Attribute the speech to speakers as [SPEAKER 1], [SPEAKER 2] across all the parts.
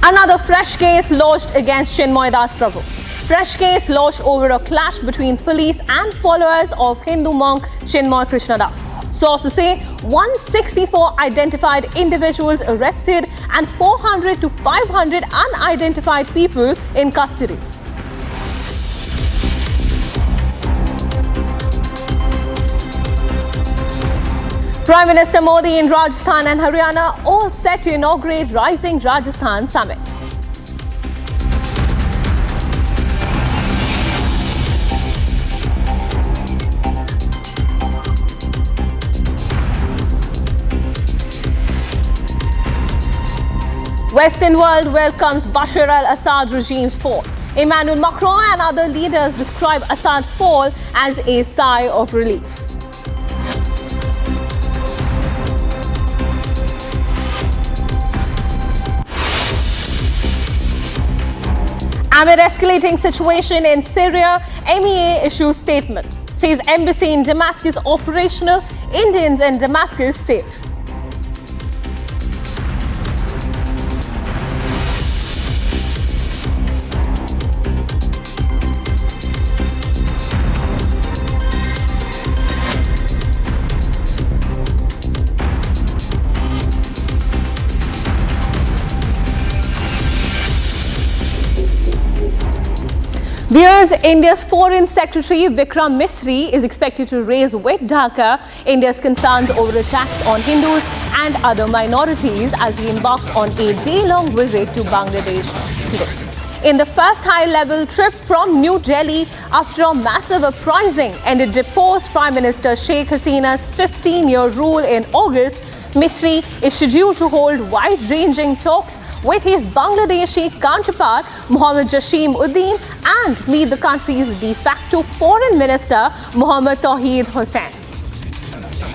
[SPEAKER 1] Another fresh case lodged against Chinmoy Das Prabhu. Fresh case lodged over a clash between police and followers of Hindu monk Chinmoy Krishna Das. Sources say 164 identified individuals arrested and 400 to 500 unidentified people in custody. Prime Minister Modi in Rajasthan and Haryana all set to inaugurate Rising Rajasthan Summit. Western world welcomes Bashar al-Assad regime's fall. Emmanuel Macron and other leaders describe Assad's fall as a sigh of relief. Amid escalating situation in Syria, MEA issues statement. Says embassy in Damascus operational, Indians in Damascus safe. Viewers, India's Foreign Secretary Vikram Misri is expected to raise with Dhaka India's concerns over attacks on Hindus and other minorities as he embarks on a day-long visit to Bangladesh today. In the first high-level trip from New Delhi after a massive uprising ended deposed Prime Minister Sheikh Hasina's 15-year rule in August, Misri is scheduled to hold wide-ranging talks with his Bangladeshi counterpart Mohammad Jasheem Uddin and meet the country's de facto foreign minister Mohammad Tawheed Hussain.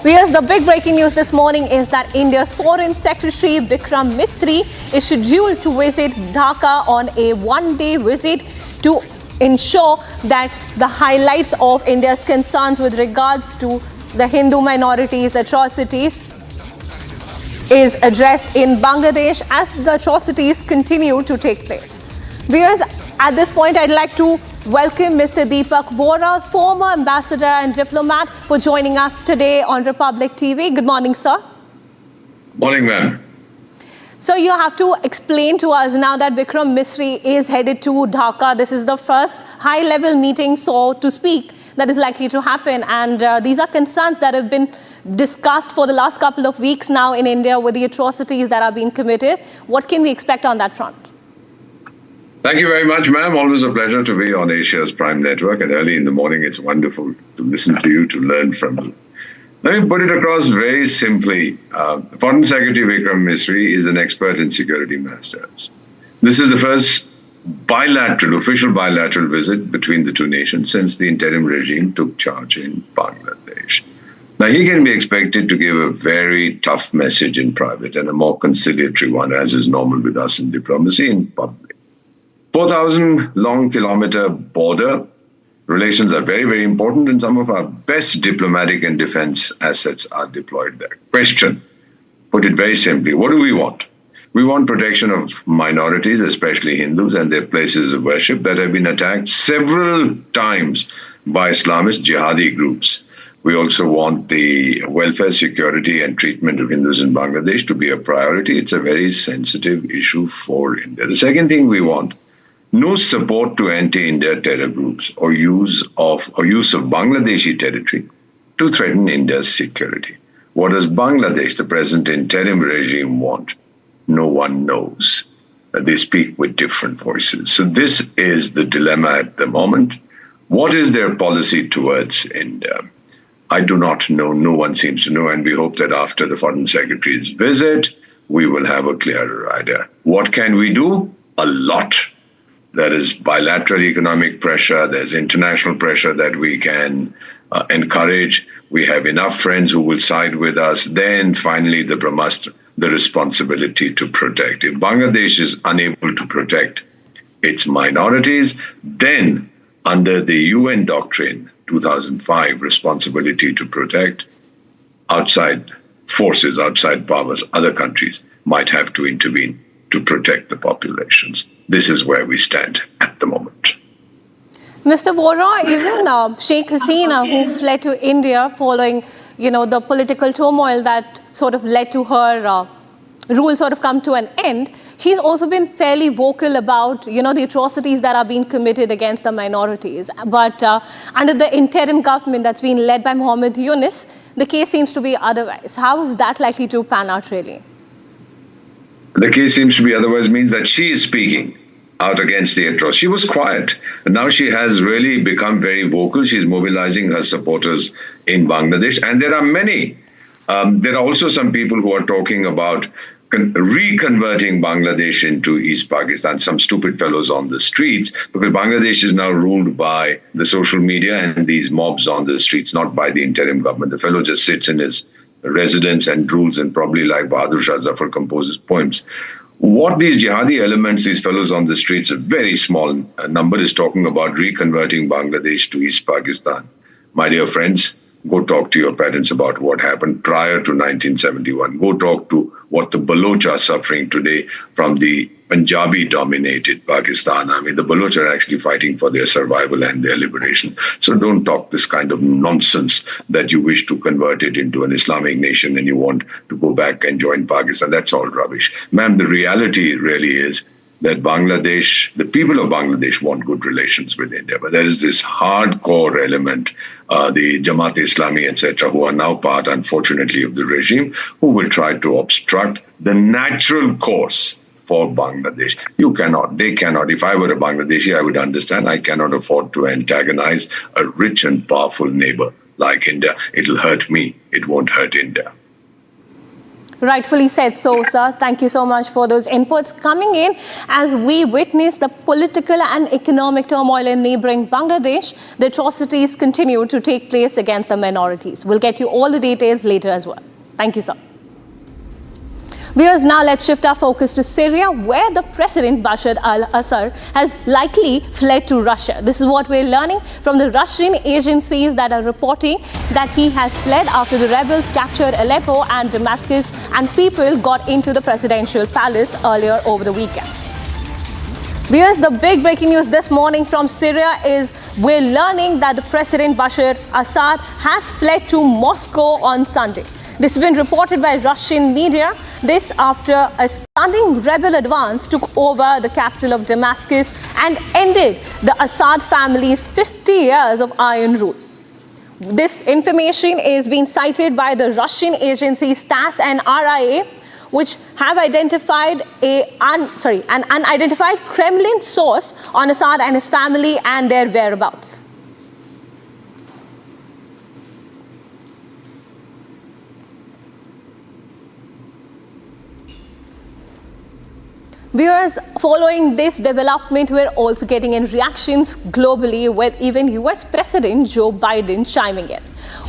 [SPEAKER 1] Here's the big breaking news this morning is that India's Foreign Secretary Vikram Misri is scheduled to visit Dhaka on a one-day visit to ensure that the highlights of India's concerns with regards to the Hindu minorities' atrocities is addressed in Bangladesh as the atrocities continue to take place. Viewers, at this point, I'd like to welcome Mr. Deepak Vora, former ambassador and diplomat, for joining us today on Republic TV. Good morning, sir.
[SPEAKER 2] Morning, ma'am.
[SPEAKER 1] So you have to explain to us now that Vikram Misri is headed to Dhaka. This is the first high-level meeting, so to speak, that is likely to happen. And these are concerns that have been discussed for the last couple of weeks now in India with the atrocities that are being committed. What can we expect on that front?
[SPEAKER 2] Thank you very much, ma'am. Always a pleasure to be on Asia's Prime Network. And early in the morning, it's wonderful to listen to you, to learn from you. Let me put it across very simply. Foreign Secretary Vikram Misri is an expert in security matters. This is the first official bilateral visit between the two nations since the interim regime took charge in Bangladesh. Now, he can be expected to give a very tough message in private and a more conciliatory one, as is normal with us in diplomacy, in public. 4,000 long kilometer border relations are very, very important, and some of our best diplomatic and defense assets are deployed there. Question, put it very simply, what do we want? We want protection of minorities, especially Hindus and their places of worship that have been attacked several times by Islamist jihadi groups. We also want the welfare, security, and treatment of Hindus in Bangladesh to be a priority. It's a very sensitive issue for India. The second thing we want, no support to anti-India terror groups or use of Bangladeshi territory to threaten India's security. What does Bangladesh, the present interim regime, want? No one knows. They speak with different voices. So this is the dilemma at the moment. What is their policy towards India? I do not know. No one seems to know. And we hope that after the Foreign Secretary's visit, we will have a clearer idea. What can we do? A lot. There is bilateral economic pressure. There's international pressure that we can encourage. We have enough friends who will side with us. Then finally, the Brahmastra, the responsibility to protect. If Bangladesh is unable to protect its minorities, then under the UN doctrine, 2005, responsibility to protect outside forces, outside powers, other countries might have to intervene. to protect the populations. This is where we stand at the moment.
[SPEAKER 1] Mr. Vora, even Sheikh Hasina, who fled to India following, the political turmoil that sort of led to her rule sort of come to an end, she's also been fairly vocal about, the atrocities that are being committed against the minorities. But under the interim government that's been led by Mohammed Yunus, the case seems to be otherwise. How is that likely to pan out, really?
[SPEAKER 2] The case seems to be otherwise means that she is speaking out against the atrocity. She was quiet. And now she has really become very vocal. She's mobilizing her supporters in Bangladesh. And there are many. There are also some people who are talking about reconverting Bangladesh into East Pakistan, some stupid fellows on the streets, because Bangladesh is now ruled by the social media and these mobs on the streets, not by the interim government. The fellow just sits in his residence and drools and probably, like Bahadur Shah Zafar, composes poems. What these jihadi elements, these fellows on the streets, a very small number, is talking about reconverting Bangladesh to East Pakistan. My dear friends, go talk to your parents about what happened prior to 1971. Go talk to what the Baloch are suffering today from the Punjabi-dominated Pakistan. I mean, the Baloch are actually fighting for their survival and their liberation. So don't talk this kind of nonsense that you wish to convert it into an Islamic nation and you want to go back and join Pakistan. That's all rubbish. Ma'am, the reality really is that Bangladesh, the people of Bangladesh want good relations with India. But there is this hardcore element, the Jamaat-e-Islami, etc., who are now part, unfortunately, of the regime, who will try to obstruct the natural course for Bangladesh. They cannot. If I were a Bangladeshi, I would understand I cannot afford to antagonize a rich and powerful neighbor like India. It'll hurt me. It won't hurt India.
[SPEAKER 1] Rightfully said so, sir. Thank you so much for those inputs coming in as we witness the political and economic turmoil in neighboring Bangladesh. The atrocities continue to take place against the minorities. We'll get you all the details later as well. Thank you, sir. Viewers, now let's shift our focus to Syria, where the President Bashar al-Assad has likely fled to Russia. This is what we're learning from the Russian agencies that are reporting that he has fled after the rebels captured Aleppo and Damascus and people got into the presidential palace earlier over the weekend. Viewers, the big breaking news this morning from Syria is we're learning that the President Bashar Assad has fled to Moscow on Sunday. This has been reported by Russian media. This after a stunning rebel advance took over the capital of Damascus and ended the Assad family's 50 years of iron rule. This information is being cited by the Russian agencies TASS and RIA, which have identified an unidentified Kremlin source on Assad and his family and their whereabouts. Viewers, following this development, we're also getting in reactions globally with even US President Joe Biden chiming in.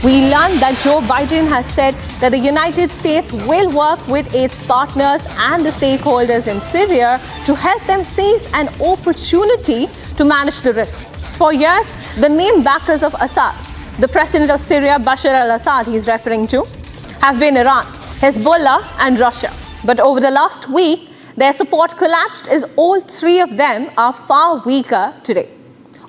[SPEAKER 1] We learned that Joe Biden has said that the United States will work with its partners and the stakeholders in Syria to help them seize an opportunity to manage the risk. For years, the main backers of Assad, the president of Syria, Bashar al-Assad, he's referring to, have been Iran, Hezbollah, and Russia. But over the last week, their support collapsed as all three of them are far weaker today.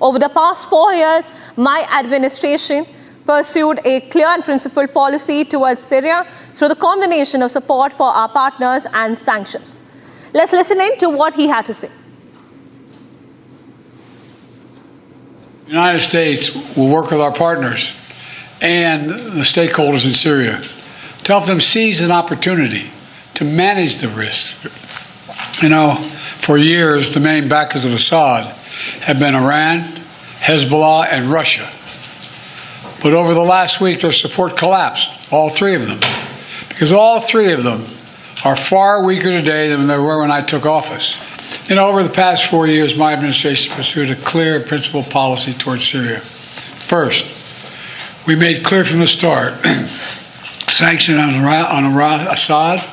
[SPEAKER 1] Over the past 4 years, my administration pursued a clear and principled policy towards Syria through the combination of support for our partners and sanctions. Let's listen in to what he had to say.
[SPEAKER 3] The United States will work with our partners and the stakeholders in Syria to help them seize an opportunity to manage the risks. For years, the main backers of Assad have been Iran, Hezbollah, and Russia. But over the last week, their support collapsed, all three of them, because all three of them are far weaker today than they were when I took office. Over the past 4 years, my administration pursued a clear and principled policy towards Syria. First, we made clear from the start, sanction on Assad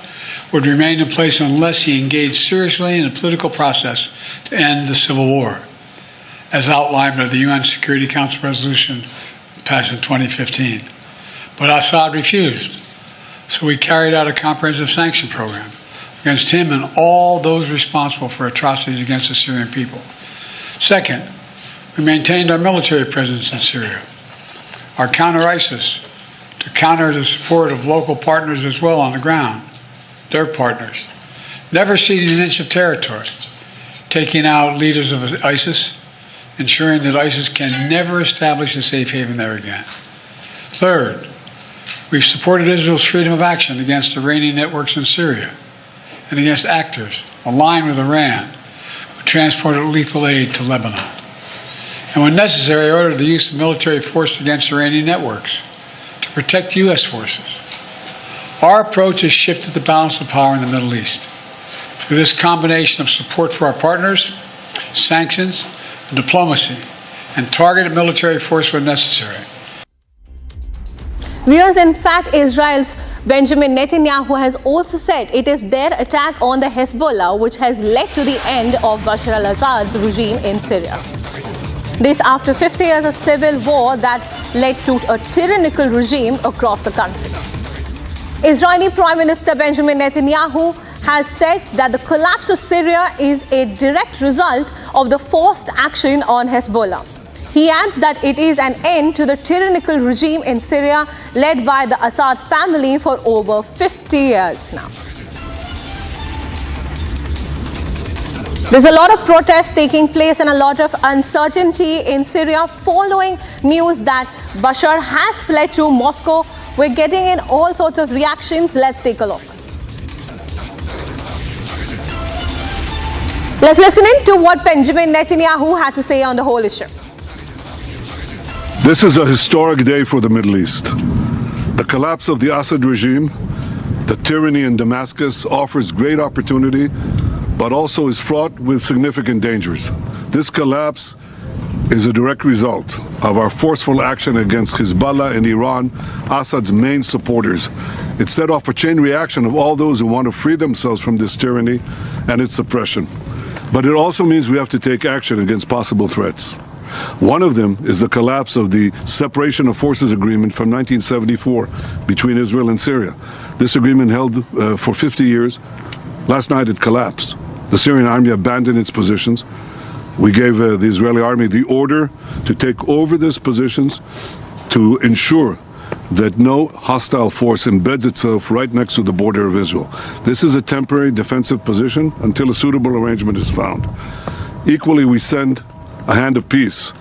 [SPEAKER 3] would remain in place unless he engaged seriously in a political process to end the civil war, as outlined by the UN Security Council resolution passed in 2015. But Assad refused, so we carried out a comprehensive sanction program against him and all those responsible for atrocities against the Syrian people. Second, we maintained our military presence in Syria, our counter-ISIS, to counter the support of local partners as well on the ground, their partners, never ceding an inch of territory, taking out leaders of ISIS, ensuring that ISIS can never establish a safe haven there again. Third, we've supported Israel's freedom of action against Iranian networks in Syria and against actors aligned with Iran who transported lethal aid to Lebanon. And when necessary, ordered the use of military force against Iranian networks to protect U.S. forces. Our approach has shifted the balance of power in the Middle East through this combination of support for our partners, sanctions, and diplomacy, and targeted military force when necessary.
[SPEAKER 1] Viewers, in fact, Israel's Benjamin Netanyahu has also said it is their attack on the Hezbollah which has led to the end of Bashar al-Assad's regime in Syria. This after 50 years of civil war that led to a tyrannical regime across the country. Israeli Prime Minister Benjamin Netanyahu has said that the collapse of Syria is a direct result of the forced action on Hezbollah. He adds that it is an end to the tyrannical regime in Syria led by the Assad family for over 50 years now. There's a lot of protests taking place and a lot of uncertainty in Syria following news that Bashar has fled to Moscow. We're getting in all sorts of reactions. Let's take a look. Let's listen in to what Benjamin Netanyahu had to say on the whole issue.
[SPEAKER 4] This is a historic day for the Middle East. The collapse of the Assad regime, the tyranny in Damascus, offers great opportunity, but also is fraught with significant dangers. This collapse is a direct result of our forceful action against Hezbollah and Iran, Assad's main supporters. It set off a chain reaction of all those who want to free themselves from this tyranny and its oppression. But it also means we have to take action against possible threats. One of them is the collapse of the Separation of Forces Agreement from 1974 between Israel and Syria. This agreement held for 50 years. Last night it collapsed. The Syrian army abandoned its positions. We gave the Israeli army the order to take over these positions to ensure that no hostile force embeds itself right next to the border of Israel. This is a temporary defensive position until a suitable arrangement is found. Equally, we send a hand of peace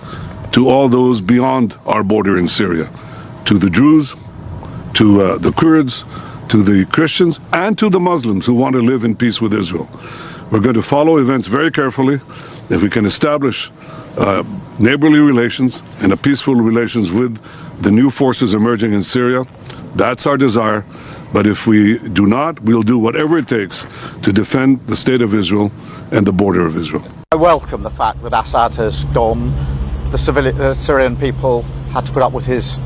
[SPEAKER 4] to all those beyond our border in Syria, to the Druze, to the Kurds, to the Christians, and to the Muslims who want to live in peace with Israel. We're going to follow events very carefully. If we can establish neighborly relations and a peaceful relations with the new forces emerging in Syria, that's our desire. But if we do not, we'll do whatever it takes to defend the state of Israel and the border of Israel.
[SPEAKER 5] I welcome the fact that Assad has gone. The Syrian people had to put up with his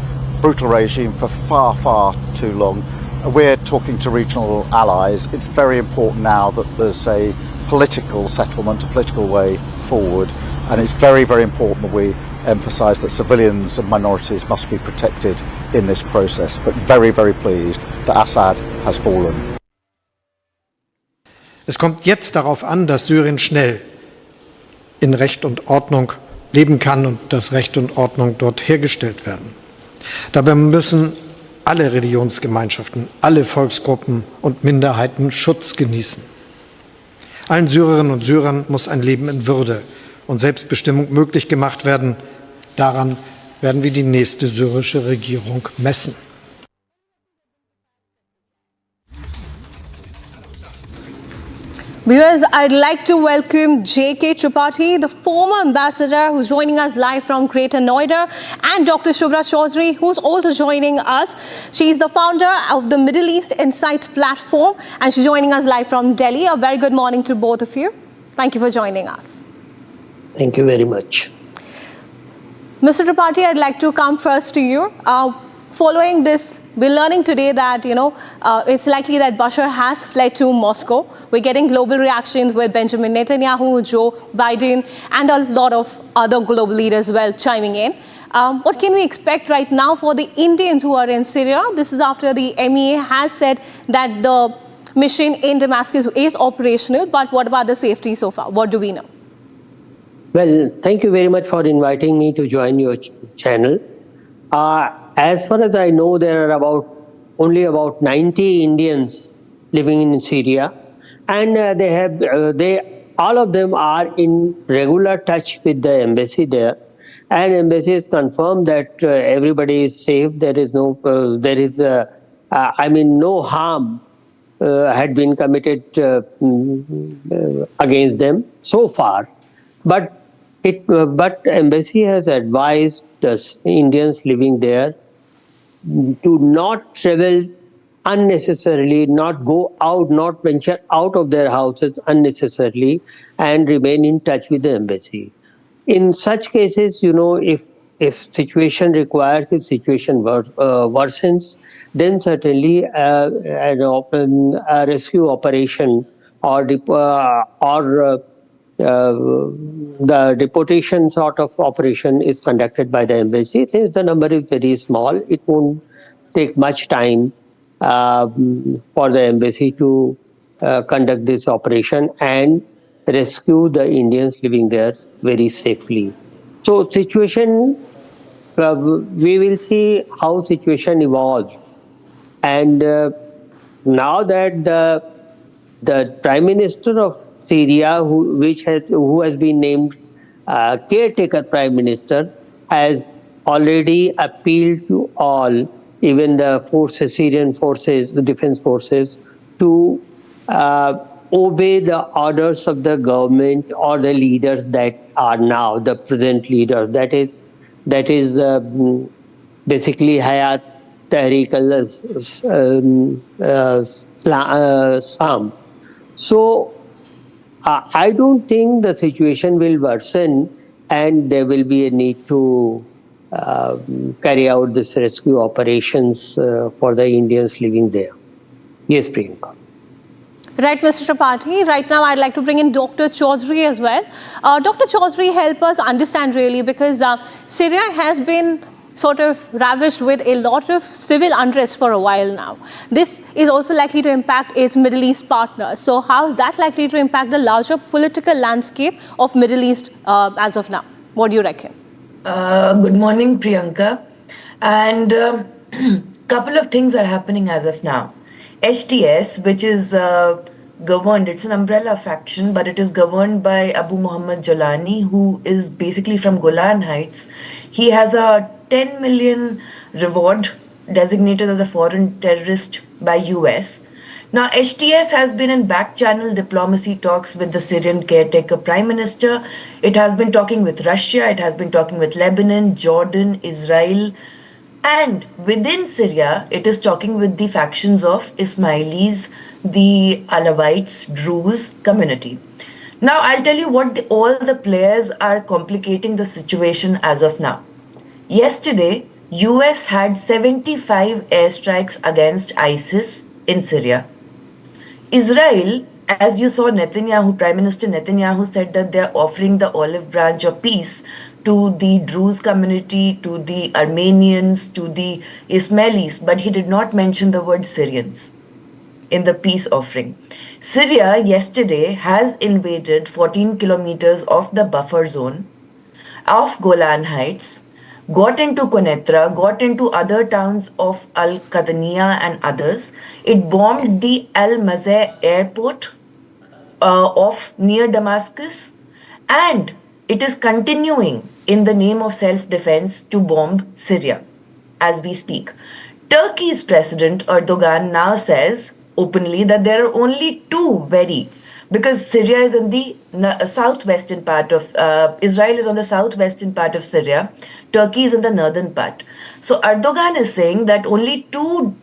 [SPEAKER 5] brutal regime for far, far too long. We're talking to regional allies. It's very important now that there's a political settlement, a political way forward, and it's very, very important that we emphasise that civilians and minorities must be protected in this process. But very, very pleased that Assad has fallen.
[SPEAKER 6] Es kommt jetzt darauf an, dass Syrien schnell in Recht und Ordnung leben kann und dass Recht und Ordnung dort hergestellt werden. Dabei müssen alle Religionsgemeinschaften, alle Volksgruppen und Minderheiten Schutz genießen. Allen Syrerinnen und Syrern muss ein Leben in Würde und Selbstbestimmung möglich gemacht werden. Daran werden wir die nächste syrische Regierung messen.
[SPEAKER 1] Viewers, I'd like to welcome J.K. Tripathi, the former ambassador who's joining us live from Greater Noida, and Dr. Shubhra Chaudhary, who's also joining us. She's the founder of the Middle East Insights platform, and she's joining us live from Delhi. A very good morning to both of you. Thank you for joining us.
[SPEAKER 7] Thank you very much.
[SPEAKER 1] Mr. Tripathi, I'd like to come first to you. Following this, we're learning today that, it's likely that Bashar has fled to Moscow. We're getting global reactions with Benjamin Netanyahu, Joe Biden, and a lot of other global leaders as well chiming in. What can we expect right now for the Indians who are in Syria? This is after the MEA has said that the mission in Damascus is operational, but what about the safety so far? What do we know?
[SPEAKER 7] Well, thank you very much for inviting me to join your channel. As far as I know, there are only about 90 Indians living in Syria, and all of them are in regular touch with the embassy there, and embassy has confirmed that everybody is safe. There is no harm had been committed against them so far, but embassy has advised the Indians living there to not travel unnecessarily, not go out, not venture out of their houses unnecessarily, and remain in touch with the embassy. In such cases, if situation requires, if situation worsens, then certainly a rescue operation or the deportation sort of operation is conducted by the embassy. Since the number is very small, it won't take much time for the embassy to conduct this operation and rescue the Indians living there very safely. So situation, we will see how situation evolves. And now that the Prime Minister of Syria, who has been named caretaker Prime Minister, has already appealed to all, even the Syrian forces, the defense forces, to obey the orders of the government or the leaders that are now the present leaders. That is basically Hayat Tahrik al-Sham. So I don't think the situation will worsen and there will be a need to carry out this rescue operations for the Indians living there. Yes, Priyanka.
[SPEAKER 1] Right, Mr. Tripathi. Right now, I'd like to bring in Dr. Chaudhary as well. Dr. Chaudhary, help us understand really, because Syria has been sort of ravaged with a lot of civil unrest for a while now. This is also likely to impact its Middle East partners. So how is that likely to impact the larger political landscape of Middle East as of now? What do you reckon?
[SPEAKER 8] Good morning, Priyanka. And couple of things are happening as of now. HTS, which is governed, it's an umbrella faction, but it is governed by Abu Muhammad Jalani, who is basically from Golan Heights. He has a 10 million reward designated as a foreign terrorist by US. Now, HTS has been in back-channel diplomacy talks with the Syrian caretaker prime minister. It has been talking with Russia. It has been talking with Lebanon, Jordan, Israel. And within Syria, it is talking with the factions of Ismailis, the Alawites, Druze community. Now, I'll tell you what all the players are complicating the situation as of now. Yesterday, US had 75 airstrikes against ISIS in Syria. Israel, as you saw, Netanyahu, Prime Minister Netanyahu said that they're offering the olive branch of peace to the Druze community, to the Armenians, to the Ismailis, but he did not mention the word Syrians in the peace offering. Syria yesterday has invaded 14 kilometers of the buffer zone of Golan Heights, got into Quneitra, got into other towns of Al-Qadaniya and others. It bombed the Al-Mazeh airport of near Damascus, and it is continuing in the name of self-defense to bomb Syria as we speak. Turkey's President Erdogan now says openly that there are only because Syria is in the southwestern part of, Israel is on the southwestern part of Syria, Turkey is in the northern part. So Erdogan is saying that only two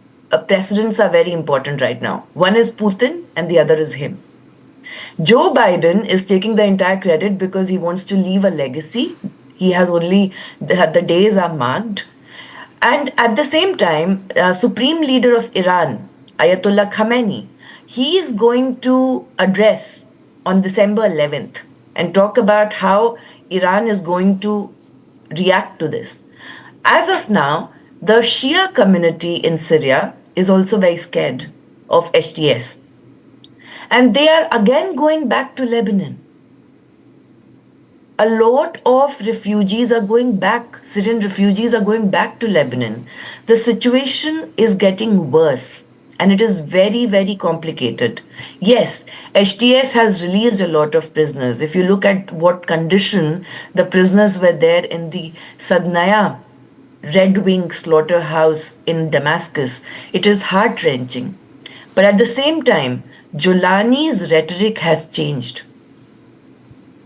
[SPEAKER 8] presidents are very important right now. One is Putin and the other is him. Joe Biden is taking the entire credit because he wants to leave a legacy. He has only, the days are marked. And at the same time, Supreme Leader of Iran, Ayatollah Khamenei, he is going to address on December 11th and talk about how Iran is going to react to this. As of now, the Shia community in Syria is also very scared of HTS. And they are again going back to Lebanon. A lot of refugees are going back, Syrian refugees are going back to Lebanon. The situation is getting worse and it is very, very complicated. Yes, HTS has released a lot of prisoners. If you look at what condition the prisoners were there in the Sadnaya Red Wing slaughterhouse in Damascus, it is heart-wrenching. But at the same time, Jolani's rhetoric has changed.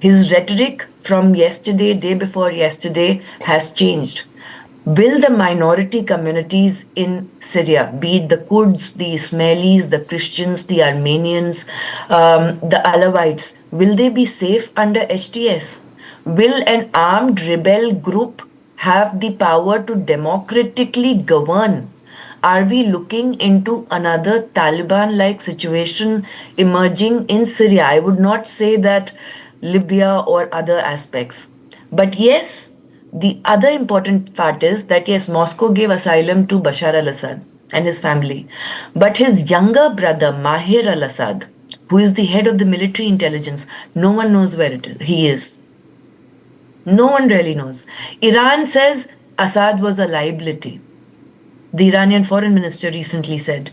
[SPEAKER 8] His rhetoric from yesterday, day before yesterday, has changed. Will the minority communities in Syria, be it the Kurds, the Ismailis, the Christians, the Armenians, the Alawites, will they be safe under HTS? Will an armed rebel group have the power to democratically govern? Are we looking into another Taliban-like situation emerging in Syria? I would not say that Libya or other aspects. But yes, the other important part is that yes, Moscow gave asylum to Bashar al-Assad and his family. But his younger brother, Mahir al-Assad, who is the head of the military intelligence, no one knows where he is. No one really knows. Iran says Assad was a liability. The Iranian foreign minister recently said.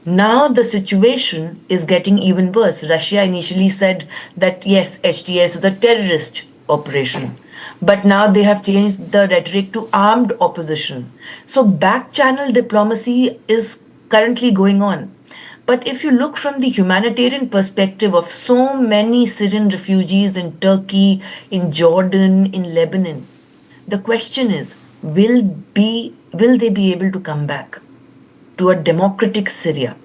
[SPEAKER 8] Now the situation is getting even worse. Russia initially said that yes, HTS is a terrorist operation. But now they have changed the rhetoric to armed opposition. So back channel diplomacy is currently going on. But if you look from the humanitarian perspective of so many Syrian refugees in Turkey, in Jordan, in Lebanon, the question is, will they be able to come back to a democratic Syria?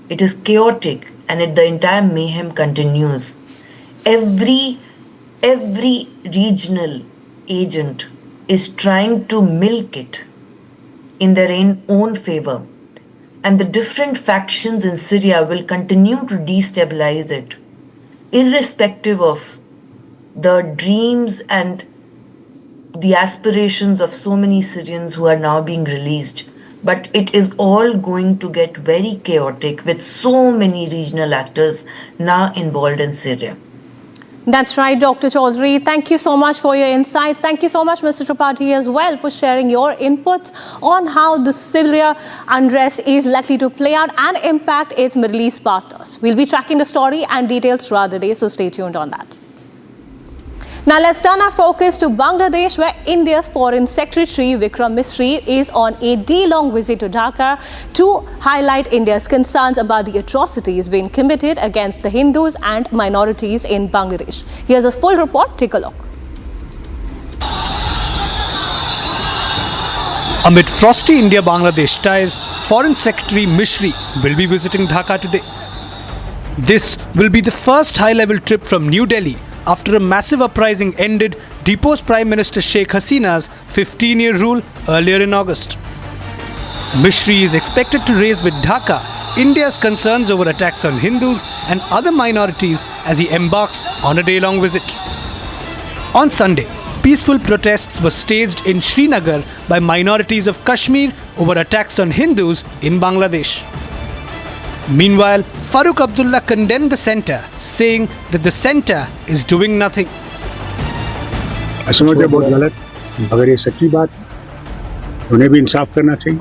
[SPEAKER 8] It is chaotic and the entire mayhem continues. Every regional agent is trying to milk it in their own favor. And the different factions in Syria will continue to destabilize it, irrespective of the dreams and the aspirations of so many Syrians who are now being released. But it is all going to get very chaotic with so many regional actors now involved in Syria.
[SPEAKER 1] That's right, Dr. Chaudhary. Thank you so much for your insights. Thank you so much, Mr. Tripathi, as well, for sharing your inputs on how the Syria unrest is likely to play out and impact its Middle East partners. We'll be tracking the story and details throughout the day, so stay tuned on that. Now let's turn our focus to Bangladesh, where India's Foreign Secretary Vikram Misri is on a day-long visit to Dhaka to highlight India's concerns about the atrocities being committed against the Hindus and minorities in Bangladesh. Here's a full report. Take a look.
[SPEAKER 9] Amid frosty India-Bangladesh ties, Foreign Secretary Misri will be visiting Dhaka today. This will be the first high-level trip from New Delhi after a massive uprising ended deposed Prime Minister Sheikh Hasina's 15-year rule earlier in August. Misri is expected to raise with Dhaka India's concerns over attacks on Hindus and other minorities as he embarks on a day-long visit. On Sunday, peaceful protests were staged in Srinagar by minorities of Kashmir over attacks on Hindus in Bangladesh. Meanwhile, Farooq Abdullah condemned the centre, saying that the centre is doing nothing.
[SPEAKER 10] I समझते हैं बहुत गलत, अगर ये सच्ची बात उन्हें भी इंसाफ करना चाहिए.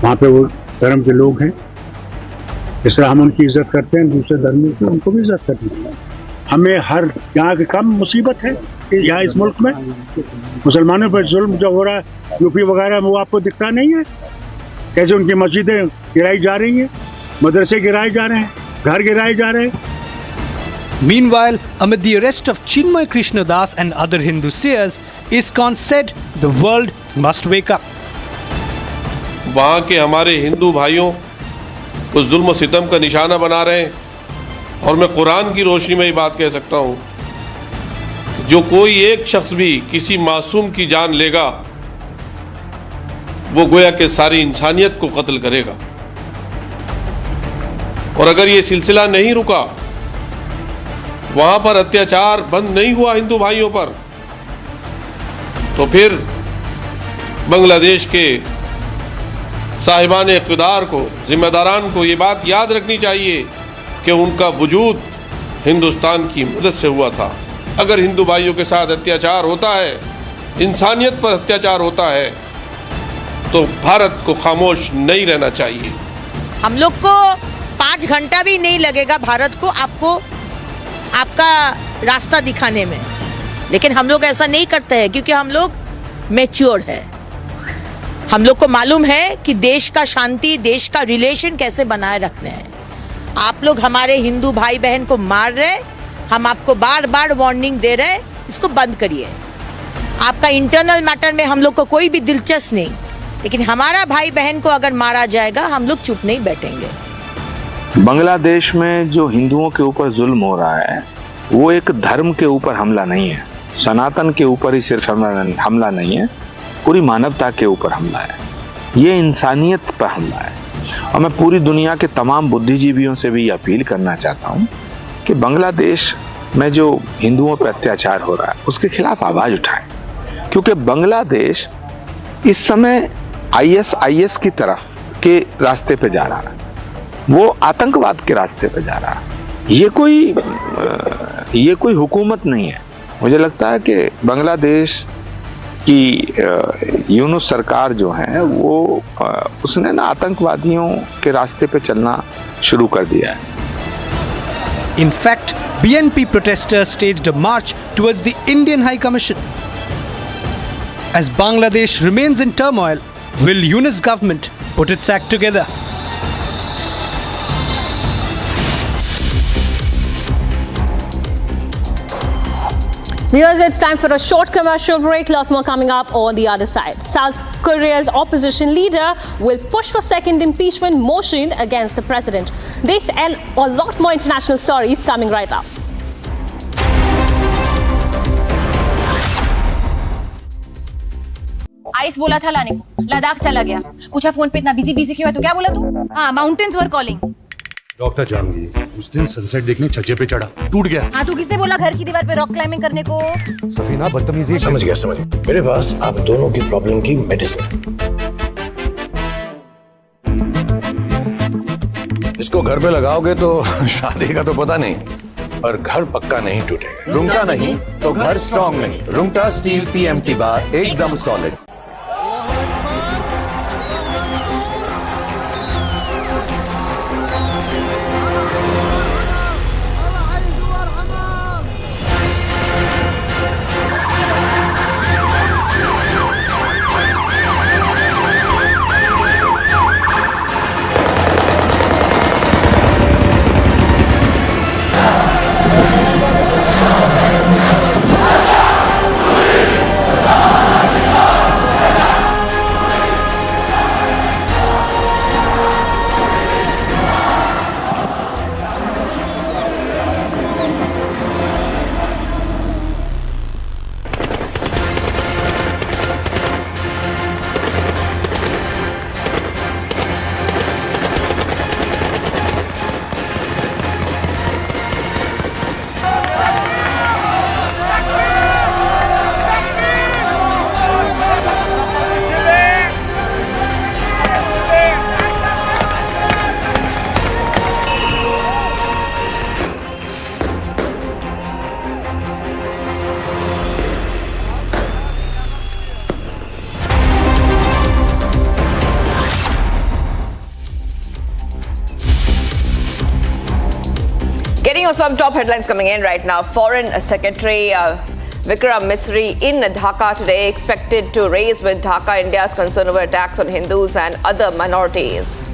[SPEAKER 10] वहाँ पे वो धर्म के लोग हैं, जिस तरह हम उनकी इज्जत करते हैं, दूसरे धर्म की उनको भी इज्जत करनी चाहिए. हमें हर यहाँ की कम मुसीबत है यहाँ इस मुल्क में मुसलमानों पर जुल्म जो हो रहा है यूपी वगैरह में वो आपको दिखता नहीं है. कैसे उनकी मस्जिदें गिराई जा रही हैं, मदरसे गिराए जा रहे हैं, घर गिराए जा रहे हैं.
[SPEAKER 9] Meanwhile, amid the arrest of Chinmay Krishnadas and other Hindu seers, ISKCON said the world must wake up.
[SPEAKER 11] वहाँ के हमारे हिंदू भाइयों को जुल्म सितम का निशाना बना रहे हैं और मैं कुरान की रोशनी में ये बात कह सकता हूँ, जो कोई एक शख्स भी किसी मासूम की जान लेगा वो गोया के सारी इंसानियत को कत्ल करेगा. और अगर ये सिलसिला नहीं रुका, वहाँ पर अत्याचार बंद नहीं हुआ हिंदू भाइयों पर, तो फिर बांग्लादेश के साहिबान इक़्तिदार को, जिम्मेदारान को ये बात याद रखनी चाहिए कि उनका वजूद हिंदुस्तान की मदद से हुआ था। अगर हिंदू भाइयों के साथ अत्याचार होता है, इंसानियत पर अत्याचार होता है, तो भारत को खामोश नहीं रहना चाहिए।
[SPEAKER 12] हम लोग को 5 घंटा भी नहीं लगेगा भारत को आपको आपका रास्ता दिखाने में, लेकिन हम लोग ऐसा नहीं करते हैं क्योंकि हम लोग मैच्योर है। हम लोग को मालूम है कि देश का शांति, देश का रिलेशन कैसे बनाए रखने हैं। आप लोग हमारे हिंदू भाई बहन को मार रहे, हम आपको बार बार वार्निंग दे रहे, इसको बंद करिए। आपका इंटरनल मैटर में हम लोग को कोई भी दिलचस्प नहीं, लेकिन हमारा भाई बहन को अगर मारा जाएगा हम लोग चुप नहीं बैठेंगे।
[SPEAKER 13] बांग्लादेश में जो हिंदुओं के ऊपर जुल्म हो रहा है वो एक धर्म के ऊपर हमला नहीं है, सनातन के ऊपर ही सिर्फ हमला नहीं है, पूरी मानवता के ऊपर हमला है। ये इंसानियत पर हमला है। और मैं पूरी दुनिया के तमाम बुद्धिजीवियों से भी अपील करना चाहता हूँ कि बांग्लादेश में जो हिंदुओं पर अत्याचार हो रहा है उसके खिलाफ आवाज उठाएं, क्योंकि बांग्लादेश इस समय IS की तरफ के रास्ते पे जा रहा है, वो आतंकवाद के रास्ते पे जा रहा है। ये कोई हुकूमत नहीं है। मुझे लगता है कि बांग्लादेश की यूनुस सरकार जो है वो उसने ना आतंकवादियों के रास्ते पे चलना शुरू कर दिया है।
[SPEAKER 9] In fact, BNP protesters staged a march towards the Indian High Commission. As Bangladesh remains in turmoil, will Yunus government put its act together?
[SPEAKER 1] Viewers, it's time for a short commercial break. Lots more coming up on the other side. South Korea's opposition leader will push for second impeachment motion against the president. This and a lot more international stories coming right up.
[SPEAKER 14] Ice बोला था लाने को, लद्दाख चला गया। पूछा phone पे इतना busy क्यों है, तो क्या बोला तू? हाँ, माउंटेन्स वर कॉलिंग।
[SPEAKER 15] डॉक्टर जानगी उस दिन सनसेट देखने छज्जे पे चढ़ा, टूट गया।
[SPEAKER 14] हाँ, तू किसने बोला घर की दीवार पे रॉक क्लाइंबिंग करने को?
[SPEAKER 15] सफीना बदतमीजी।
[SPEAKER 16] समझ गया। मेरे पास आप दोनों की प्रॉब्लम की मेडिसिन है। इसको घर पे लगाओगे तो शादी का तो पता नहीं, पर घर पक्का नहीं टूटेगा।
[SPEAKER 17] रुंगटा नहीं तो घर स्ट्रॉन्ग नहीं। रुंगटा स्टील TMT बार एकदम solid.
[SPEAKER 18] Getting you some top headlines coming in right now. Foreign Secretary Vikram Misri in Dhaka today, expected to raise with Dhaka India's concern over attacks on Hindus and other minorities.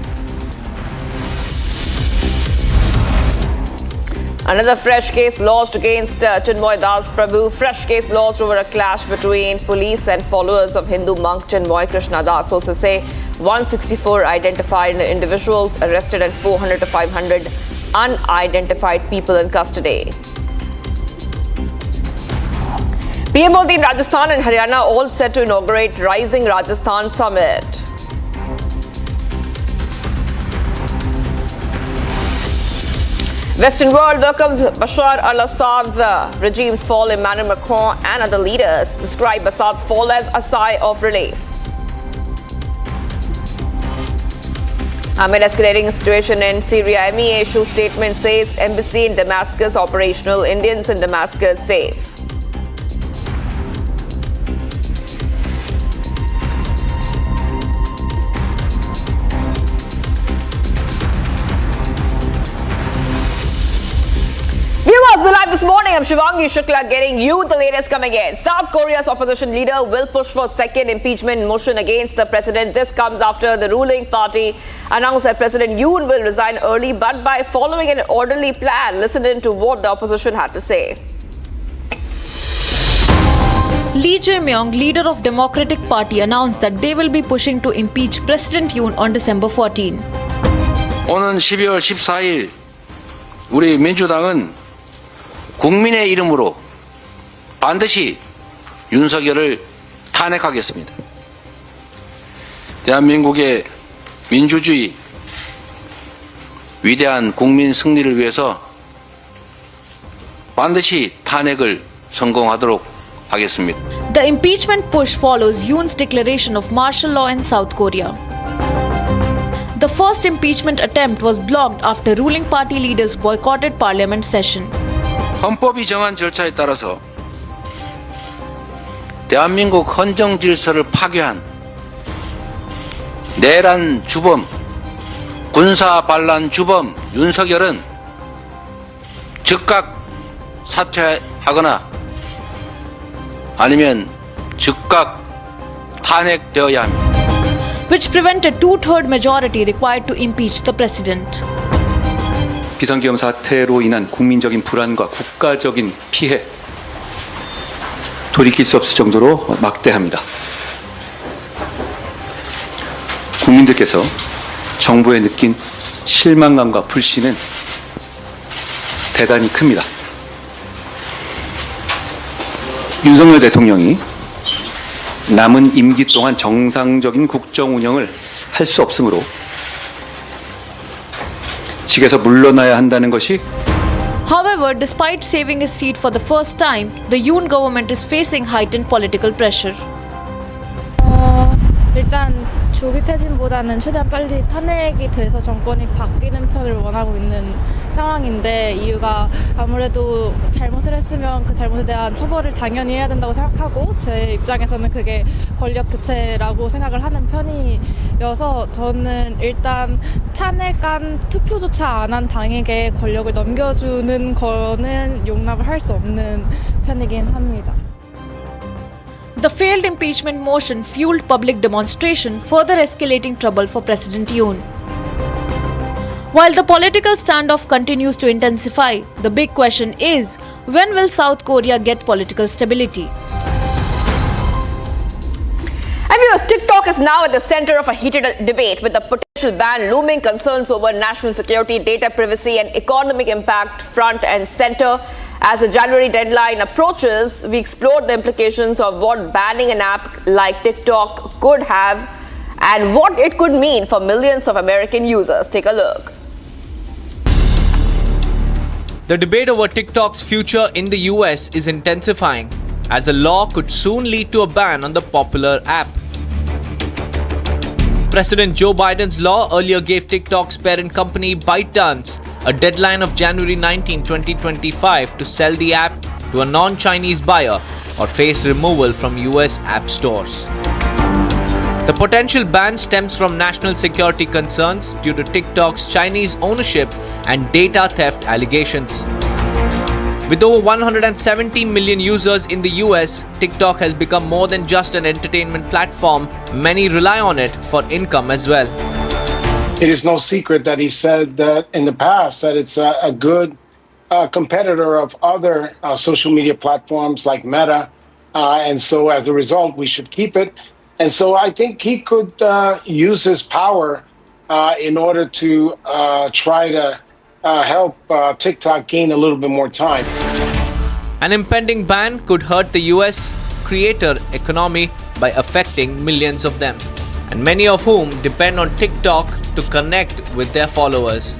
[SPEAKER 18] Another fresh case lodged against Chinmoy Das Prabhu. Fresh case lodged over a clash between police and followers of Hindu monk Chinmoy Krishna Das. Sources say 164 identified individuals arrested and 400 to 500 unidentified people in custody. PM Modi in Rajasthan and Haryana all set to inaugurate Rising Rajasthan Summit. Western world welcomes Bashar al-Assad's regime's fall. Emmanuel Macron and other leaders describe Assad's fall as a sigh of relief. Amid escalating situation in Syria, MEA issues statement says embassy in Damascus operational, Indians in Damascus safe. Viewers, we're live this morning. I'm Shivangi Shukla getting you the latest coming in. South Korea's opposition leader will push for second impeachment motion against the president. This comes after the ruling party announced that President Yoon will resign early, but by following an orderly plan. Listen in to what the opposition had to say.
[SPEAKER 19] Lee Jae-myung, leader of Democratic Party, announced that they will be pushing to impeach President Yoon on December 14.
[SPEAKER 20] 오는 12월 14일 우리 민주당은 국민의 이름으로 반드시 윤석열을 탄핵하겠습니다. 대한민국의 민주주의 위대한 국민 승리를 위해서 반드시 탄핵을 성공하도록 하겠습니다.
[SPEAKER 19] The impeachment push follows Yoon's declaration of martial law in South Korea. The first impeachment attempt was blocked after ruling party leaders boycotted parliament session.
[SPEAKER 20] 헌법이 정한 절차에 따라서 대한민국 헌정 질서를 파괴한 내란 주범, 군사 반란 주범 윤석열은 즉각 사퇴하거나 아니면 즉각 탄핵되어야 합니다.
[SPEAKER 19] Which prevented two-third majority required to impeach the president.
[SPEAKER 21] 비상계엄 사태로 인한 국민적인 불안과 국가적인 피해 돌이킬 수 없을 정도로 막대합니다. 국민들께서 정부에 느낀 실망감과 불신은 대단히 큽니다. 윤석열 대통령이 남은 임기 동안 정상적인 국정 운영을 할 수 없으므로 직에서 물러나야 한다는 것이.
[SPEAKER 19] However, despite saving his seat for the first time, the Yoon government is facing heightened political pressure.
[SPEAKER 22] 일단 조기 퇴진보다는 최대한 빨리 탄핵이 돼서 정권이 바뀌는 편을 원하고 있는 상황인데, 이유가 아무래도 잘못을 했으면 그 잘못에 대한 처벌을 당연히 해야 된다고 생각하고, 제 입장에서는 그게 권력 교체라고 생각을 하는 편이어서 저는 일단 탄핵안 투표조차 안 한 당에게 권력을 넘겨주는 거는 용납을 할 수 없는 편이긴 합니다.
[SPEAKER 19] The failed impeachment motion fueled public demonstration, further escalating trouble for President Yoon. While the political standoff continues to intensify, the big question is, when will South Korea get political stability?
[SPEAKER 18] And viewers, TikTok is now at the center of a heated debate, with the potential ban looming, concerns over national security, data privacy and economic impact front and center. As the January deadline approaches, we explored the implications of what banning an app like TikTok could have and what it could mean for millions of American users. Take a look.
[SPEAKER 23] The debate over TikTok's future in the US is intensifying, as the law could soon lead to a ban on the popular app. President Joe Biden's law earlier gave TikTok's parent company ByteDance a deadline of January 19, 2025 to sell the app to a non-Chinese buyer or face removal from US app stores. The potential ban stems from national security concerns due to TikTok's Chinese ownership and data theft allegations. With over 170 million users in the US, TikTok has become more than just an entertainment platform. Many rely on it for income as well.
[SPEAKER 24] It is no secret that he said that in the past that it's a good competitor of other social media platforms like Meta. And so as a result, we should keep it. And so I think he could use his power in order to try to help TikTok gain a little bit more time.
[SPEAKER 23] An impending ban could hurt the US creator economy by affecting millions of them, and many of whom depend on TikTok to connect with their followers.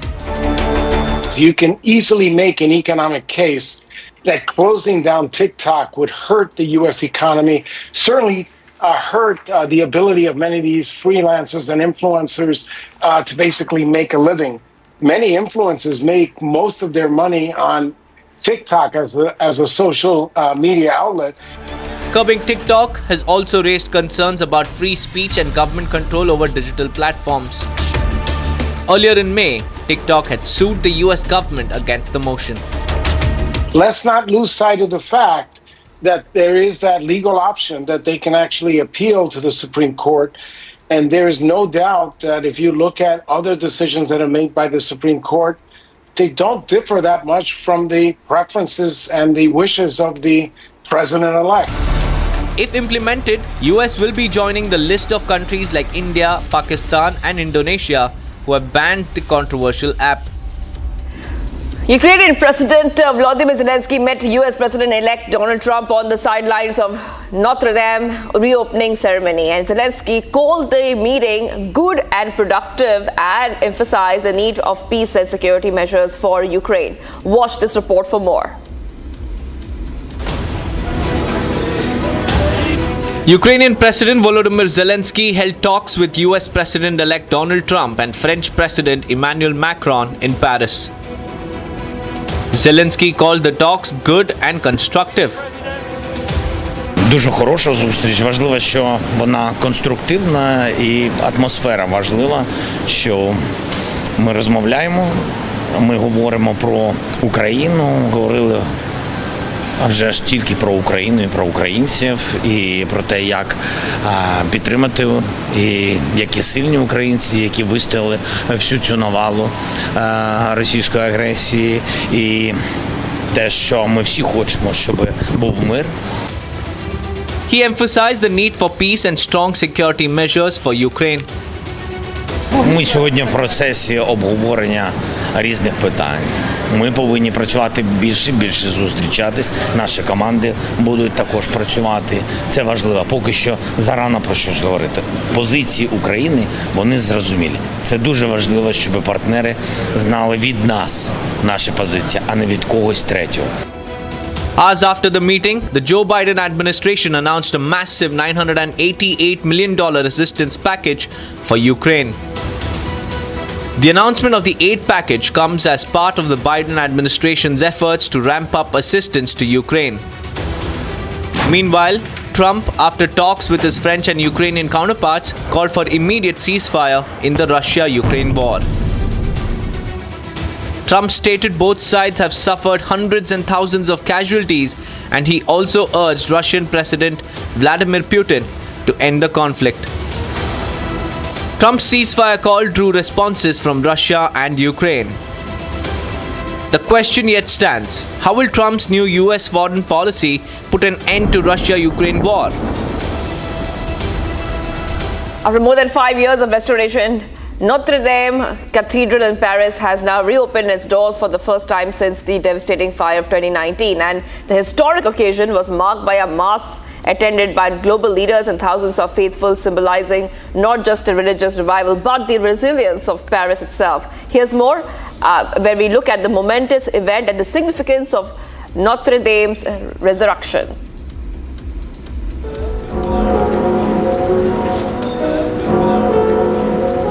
[SPEAKER 24] You can easily make an economic case that closing down TikTok would hurt the US economy, certainly hurt the ability of many of these freelancers and influencers to basically make a living. Many influencers make most of their money on TikTok as a social media outlet.
[SPEAKER 23] Curbing TikTok has also raised concerns about free speech and government control over digital platforms. Earlier in May, TikTok had sued the US government against the motion.
[SPEAKER 24] Let's not lose sight of the fact that there is that legal option that they can actually appeal to the Supreme Court. And there is no doubt that if you look at other decisions that are made by the Supreme Court, they don't differ that much from the preferences and the wishes of the president-elect.
[SPEAKER 23] If implemented, US will be joining the list of countries like India, Pakistan and Indonesia who have banned the controversial app.
[SPEAKER 18] Ukrainian President Volodymyr Zelensky met US President-elect Donald Trump on the sidelines of Notre Dame reopening ceremony. And Zelensky called the meeting good and productive and emphasized the need of peace and security measures for Ukraine. Watch this report for more.
[SPEAKER 23] Ukrainian President Volodymyr Zelensky held talks with US President-elect Donald Trump and French President Emmanuel Macron in Paris. Zelensky called the talks good and constructive.
[SPEAKER 2] Дуже хороша зустріч. Важливо, що вона конструктивна і атмосфера важлива, що ми розмовляємо, ми говоримо про Україну, говорили а вже ж тільки про Україну і про українців, і про те, як підтримати, і які сильні українці, які вистояли всю цю навалу російської агресії, і те, що ми всі хочемо, щоб був мир.
[SPEAKER 23] He emphasized the need for peace and strong security measures for Ukraine.
[SPEAKER 2] Ми сьогодні в процесі обговорення різних питань. Ми повинні працювати більше зустрічатись. Наші команди будуть також працювати. Це важливо. Поки що зарано про щось говорити. Позиції України, вони зрозумілі. Це дуже важливо, щоб партнери знали від нас наші позиції, а не від когось третього.
[SPEAKER 23] Hours after the meeting, the Joe Biden administration announced a massive $988 million assistance package for Ukraine. The announcement of the aid package comes as part of the Biden administration's efforts to ramp up assistance to Ukraine. Meanwhile, Trump, after talks with his French and Ukrainian counterparts, called for immediate ceasefire in the Russia-Ukraine war. Trump stated both sides have suffered hundreds and thousands of casualties, and he also urged Russian President Vladimir Putin to end the conflict. Trump's ceasefire call drew responses from Russia and Ukraine. The question yet stands: how will Trump's new US foreign policy put an end to Russia-Ukraine war?
[SPEAKER 18] After more than 5 years of restoration, Notre Dame Cathedral in Paris has now reopened its doors for the first time since the devastating fire of 2019. And the historic occasion was marked by a mass attended by global leaders and thousands of faithful, symbolizing not just a religious revival, but the resilience of Paris itself. Here's more, where we look at the momentous event and the significance of Notre Dame's resurrection.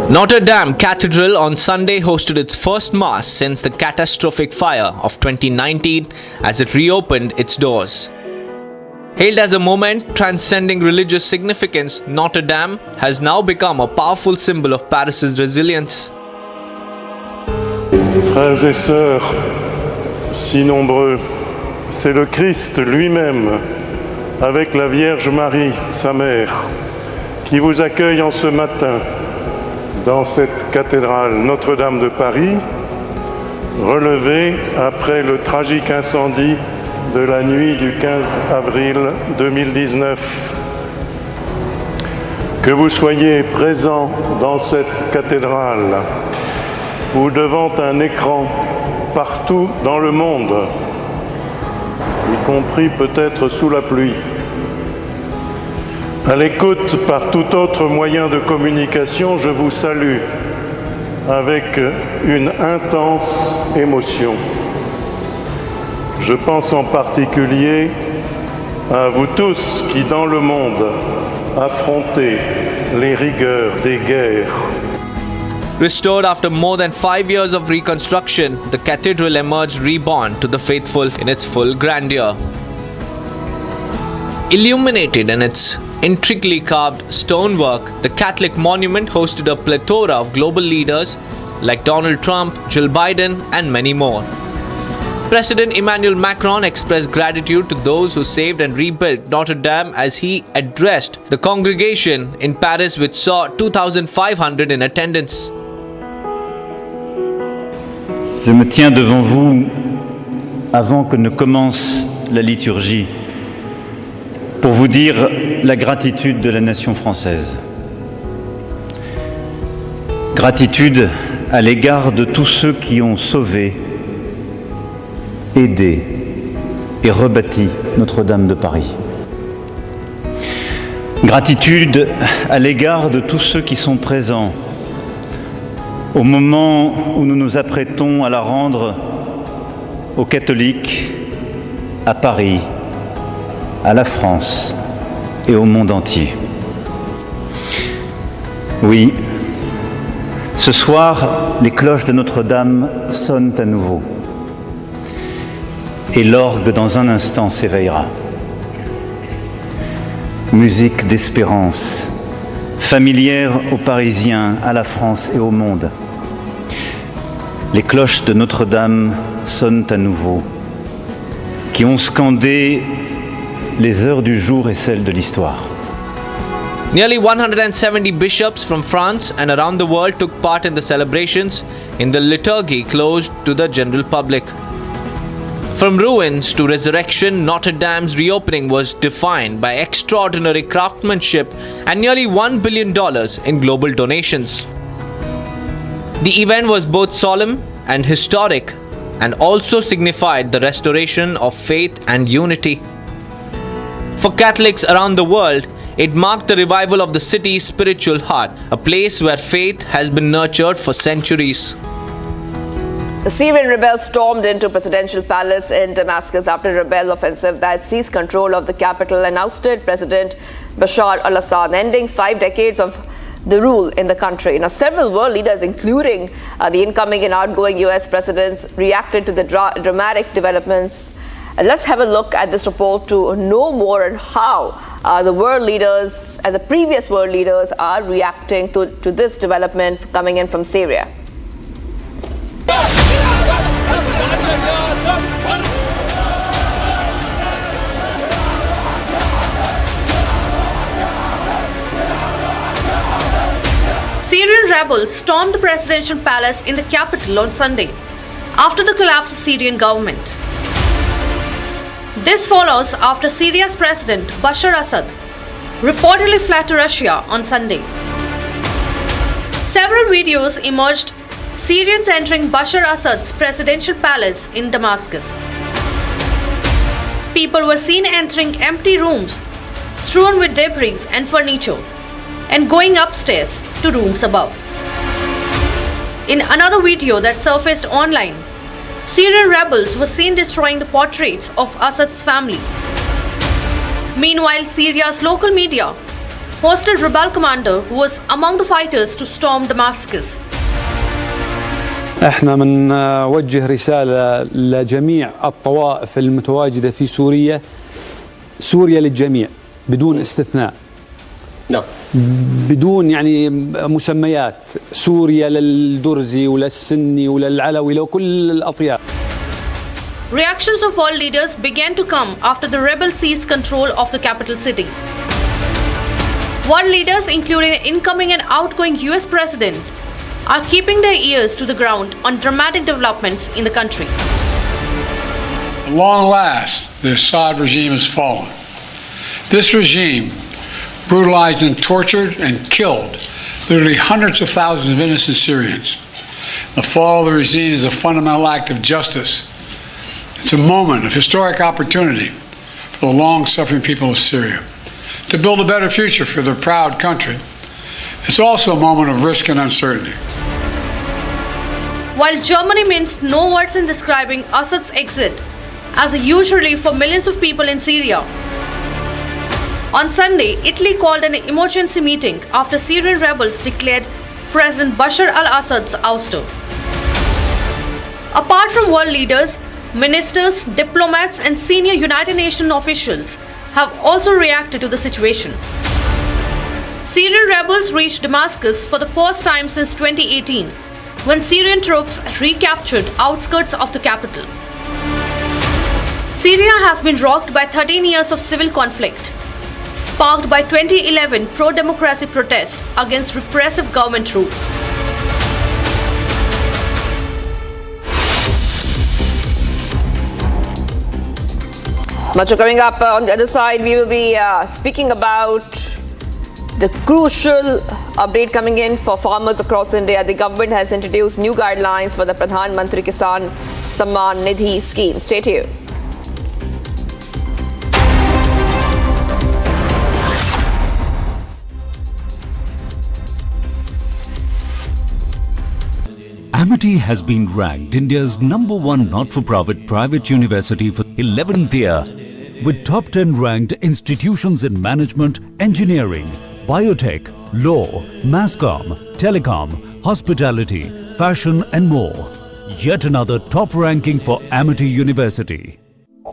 [SPEAKER 23] Notre Dame Cathedral on Sunday hosted its first Mass since the catastrophic fire of 2019 as it reopened its doors. Hailed as a moment transcending religious significance, Notre Dame has now become a powerful symbol of Paris's resilience.
[SPEAKER 3] Frères et sœurs, si nombreux, c'est le Christ lui-même, avec la Vierge Marie, sa mère, qui vous accueille en ce matin dans cette cathédrale Notre-Dame de Paris, relevée après le tragique incendie de la nuit du 15 avril 2019. Que vous soyez présents dans cette cathédrale ou devant un écran partout dans le monde, y compris peut-être sous la pluie, à l'écoute par tout autre moyen de communication, je vous salue avec une intense émotion. Je pense en particulier à vous tous qui, dans le monde, affronter les rigueurs des guerres.
[SPEAKER 23] Restored after more than 5 years of reconstruction, the cathedral emerged reborn to the faithful in its full grandeur. Illuminated in its intricately carved stonework, the Catholic monument hosted a plethora of global leaders like Donald Trump, Jill Biden, and many more. President Emmanuel Macron expressed gratitude to those who saved and rebuilt Notre Dame as he addressed the congregation in Paris, which saw 2,500 in attendance.
[SPEAKER 4] Je me tiens devant vous avant que ne commence la liturgie pour vous dire la gratitude de la nation française. Gratitude à l'égard de tous ceux qui ont sauvé, aidé et rebâti Notre-Dame de Paris. Gratitude à l'égard de tous ceux qui sont présents au moment où nous nous apprêtons à la rendre aux catholiques, à Paris, à la France et au monde entier. Oui, ce soir, les cloches de Notre-Dame sonnent à nouveau et l'orgue dans un instant s'éveillera. Musique d'espérance, familière aux Parisiens, à la France et au monde. Les cloches de Notre-Dame sonnent à nouveau, qui ont scandé les heures du jour et celles de l'histoire.
[SPEAKER 23] Nearly 170 bishops from France and around the world took part in the celebrations in the liturgy closed to the general public. From ruins to resurrection, Notre Dame's reopening was defined by extraordinary craftsmanship and nearly $1 billion in global donations. The event was both solemn and historic, and also signified the restoration of faith and unity. For Catholics around the world, it marked the revival of the city's spiritual heart, a place where faith has been nurtured for centuries.
[SPEAKER 18] The Syrian rebels stormed into presidential palace in Damascus after a rebel offensive that seized control of the capital and ousted President Bashar al-Assad, ending 5 decades of the rule in the country. Now, several world leaders, including the incoming and outgoing US presidents, reacted to the dramatic developments. Let's have a look at this report to know more on how the world leaders and the previous world leaders are reacting to this development coming in from Syria.
[SPEAKER 19] Syrian rebels stormed the presidential palace in the capital on Sunday after the collapse of Syrian government. This follows after Syria's President Bashar Assad reportedly fled to Russia on Sunday. Several videos emerged Syrians entering Bashar Assad's presidential palace in Damascus. People were seen entering empty rooms strewn with debris and furniture and going upstairs to rooms above. In another video that surfaced online, Syrian rebels were seen destroying the portraits of Assad's family. Meanwhile, Syria's local media hosted rebel commander who was among the fighters to storm Damascus.
[SPEAKER 5] احنا بنوجه رسالة لجميع الطوائف المتواجدة في سوريا، سوريا للجميع بدون استثناء. بدون يعني مسميات، سوريا للدرزي وللسني وللعلوي لكل الأطياف.
[SPEAKER 19] Reactions of all leaders began to come after the rebels seized control of the capital city. World leaders, including the incoming and outgoing US president, are keeping their ears to the ground on dramatic developments in the country.
[SPEAKER 6] At long last, the Assad regime has fallen. This regime brutalized and tortured and killed literally hundreds of thousands of innocent Syrians. The fall of the regime is a fundamental act of justice. It's a moment of historic opportunity for the long-suffering people of Syria to build a better future for their proud country. It's also a moment of risk and uncertainty.
[SPEAKER 19] While Germany minced no words in describing Assad's exit as a huge relief for millions of people in Syria, On Sunday, Italy called an emergency meeting after Syrian rebels declared President Bashar al-Assad's ouster. Apart from world leaders, ministers, diplomats, and senior United Nations officials have also reacted to the situation. Syrian rebels reached Damascus for the first time since 2018, when Syrian troops recaptured outskirts of the capital. Syria has been rocked by 13 years of civil conflict, sparked by 2011 pro-democracy protest against repressive government rule.
[SPEAKER 18] Much coming up on the other side, we will be speaking about the crucial update coming in for farmers across India. The government has introduced new guidelines for the Pradhan Mantri Kisan Samman Nidhi scheme. Stay tuned.
[SPEAKER 7] Amity has been ranked India's #1 not-for-profit private university for 11th year, with top 10 ranked institutions in management, engineering, biotech, law, masscom, telecom, hospitality, fashion and more. Yet another top ranking for Amity University.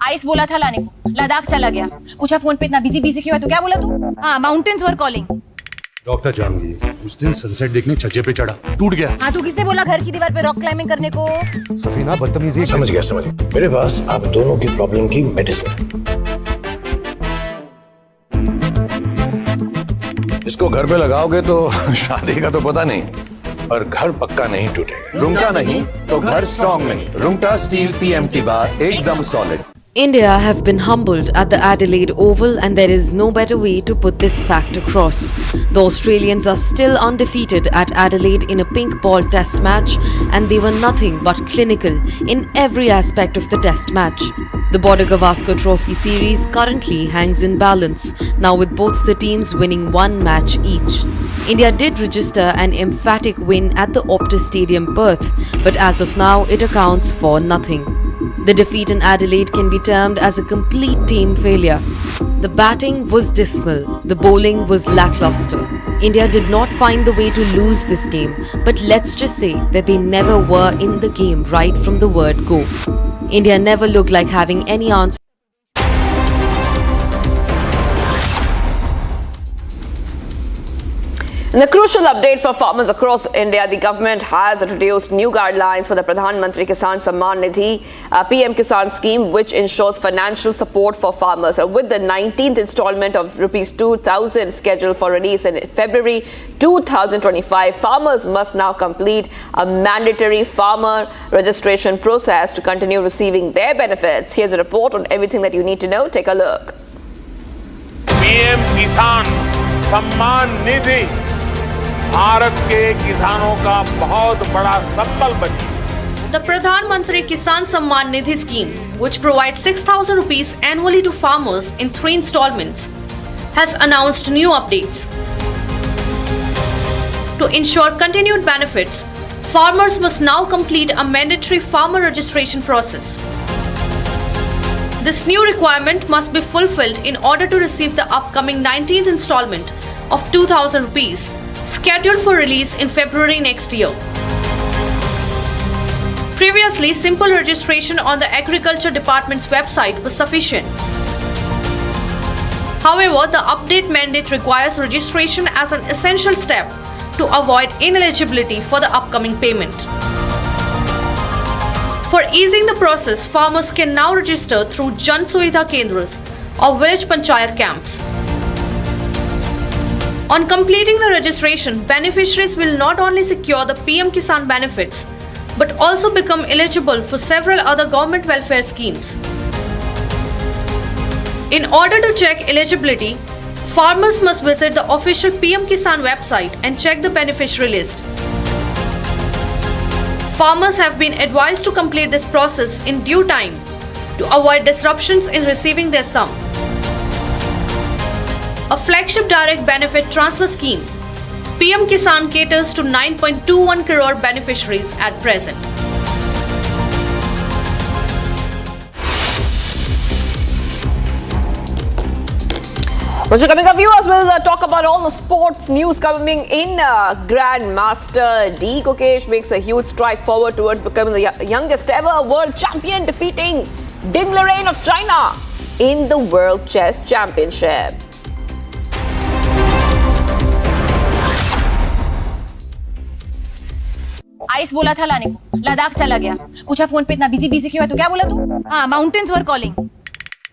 [SPEAKER 14] Ice बोला था लाने को, लद्दाख चला गया। पूछा phone पे इतना busy क्यों है, तो क्या बोला तू? हाँ, माउंटेन्स वर कॉलिंग।
[SPEAKER 15] डॉक्टर जानगी उस दिन सनसेट देखने छज्जे पे चढ़ा, टूट गया।
[SPEAKER 14] हाँ, तू किसने बोला घर की दीवार पे रॉक क्लाइंबिंग करने को?
[SPEAKER 15] सफीना बदतमीजी।
[SPEAKER 16] समझ गया। मेरे पास आप दोनों की प्रॉब्लम की मेडिसिन है। इसको घर पे लगाओगे तो शादी का तो पता नहीं, पर घर पक्का नहीं टूटेगा।
[SPEAKER 17] रुंगटा नहीं तो घर स्ट्रॉन्ग नहीं। रुंगटा स्टील TMT बार एकदम solid.
[SPEAKER 8] India have been humbled at the Adelaide Oval, and there is no better way to put this fact across. The Australians are still undefeated at Adelaide in a pink ball test match, and they were nothing but clinical in every aspect of the test match. The Border Gavaskar Trophy series currently hangs in balance, now with both the teams winning one match each. India did register an emphatic win at the Optus Stadium Perth, but as of now it accounts for nothing. The defeat in Adelaide can be termed as a complete team failure. The batting was dismal, the bowling was lackluster. India did not find the way to lose this game, but let's just say that they never were in the game right from the word go. India never looked like having any answer.
[SPEAKER 18] In a crucial update for farmers across India, the government has introduced new guidelines for the Pradhan Mantri Kisan Samman Nidhi PM Kisan scheme, which ensures financial support for farmers. With the 19th installment of Rs 2,000 scheduled for release in February 2025, farmers must now complete a mandatory farmer registration process to continue receiving their benefits. Here's a report on everything that you need to know. Take a look.
[SPEAKER 10] PM Kisan Samman Nidhi Bharat के किसानों का बहुत बड़ा संबल बनी।
[SPEAKER 19] The Pradhan Mantri Kisan Samman Nidhi scheme, which provides 6,000 rupees annually to farmers in 3 installments, has announced new updates. To ensure continued benefits, farmers must now complete a mandatory farmer registration process. This new requirement must be fulfilled in order to receive the upcoming 19th installment of 2,000 rupees, scheduled for release in February next year. Previously, simple registration on the Agriculture Department's website was sufficient. However, the update mandate requires registration as an essential step to avoid ineligibility for the upcoming payment. For easing the process, farmers can now register through Jan Suvidha Kendras or village panchayat camps. On completing the registration, beneficiaries will not only secure the PM Kisan benefits, but also become eligible for several other government welfare schemes. In order to check eligibility, farmers must visit the official PM Kisan website and check the beneficiary list. Farmers have been advised to complete this process in due time to avoid disruptions in receiving their sum. A flagship direct benefit transfer scheme, PM Kisan caters to 9.21 crore beneficiaries at present.
[SPEAKER 18] Well, so coming up, viewers, we'll talk about all the sports news coming in. Grandmaster D. Gukesh makes a huge stride forward towards becoming the youngest ever world champion, defeating Ding Liren of China in the World Chess Championship.
[SPEAKER 14] Ice बोला था लाने को, लद्दाख चला गया. पूछा phone पे इतना busy क्यों है, तो क्या बोला तू? हाँ, माउंटेन्स वर कॉलिंग.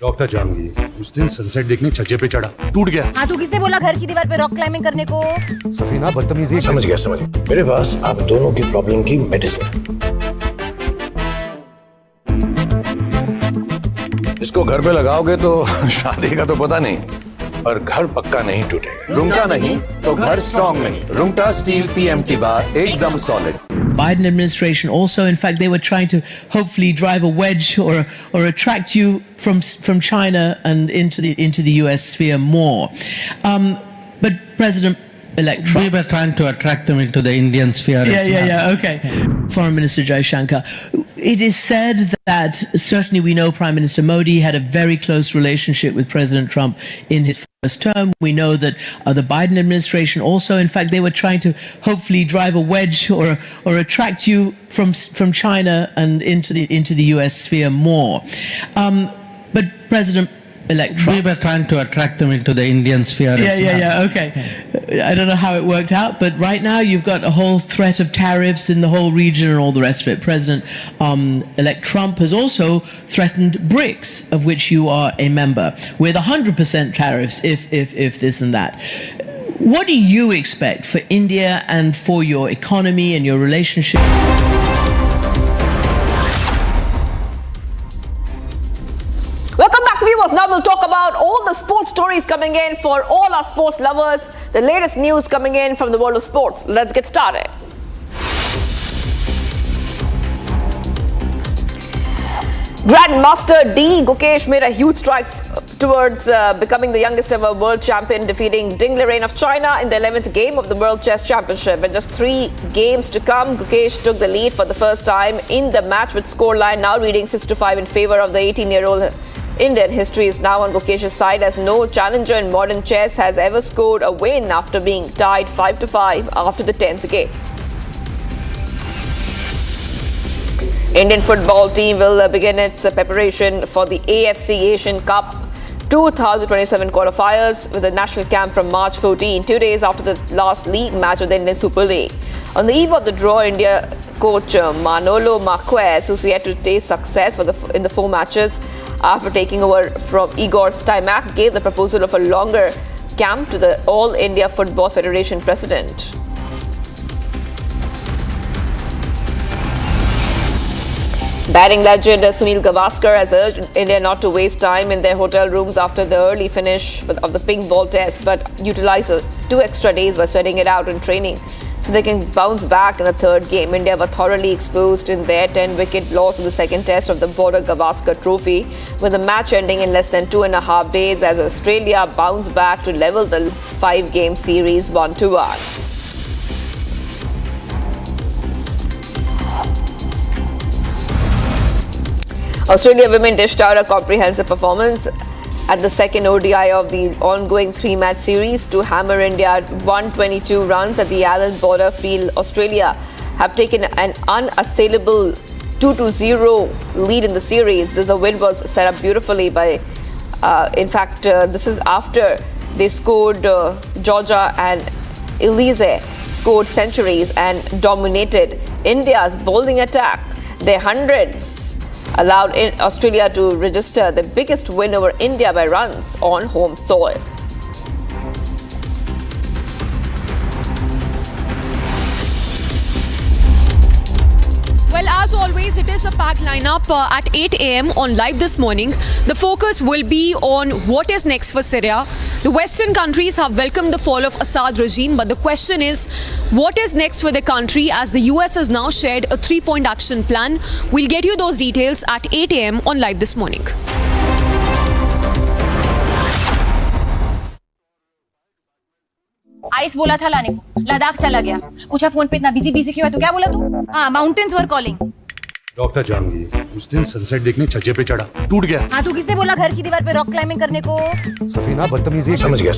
[SPEAKER 15] डॉक्टर जानगी उस दिन सनसेट देखने छज्जे पे चढ़ा, टूट गया.
[SPEAKER 14] हाँ, तू किसने बोला घर की दीवार पे रॉक क्लाइंबिंग करने को?
[SPEAKER 15] सफीना बदतमीजी.
[SPEAKER 16] समझ गया. मेरे पास आप दोनों की प्रॉब्लम की मेडिसिन है. इसको घर पे लगाओगे तो शादी का तो पता नहीं, पर घर पक्का नहीं टूटेगा.
[SPEAKER 17] रुंगटा नहीं तो घर स्ट्रॉन्ग नहीं. रुंगटा स्टील TMT बार एकदम solid.
[SPEAKER 9] Biden administration also, in fact, they were trying to hopefully drive a wedge or attract you from China and into the US sphere more. But President-elect Trump,
[SPEAKER 11] we were trying to attract them into the Indian sphere.
[SPEAKER 9] Yeah. Okay. Foreign Minister Jaishankar. It is said that certainly we know Prime Minister Modi had a very close relationship with President Trump in his first term. We know that the Biden administration also, in fact, they were trying to hopefully drive a wedge or attract you from China and into the US sphere more. But President-elect Trump,
[SPEAKER 11] we were trying to attract them into the Indian sphere.
[SPEAKER 9] Yeah. Okay. I don't know how it worked out, but right now you've got a whole threat of tariffs in the whole region and all the rest of it. President-elect Trump has also threatened BRICS, of which you are a member, with 100% tariffs if this and that. What do you expect for India and for your economy and your relationship?
[SPEAKER 18] Welcome back, viewers. Now we'll talk about all the sports stories coming in for all our sports lovers. The latest news coming in from the world of sports. Let's get started. Grandmaster D. Gukesh made a huge stride towards becoming the youngest ever world champion, defeating Ding Liren of China in the 11th game of the World Chess Championship. In just 3 games to come, Gukesh took the lead for the first time in the match, with scoreline now reading 6-5 in favor of the 18-year-old Indian. History is now on Gukesh's side, as no challenger in modern chess has ever scored a win after being tied 5-5 after the 10th game. Indian football team will begin its preparation for the AFC Asian Cup 2027 quarterfinals with a national camp from March 14, 2 days after the last league match of the Indian Super League. On the eve of the draw, India coach Manolo Marquez, who's yet to taste success in the 4 matches after taking over from Igor Stimac, gave the proposal of a longer camp to the All India Football Federation president. Batting legend Sunil Gavaskar has urged India not to waste time in their hotel rooms after the early finish of the pink ball test, but utilize 2 extra days by sweating it out in training so they can bounce back in the 3rd game. India were thoroughly exposed in their 10-wicket loss in the 2nd test of the Border Gavaskar Trophy, with the match ending in less than 2.5 days as Australia bounced back to level the 5-game series 1-1. Australia women dished out a comprehensive performance at the 2nd ODI of the ongoing 3-match series to hammer India at 122 runs at the Allen Border Field. Australia have taken an unassailable 2-0 lead in the series. The win was set up beautifully by, this is after they scored Georgia and Elise scored centuries and dominated India's bowling attack. Their hundreds allowed Australia to register the biggest win over India by runs on home soil.
[SPEAKER 12] Well, as always, it is a packed lineup at 8 a.m. on Live This Morning. The focus will be on what is next for Syria. The Western countries have welcomed the fall of Assad regime, but the question is, what is next for the country, as the US has now shared a 3-point action plan. We'll get you those details at 8 a.m. on Live This Morning.
[SPEAKER 14] Ice बोला था लाने को, लद्दाख चला गया. पूछा phone पे इतना busy क्यों है, तो क्या बोला तू? हाँ, माउंटेन्स वर कॉलिंग.
[SPEAKER 15] डॉक्टर जानगी उस दिन सनसेट देखने छज्जे पे चढ़ा, टूट गया।
[SPEAKER 14] हाँ, तू किसने बोला घर की दीवार पे रॉक क्लाइंबिंग करने को?
[SPEAKER 15] सफीना बदतमीजी।
[SPEAKER 16] समझ गया।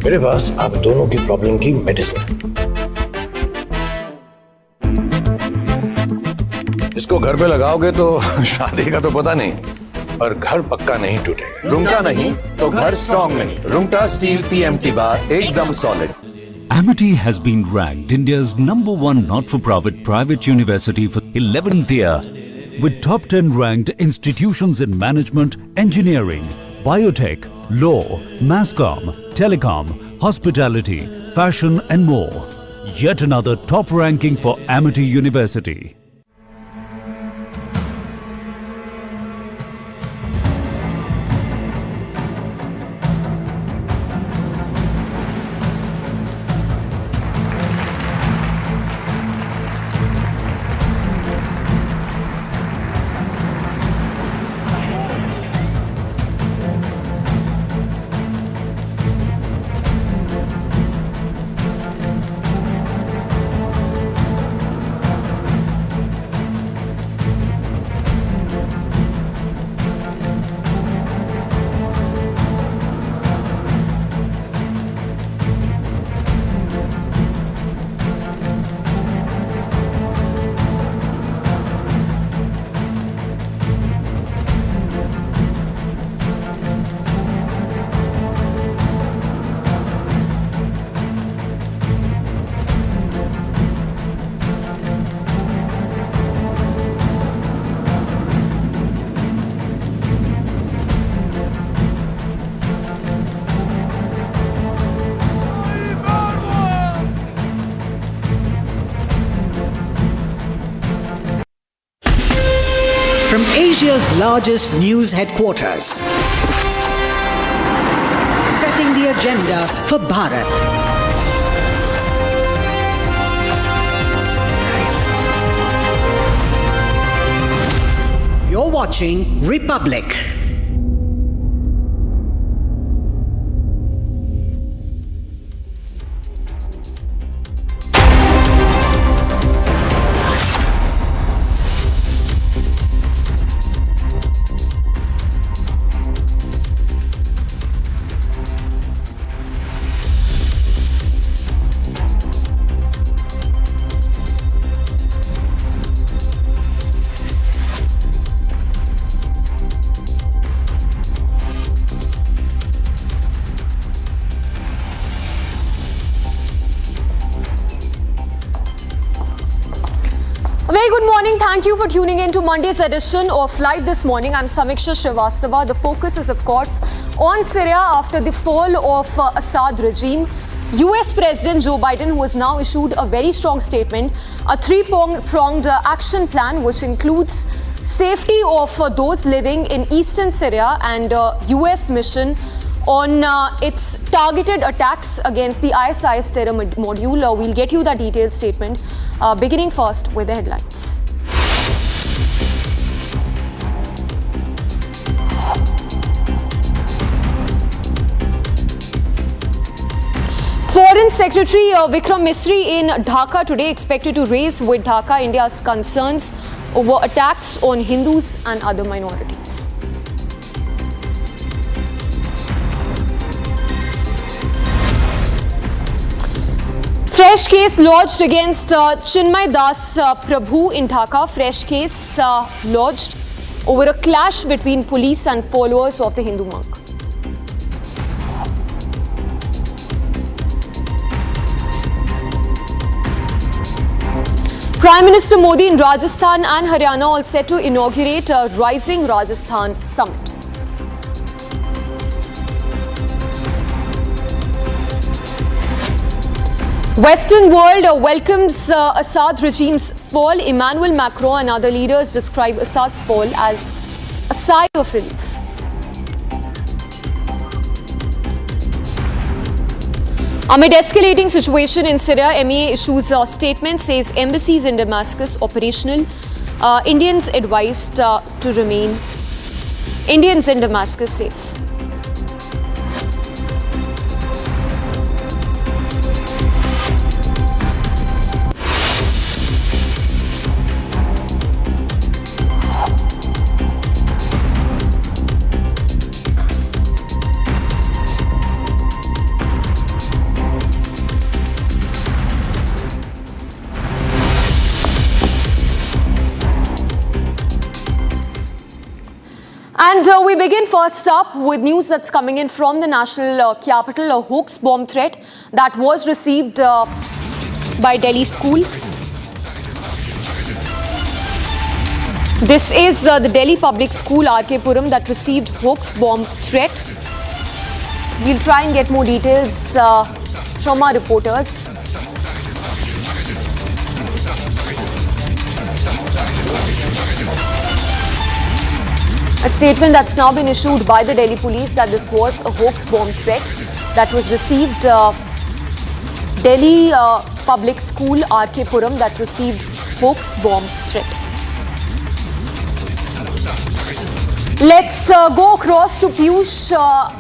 [SPEAKER 16] मेरे पास आप दोनों की प्रॉब्लम की मेडिसिन है। इसको घर पे लगाओगे तो शादी का तो पता नहीं, पर घर पक्का नहीं टूटेगा।
[SPEAKER 17] रुंगटा नहीं तो घर स्ट्रॉन्ग नहीं। रुंगटा स्टील TMT बार एकदम solid.
[SPEAKER 7] Amity has been ranked India's #1 not-for-profit private university for 11th year, with top 10 ranked institutions in management, engineering, biotech, law, masscom, telecom, hospitality, fashion and more. Yet another top ranking for Amity University.
[SPEAKER 1] From Asia's largest news headquarters, setting the agenda for Bharat. You're watching Republic.
[SPEAKER 12] Very good morning. Thank you for tuning in to Monday's edition of Light This Morning. I'm Samiksha Srivastava. The focus is, of course, on Syria after the fall of Assad regime. US President Joe Biden, who has now issued a very strong statement, a three-pronged action plan which includes safety of those living in eastern Syria and US mission on its targeted attacks against the ISIS terror module. We'll get you the detailed statement, beginning first with the headlines. Foreign Secretary Vikram Misri in Dhaka today expected to raise with Dhaka India's concerns over attacks on Hindus and other minorities. Fresh case lodged against Chinmay Das Prabhu in Dhaka. Fresh case lodged over a clash between police and followers of the Hindu monk. Prime Minister Modi in Rajasthan and Haryana all set to inaugurate a Rising Rajasthan Summit. Western world welcomes Assad regime's fall. Emmanuel Macron and other leaders describe Assad's fall as a sigh of relief. Amid escalating situation in Syria, MEA issues a statement, says embassies in Damascus operational. Indians advised to remain Indians in Damascus safe. we begin first up with news that's coming in from the national capital, a hoax bomb threat that was received by Delhi school. This is the Delhi public school, RK Puram, that received hoax bomb threat. We'll try and get more details from our reporters. A statement that's now been issued by the Delhi police that this was a hoax bomb threat that was received. Delhi public school, RK Puram, that received hoax bomb threat. Let's go across to Piyush.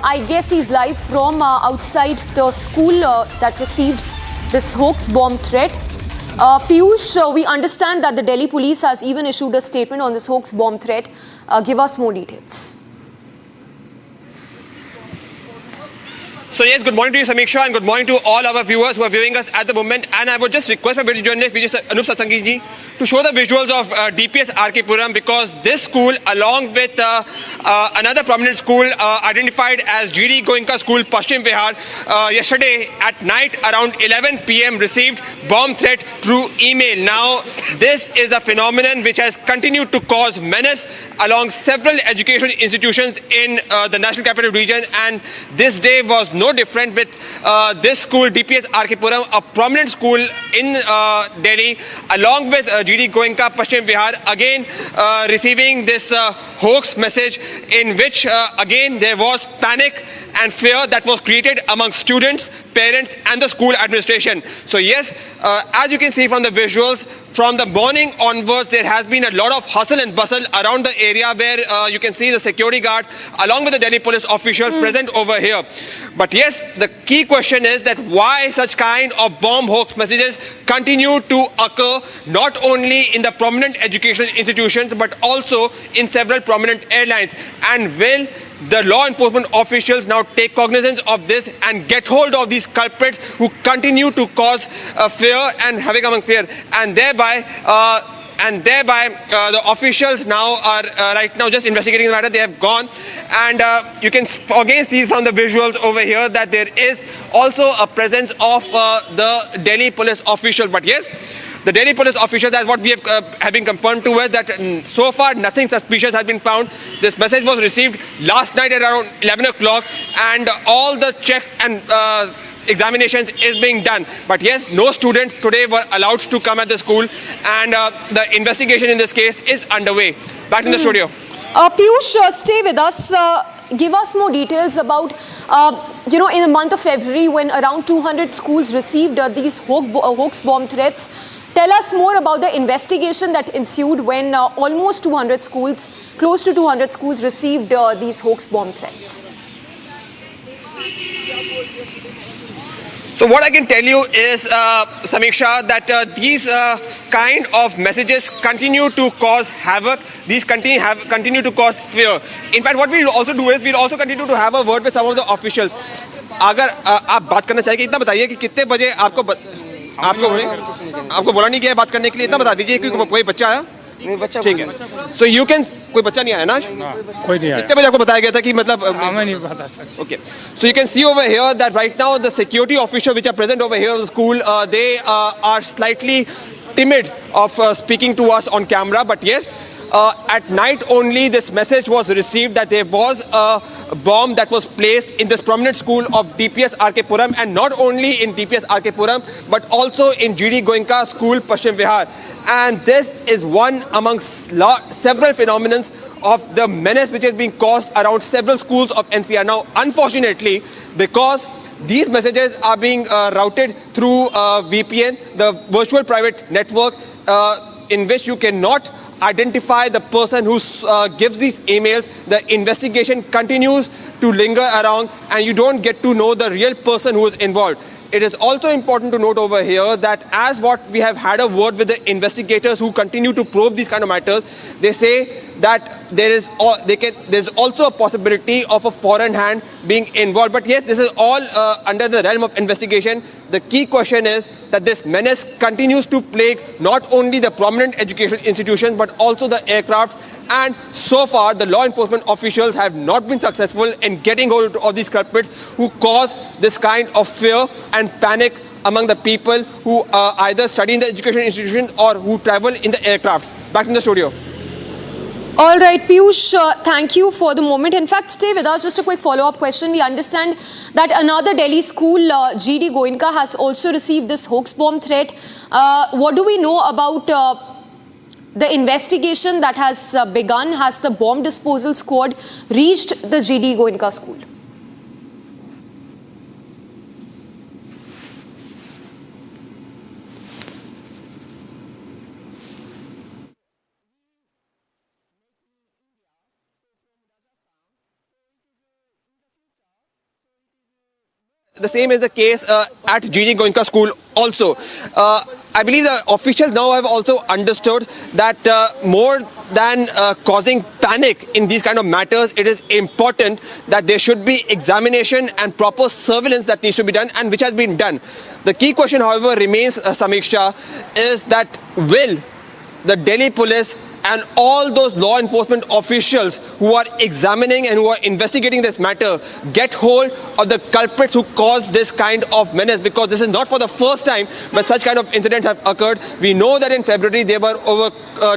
[SPEAKER 12] I guess he's live from outside the school that received this hoax bomb threat. Piyush, we understand that the Delhi police has even issued a statement on this hoax bomb threat. Give us more details.
[SPEAKER 13] So yes, good morning to you, Samiksha, and good morning to all our viewers who are viewing us at the moment. And I would just request my video journalist, Anup Satsangi ji, to show the visuals of DPS RK Puram, because this school, along with another prominent school identified as GD Goenka School, Paschim Vihar, yesterday at night around 11 p.m. received bomb threat through email. Now, this is a phenomenon which has continued to cause menace along several educational institutions in the National Capital Region, and this day was no different with this school, DPS RK Puram, a prominent school in Delhi, along with GD Goenka Paschim Vihar, again receiving this hoax message in which again there was panic and fear that was created among students, parents and the school administration. So yes, as you can see from the visuals, from the morning onwards, there has been a lot of hustle and bustle around the area where you can see the security guards along with the Delhi police officials present over here. But yes, the key question is that why such kind of bomb hoax messages continue to occur not only in the prominent educational institutions but also in several prominent airlines, and will the law enforcement officials now take cognizance of this and get hold of these culprits who continue to cause fear and havoc among fear, and thereby the officials now are right now just investigating the matter. They have gone, and you can again see from the visuals over here that there is also a presence of the Delhi police officials. But yes, the Delhi police officials, as what we have been confirmed to us, that so far nothing suspicious has been found. This message was received last night at around 11 o'clock, and all the checks and examinations is being done. But yes, no students today were allowed to come at the school, and the investigation in this case is underway. Back in the studio.
[SPEAKER 12] Piyush, stay with us. Give us more details about, in the month of February, when around 200 schools received these hoax bomb threats. Tell us more about the investigation that ensued when almost 200 schools, close to 200 schools received these hoax bomb threats.
[SPEAKER 13] So what I can tell you is, Samiksha, that these kind of messages continue to cause havoc. These continue to cause fear. In fact, what we'll also do is we'll also continue to have a word with some of the officials. अगर आप बात करना चाहिए, इतना बताइए कि कितने बजे आपको बोला नहीं गया बात करने के लिए, इतना बता दीजिए कि कोई बच्चा आया? नहीं, बच्चा ठीक है. So you can, कोई बच्चा नहीं आया ना? कोई नहीं आया. कितने बजे आपको बताया गया था कि मतलब? हमें नहीं पता sir. Okay. So you can see over here that right now the security officials which are present over here in the school, they are slightly timid of speaking to us on camera. But yes, at night only this message was received that there was a bomb that was placed in this prominent school of DPS RK Puram, and not only in DPS RK Puram but also in GD Goenka School, Paschim Vihar. And this is one amongst several phenomena of the menace which is being caused around several schools of NCR. Now, unfortunately, because these messages are being routed through VPN, the virtual private network, in which you cannot identify the person who gives these emails, the investigation continues to linger around and you don't get to know the real person who is involved. It is also important to note over here that as what we have had a word with the investigators who continue to probe these kind of matters, they say that there's also a possibility of a foreign hand being involved. But yes, this is all under the realm of investigation. The key question is that this menace continues to plague not only the prominent educational institutions but also the aircrafts. And so far, the law enforcement officials have not been successful in getting hold of these culprits who cause this kind of fear and panic among the people who either study in the education institutions or who travel in the aircrafts. Back in the studio.
[SPEAKER 12] All right, Piyush, thank you for the moment. In fact, stay with us. Just a quick follow-up question. We understand that another Delhi school, GD Goenka, has also received this hoax bomb threat. What do we know about the investigation that has begun? Has the bomb disposal squad reached the GD Goenka school?
[SPEAKER 13] The same is the case at GD Goenka school also. I believe the officials now have also understood that more than causing panic in these kind of matters, it is important that there should be examination and proper surveillance that needs to be done, and which has been done. The key question, however, remains, Samiksha, is that will the Delhi police and all those law enforcement officials who are examining and who are investigating this matter get hold of the culprits who caused this kind of menace, because this is not for the first time but such kind of incidents have occurred. We know that in February there were over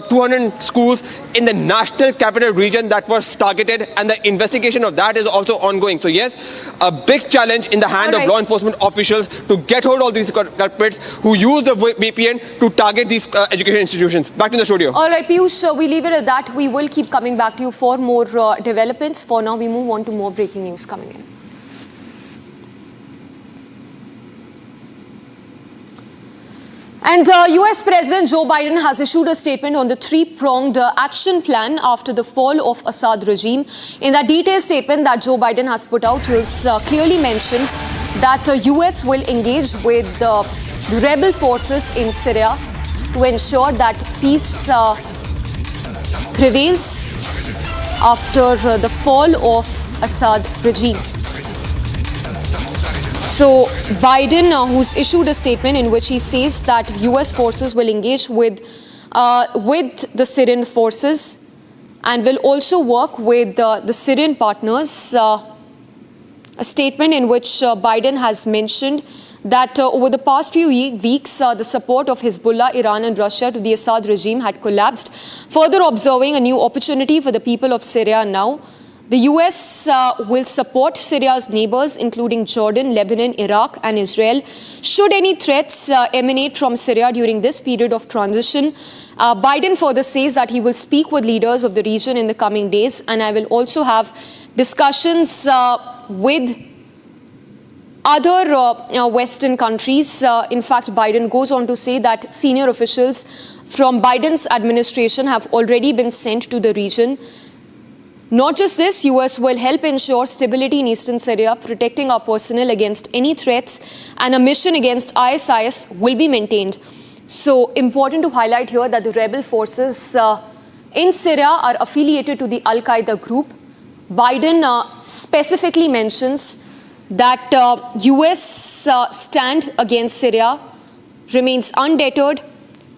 [SPEAKER 13] 200 schools in the national capital region that was targeted, and the investigation of that is also ongoing. So yes, a big challenge in the hand of law enforcement officials to get hold of these culprits who use the VPN to target these education institutions. Back to the studio.
[SPEAKER 12] All right, Piyush, we leave it at that. We will keep coming back to you for more developments. For now, we move on to more breaking news coming in. And US President Joe Biden has issued a statement on the three-pronged action plan after the fall of Assad regime. In that detailed statement that Joe Biden has put out, he has clearly mentioned that US will engage with the rebel forces in Syria to ensure that peace prevails after the fall of Assad regime. So Biden, who's issued a statement in which he says that US forces will engage with the Syrian forces and will also work with the Syrian partners. A statement in which Biden has mentioned that over the past few weeks, the support of Hezbollah, Iran and Russia to the Assad regime had collapsed, further observing a new opportunity for the people of Syria now. The US will support Syria's neighbors, including Jordan, Lebanon, Iraq and Israel, should any threats emanate from Syria during this period of transition. Biden further says that he will speak with leaders of the region in the coming days, and I will also have discussions with other Western countries. In fact, Biden goes on to say that senior officials from Biden's administration have already been sent to the region. Not just this, US will help ensure stability in eastern Syria, protecting our personnel against any threats, and a mission against ISIS will be maintained. So important to highlight here that the rebel forces in Syria are affiliated to the Al-Qaeda group. Biden specifically mentions that US stand against Syria remains undeterred.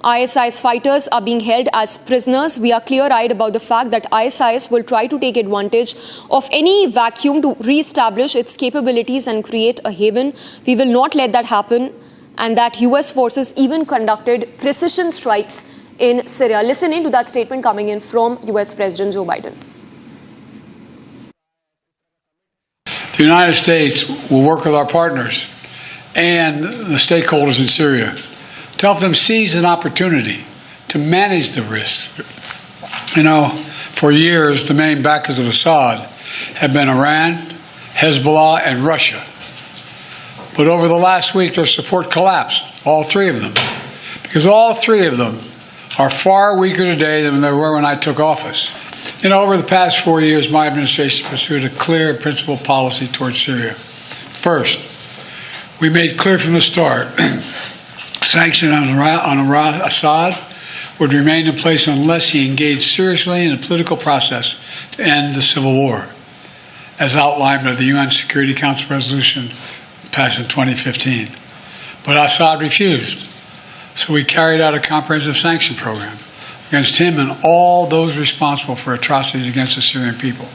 [SPEAKER 12] ISIS fighters are being held as prisoners. We are clear-eyed about the fact that ISIS will try to take advantage of any vacuum to re-establish its capabilities and create a haven. We will not let that happen, and that US forces even conducted precision strikes in Syria. Listen in to that statement coming in from US President Joe Biden.
[SPEAKER 6] The United States will work with our partners and the stakeholders in Syria to help them seize an opportunity to manage the risks. You know, for years, the main backers of Assad have been Iran, Hezbollah, and Russia. But over the last week, their support collapsed, all three of them, because all three of them are far weaker today than they were when I took office. You know, over the past 4 years, my administration pursued a clear and principled policy towards Syria. First, we made clear from the start sanction on Assad would remain in place unless he engaged seriously in a political process to end the civil war, as outlined by the UN Security Council resolution passed in 2015. But Assad refused, so we carried out a comprehensive sanction program against him and all those responsible for atrocities against the Syrian people.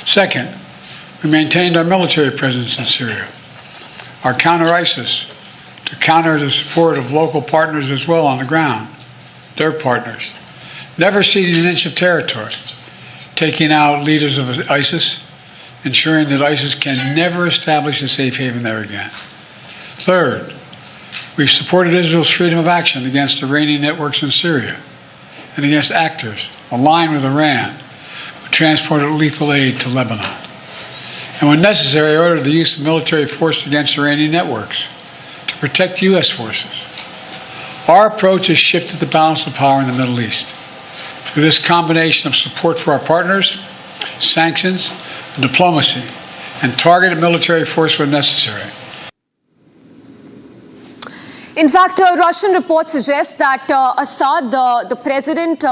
[SPEAKER 6] Second, we maintained our military presence in Syria, our counter-ISIS, to counter the support of local partners as well on the ground, their partners, never ceding an inch of territory, taking out leaders of ISIS, ensuring that ISIS can never establish a safe haven there again. Third, we've supported Israel's freedom of action against Iranian networks in Syria and against actors aligned with Iran who transported lethal aid to Lebanon. And when necessary, ordered the use of military force against Iranian networks to protect U.S. forces. Our approach has shifted the balance of power in the Middle East through this combination of support for our partners, sanctions, diplomacy, and targeted military force when necessary.
[SPEAKER 12] In fact, Russian reports suggest that Assad, the president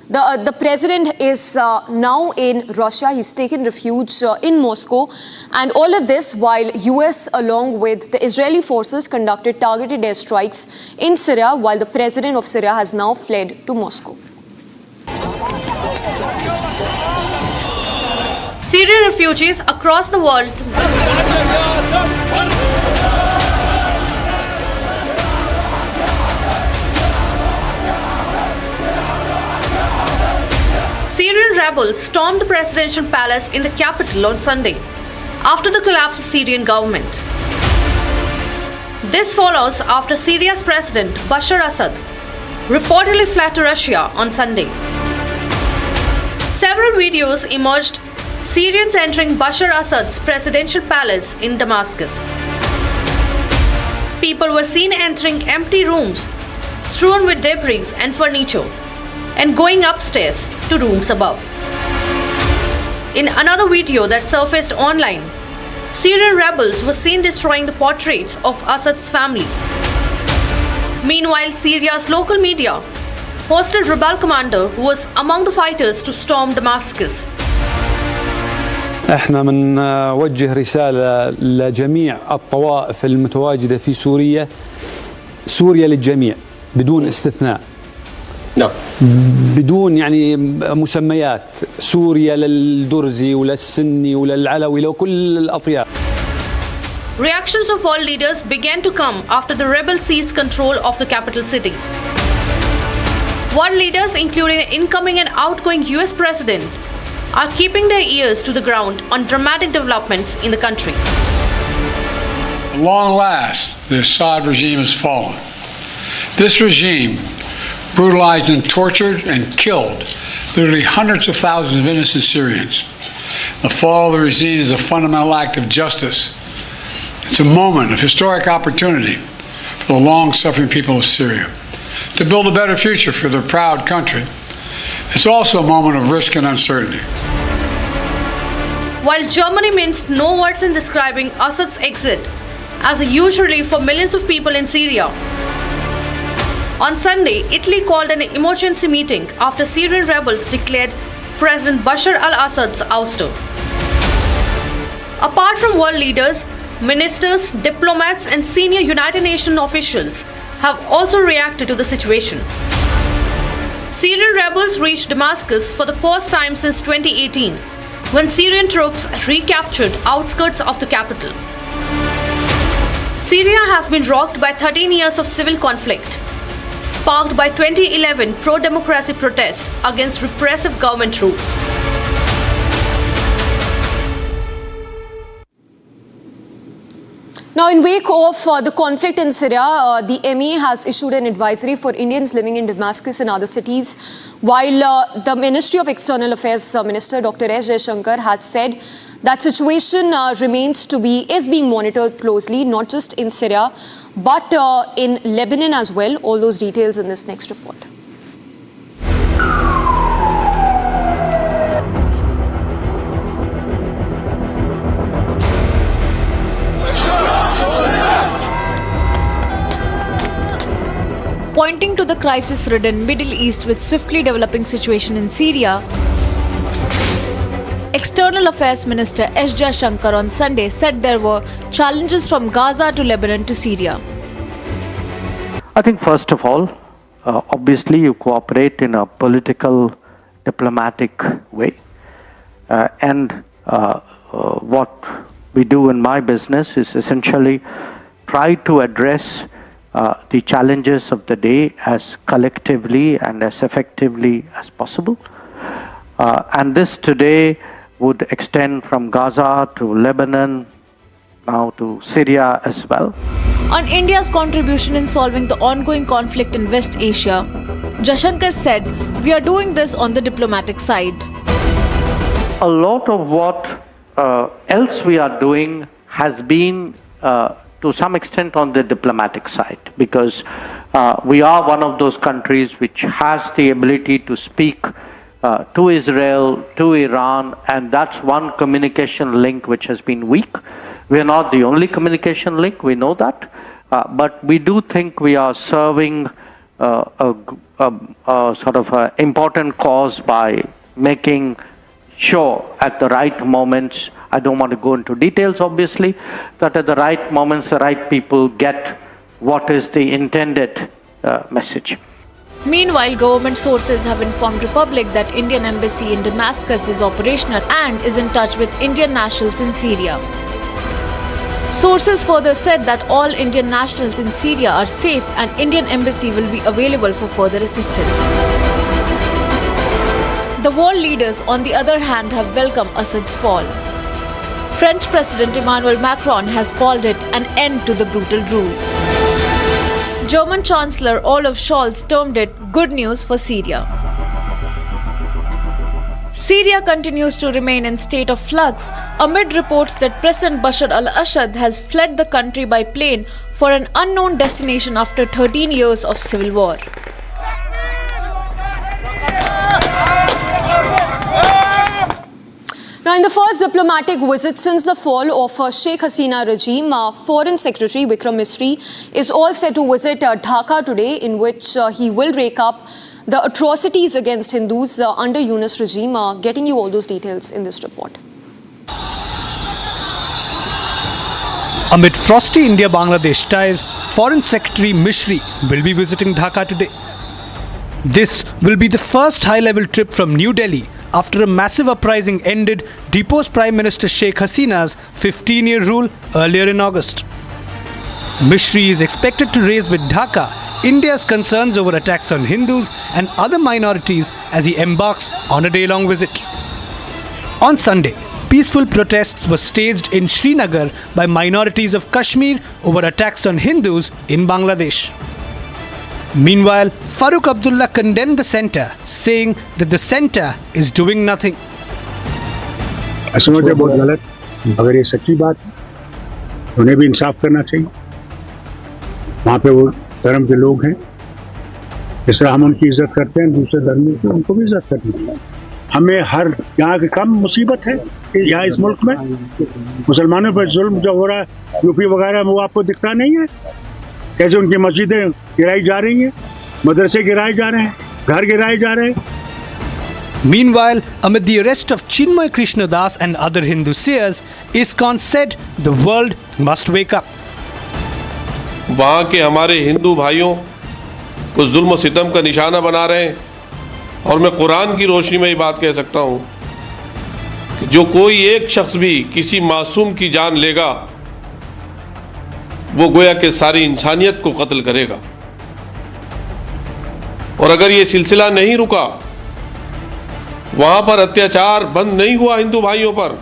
[SPEAKER 12] the president is now in Russia. He's taken refuge in Moscow. And all of this while US along with the Israeli forces conducted targeted airstrikes in Syria, while the president of Syria has now fled to Moscow.
[SPEAKER 19] Syrian refugees across the world Syrian rebels stormed the presidential palace in the capital on Sunday after the collapse of Syrian government. This follows after Syria's president Bashar Assad reportedly fled to Russia on Sunday. Several videos emerged Syrians entering Bashar Assad's presidential palace in Damascus. People were seen entering empty rooms strewn with debris and furniture and going upstairs to rooms above. In another video that surfaced online, Syrian rebels were seen destroying the portraits of Assad's family. Meanwhile, Syria's local media posted rebel commander who was among the fighters to storm Damascus.
[SPEAKER 5] احنا بنوجه رسالة لجميع الطوائف المتواجدة في سوريا، سوريا للجميع بدون استثناء. بدون يعني مسميات، سوريا للدرزي وللسني وللعلوي لكل الأطياف.
[SPEAKER 19] Reactions of all leaders began to come after the rebels seized control of the capital city. World leaders, including the incoming and outgoing US president, are keeping their ears to the ground on dramatic developments in the country.
[SPEAKER 6] At long last, the Assad regime has fallen. This regime brutalized and tortured and killed literally hundreds of thousands of innocent Syrians. The fall of the regime is a fundamental act of justice. It's a moment of historic opportunity for the long-suffering people of Syria to build a better future for their proud country. It's also a moment of risk and uncertainty.
[SPEAKER 19] While Germany minced no words in describing Assad's exit as a huge relief for millions of people in Syria, on Sunday, Italy called an emergency meeting after Syrian rebels declared President Bashar al-Assad's ouster. Apart from world leaders, ministers, diplomats, and senior United Nations officials have also reacted to the situation. Syrian rebels reached Damascus for the first time since 2018, when Syrian troops recaptured outskirts of the capital. Syria has been rocked by 13 years of civil conflict, sparked by 2011 pro-democracy protest against repressive government rule.
[SPEAKER 12] Now, in wake of the conflict in Syria, the MA has issued an advisory for Indians living in Damascus and other cities, while the Ministry of External Affairs Minister Dr. S. Jaishankar has said that situation is being monitored closely, not just in Syria, but in Lebanon as well. All those details in this next report.
[SPEAKER 19] Pointing pointing to the crisis-ridden Middle East with swiftly developing situation in Syria. External Affairs Minister S. Jaishankar on Sunday said there were challenges from Gaza to Lebanon to Syria.
[SPEAKER 20] I think first of all, obviously you cooperate in a political, diplomatic way. What we do in my business is essentially try to address the challenges of the day as collectively and as effectively as possible. And this today would extend from Gaza to Lebanon, now to Syria as well.
[SPEAKER 19] On India's contribution in solving the ongoing conflict in West Asia, Jaishankar said, "We are doing this on the diplomatic side."
[SPEAKER 20] A lot of what else we are doing has been to some extent on the diplomatic side, because we are one of those countries which has the ability to speak to Israel, to Iran, and that's one communication link which has been weak. We are not the only communication link, we know that, but we do think we are serving a sort of a important cause by making sure at the right moments, I don't want to go into details obviously, that at the right moments the right people get what is the intended message.
[SPEAKER 19] Meanwhile, government sources have informed Republic that Indian embassy in Damascus is operational and is in touch with Indian nationals in Syria. Sources further said that all Indian nationals in Syria are safe and Indian embassy will be available for further assistance. The world leaders, on the other hand, have welcomed Assad's fall. French President Emmanuel Macron has called it an end to the brutal rule. German Chancellor Olaf Scholz termed it good news for Syria. Syria continues to remain in state of flux amid reports that President Bashar al-Assad has fled the country by plane for an unknown destination after 13 years of civil war.
[SPEAKER 12] Now, in the first diplomatic visit since the fall of Sheikh Hasina regime, Foreign Secretary Vikram Misri is all set to visit Dhaka today, in which he will rake up the atrocities against Hindus under Yunus regime. Getting you all those details in this report.
[SPEAKER 21] Amid frosty India-Bangladesh ties, Foreign Secretary Misri will be visiting Dhaka today. This will be the first high-level trip from New Delhi after a massive uprising ended deposed Prime Minister Sheikh Hasina's 15-year rule earlier in August. Misri is expected to raise with Dhaka India's concerns over attacks on Hindus and other minorities as he embarks on a day-long visit. On Sunday, peaceful protests were staged in Srinagar by minorities of Kashmir over attacks on Hindus in Bangladesh. Meanwhile, Farooq Abdullah condemned the centre, saying that the centre is doing nothing.
[SPEAKER 22] समझे बहुत गलत, अगर ये सच्ची बात है, उन्हें भी इंसाफ करना चाहिए। वहाँ पे वो धर्म के लोग हैं, जिस तरह हम उनकी इज्जत करते हैं, दूसरे धर्म की उनको भी इज्जत करनी चाहिए। हमें हर यहाँ की कम मुसीबत है यहाँ इस मुल्क में, मुसलमानों पर जुल्म जो हो रहा है यूपी वगैरह में, वो आपको दिखता नहीं है? कैसे उनकी मस्जिदें गिराई जा रही हैं, मदरसे गिराए जा रहे हैं, घर गिराए जा रहे हैं।
[SPEAKER 21] Meanwhile, amid the arrest of Chinmoy Krishnadas and other Hindu seers, ISKCON said the world must wake up.
[SPEAKER 24] वहाँ के हमारे हिंदू भाइयों को जुल्म सितम का निशाना बना रहे हैं, और मैं कुरान की रोशनी में ये बात कह सकता हूँ कि जो कोई एक शख्स भी किसी मासूम की जान लेगा, वो गोया के सारी इंसानियत को कत्ल करेगा। और अगर ये सिलसिला नहीं रुका, वहां पर अत्याचार बंद नहीं हुआ हिंदू भाइयों पर,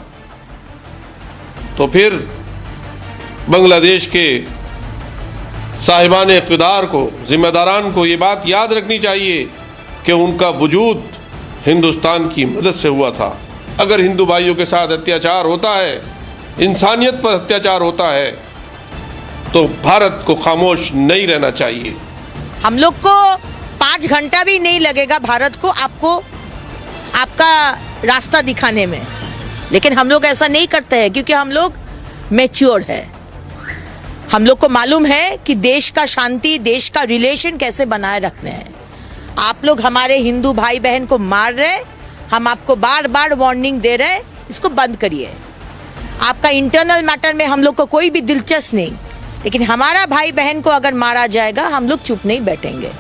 [SPEAKER 24] तो फिर बांग्लादेश के साहिबान इक़्तिदार को, जिम्मेदारान को ये बात याद रखनी चाहिए कि उनका वजूद हिंदुस्तान की मदद से हुआ था। अगर हिंदू भाइयों के साथ अत्याचार होता है, इंसानियत पर अत्याचार होता है, तो भारत को खामोश नहीं रहना चाहिए।
[SPEAKER 25] हम लोग को 5 घंटा भी नहीं लगेगा भारत को आपको आपका रास्ता दिखाने में, लेकिन हम लोग ऐसा नहीं करते हैं क्योंकि हम लोग मैच्योर है। हम लोग को मालूम है कि देश का शांति, देश का रिलेशन कैसे बनाए रखने हैं। आप लोग हमारे हिंदू भाई बहन को मार रहे, हम आपको बार बार वार्निंग दे रहे, इसको बंद करिए। आपका इंटरनल मैटर में हम लोग को कोई भी दिलचस्प नहीं, लेकिन हमारा भाई बहन को अगर मारा जाएगा हम लोग चुप नहीं बैठेंगे।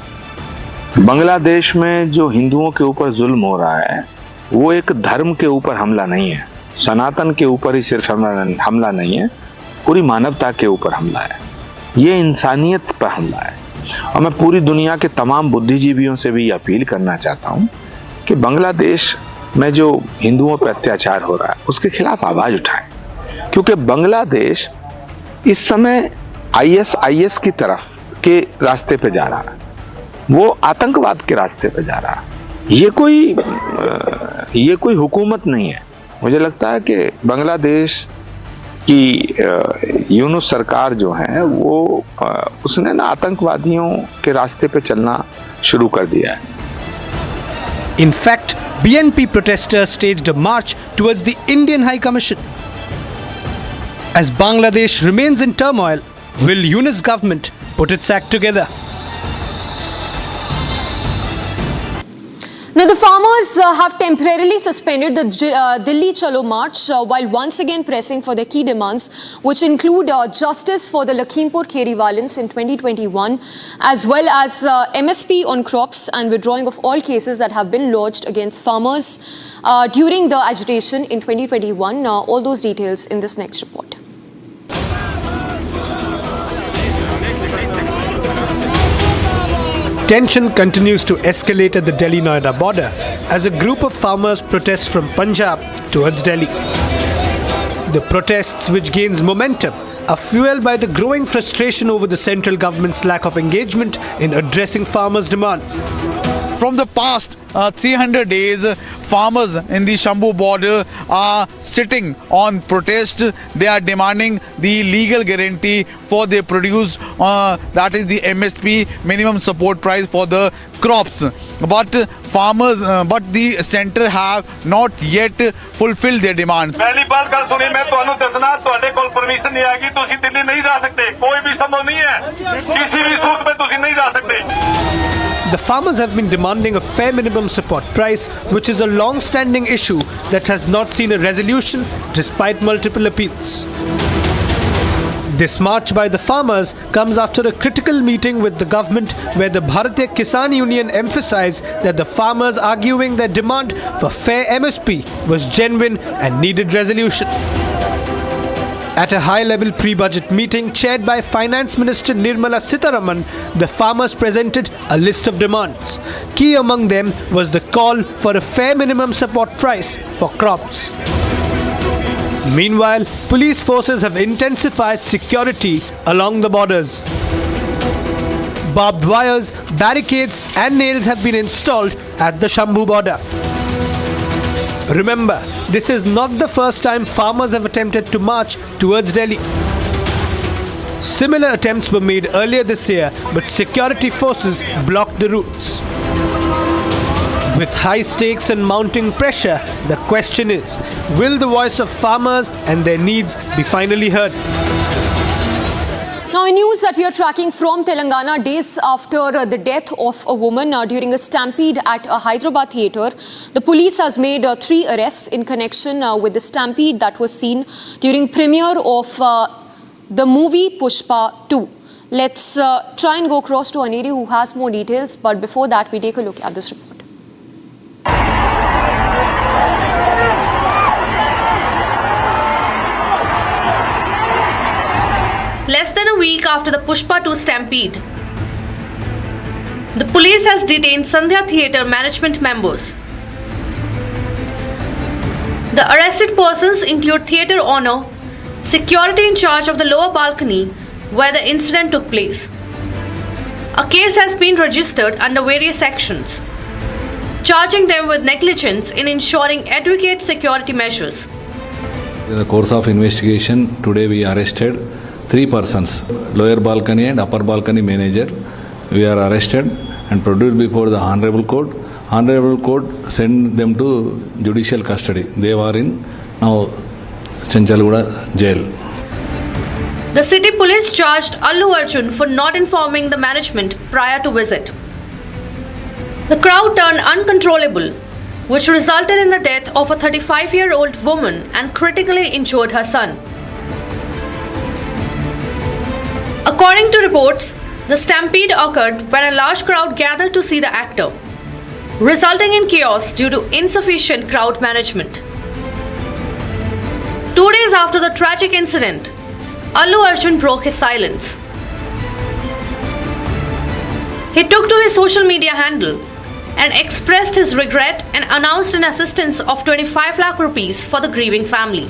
[SPEAKER 2] बांग्लादेश में जो हिंदुओं के ऊपर जुल्म हो रहा है वो एक धर्म के ऊपर हमला नहीं है, सनातन के ऊपर ही सिर्फ हमला नहीं है, पूरी मानवता के ऊपर हमला है। ये इंसानियत पर हमला है। और मैं पूरी दुनिया के तमाम बुद्धिजीवियों से भी अपील करना चाहता हूँ कि बांग्लादेश में जो हिंदुओं पर अत्याचार हो रहा है उसके खिलाफ आवाज उठाएं, क्योंकि बांग्लादेश इस समय IS की तरफ के रास्ते पे जा रहा है, वो आतंकवाद के रास्ते पे जा रहा है। ये कोई हुकूमत नहीं है। मुझे लगता है कि बांग्लादेश की यूनुस सरकार जो है वो उसने ना आतंकवादियों के रास्ते पे चलना शुरू कर दिया है।
[SPEAKER 21] In fact, BNP protesters staged a march towards the Indian High Commission. As Bangladesh remains in turmoil, will Yunus government put its act together?
[SPEAKER 12] Now, the farmers have temporarily suspended the Delhi Chalo March while once again pressing for their key demands, which include justice for the Lakhimpur Kheri violence in 2021, as well as MSP on crops and withdrawing of all cases that have been lodged against farmers during the agitation in 2021. All those details in this next report.
[SPEAKER 21] Tension continues to escalate at the Delhi-Noida border as a group of farmers protest from Punjab towards Delhi. The protests, which gains momentum, are fueled by the growing frustration over the central government's lack of engagement in addressing farmers' demands.
[SPEAKER 3] From the past 300 days, farmers in the Shambhu border are sitting on protest. They are demanding the legal guarantee for their produce, that is the MSP, minimum support price for the crops. But the center have not yet fulfilled their demands.
[SPEAKER 10] पहली बार गल सुनी मैं ਤੁਹਾਨੂੰ ਦੱਸਣਾ ਤੁਹਾਡੇ ਕੋਲ permission ਨਹੀਂ ਆਏਗੀ ਤੁਸੀਂ ਦਿੱਲੀ ਨਹੀਂ ਜਾ ਸਕਦੇ ਕੋਈ ਵੀ ਸੰਭਵ ਨਹੀਂ ਹੈ ਕਿਸੇ ਵੀ ਸੂਰਤ ਵਿੱਚ ਤੁਸੀਂ ਨਹੀਂ ਜਾ ਸਕਦੇ
[SPEAKER 21] The farmers have been demanding a fair minimum support price, which is a long-standing issue that has not seen a resolution despite multiple appeals. This march by the farmers comes after a critical meeting with the government where the Bharatiya Kisan Union emphasized that the farmers arguing their demand for fair MSP was genuine and needed resolution. At a high-level pre-budget meeting chaired by Finance Minister Nirmala Sitharaman, the farmers presented a list of demands. Key among them was the call for a fair minimum support price for crops. Meanwhile, police forces have intensified security along the borders. Barbed wires, barricades and nails have been installed at the Shambhu border. Remember, this is not the first time farmers have attempted to march towards Delhi. Similar attempts were made earlier this year, but security forces blocked the routes. With high stakes and mounting pressure, the question is, will the voice of farmers and their needs be finally heard?
[SPEAKER 12] Now, in news that we are tracking from Telangana, days after the death of a woman during a stampede at a Hyderabad theatre, the police has made 3 arrests in connection with the stampede that was seen during premiere of the movie Pushpa 2. Let's try and go across to Aneri, who has more details, but before that we take a look at this report.
[SPEAKER 4] Less than a week after the Pushpa 2 stampede, the police has detained Sandhya Theatre management members. The arrested persons include theatre owner, security in charge of the lower balcony where the incident took place. A case has been registered under various sections, charging them with negligence in ensuring adequate security measures.
[SPEAKER 8] In the course of investigation, today we arrested 3 persons, lower balcony and upper balcony manager. We are arrested and produced before the Honorable Court. Honorable Court sent them to judicial custody. They are in now Chanchalguda jail.
[SPEAKER 4] The city police charged Allu Arjun for not informing the management prior to visit. The crowd turned uncontrollable, which resulted in the death of a 35-year-old woman and critically injured her son. According to reports, the stampede occurred when a large crowd gathered to see the actor, resulting in chaos due to insufficient crowd management. 2 days after the tragic incident, Allu Arjun broke his silence. He took to his social media handle and expressed his regret and announced an assistance of 25 lakh rupees for the grieving family.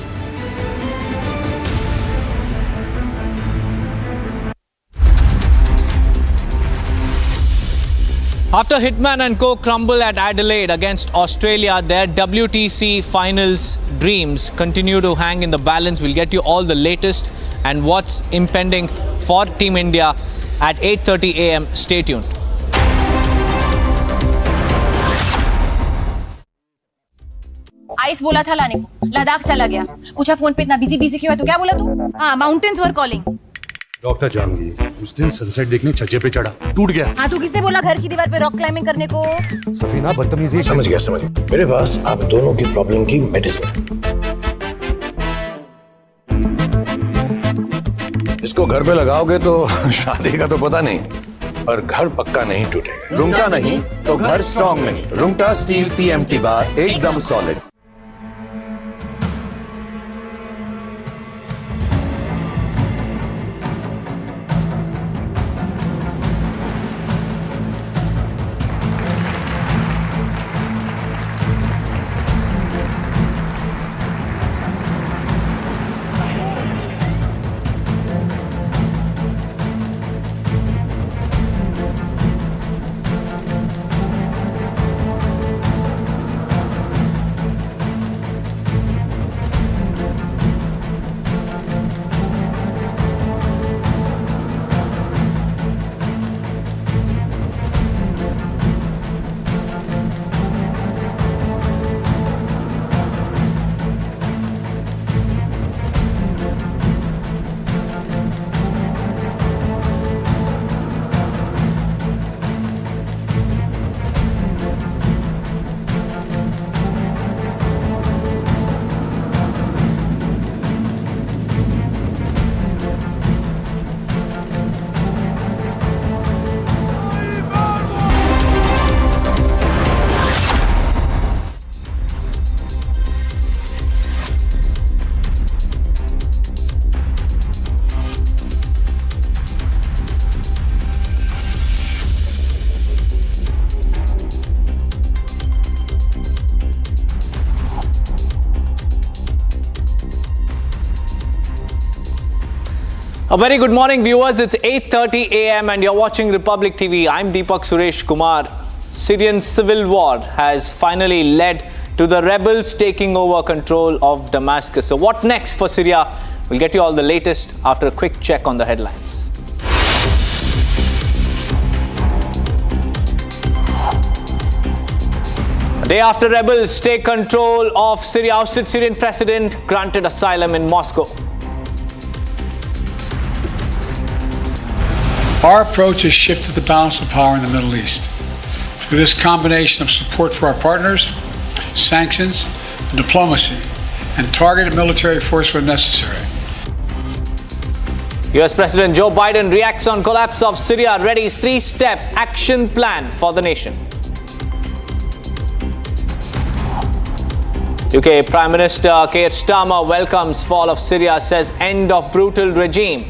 [SPEAKER 9] After Hitman and co crumble at Adelaide against Australia, their WTC finals dreams continue to hang in the balance. We'll get you all the latest and what's impending for Team India at 8:30 a.m. Stay tuned.
[SPEAKER 11] Ice बोला था लाने को, लद्दाख चला गया। पूछा phone पे इतना busy क्यों है, तो क्या बोला तू? हाँ, mountains are calling.
[SPEAKER 15] Doctor Jahangir, उस दिन सनसेट देखने छज्जे पे चढ़ा, टूट गया।
[SPEAKER 11] हाँ, तू किसने बोला घर की दीवार पे रॉक क्लाइंबिंग करने को?
[SPEAKER 15] सफीना बदतमीजी।
[SPEAKER 16] समझ गया। मेरे पास आप दोनों की प्रॉब्लम की मेडिसिन है। इसको घर पे लगाओगे तो शादी का तो पता नहीं, पर घर पक्का नहीं टूटेगा।
[SPEAKER 17] रुंगटा नहीं तो घर स्ट्रॉन्ग नहीं। रुंगटा स्टील TMT बार एकदम solid.
[SPEAKER 9] A very good morning, viewers. It's 8:30 a.m. and you're watching Republic TV. I'm Deepak Suresh Kumar. Syrian civil war has finally led to the rebels taking over control of Damascus. So what next for Syria? We'll get you all the latest after a quick check on the headlines. A day after rebels take control of Syria, ousted Syrian president granted asylum in Moscow.
[SPEAKER 6] Our approach has shifted the balance of power in the Middle East. Through this combination of support for our partners, sanctions, and diplomacy, and targeted military force when necessary.
[SPEAKER 9] US President Joe Biden reacts on collapse of Syria, readies three-step action plan for the nation. UK Prime Minister Keir Starmer welcomes fall of Syria, says end of brutal regime.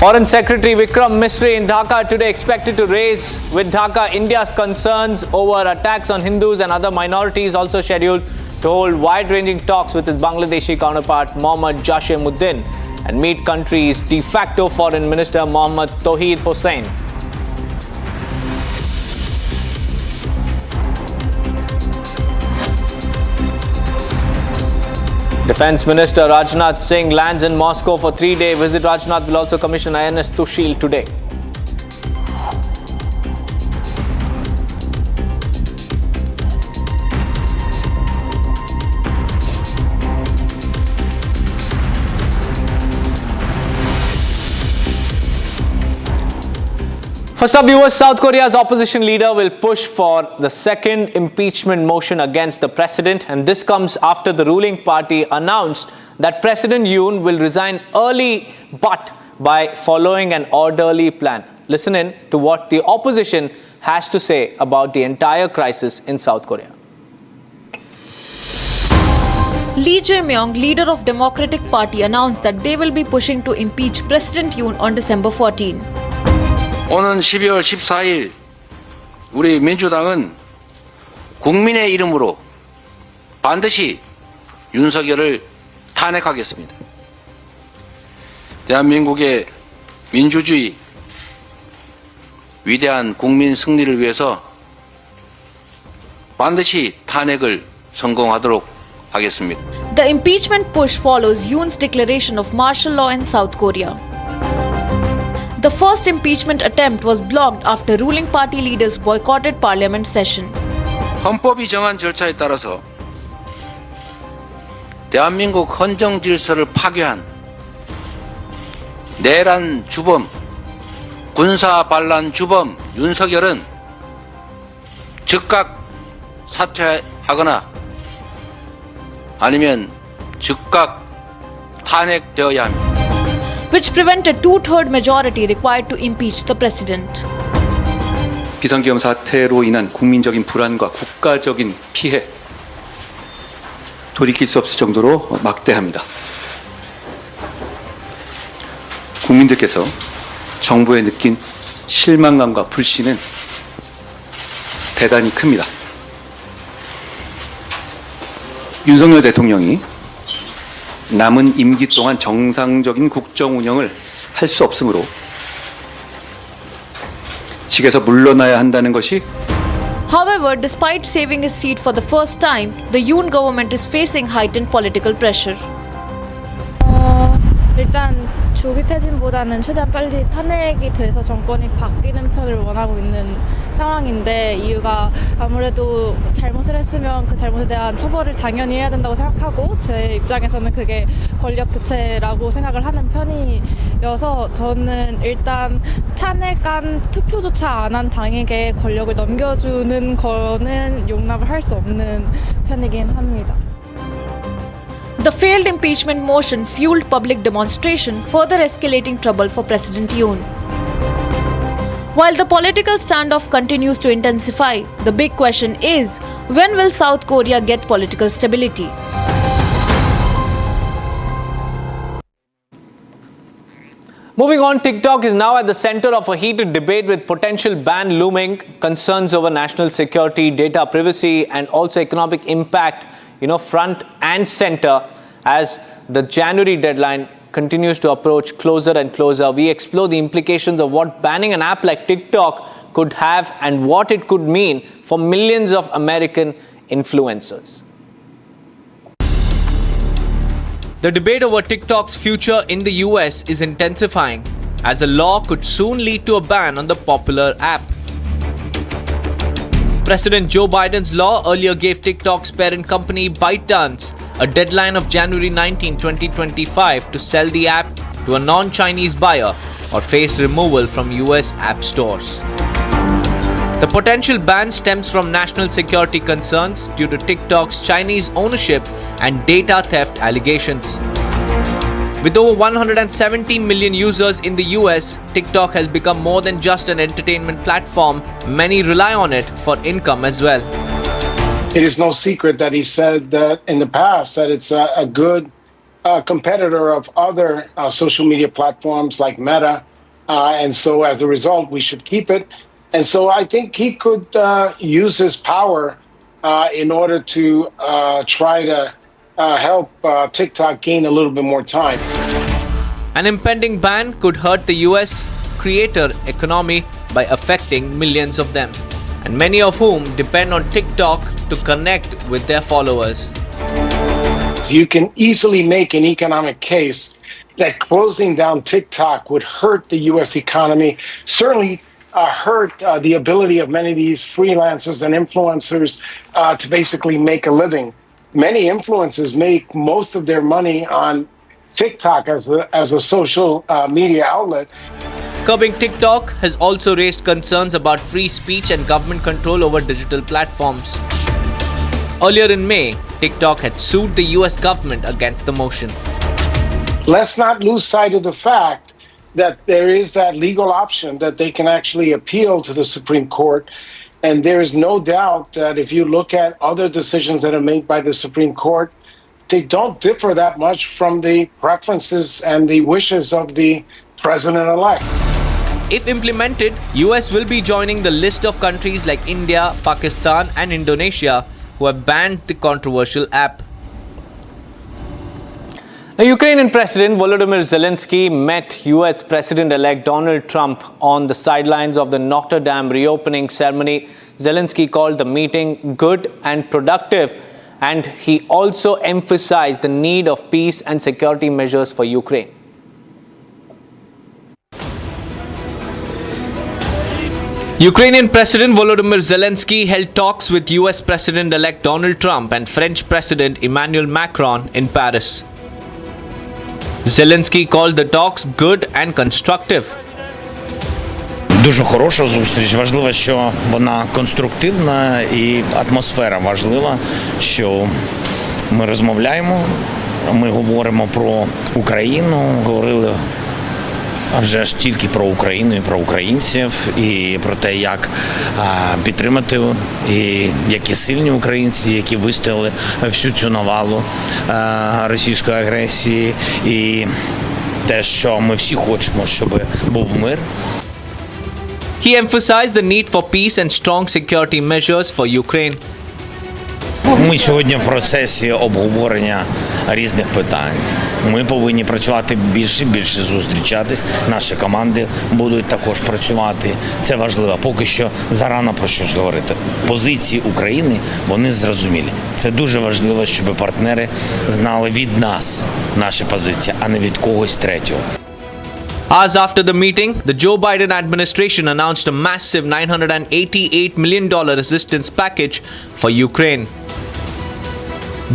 [SPEAKER 9] Foreign Secretary Vikram Misri in Dhaka today expected to raise with Dhaka India's concerns over attacks on Hindus and other minorities, also scheduled to hold wide-ranging talks with his Bangladeshi counterpart Mohammad Jashimuddin and meet country's de facto Foreign Minister Mohammad Tauheed Hossain. Defense Minister Rajnath Singh lands in Moscow for 3-day visit. Rajnath will also commission INS Tushil today. First up, viewers, South Korea's opposition leader will push for the second impeachment motion against the president, and this comes after the ruling party announced that President Yoon will resign early but by following an orderly plan. Listen in to what the opposition has to say about the entire crisis in South Korea.
[SPEAKER 19] Lee Jae-myung, leader of Democratic Party, announced that they will be pushing to impeach President Yoon on December 14.
[SPEAKER 1] 오는 12월 14일 우리 민주당은 국민의 이름으로 반드시 윤석열을 탄핵하겠습니다. 대한민국의 민주주의 위대한 국민 승리를 위해서 반드시 탄핵을 성공하도록 하겠습니다.
[SPEAKER 19] The impeachment push follows Yoon's declaration of martial law in South Korea. The first impeachment attempt was blocked after ruling party leaders boycotted parliament session.
[SPEAKER 1] 헌법이 정한 절차에 따라서 대한민국 헌정 질서를 파괴한 내란 주범, 군사 반란 주범 윤석열은 즉각 사퇴하거나 아니면 즉각 탄핵되어야 합니다.
[SPEAKER 19] Which prevented two-third majority required to impeach the president.
[SPEAKER 7] 비상계엄 사태로 인한 국민적인 불안과 국가적인 피해 돌이킬 수 없을 정도로 막대합니다. 국민들께서 정부에 느낀 실망감과 불신은 대단히 큽니다. 윤석열 대통령이 남은 임기 동안 정상적인 국정 운영을 할 수 없으므로 직에서 물러나야 한다는 것이
[SPEAKER 19] However, despite saving his seat for the first time, the Yoon government is facing heightened political pressure.
[SPEAKER 14] 일단 조기 퇴진보다는 최대한 빨리 탄핵이 돼서 정권이 바뀌는 편을 원하고 있는 상황인데, 이유가 아무래도 잘못을 했으면 그 잘못에 대한 처벌을 당연히 해야 된다고 생각하고, 제 입장에서는 그게 권력 교체라고 생각을 하는 편이어서 저는 일단 탄핵안 투표조차 안 한 당에게 권력을 넘겨주는 거는 용납을 할 수 없는 편이긴 합니다.
[SPEAKER 19] The failed impeachment motion fueled public demonstration, further escalating trouble for President Yoon. While the political standoff continues to intensify, the big question is, when will South Korea get political stability?
[SPEAKER 9] Moving on, TikTok is now at the center of a heated debate with potential ban looming, concerns over national security, data privacy, and also economic impact, front and center as the January deadline continues to approach closer and closer. We explore the implications of what banning an app like TikTok could have and what it could mean for millions of American influencers. The debate over TikTok's future in the US is intensifying, as the law could soon lead to a ban on the popular app. President Joe Biden's law earlier gave TikTok's parent company ByteDance a deadline of January 19, 2025 to sell the app to a non-Chinese buyer or face removal from US app stores. The potential ban stems from national security concerns due to TikTok's Chinese ownership and data theft allegations. With over 170 million users in the US, TikTok has become more than just an entertainment platform. Many rely on it for income as well.
[SPEAKER 18] It is no secret that he said that in the past that it's a good competitor of other social media platforms like Meta. And so as a result, we should keep it. And so I think he could use his power in order to try to help TikTok gain a little bit more time.
[SPEAKER 9] An impending ban could hurt the US creator economy by affecting millions of them, and many of whom depend on TikTok to connect with their followers.
[SPEAKER 18] You can easily make an economic case that closing down TikTok would hurt the U.S. economy, certainly hurt the ability of many of these freelancers and influencers to basically make a living. Many influencers make most of their money on TikTok as a social media outlet.
[SPEAKER 9] Curbing TikTok has also raised concerns about free speech and government control over digital platforms. Earlier in May, TikTok had sued the US government against the motion.
[SPEAKER 18] Let's not lose sight of the fact that there is that legal option that they can actually appeal to the Supreme Court. And there is no doubt that if you look at other decisions that are made by the Supreme Court, they don't differ that much from the preferences and the wishes of the president-elect.
[SPEAKER 9] If implemented, US will be joining the list of countries like India, Pakistan and Indonesia who have banned the controversial app. Now, Ukrainian President Volodymyr Zelensky met US President-elect Donald Trump on the sidelines of the Notre Dame reopening ceremony. Zelensky called the meeting good and productive, and he also emphasized the need of peace and security measures for Ukraine. Ukrainian President Volodymyr Zelensky held talks with US President-elect Donald Trump and French President Emmanuel Macron in Paris. Zelensky called the talks good and constructive.
[SPEAKER 5] Дуже хороша зустріч. Важливо, що вона конструктивна і атмосфера важлива, що ми розмовляємо, ми говоримо про Україну, говорили а вже ж тільки про Україну і про українців, і про те, як підтримати, і які сильні українці, які вистояли всю цю навалу російської агресії, і те, що ми всі хочемо, щоб був мир.
[SPEAKER 9] He emphasized the need for peace and strong security measures for Ukraine.
[SPEAKER 5] Ми сьогодні в процесі обговорення різних питань. Ми повинні працювати більше зустрічатись. Наші команди будуть також працювати. Це важливо. Поки що зарано про щось говорити. Позиції України, вони зрозумілі. Це дуже важливо, щоб партнери знали від нас наші позиції, а не від когось третього.
[SPEAKER 9] Hours after the meeting, the Joe Biden administration announced a massive $988 million assistance package for Ukraine.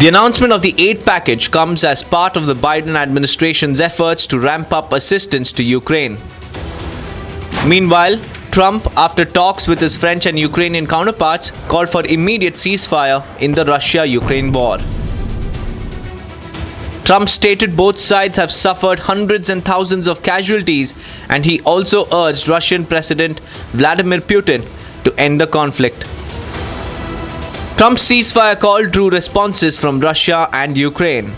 [SPEAKER 9] The announcement of the aid package comes as part of the Biden administration's efforts to ramp up assistance to Ukraine. Meanwhile, Trump, after talks with his French and Ukrainian counterparts, called for immediate ceasefire in the Russia-Ukraine war. Trump stated both sides have suffered hundreds and thousands of casualties, and he also urged Russian President Vladimir Putin to end the conflict. Trump's ceasefire call drew responses from Russia and Ukraine.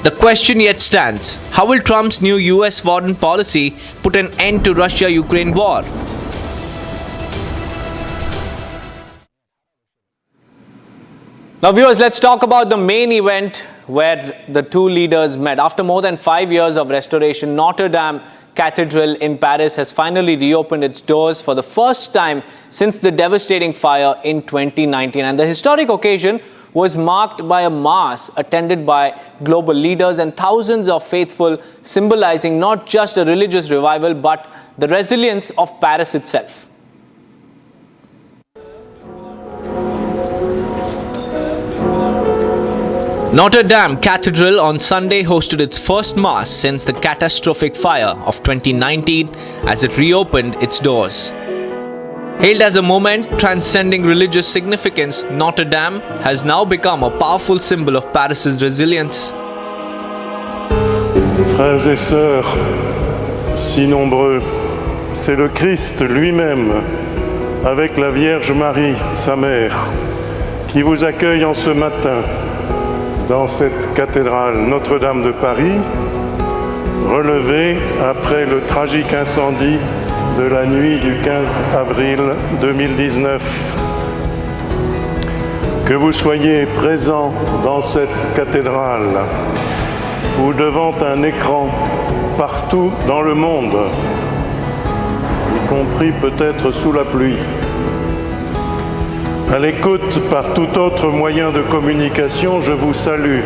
[SPEAKER 9] The question yet stands: how will Trump's new US foreign policy put an end to Russia-Ukraine war? Now viewers, let's talk about the main event where the two leaders met. After more than 5 years of restoration, Notre Dame Cathedral in Paris has finally reopened its doors for the first time since the devastating fire in 2019. And the historic occasion was marked by a mass attended by global leaders and thousands of faithful, symbolizing not just a religious revival but the resilience of Paris itself. Notre Dame Cathedral on Sunday hosted its first mass since the catastrophic fire of 2019 as it reopened its doors. Hailed as a moment transcending religious significance, Notre Dame has now become a powerful symbol of Paris's resilience.
[SPEAKER 13] Frères et sœurs, si nombreux, c'est le Christ lui-même, avec la Vierge Marie, sa mère, qui vous accueille en ce matin dans cette cathédrale Notre-Dame de Paris, relevée après le tragique incendie de la nuit du 15 avril 2019. Que vous soyez présents dans cette cathédrale ou devant un écran partout dans le monde, y compris peut-être sous la pluie, À l'écoute par tout autre moyen de communication, je vous salue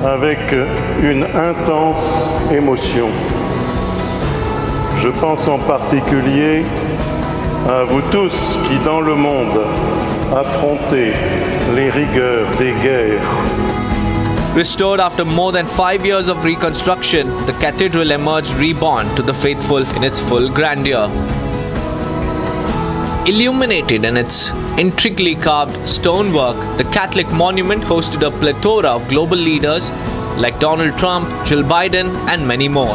[SPEAKER 13] avec une intense émotion. Je pense en particulier à vous tous qui, dans le monde, affrontez les rigueurs des guerres.
[SPEAKER 9] Restored after more than 5 years of reconstruction, the cathedral emerged reborn to the faithful in its full grandeur. Illuminated in its intricately carved stonework, the Catholic monument hosted a plethora of global leaders like Donald Trump, Jill Biden, and many more.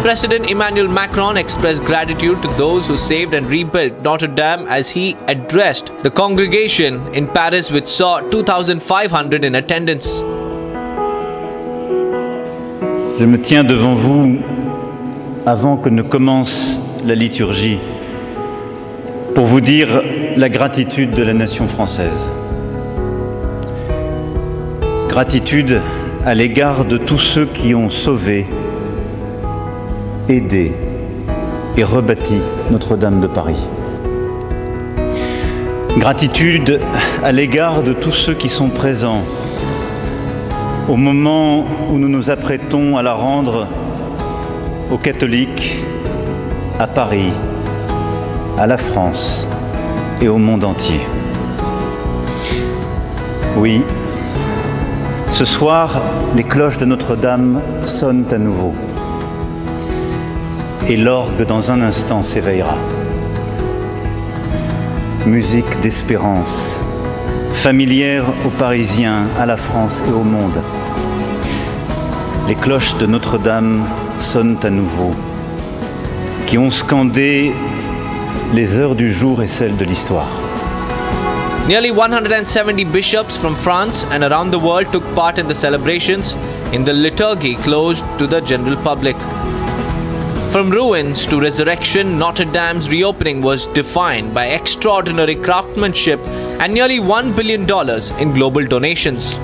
[SPEAKER 9] President Emmanuel Macron expressed gratitude to those who saved and rebuilt Notre Dame as he addressed the congregation in Paris, which saw 2,500 in attendance.
[SPEAKER 20] Je me tiens devant vous avant que ne commence la liturgie pour vous dire la gratitude de la nation française. Gratitude à l'égard de tous ceux qui ont sauvé, aidé et rebâti Notre-Dame de Paris. Gratitude à l'égard de tous ceux qui sont présents au moment où nous nous apprêtons à la rendre aux catholiques, à Paris, à la France et au monde entier. Oui, ce soir, les cloches de Notre-Dame sonnent à nouveau et l'orgue dans un instant s'éveillera. Musique d'espérance, familière aux Parisiens, à la France et au monde. Les cloches de Notre-Dame sonnent à nouveau, qui ont scandé les heures du jour et celles de l'histoire.
[SPEAKER 9] Nearly 170 bishops from France and around the world took part in the celebrations in the liturgy closed to the general public. From ruins to resurrection, Notre Dame's reopening was defined by extraordinary craftsmanship and nearly $1 billion in global donations.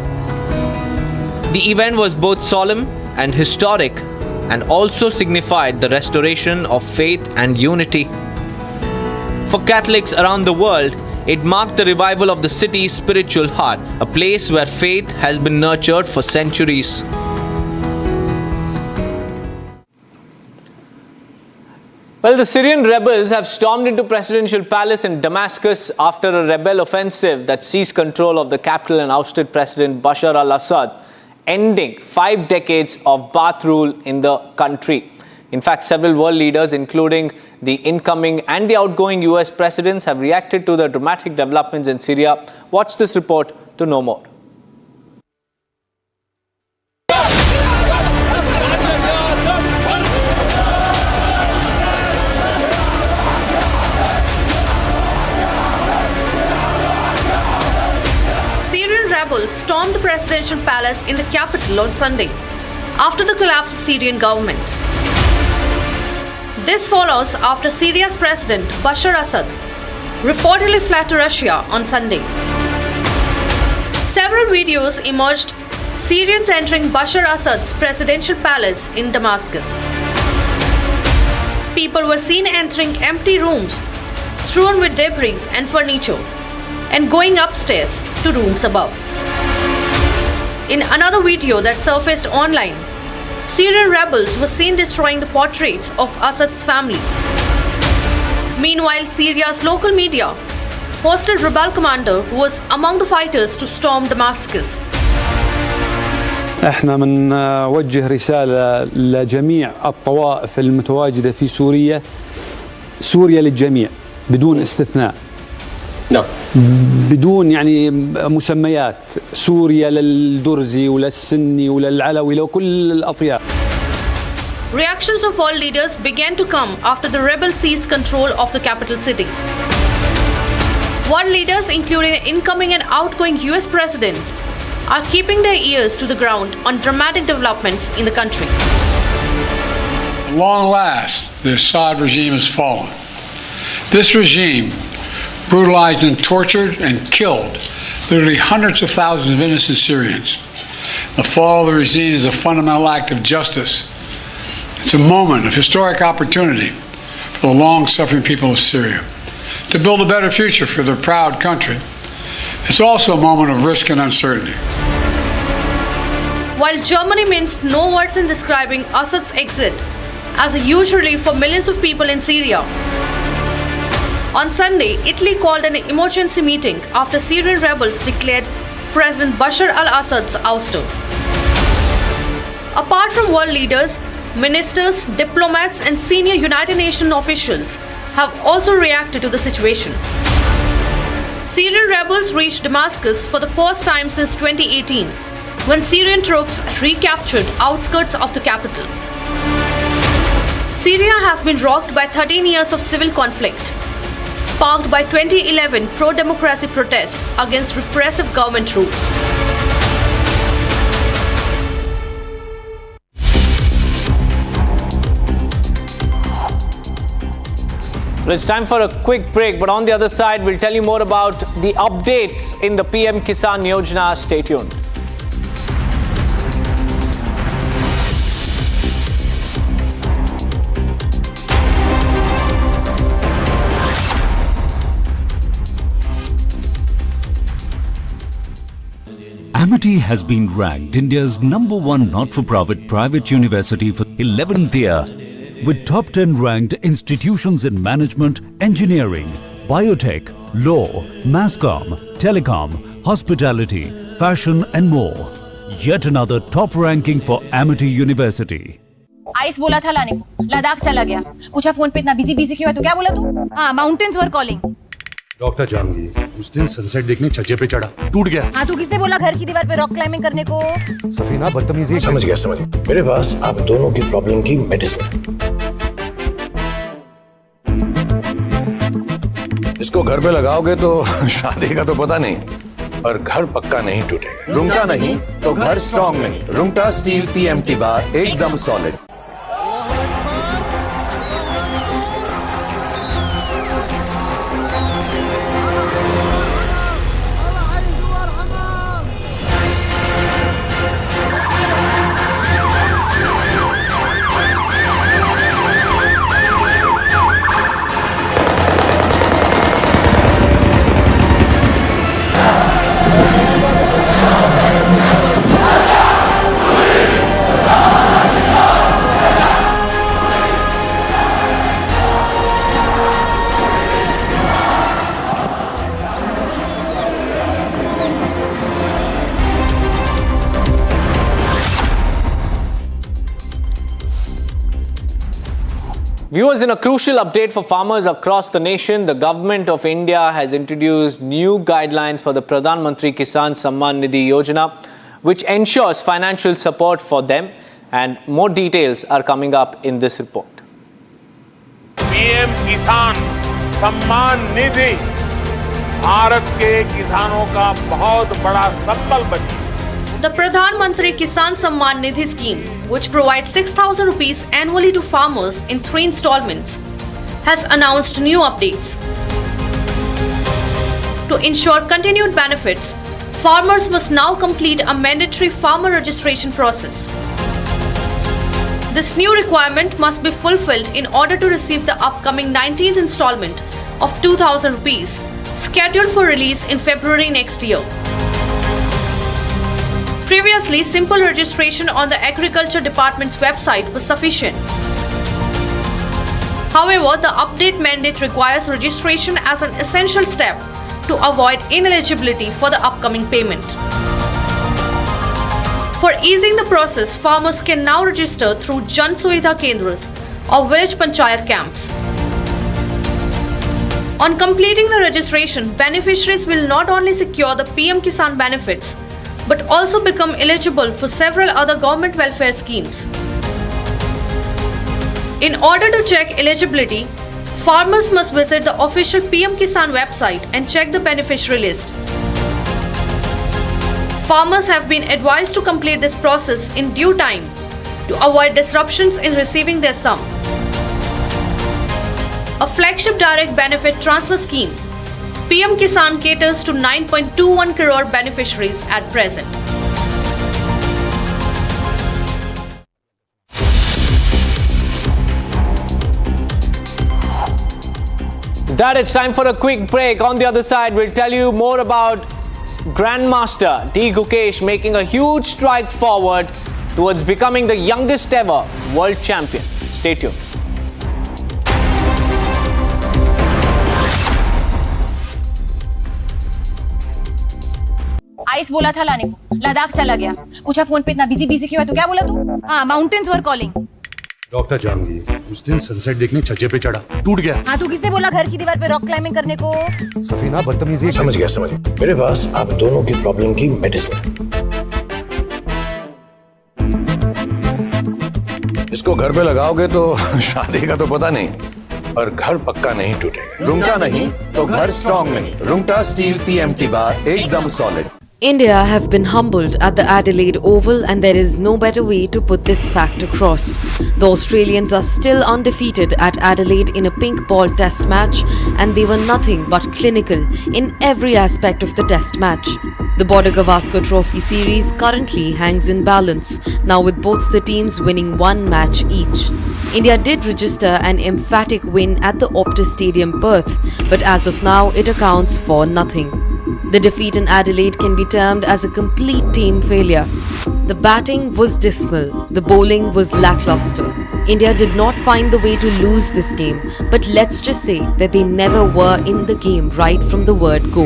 [SPEAKER 9] The event was both solemn and historic and also signified the restoration of faith and unity. For Catholics around the world, it marked the revival of the city's spiritual heart, a place where faith has been nurtured for centuries. Well, the Syrian rebels have stormed into presidential palace in Damascus after a rebel offensive that seized control of the capital and ousted President Bashar al-Assad, ending 5 decades of Ba'ath rule in the country. In fact, several world leaders, including the incoming and the outgoing US presidents, have reacted to the dramatic developments in Syria. Watch this report to know more.
[SPEAKER 4] Syrian rebels stormed the presidential palace in the capital on Sunday after the collapse of Syrian government. This follows after Syria's President Bashar Assad reportedly fled to Russia on Sunday. Several videos emerged Syrians entering Bashar Assad's presidential palace in Damascus. People were seen entering empty rooms strewn with debris and furniture and going upstairs to rooms above. In another video that surfaced online, Syrian rebels were seen destroying the portraits of Assad's family. Meanwhile, Syria's local media posted rebel commander who was among the fighters to storm Damascus.
[SPEAKER 22] احنا بنوجه رسالة لجميع الطوائف المتواجدة في سوريا، سوريا للجميع بدون استثناء. نعم. بدون يعني مسميات، سوريا للدرزي وللسني وللعلوي لكل الأطياف.
[SPEAKER 4] Reactions of all leaders began to come after the rebels seized control of the capital city. World leaders, including the incoming and outgoing US president, are keeping their ears to the ground on dramatic developments in the country.
[SPEAKER 6] At long last, the Assad regime has fallen. This regime brutalized and tortured and killed literally hundreds of thousands of innocent Syrians. The fall of the regime is a fundamental act of justice. It's a moment of historic opportunity for the long-suffering people of Syria. to build a better future for their proud country. It's also a moment of risk and uncertainty.
[SPEAKER 4] While Germany minced no words in describing Assad's exit as a huge relief for millions of people in Syria, on Sunday, Italy called an emergency meeting after Syrian rebels declared President Bashar al-Assad's ouster. Apart from world leaders, ministers, diplomats, and senior United Nations officials have also reacted to the situation. Syrian rebels reached Damascus for the first time since 2018, when Syrian troops recaptured outskirts of the capital. Syria has been rocked by 13 years of civil conflict, sparked by 2011 pro-democracy protests against repressive government rule.
[SPEAKER 9] Well, it's time for a quick break, but on the other side, we'll tell you more about the updates in the PM Kisan Yojana. Stay tuned.
[SPEAKER 2] Amity has been ranked India's #1 not-for-profit private university for 11th year, with top 10 ranked institutions in management, engineering, biotech, law, masscom, telecom, hospitality, fashion and more. Yet another top ranking for Amity University.
[SPEAKER 11] Ice बोला था लाने को, लद्दाख चला गया। पूछा phone पे इतना busy क्यों है, तो क्या बोला तू? हाँ, mountains are calling.
[SPEAKER 15] Doctor Jahangir उस दिन सनसेट देखने छज्जे पे चढ़ा, टूट गया।
[SPEAKER 11] हाँ, तू किसने बोला घर की दीवार पे रॉक क्लाइंबिंग करने को?
[SPEAKER 15] सफीना बदतमीजी।
[SPEAKER 16] समझ गया। मेरे पास आप दोनों की प्रॉब्लम की मेडिसिन है। इसको घर पे लगाओगे तो शादी का तो पता नहीं, और घर पक्का नहीं टूटेगा।
[SPEAKER 17] रुंगटा नहीं तो घर स्ट्रॉन्ग नहीं। रुंगटा स्टील TMT बार एकदम solid.
[SPEAKER 9] Viewers, in a crucial update for farmers across the nation, the government of India has introduced new guidelines for the Pradhan Mantri Kisan Samman Nidhi Yojana, which ensures financial support for them. And more details are coming up in this report.
[SPEAKER 10] PM किसान सम्मान निधि भारत के किसानों का बहुत बड़ा संबल बनी।
[SPEAKER 4] The Pradhan Mantri Kisan Samman Nidhi scheme, which provides 6,000 rupees annually to farmers in 3 installments, has announced new updates. To ensure continued benefits, farmers must now complete a mandatory farmer registration process. This new requirement must be fulfilled in order to receive the upcoming 19th installment of 2,000 rupees, scheduled for release in February next year. Previously, simple registration on the Agriculture Department's website was sufficient. However, the update mandate requires registration as an essential step to avoid ineligibility for the upcoming payment. For easing the process, farmers can now register through Jan Suvidha Kendras or village panchayat camps. On completing the registration, beneficiaries will not only secure the PM Kisan benefits, but also become eligible for several other government welfare schemes. In order to check eligibility, farmers must visit the official PM Kisan website and check the beneficiary list. Farmers have been advised to complete this process in due time to avoid disruptions in receiving their sum. A flagship direct benefit transfer scheme, PM Kisan caters to 9.21 crore beneficiaries at present.
[SPEAKER 9] That it's time for a quick break. On the other side, we'll tell you more about Grandmaster D. Gukesh making a huge stride forward towards becoming the youngest ever world champion. Stay tuned.
[SPEAKER 11] Ice बोला था लाने को, लद्दाख चला गया। पूछा phone पे इतना busy क्यों है, तो क्या बोला तू? हाँ, mountains are calling.
[SPEAKER 15] Doctor Jahangir उस दिन सनसेट देखने छज्जे पे चढ़ा, टूट गया।
[SPEAKER 11] हाँ, तू किसने बोला घर की दीवार पे रॉक क्लाइंबिंग करने को?
[SPEAKER 15] सफीना बदतमीजी।
[SPEAKER 16] समझ गया। मेरे पास आप दोनों की प्रॉब्लम की मेडिसिन है। इसको घर पे लगाओगे तो शादी का तो पता नहीं, पर घर पक्का नहीं टूटेगा।
[SPEAKER 17] रुंगटा नहीं तो घर स्ट्रॉन्ग नहीं। रुंगटा स्टील TMT बार एकदम solid.
[SPEAKER 3] India have been humbled at the Adelaide Oval, and there is no better way to put this fact across. The Australians are still undefeated at Adelaide in a pink ball test match, and they were nothing but clinical in every aspect of the test match. The Border Gavaskar Trophy series currently hangs in balance, now with both the teams winning one match each. India did register an emphatic win at the Optus Stadium, Perth, but as of now it accounts for nothing. The defeat in Adelaide can be termed as a complete team failure. The batting was dismal, the bowling was lackluster. India did not find the way to lose this game, but let's just say that they never were in the game right from the word go.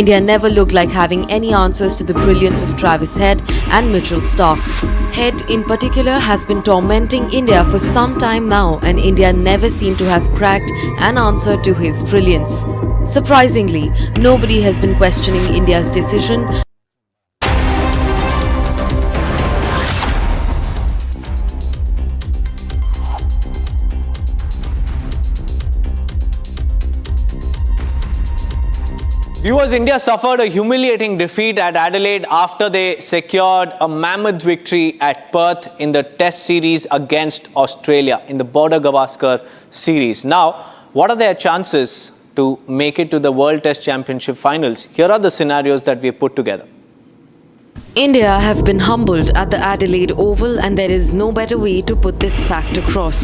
[SPEAKER 3] India never looked like having any answers to the brilliance of Travis Head and Mitchell Starc. Head in particular has been tormenting India for some time now, and India never seemed to have cracked an answer to his brilliance. Surprisingly, nobody has been questioning India's decision.
[SPEAKER 9] Viewers, India suffered a humiliating defeat at Adelaide after they secured a mammoth victory at Perth in the Test series against Australia in the Border Gavaskar series. Now, what are their chances to make it to the World Test Championship finals? Here are the scenarios that we have put together.
[SPEAKER 3] India have been humbled at the Adelaide Oval, and there is no better way to put this fact across.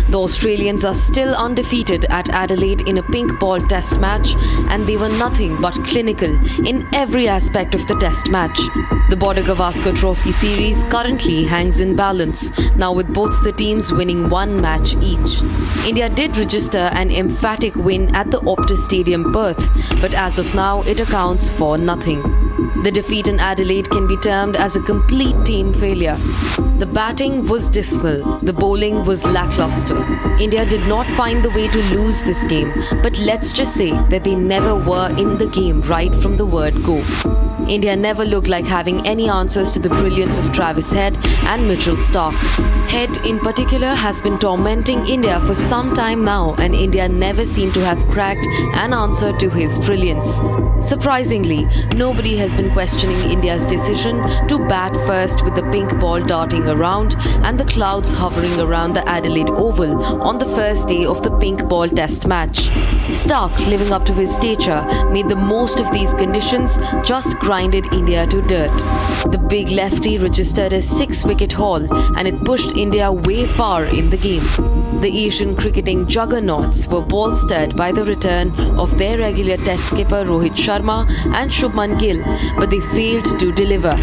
[SPEAKER 3] The Australians are still undefeated at Adelaide in a pink ball test match, and they were nothing but clinical in every aspect of the test match. The Border Gavaskar Trophy series currently hangs in balance, now with both the teams winning one match each. India did register an emphatic win at the Optus Stadium, Perth, but as of now it accounts for nothing. The defeat in Adelaide can be termed as a complete team failure. The batting was dismal, the bowling was lackluster. India did not find the way to lose this game, but let's just say that they never were in the game right from the word go. India never looked like having any answers to the brilliance of Travis Head and Mitchell Starc. Head in particular has been tormenting India for some time now, and India never seemed to have cracked an answer to his brilliance. Surprisingly, nobody has been questioning India's decision to bat first with the pink ball darting around and the clouds hovering around the Adelaide Oval on the first day of the pink ball test match. Starc, living up to his stature, made the most of these conditions, just grinded India to dirt. The big lefty registered a 6-wicket haul, and it pushed India way far in the game. The Asian cricketing juggernauts were bolstered by the return of their regular test skipper Rohit Sharma and Shubman Gill, but they failed to deliver.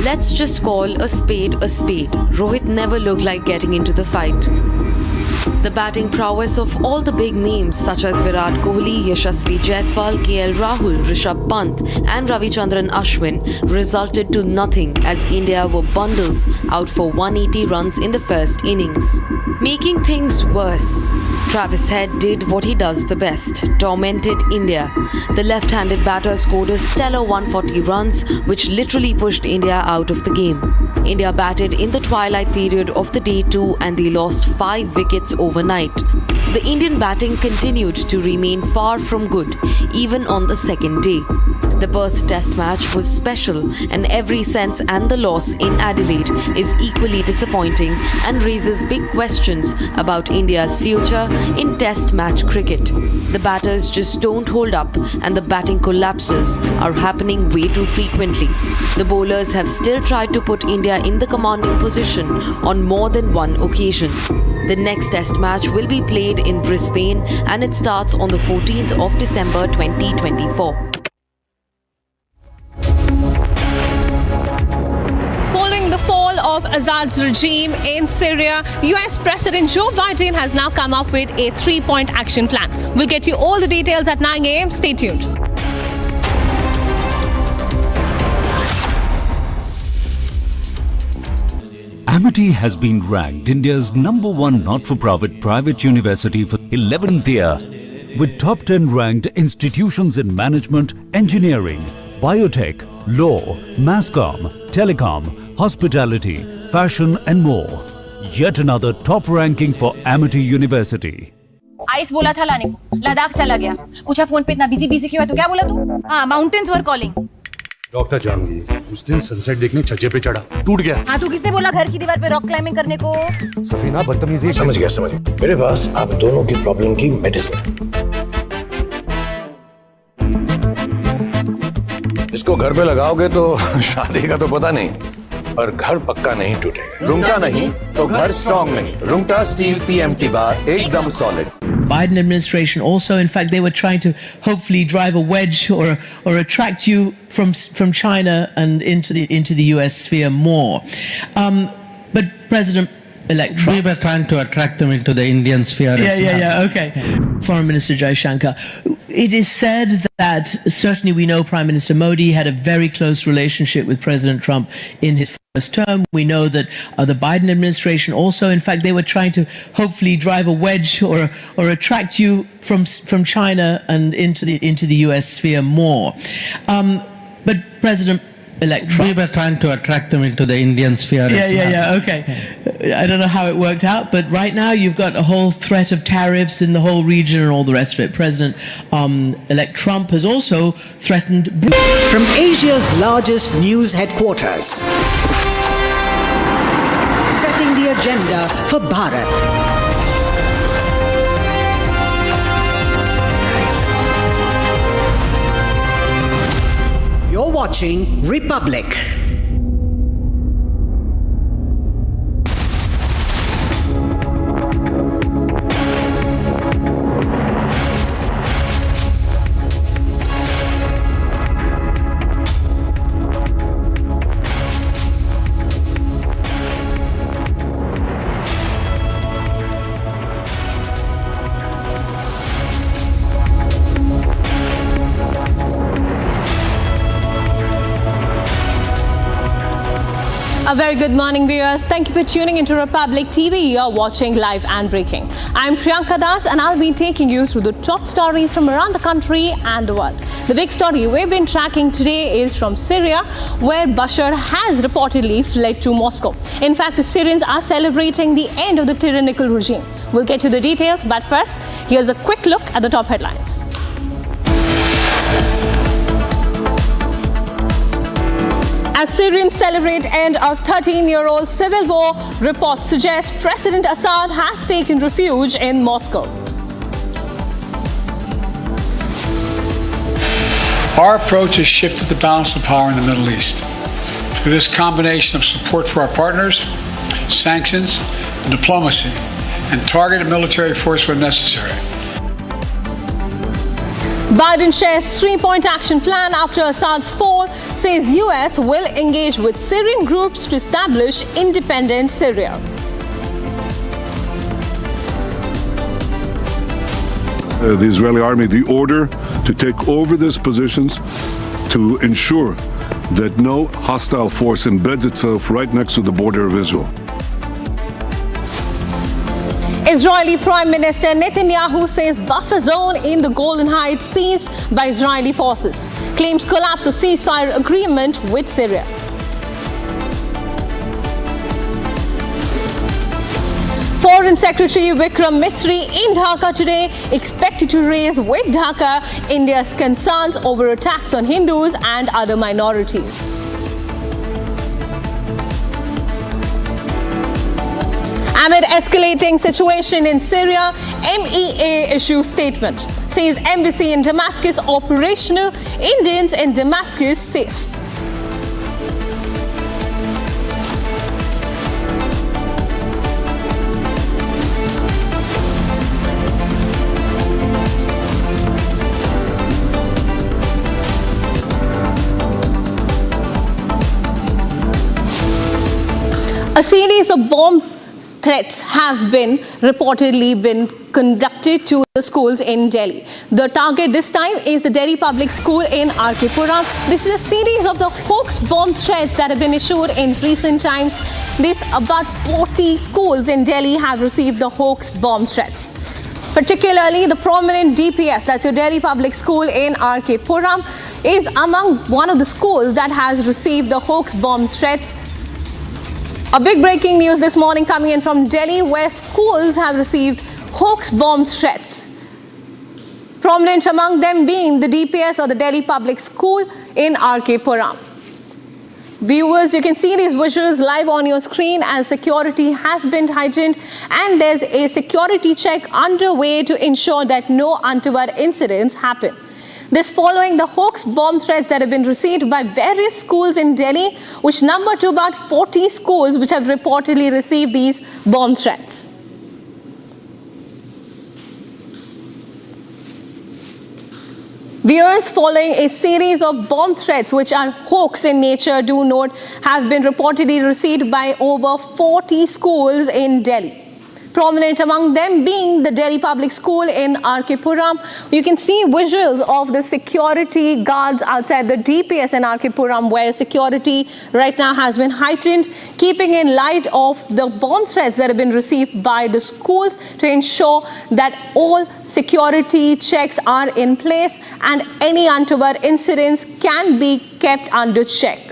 [SPEAKER 3] Let's just call a spade a spade. Rohit never looked like getting into the fight. The batting prowess of all the big names such as Virat Kohli, Yashasvi Jaiswal, KL Rahul, Rishabh Pant and Ravichandran Ashwin resulted to nothing as India were bundles out for 180 runs in the first innings. Making things worse, Travis Head did what he does the best, tormented India. The left-handed batter scored a stellar 140 runs, which literally pushed India out of the game. India batted in the twilight period of the day too, and they lost 5 wickets overnight. The Indian batting continued to remain far from good, even on the second day. The Perth Test match was special, and every sense and the loss in Adelaide is equally disappointing and raises big questions about India's future in Test match cricket. The batters just don't hold up, and the batting collapses are happening way too frequently. The bowlers have still tried to put India in the commanding position on more than one occasion. The next Test match will be played in Brisbane, and it starts on the 14th of December 2024.
[SPEAKER 12] Following the fall of Assad's regime in Syria, US President Joe Biden has now come up with a 3-point action plan. We'll get you all the details at 9 a.m. Stay tuned.
[SPEAKER 2] Amity has been ranked India's #1 not-for-profit private university for 11th year, with top 10 ranked institutions in management, engineering, biotech, law, masscom, telecom, hospitality, fashion and more. Yet another top ranking for Amity University.
[SPEAKER 11] Ice बोला था लाने को, लद्दाख चला गया। पूछा phone पे इतना busy क्यों है, तो क्या बोला तू? हाँ, mountains are calling.
[SPEAKER 15] Doctor Jahangir उस दिन सनसेट देखने छज्जे पे चढ़ा, टूट गया।
[SPEAKER 11] हाँ, तू किसने बोला घर की दीवार पे रॉक क्लाइंबिंग करने को?
[SPEAKER 15] सफीना बदतमीजी।
[SPEAKER 16] समझ गया। मेरे पास आप दोनों की प्रॉब्लम की मेडिसिन है। इसको घर पे लगाओगे तो शादी का तो पता नहीं, पर घर पक्का नहीं टूटेगा।
[SPEAKER 17] रुंगटा नहीं तो घर स्ट्रॉन्ग नहीं। रुंगटा स्टील TMT बार एकदम solid.
[SPEAKER 21] Biden administration also, in fact, they were trying to hopefully drive a wedge or attract you from China and into the US sphere more. But President-elect Trump,
[SPEAKER 23] we were trying to attract them into the Indian sphere.
[SPEAKER 21] Yeah. Okay. Foreign Minister Jaishankar. It is said that certainly we know Prime Minister Modi had a very close relationship with President Trump in his first term. We know that the Biden administration also, in fact, they were trying to hopefully drive a wedge or attract you from China and into the US sphere more. But President-elect Trump,
[SPEAKER 23] we were trying to attract them into the Indian sphere.
[SPEAKER 21] Yeah. Okay. I don't know how it worked out, but right now you've got a whole threat of tariffs in the whole region and all the rest of it. President-elect Trump has also threatened.
[SPEAKER 24] From Asia's largest news headquarters, setting the agenda for Bharat. You're watching Republic.
[SPEAKER 12] A very good morning, viewers. Thank you for tuning into Republic TV. You're watching Live and Breaking. I'm Priyanka Das, and I'll be taking you through the top stories from around the country and the world. The big story we've been tracking today is from Syria, where Bashar has reportedly fled to Moscow. In fact, the Syrians are celebrating the end of the tyrannical regime. We'll get to the details, but first, here's a quick look at the top headlines. As Syrians celebrate end of 13-year-old civil war, reports suggest President Assad has taken refuge in Moscow.
[SPEAKER 6] Our approach has shifted the balance of power in the Middle East. Through this combination of support for our partners, sanctions, diplomacy, and targeted military force when necessary.
[SPEAKER 12] Biden shares 3-point action plan after Assad's fall, says US will engage with Syrian groups to establish independent Syria.
[SPEAKER 25] The Israeli army the order to take over these positions to ensure that no hostile force embeds itself right next to the border of Israel.
[SPEAKER 12] Israeli Prime Minister Netanyahu says buffer zone in the Golden Heights seized by Israeli forces. Claims collapse of ceasefire agreement with Syria. Foreign Secretary Vikram Misri in Dhaka today, expected to raise with Dhaka India's concerns over attacks on Hindus and other minorities. Amid escalating situation in Syria, MEA issues statement. Says embassy in Damascus operational, Indians in Damascus safe. A series of bomb threats have reportedly been conducted to the schools in Delhi. The target this time is the Delhi Public School in RK Puram. This is a series of the hoax bomb threats that have been issued in recent times. About 40 schools in Delhi have received the hoax bomb threats. Particularly the prominent DPS, that's your Delhi Public School in RK Puram, is among one of the schools that has received the hoax bomb threats. A big breaking news this morning coming in from Delhi, where schools have received hoax bomb threats. Prominent among them being the DPS or the Delhi Public School in RK Puram. Viewers, you can see these visuals live on your screen as security has been heightened and there's a security check underway to ensure that no untoward incidents happen. This following the hoax bomb threats that have been received by various schools in Delhi, which number to about 40 schools which have reportedly received these bomb threats. Viewers, following a series of bomb threats which are hoax in nature, do note, have been reportedly received by over 40 schools in Delhi. Prominent among them being the Delhi Public School in RK Puram. You can see visuals of the security guards outside the DPS in RK Puram, where security right now has been heightened, keeping in light of the bomb threats that have been received by the schools to ensure that all security checks are in place and any untoward incidents can be kept under check.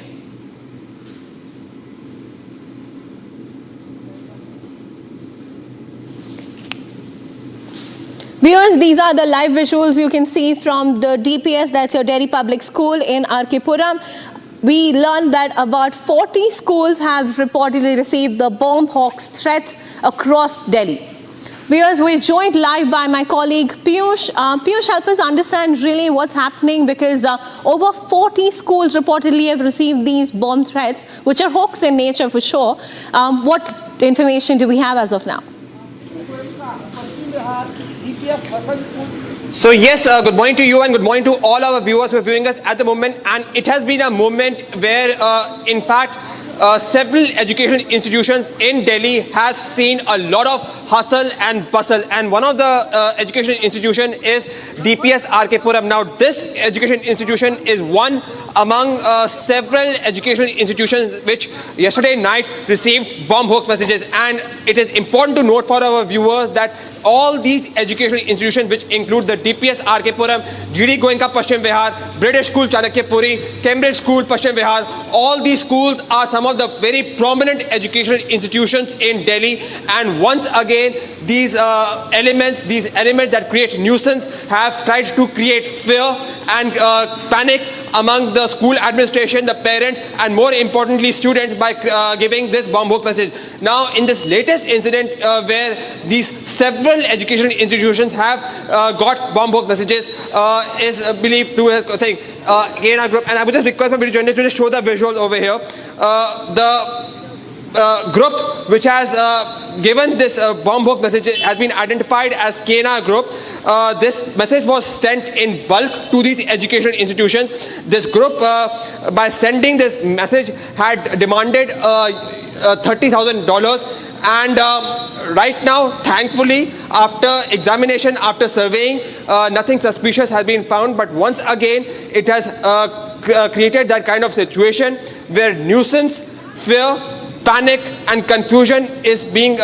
[SPEAKER 12] Viewers, these are the live visuals you can see from the DPS, that's your Delhi Public School in RK Puram. We learned that about 40 schools have reportedly received the bomb hoax threats across Delhi. Viewers, we're joined live by my colleague Piyush. Piyush, help us understand really what's happening, because over 40 schools reportedly have received these bomb threats, which are hoax in nature for sure. What information do we have as of now?
[SPEAKER 1] So yes, good morning to you and good morning to all our viewers who are viewing us at the moment. And it has been a moment where, in fact, several educational institutions in Delhi has seen a lot of hustle and bustle. And one of the educational institution is DPS RK Puram. Now, this education institution is one among several educational institutions which yesterday night received bomb hoax messages. And it is important to note for our viewers that all these educational institutions, which include the DPS RK Puram, GD Goenka Paschim Vihar, British School Chanakya Puri, Cambridge School Paschim Vihar, all these schools are some of the very prominent educational institutions in Delhi. And once again, these elements that create nuisance have tried to create fear and panic among the school administration, the parents, and more importantly students by giving this bomb hoax message. Now, in this latest incident where these several educational institutions have got bomb hoax messages, is believed to have KNR group. And I would just request my video journalist to just show the visuals over here. The group which has given this bomb hoax message has been identified as KNR group. This message was sent in bulk to these educational institutions. This group, by sending this message, had demanded $30,000. And right now, thankfully, after examination, after surveying, nothing suspicious has been found. But once again, it has created that kind of situation where nuisance, fear, panic and confusion is being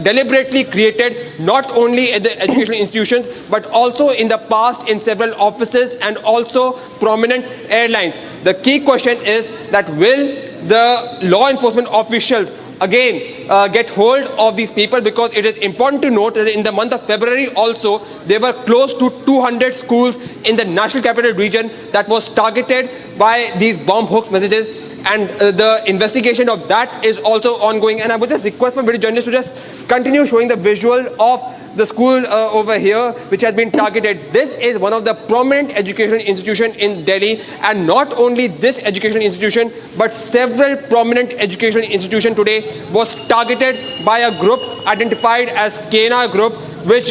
[SPEAKER 1] deliberately created, not only at the educational institutions, but also in the past in several offices and also prominent airlines. The key question is that will the law enforcement officials again get hold of these people, because it is important to note that in the month of February also, there were close to 200 schools in the national capital region that was targeted by these bomb hoax messages. And the investigation of that is also ongoing. And I would just request my video journalists to just continue showing the visual of the school over here, which has been targeted. This is one of the prominent educational institutions in Delhi, and not only this educational institution, but several prominent educational institutions today was targeted by a group identified as KNR group, which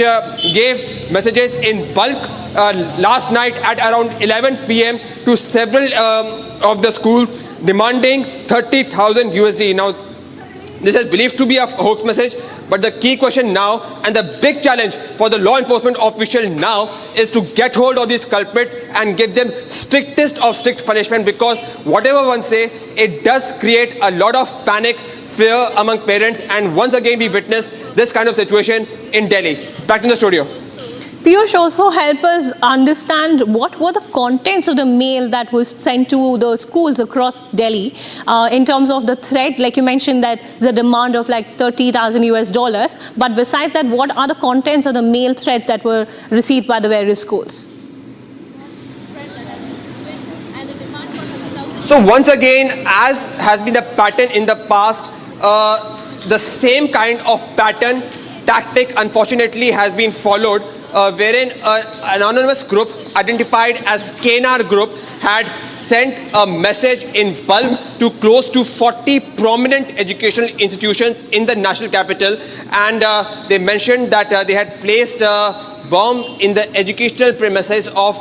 [SPEAKER 1] gave messages in bulk last night at around 11 p.m. to several of the schools, demanding 30,000 USD. Now, this is believed to be a hoax message, but the key question now and the big challenge for the law enforcement official now is to get hold of these culprits and give them strictest of strict punishment, because whatever one say, it does create a lot of panic, fear among parents, and once again we witness this kind of situation in Delhi. Back in the studio.
[SPEAKER 12] Piyush, also help us understand what were the contents of the mail that was sent to the schools across Delhi in terms of the threat. Like you mentioned that the demand of like 30,000 US dollars, but besides that, what are the contents of the mail threats that were received by the various schools?
[SPEAKER 1] So once again, as has been the pattern in the past, the same kind of pattern, tactic, unfortunately has been followed, wherein an anonymous group identified as KNR group had sent a message in bulk to close to 40 prominent educational institutions in the national capital, and they mentioned that they had placed a bomb in the educational premises of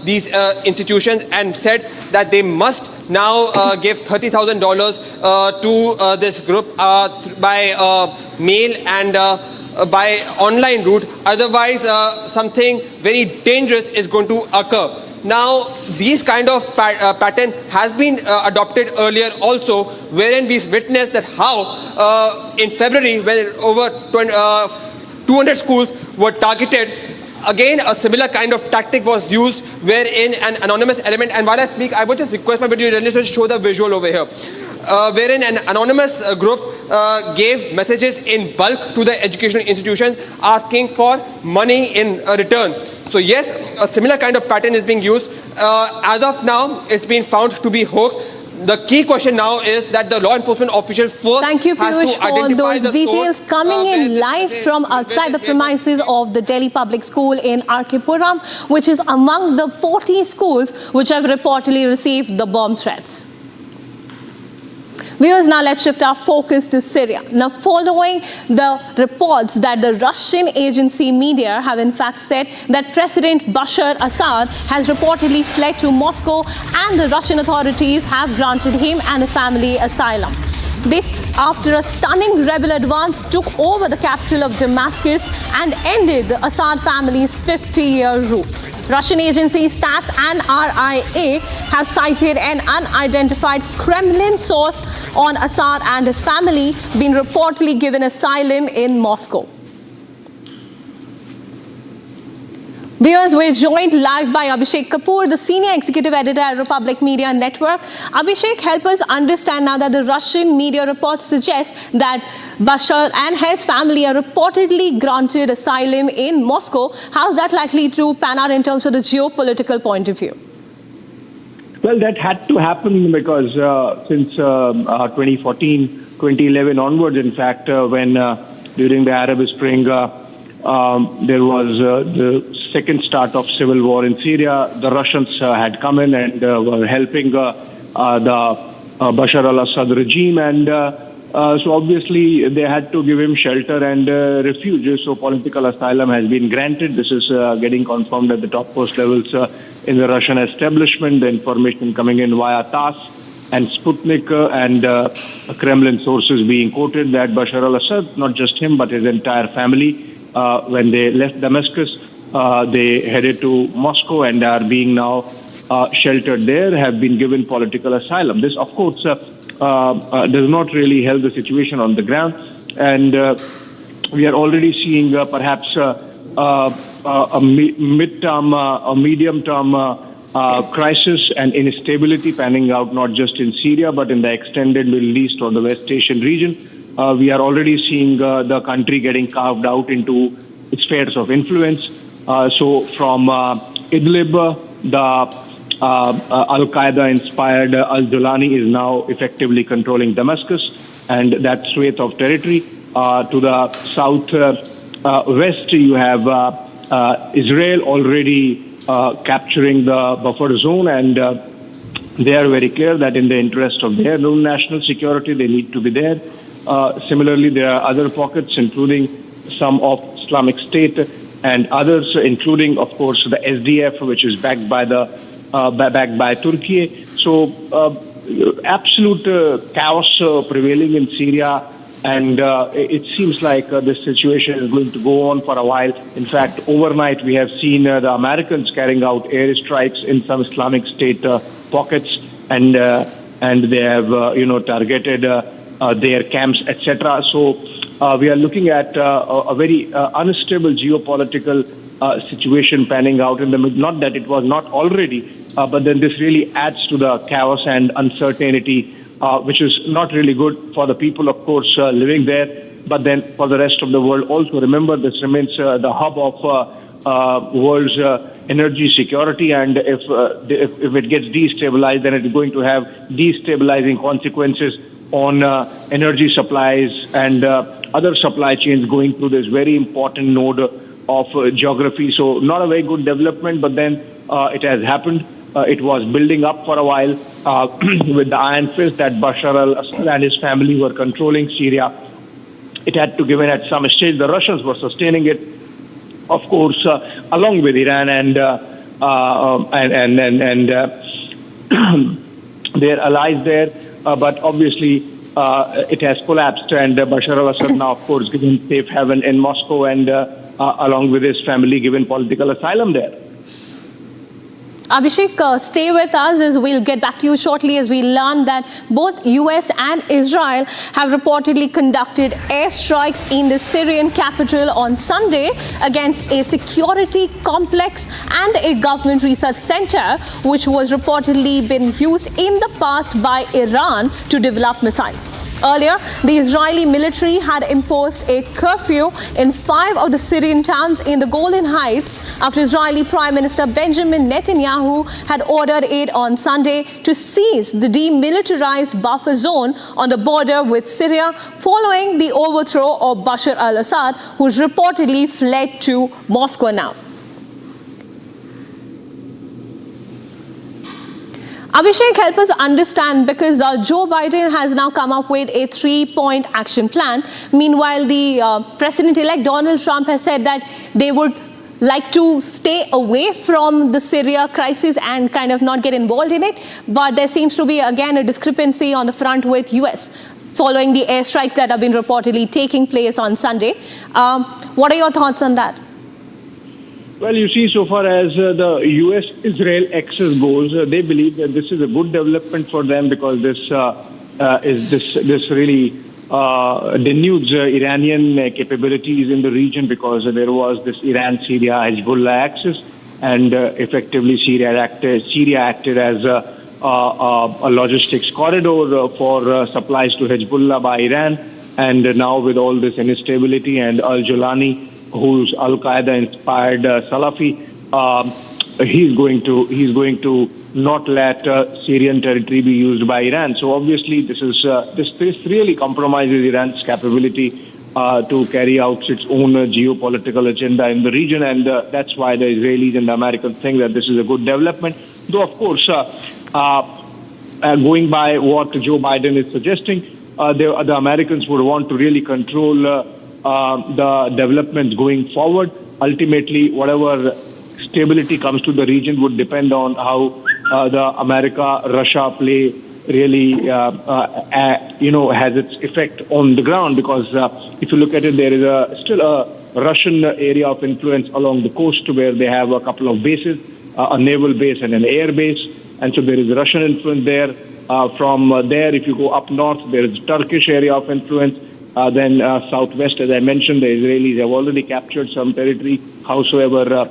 [SPEAKER 1] these institutions, and said that they must now give $30,000 to this group by mail and by online route, otherwise something very dangerous is going to occur. Now, these kind of pattern has been adopted earlier also, wherein we witnessed that how in February, when over 200 schools were targeted, again a similar kind of tactic was used, wherein an anonymous element, and while I speak, I would just request my video journalist to show the visual over here, wherein an anonymous group gave messages in bulk to the educational institutions asking for money in return. So yes, a similar kind of pattern is being used. As of now, it's been found to be hoax. The key question now is that the law enforcement official first
[SPEAKER 12] Thank you, Piyush, for those details coming in live from outside the premises of the Delhi Public School in RK Puram, which is among the 40 schools which have reportedly received the bomb threats. Viewers, now let's shift our focus to Syria. Now, following the reports that the Russian agency media have in fact said that President Bashar Assad has reportedly fled to Moscow, and the Russian authorities have granted him and his family asylum. This after a stunning rebel advance took over the capital of Damascus and ended the Assad family's 50-year rule. Russian agencies TASS and RIA have cited an unidentified Kremlin source on Assad and his family being reportedly given asylum in Moscow. Viewers, we're joined live by Abhishek Kapoor, the Senior Executive Editor at Republic Media Network. Abhishek, help us understand now that the Russian media reports suggest that Bashar and his family are reportedly granted asylum in Moscow. How's that likely to pan out in terms of the geopolitical point of view?
[SPEAKER 7] Well, that had to happen because since 2014, 2011 onwards, in fact, when during the Arab Spring, there was the second start of civil war in Syria, the Russians had come in and were helping the Bashar al-Assad regime, and so obviously they had to give him shelter and refuge. So political asylum has been granted. This is getting confirmed at the top post levels in the Russian establishment. The information coming in via TASS and Sputnik and Kremlin sources being quoted that Bashar al-Assad, not just him but his entire family, when they left Damascus, they headed to Moscow and are being now sheltered there, have been given political asylum. This, of course, does not really help the situation on the ground. And we are already seeing perhaps a medium-term crisis and instability panning out not just in Syria but in the extended Middle East or the West Asian region. we are already seeing the country getting carved out into spheres of influence. So from Idlib, the Al-Qaeda-inspired Al-Julani is now effectively controlling Damascus and that swathe of territory. To the southwest, you have Israel already capturing the buffer zone, and they are very clear that in the interest of their own national security, they need to be there. Similarly, there are other pockets, including some of Islamic State and others, including, of course, the SDF, which is backed by Turkey. So, absolute chaos prevailing in Syria, and it seems like this situation is going to go on for a while. In fact, overnight we have seen the Americans carrying out airstrikes in some Islamic State pockets, and they have targeted their camps, etc. So we are looking at a very unstable geopolitical situation panning out in the middle. Not that it was not already, but then this really adds to the chaos and uncertainty, which is not really good for the people, of course, living there, but then for the rest of the world also. Remember, this remains the hub of world's energy security, and if it gets destabilized, then it is going to have destabilizing consequences on energy supplies and other supply chains going through this very important node of geography. So not a very good development, but then it has happened. It was building up for a while with the iron fist that Bashar al-Assad and his family were controlling Syria. It had to give in at some stage. The Russians were sustaining it, of course, along with Iran and their allies there. But obviously, it has collapsed, and Bashar al-Assad now, of course, given safe haven in Moscow, and along with his family, given political asylum there.
[SPEAKER 12] Abhishek, stay with us as we'll get back to you shortly as we learn that both US and Israel have reportedly conducted airstrikes in the Syrian capital on Sunday against a security complex and a government research center, which was reportedly been used in the past by Iran to develop missiles. Earlier, the Israeli military had imposed a curfew in 5 of the Syrian towns in the Golan Heights after Israeli Prime Minister Benjamin Netanyahu had ordered it on Sunday to seize the demilitarized buffer zone on the border with Syria following the overthrow of Bashar al-Assad, who's reportedly fled to Moscow now. Abhishek, help us understand, because Joe Biden has now come up with a 3-point action plan. Meanwhile, the President-elect Donald Trump has said that they would like to stay away from the Syria crisis and kind of not get involved in it. But there seems to be, again, a discrepancy on the front with US following the airstrikes that have been reportedly taking place on Sunday. What are your thoughts on that?
[SPEAKER 7] Well, you see, so far as the U.S.-Israel axis goes, they believe that this is a good development for them, because this really denudes Iranian capabilities in the region, because there was this Iran-Syria-Hezbollah axis, and effectively Syria acted as a logistics corridor for supplies to Hezbollah by Iran, and now with all this instability and Al-Julani, who's Al-Qaeda-inspired Salafi, he's going to not let Syrian territory be used by Iran. So obviously, this really compromises Iran's capability to carry out its own geopolitical agenda in the region, and that's why the Israelis and the Americans think that this is a good development. Though, of course, going by what Joe Biden is suggesting, the Americans would want to really control the developments going forward. Ultimately, whatever stability comes to the region would depend on how the America-Russia play really, has its effect on the ground. Because if you look at it, there is still a Russian area of influence along the coast, where they have a couple of bases, a naval base and an air base, and so there is Russian influence there. From there, if you go up north, there is Turkish area of influence. Then southwest, as I mentioned, the Israelis have already captured some territory, howsoever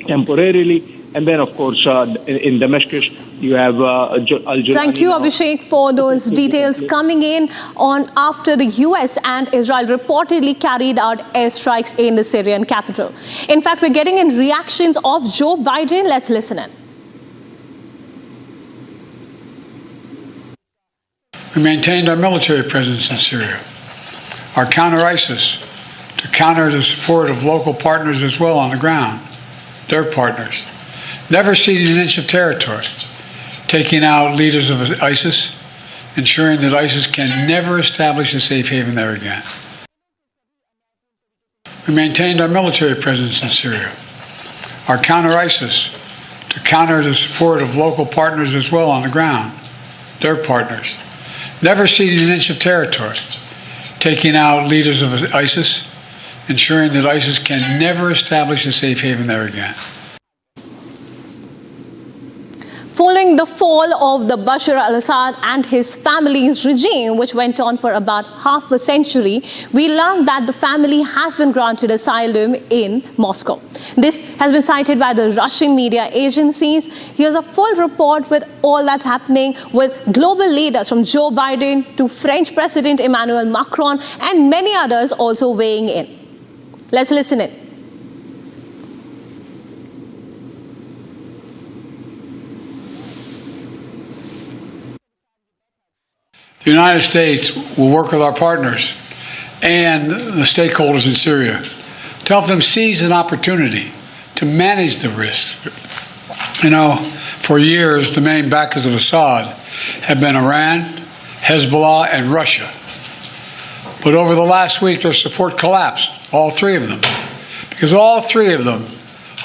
[SPEAKER 7] temporarily. And then, of course, in Damascus, you have Al-Julani.
[SPEAKER 12] Thank you, Abhishek, for those details coming in on after the US and Israel reportedly carried out airstrikes in the Syrian capital. In fact, we're getting in reactions of Joe Biden. Let's listen in.
[SPEAKER 6] We maintained our military presence in Syria, our counter-ISIS, to counter the support of local partners as well on the ground, their partners, never ceding an inch of territory, taking out leaders of ISIS, ensuring that ISIS can never establish a safe haven there again. We maintained our military presence in Syria, our counter-ISIS, to counter the support of local partners as well on the ground, their partners, never ceding an inch of territory, taking out leaders of ISIS, ensuring that ISIS can never establish a safe haven there again.
[SPEAKER 12] Following the fall of the Bashar al-Assad and his family's regime, which went on for about half a century, we learned that the family has been granted asylum in Moscow. This has been cited by the Russian media agencies. Here's a full report with all that's happening with global leaders from Joe Biden to French President Emmanuel Macron and many others also weighing in. Let's listen in.
[SPEAKER 6] The United States will work with our partners and the stakeholders in Syria to help them seize an opportunity to manage the risks. You know, for years, the main backers of Assad have been Iran, Hezbollah, and Russia. But over the last week, their support collapsed, all three of them, because all three of them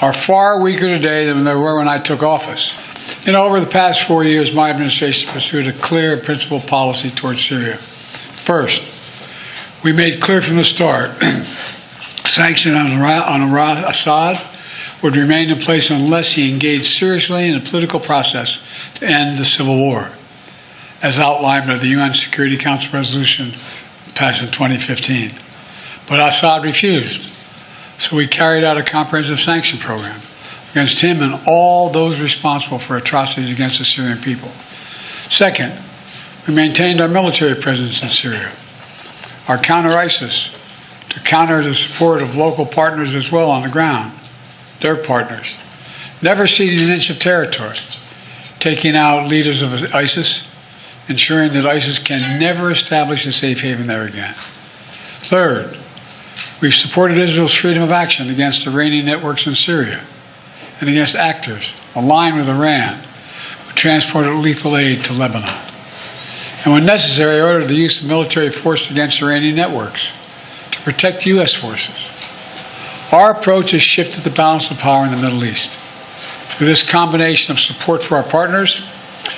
[SPEAKER 6] are far weaker today than they were when I took office. You know, over the past 4 years, my administration pursued a clear and principled policy towards Syria. First, we made clear from the start sanctions on Assad would remain in place unless he engaged seriously in a political process to end the civil war, as outlined by the UN Security Council resolution passed in 2015. But Assad refused, so we carried out a comprehensive sanction program against him and all those responsible for atrocities against the Syrian people. Second, we maintained our military presence in Syria, our counter-ISIS, to counter the support of local partners as well on the ground, their partners, never ceding an inch of territory, taking out leaders of ISIS, ensuring that ISIS can never establish a safe haven there again. Third, we've supported Israel's freedom of action against Iranian networks in Syria and against actors aligned with Iran who transported lethal aid to Lebanon. And when necessary, ordered the use of military force against Iranian networks to protect U.S. forces. Our approach has shifted the balance of power in the Middle East through this combination of support for our partners,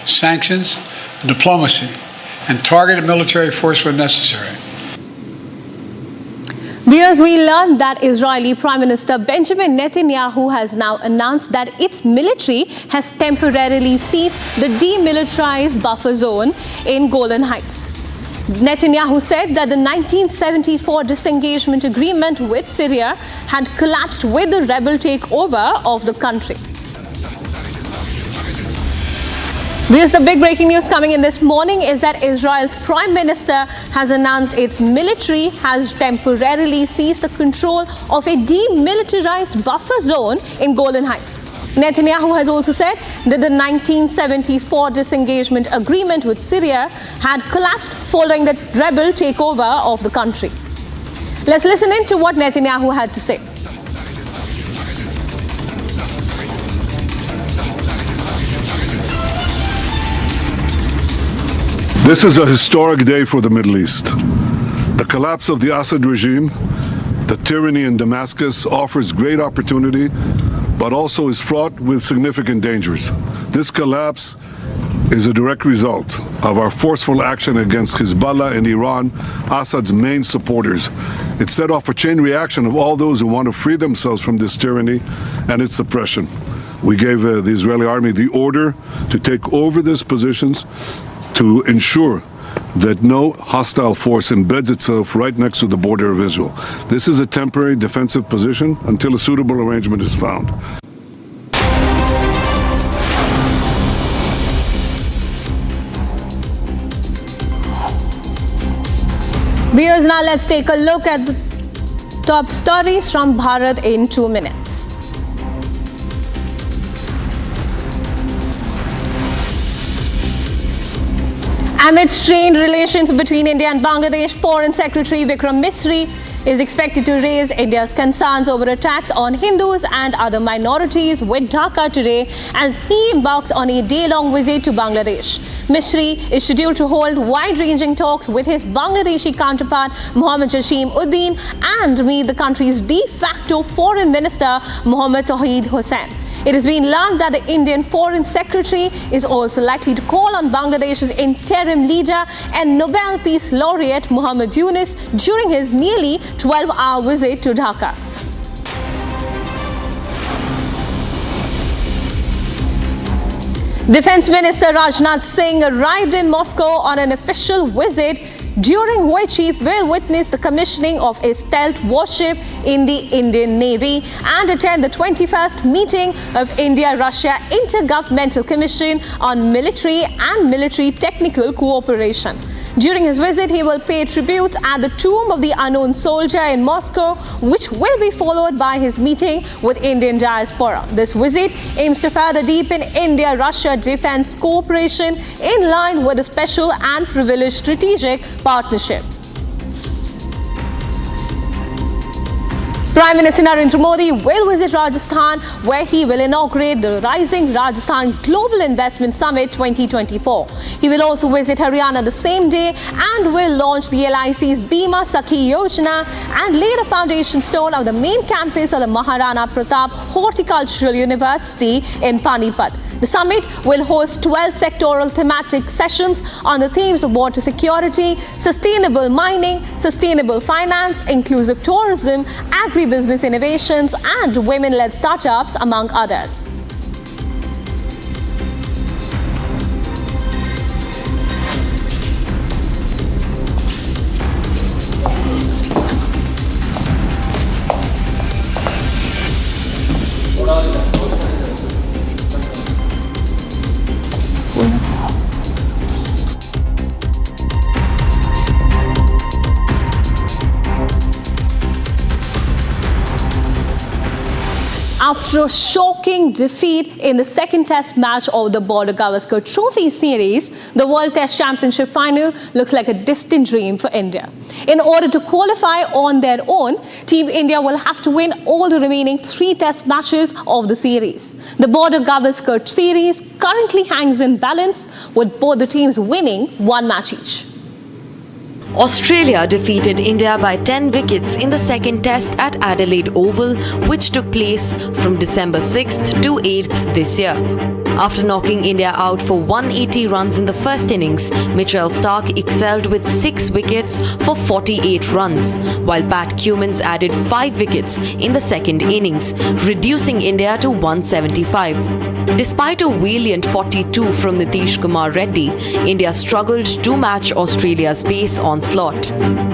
[SPEAKER 6] sanctions, and diplomacy, and targeted military force when necessary.
[SPEAKER 12] Viewers, we learned that Israeli Prime Minister Benjamin Netanyahu has now announced that its military has temporarily seized the demilitarized buffer zone in Golan Heights. Netanyahu said that the 1974 disengagement agreement with Syria had collapsed with the rebel takeover of the country. Here's the big breaking news coming in this morning is that Israel's Prime Minister has announced its military has temporarily seized the control of a demilitarized buffer zone in Golan Heights. Netanyahu has also said that the 1974 disengagement agreement with Syria had collapsed following the rebel takeover of the country. Let's listen in to what Netanyahu had to say.
[SPEAKER 25] This is a historic day for the Middle East. The collapse of the Assad regime, the tyranny in Damascus, offers great opportunity, but also is fraught with significant dangers. This collapse is a direct result of our forceful action against Hezbollah and Iran, Assad's main supporters. It set off a chain reaction of all those who want to free themselves from this tyranny and its oppression. We gave the Israeli army the order to take over these positions to ensure that no hostile force embeds itself right next to the border of Israel. This is a temporary defensive position until a suitable arrangement is found.
[SPEAKER 12] Viewers, now let's take a look at the top stories from Bharat in 2 minutes. Amid strained relations between India and Bangladesh, Foreign Secretary Vikram Misri is expected to raise India's concerns over attacks on Hindus and other minorities with Dhaka today as he embarks on a day-long visit to Bangladesh. Misri is scheduled to hold wide-ranging talks with his Bangladeshi counterpart Mohammad Jassim Uddin and meet the country's de facto Foreign Minister Mohammad Tawheed Hussain. It has been learned that the Indian Foreign Secretary is also likely to call on Bangladesh's interim leader and Nobel Peace Laureate Muhammad Yunus during his nearly 12-hour visit to Dhaka. Defense Minister Rajnath Singh arrived in Moscow on an official visit, during which he will witness the commissioning of a stealth warship in the Indian Navy and attend the 21st meeting of India-Russia Intergovernmental Commission on Military and Military Technical Cooperation. During his visit, he will pay tribute at the Tomb of the Unknown Soldier in Moscow, which will be followed by his meeting with Indian diaspora. This visit aims to further deepen India-Russia defense cooperation in line with a special and privileged strategic partnership. Prime Minister Narendra Modi will visit Rajasthan, where he will inaugurate the Rising Rajasthan Global Investment Summit 2024. He will also visit Haryana the same day and will launch the LIC's Bima Sakhi Yojana and lay the foundation stone of the main campus of the Maharana Pratap Horticultural University in Panipat. The summit will host 12 sectoral thematic sessions on the themes of water security, sustainable mining, sustainable finance, inclusive tourism, agribusiness innovations, and women-led startups, among others. After a shocking defeat in the second test match of the Border Gavaskar Trophy Series, the World Test Championship final looks like a distant dream for India. In order to qualify on their own, Team India will have to win all the remaining 3 test matches of the series. The Border Gavaskar Series currently hangs in balance, with both the teams winning 1 match each.
[SPEAKER 3] Australia defeated India by 10 wickets in the second test at Adelaide Oval, which took place from December 6th to 8th this year. After knocking India out for 180 runs in the first innings, Mitchell Starc excelled with 6 wickets for 48 runs, while Pat Cummins added 5 wickets in the second innings, reducing India to 175. Despite a valiant 42 from Nitish Kumar Reddy, India struggled to match Australia's pace onslaught.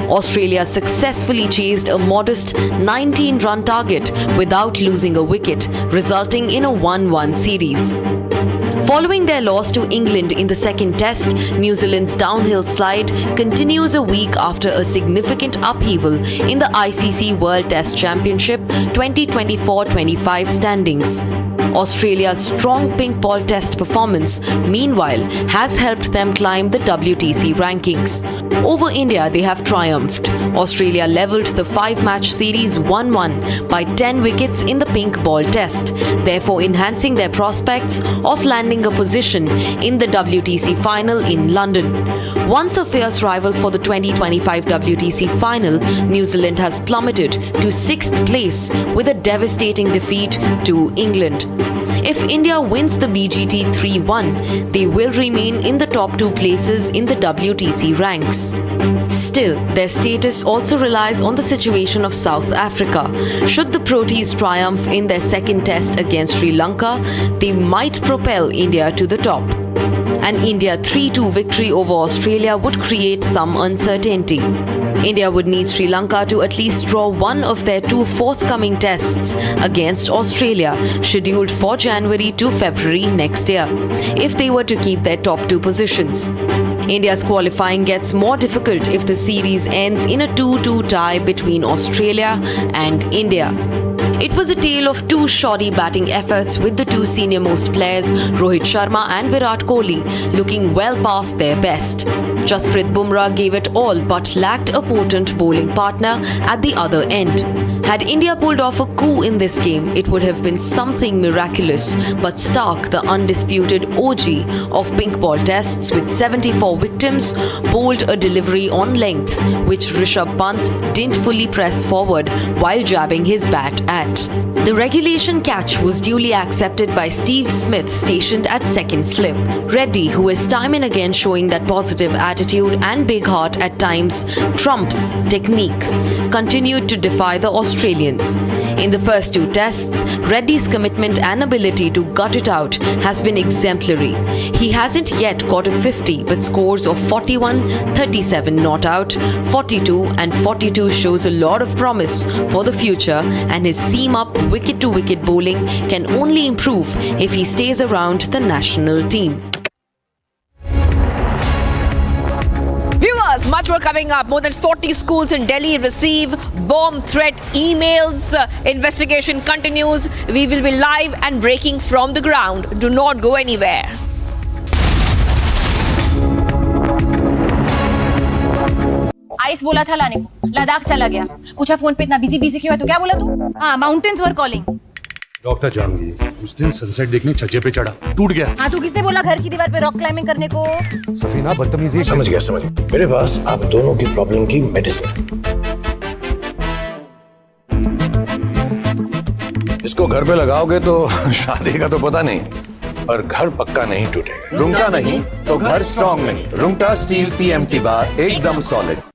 [SPEAKER 3] Australia successfully chased a modest 19-run target without losing a wicket, resulting in a 1-1 series. Following their loss to England in the second test, New Zealand's downhill slide continues a week after a significant upheaval in the ICC World Test Championship 2024-25 standings. Australia's strong pink ball test performance, meanwhile, has helped them climb the WTC rankings. Over India, they have triumphed. Australia levelled the 5-match series 1-1 by 10 wickets in the pink ball test, therefore enhancing their prospects of landing a position in the WTC final in London. Once a fierce rival for the 2025 WTC final, New Zealand has plummeted to 6th place with a devastating defeat to England. If India wins the BGT 3-1, they will remain in the top 2 places in the WTC ranks. Still, their status also relies on the situation of South Africa. Should the Proteas triumph in their second test against Sri Lanka, they might propel India to the top. An India 3-2 victory over Australia would create some uncertainty. India would need Sri Lanka to at least draw one of their 2 forthcoming tests against Australia, scheduled for January to February next year, if they were to keep their top 2 positions. India's qualifying gets more difficult if the series ends in a 2-2 tie between Australia and India. It was a tale of two shoddy batting efforts with the two senior-most players, Rohit Sharma and Virat Kohli, looking well past their best. Jasprit Bumrah gave it all but lacked a potent bowling partner at the other end. Had India pulled off a coup in this game, it would have been something miraculous, but Stark, the undisputed OG of pink ball tests with 74 victims, bowled a delivery on length, which Rishabh Pant didn't fully press forward while jabbing his bat at. The regulation catch was duly accepted by Steve Smith, stationed at second slip. Reddy, who is time and again showing that positive attitude and big heart at times trumps technique, continued to defy the Australians. In the first two tests, Reddy's commitment and ability to gut it out has been exemplary. He hasn't yet got a 50, but scores of 41, 37 not out, 42 and 42 shows a lot of promise for the future, and his seam-up wicket-to-wicket bowling can only improve if he stays around the national team.
[SPEAKER 5] Viewers, much more coming up. More than 40 schools in Delhi receive bomb threat emails. Investigation continues. We will be live and breaking from the ground. Do not go anywhere.
[SPEAKER 11] Ice बोला था लाने को, लद्दाख चला गया. पूछा phone पे इतना busy क्यों है, तो क्या बोला तू? हाँ, mountains are calling.
[SPEAKER 15] Doctor Janvi, उस दिन सनसेट देखने छज्जे पे चढ़ा, टूट गया.
[SPEAKER 11] हाँ, तू किसने बोला घर की दीवार पे रॉक क्लाइंबिंग करने को?
[SPEAKER 15] सफीना बदतमीजी.
[SPEAKER 16] समझ गया. मेरे पास आप दोनों की प्रॉब्लम की मेडिसिन है. इसको घर पे लगाओगे तो शादी का तो पता नहीं, पर घर पक्का नहीं टूटेगा.
[SPEAKER 17] रुंगटा नहीं तो घर स्ट्रॉन्ग नहीं. रुंगटा स्टील TMT बार एकदम solid.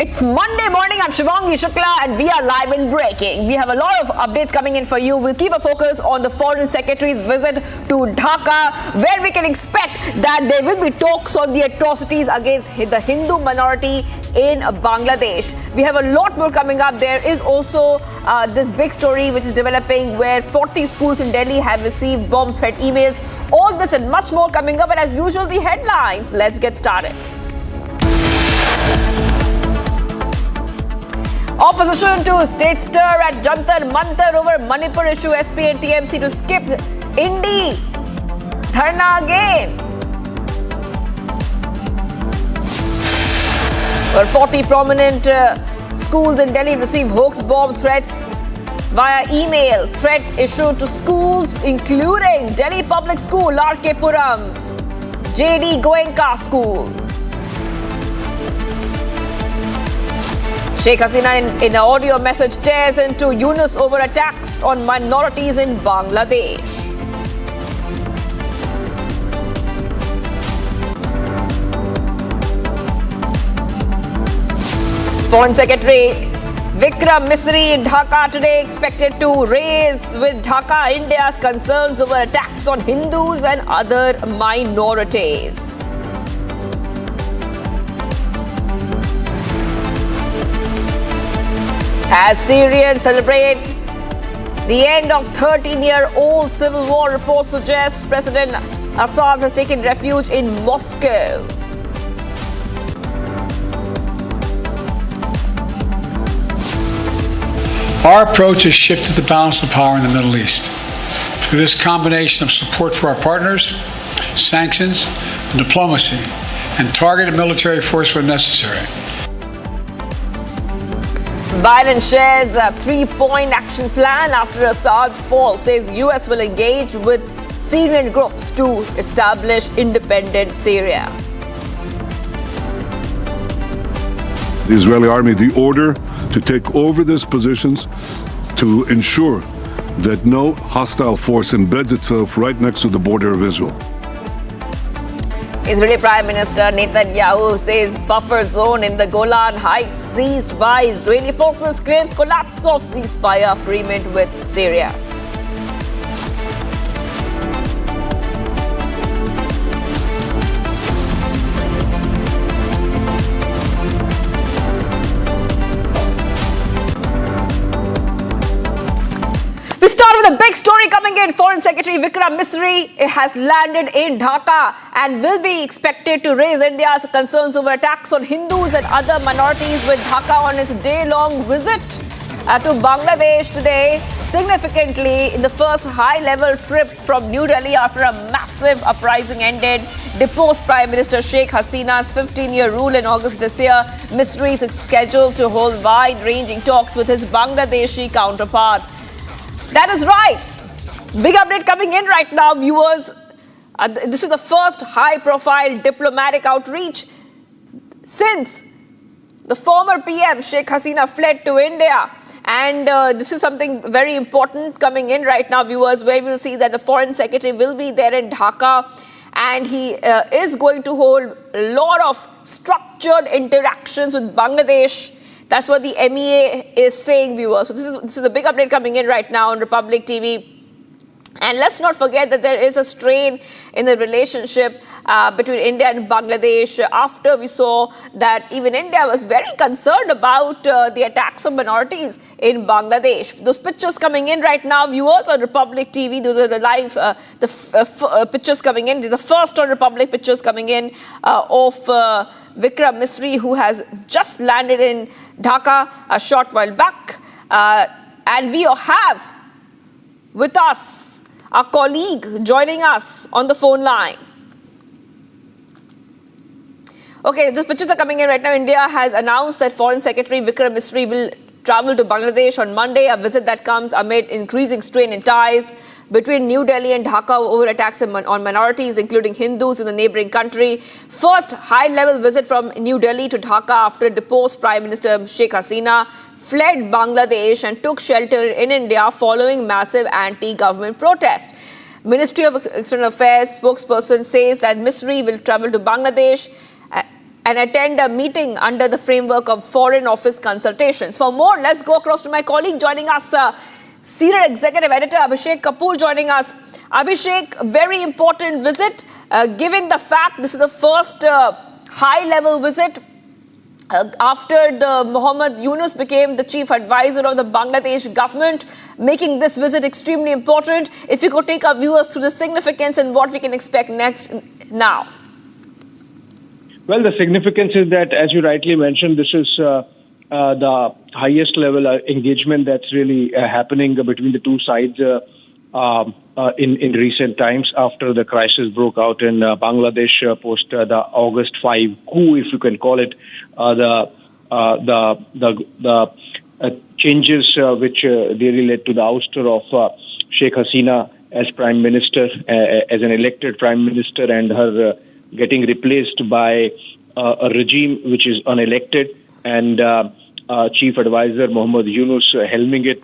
[SPEAKER 5] It's Monday morning. I'm Shivangi Shukla and we are live in breaking. We have a lot of updates coming in for you. We'll keep a focus on the Foreign Secretary's visit to Dhaka, where we can expect that there will be talks on the atrocities against the Hindu minority in Bangladesh. We have a lot more coming up. There is also this big story which is developing where 40 schools in Delhi have received bomb threat emails. All this and much more coming up, and as usual, the headlines. Let's get started. Opposition to state stir at Jantar Mantar over Manipur issue. SP and TMC to skip Indi Dharna again. Where 40 prominent schools in Delhi receive hoax bomb threats via email. Threat issued to schools including Delhi Public School, R.K. Puram, J.D. Goenka School. Sheikh Hasina in an audio message tears into Yunus over attacks on minorities in Bangladesh. Foreign Secretary Vikram Misri in Dhaka today expected to raise with Dhaka India's concerns over attacks on Hindus and other minorities. As Syrians celebrate the end of 13-year-old civil war, reports suggest President Assad has taken refuge in Moscow.
[SPEAKER 6] Our approach has shifted the balance of power in the Middle East through this combination of support for our partners, sanctions, diplomacy, and targeted military force when necessary.
[SPEAKER 5] Biden shares a 3-point action plan after Assad's fall, says US will engage with Syrian groups to establish independent Syria.
[SPEAKER 25] The Israeli army the order to take over these positions to ensure that no hostile force embeds itself right next to the border of Israel.
[SPEAKER 5] Israeli Prime Minister Netanyahu says buffer zone in the Golan Heights seized by Israeli forces claims collapse of ceasefire agreement with Syria. We start with a big story coming in. Foreign Secretary Vikram Misri has landed in Dhaka and will be expected to raise India's concerns over attacks on Hindus and other minorities with Dhaka on his day-long visit to Bangladesh today. Significantly, in the first high-level trip from New Delhi after a massive uprising ended, deposed Prime Minister Sheikh Hasina's 15-year rule in August this year, Misri is scheduled to hold wide-ranging talks with his Bangladeshi counterpart. That is right. Big update coming in right now, viewers. This is the first high-profile diplomatic outreach since the former PM Sheikh Hasina fled to India. And this is something very important coming in right now, viewers, where we'll see that the Foreign Secretary will be there in Dhaka. And he is going to hold a lot of structured interactions with Bangladesh. That's what the MEA is saying, viewers. So this is a big update coming in right now on Republic TV. And let's not forget that there is a strain in the relationship between India and Bangladesh after we saw that even India was very concerned about the attacks on minorities in Bangladesh. Those pictures coming in right now, viewers, on Republic TV, those are the live pictures coming in. These are the first on Republic pictures coming in of Vikram Misri, who has just landed in Dhaka a short while back. And we have with us our colleague joining us on the phone line. Okay, those pictures are coming in right now. India has announced that Foreign Secretary Vikram Misri will travel to Bangladesh on Monday, a visit that comes amid increasing strain in ties between New Delhi and Dhaka over attacks on minorities, including Hindus in the neighboring country. First high-level visit from New Delhi to Dhaka after deposed Prime Minister Sheikh Hasina fled Bangladesh and took shelter in India following massive anti-government protest. Ministry of External Affairs spokesperson says that Misri will travel to Bangladesh and attend a meeting under the framework of Foreign Office consultations. For more, let's go across to my colleague joining us, Senior Executive Editor Abhishek Kapoor joining us. Abhishek, very important visit, given the fact this is the first high-level visit after the Mohammed Yunus became the chief advisor of the Bangladesh government, making this visit extremely important. If you could take our viewers through the significance and what we can expect next now.
[SPEAKER 7] Well, the significance is that, as you rightly mentioned, this is the highest level engagement that's really happening between the two sides in recent times after the crisis broke out in Bangladesh post the August 5 coup, if you can call it. The changes which really led to the ouster of Sheikh Hasina as Prime Minister, as an elected Prime Minister, and her getting replaced by a regime which is unelected, and Chief Advisor Mohammed Yunus helming it,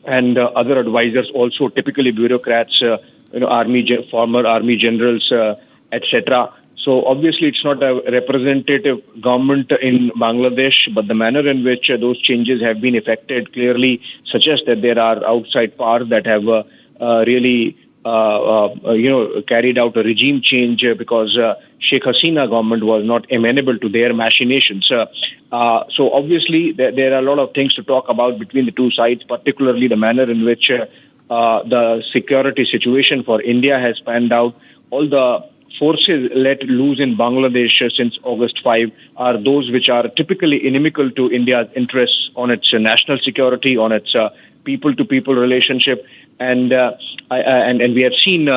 [SPEAKER 7] and other advisors also, typically bureaucrats, former army generals, etc. So obviously it's not a representative government in Bangladesh, but the manner in which those changes have been effected clearly suggests that there are outside powers that have really carried out a regime change because Sheikh Hasina government was not amenable to their machinations. So obviously there are a lot of things to talk about between the two sides, particularly the manner in which the security situation for India has panned out. All the forces let loose in Bangladesh since August 5 are those which are typically inimical to India's interests on its national security, on its people-to-people relationship, and we have seen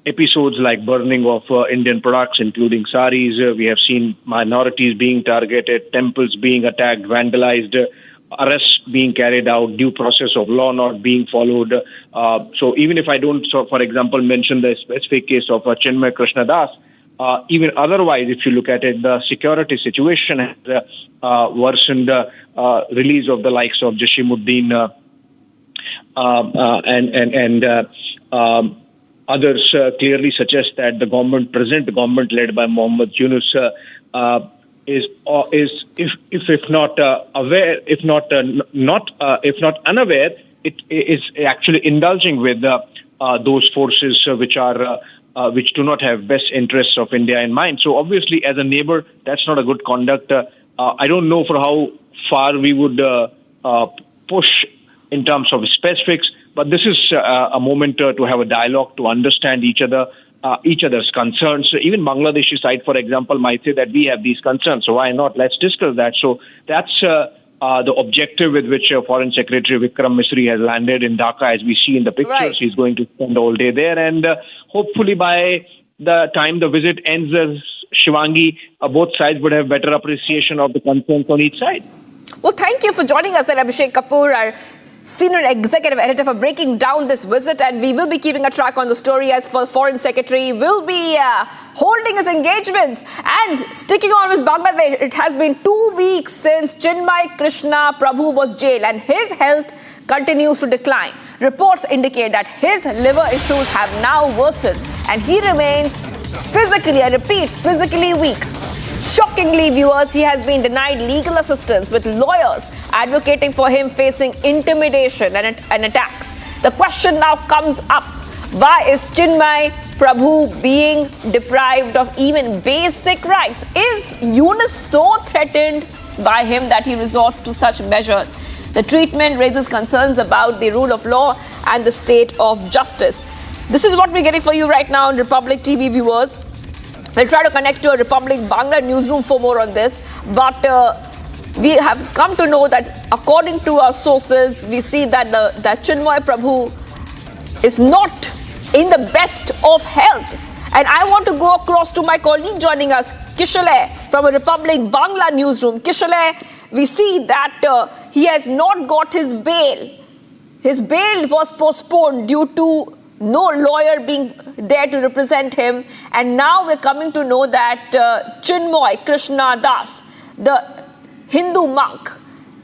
[SPEAKER 7] episodes like burning of Indian products, including saris. We have seen minorities being targeted, temples being attacked, vandalized, arrests being carried out, due process of law not being followed. So even if I don't, for example, mention the specific case of Chinmay Krishna Das, even otherwise, if you look at it, the security situation has worsened. Release of the likes of Jashimuddin and others clearly suggest that the present government led by Mohammed Yunus is if not aware, if not unaware, it is actually indulging with those forces which do not have best interests of India in mind. So obviously, as a neighbor, that's not a good conduct. I don't know for how far we would push in terms of specifics, but this is a moment to have a dialogue, to understand each other's concerns. So even Bangladeshi side, for example, might say that we have these concerns, so why not? Let's discuss that. So that's the objective with which Foreign Secretary Vikram Misri has landed in Dhaka. As we see in the pictures, right. He's going to spend all day there, and hopefully by the time the visit ends, Shivangi, both sides would have better appreciation of the concerns on each side.
[SPEAKER 5] Well, thank you for joining us there, Abhishek Kapoor, our Senior Executive Editor, for breaking down this visit, and we will be keeping a track on the story as for Foreign Secretary will be holding his engagements. And sticking on with Bangladesh, it has been 2 weeks since Chinmay Krishna Prabhu was jailed, and his health continues to decline. Reports indicate that his liver issues have now worsened, and he remains physically, I repeat, physically weak. Shockingly, viewers, he has been denied legal assistance, with lawyers advocating for him facing intimidation and attacks. The question now comes up, why is Chinmay Prabhu being deprived of even basic rights? Is Yunus so threatened by him that he resorts to such measures? The treatment raises concerns about the rule of law and the state of justice. This is what we're getting for you right now on Republic TV, viewers. We'll try to connect to a Republic Bangla newsroom for more on this. But we have come to know that according to our sources, we see that that Chinmay Prabhu is not in the best of health. And I want to go across to my colleague joining us, Kishale, from a Republic Bangla newsroom. Kishale, we see that he has not got his bail. His bail was postponed due to no lawyer being there to represent him, and now we're coming to know that Chinmay Krishna Das, the Hindu monk,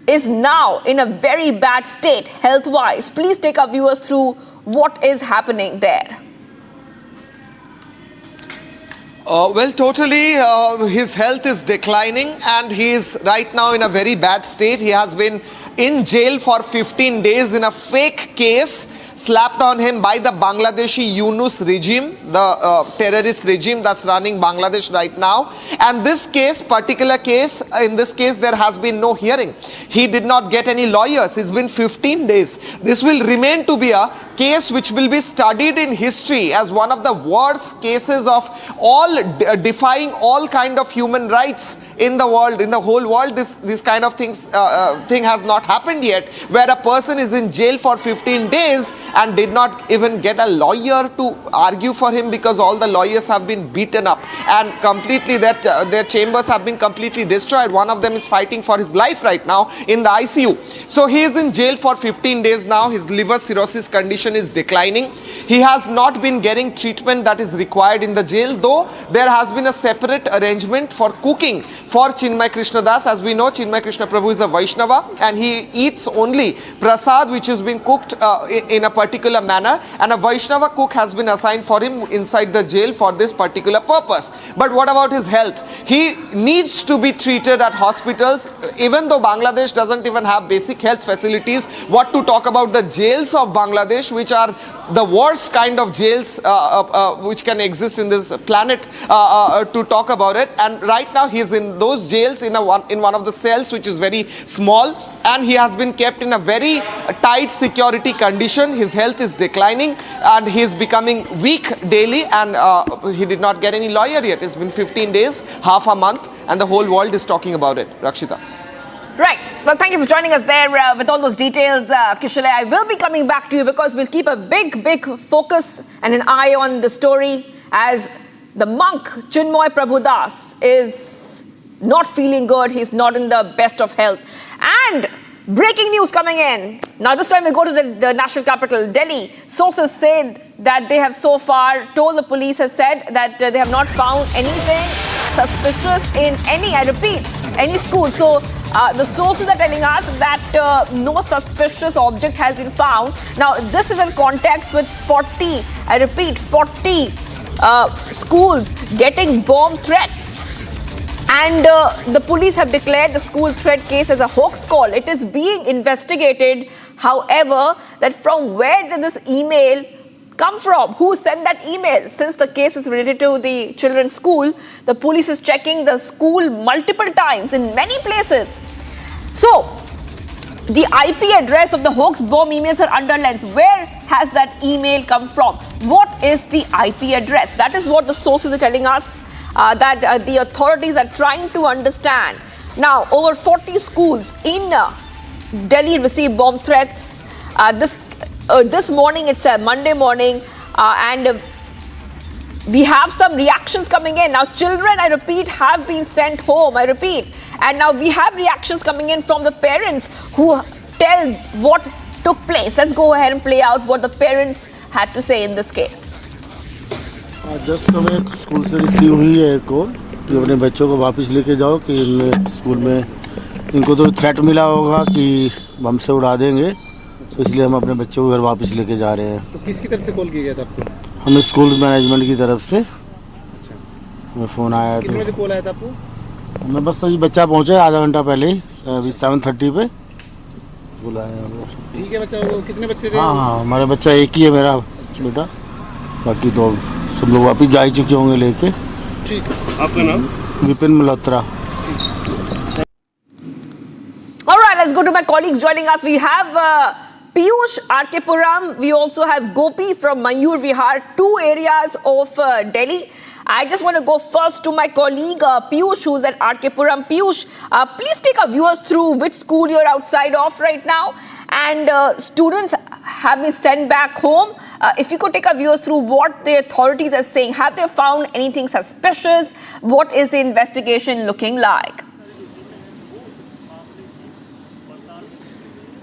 [SPEAKER 5] is now in a very bad state health-wise. Please take our viewers through what is happening there.
[SPEAKER 8] Well, totally, his health is declining, and he is right now in a very bad state. He has been in jail for 15 days in a fake case slapped on him by the Bangladeshi Yunus regime, the terrorist regime that's running Bangladesh right now. And this case, particular case, in this case, there has been no hearing. He did not get any lawyers. It's been 15 days. This will remain to be a case which will be studied in history as one of the worst cases of all defying all kind of human rights in the world, in the whole world. This kind of thing has not happened yet, where a person is in jail for 15 days and did not even get a lawyer to argue for him, because all the lawyers have been beaten up and completely their chambers have been completely destroyed. One of them is fighting for his life right now in the ICU. So he is in jail for 15 days now. His liver cirrhosis condition is declining. He has not been getting treatment that is required in the jail, though there has been a separate arrangement for cooking for Chinmay Krishna Das. As we know, Chinmay Krishna Prabhu is a Vaishnava, and he eats only prasad which has been cooked in a particular manner, and a Vaishnava cook has been assigned for him inside the jail for this particular purpose. But what about his health? He needs to be treated at hospitals, even though Bangladesh doesn't even have basic health facilities. What to talk about the jails of Bangladesh, which are the worst kind of jails which can exist in this planet, to talk about it. And right now he's in those jails in one of the cells, which is very small, and he has been kept in a very tight security condition. His health is declining and he's becoming weak daily, and he did not get any lawyer yet. It's been 15 days, half a month, and the whole world is talking about it. Rakshita.
[SPEAKER 5] Right. Well, thank you for joining us there with all those details, Kishale. I will be coming back to you because we'll keep a big focus and an eye on the story as the monk Chinmoy Prabhudas is not feeling good. He's not in the best of health. And breaking news coming in. Now, this time we go to the national capital, Delhi. Sources said that they have so far told the police has said that they have not found anything suspicious in any, I repeat, any school. So the sources are telling us that no suspicious object has been found. Now, this is in context with 40, I repeat, 40 schools getting bomb threats. And the police have declared the school threat case as a hoax call. It is being investigated. However, that from where did this email come from? Who sent that email? Since the case is related to the children's school, the police is checking the school multiple times in many places. So, the IP address of the hoax bomb emails are under lens. Where has that email come from? What is the IP address? That is what the sources are telling us. That the authorities are trying to understand. Now, over 40 schools in Delhi received bomb threats. This morning, it's a Monday morning, and we have some reactions coming in. Now, children, I repeat, have been sent home, I repeat. And now we have reactions coming in from the parents who tell what took place. Let's go ahead and play out what the parents had to say in this case.
[SPEAKER 13] Just हमें school से receive हुई है एक call कि अपने बच्चों को वापस लेके जाओ कि स्कूल में इनको तो थ्रेट मिला होगा कि बम से उड़ा देंगे, तो इसलिए हम अपने बच्चों को घर वापस लेके जा रहे हैं। तो किसकी तरफ से कॉल किया गया था आपको? हमें स्कूल मैनेजमेंट की तरफ से हमें फ़ोन आया था। कितने बजे कॉल आया था आपको? हमें बस अभी बच्चा पहुँचा है आधा घंटा पहले, अभी 7:30 पे बुलाया हमें। ठीक है बच्चा, कितने बच्चे थे? हाँ, हमारा बच्चा एक ही है मेरा बेटा, बाकी तो सब लोग वापिस जा ही चुके होंगे लेके। ठीक है, आपका नाम? Vipin Malhotra.
[SPEAKER 5] All right, let's go to my colleagues joining us. We have Piyush RK Puram. We also have Gopi from Mayur Vihar, two areas of Delhi. I just want to go first to my colleague Piyush, who's at RK Puram. Piyush, please take our viewers through which school you're outside of right now. And students have been sent back home. If you could take our viewers through what the authorities are saying. Have they found anything suspicious? What is the investigation looking like?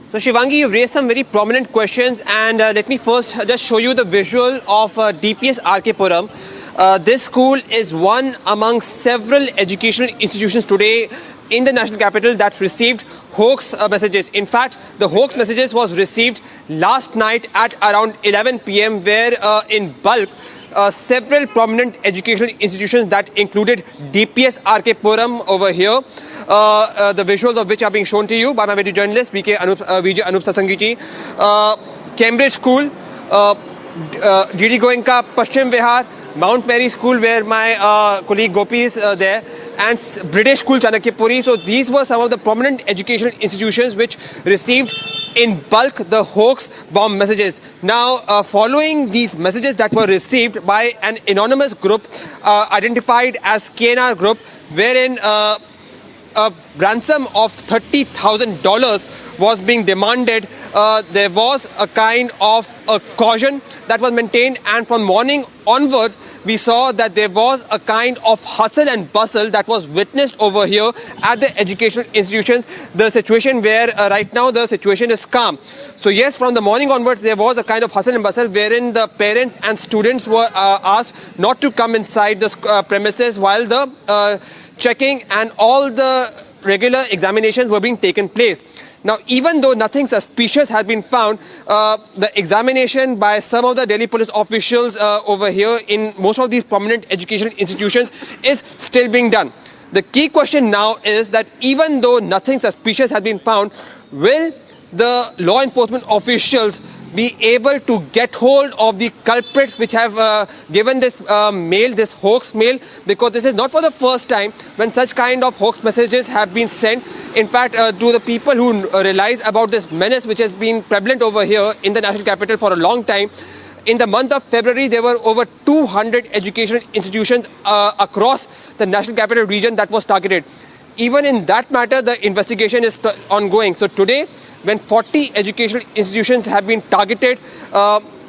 [SPEAKER 1] So Shivangi, you've raised some very prominent questions, and let me first just show you the visual of DPS RK Puram. This school is one among several educational institutions today in the national capital that received hoax messages. In fact, the hoax messages was received last night at around 11 p.m. where in bulk several prominent educational institutions that included DPS RK Puram over here, the visuals of which are being shown to you by my video journalist VJ Anup Sasangi ji, Cambridge School, DD Goenka Paschim Vihar, Mount Mary School where my colleague Gopi is there, and British School Chanakyapuri. So these were some of the prominent educational institutions which received in bulk the hoax bomb messages. Now, following these messages that were received by an anonymous group identified as KNR Group, wherein a ransom of $30,000 was being demanded, there was a kind of a caution that was maintained, and from morning onwards we saw that there was a kind of hustle and bustle that was witnessed over here at the educational institutions. The situation where right now the situation is calm. So yes, from the morning onwards there was a kind of hustle and bustle wherein the parents and students were asked not to come inside the premises while the checking and all the regular examinations were being taken place. Now, even though nothing suspicious has been found, the examination by some of the Delhi police officials over here in most of these prominent educational institutions is still being done. The key question now is that even though nothing suspicious has been found, will the law enforcement officials be able to get hold of the culprits which have given this mail, this hoax mail? Because this is not for the first time when such kind of hoax messages have been sent. In fact, to the people who realize about this menace which has been prevalent over here in the national capital for a long time, in the month of February, there were over 200 educational institutions across the national capital region that was targeted. Even in that matter, the investigation is ongoing. So today, when 40 educational institutions have been targeted,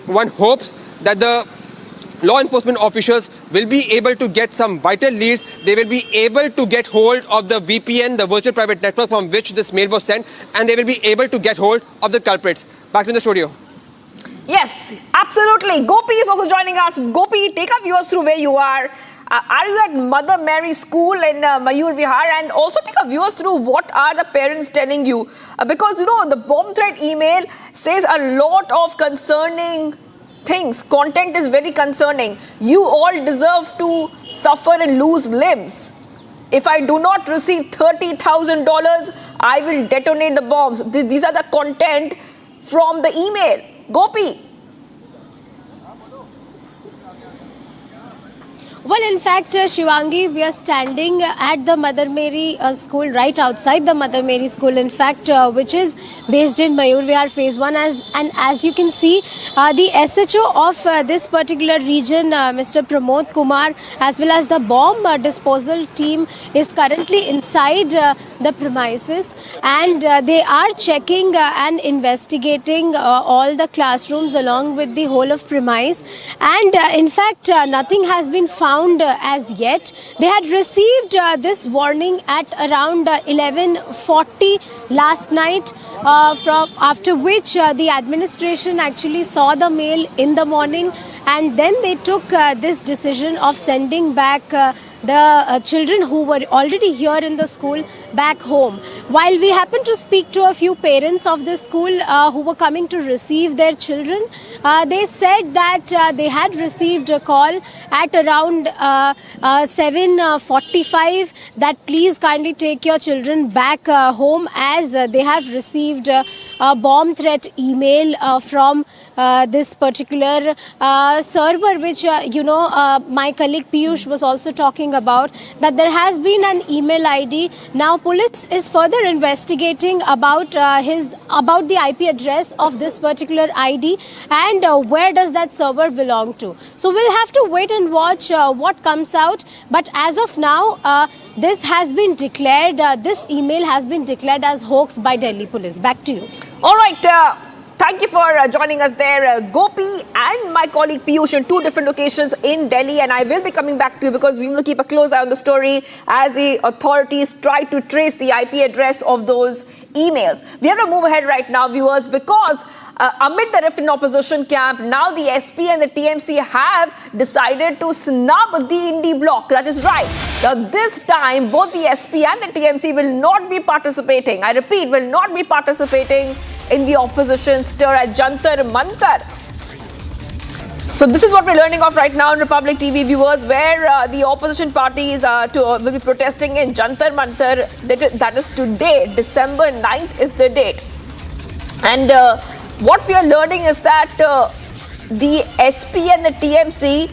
[SPEAKER 1] one hopes that the law enforcement officers will be able to get some vital leads. They will be able to get hold of the VPN, the virtual private network from which this mail was sent, and they will be able to get hold of the culprits. Back to the studio.
[SPEAKER 5] Yes, absolutely. Gopi is also joining us. Gopi, take our viewers through where you are. Are you at Mother Mary School in Mayur Vihar? And also take our viewers through what are the parents telling you? Because, you know, the bomb threat email says a lot of concerning things. Content is very concerning. You all deserve to suffer and lose limbs. If I do not receive $30,000, I will detonate the bombs. These are the content from the email. Gopi.
[SPEAKER 14] Well, in fact, Shivangi, we are standing at the Mother Mary school, right outside the Mother Mary school, in fact, which is based in Mayur Vihar Phase 1. And as you can see, the SHO of this particular region, Mr. Pramod Kumar, as well as the bomb disposal team is currently inside the premises, and they are checking and investigating all the classrooms along with the whole of premise. And in fact, nothing has been found as yet. They had received this warning at around 11:40 last night, after which the administration actually saw the mail in the morning, and then they took this decision of sending back the children who were already here in the school back home. While we happened to speak to a few parents of this school who were coming to receive their children, they said that they had received a call at around 7:45 that please kindly take your children back home, as they have received a bomb threat email from this particular server, which my colleague Piyush was also talking about, that there has been an email ID. Now police is further investigating about the IP address of this particular ID and where does that server belong to. So we'll have to wait and watch what comes out. But as of now, this has been declared, this email has been declared as hoax by Delhi police. Back to you.
[SPEAKER 5] All right. Thank you for joining us there, Gopi and my colleague Piyush in two different locations in Delhi. And I will be coming back to you because we will keep a close eye on the story as the authorities try to trace the IP address of those emails. We have to move ahead right now, viewers, because amid the rift in opposition camp, now the SP and the TMC have decided to snub the Indy bloc. That is right. Now, this time, both the SP and the TMC will not be participating. I repeat, will not be participating in the opposition stir at Jantar Mantar. So this is what we're learning of right now on Republic TV, viewers, where the opposition parties will be protesting in Jantar Mantar. That is today, December 9th is the date. And what we are learning is that the SP and the TMC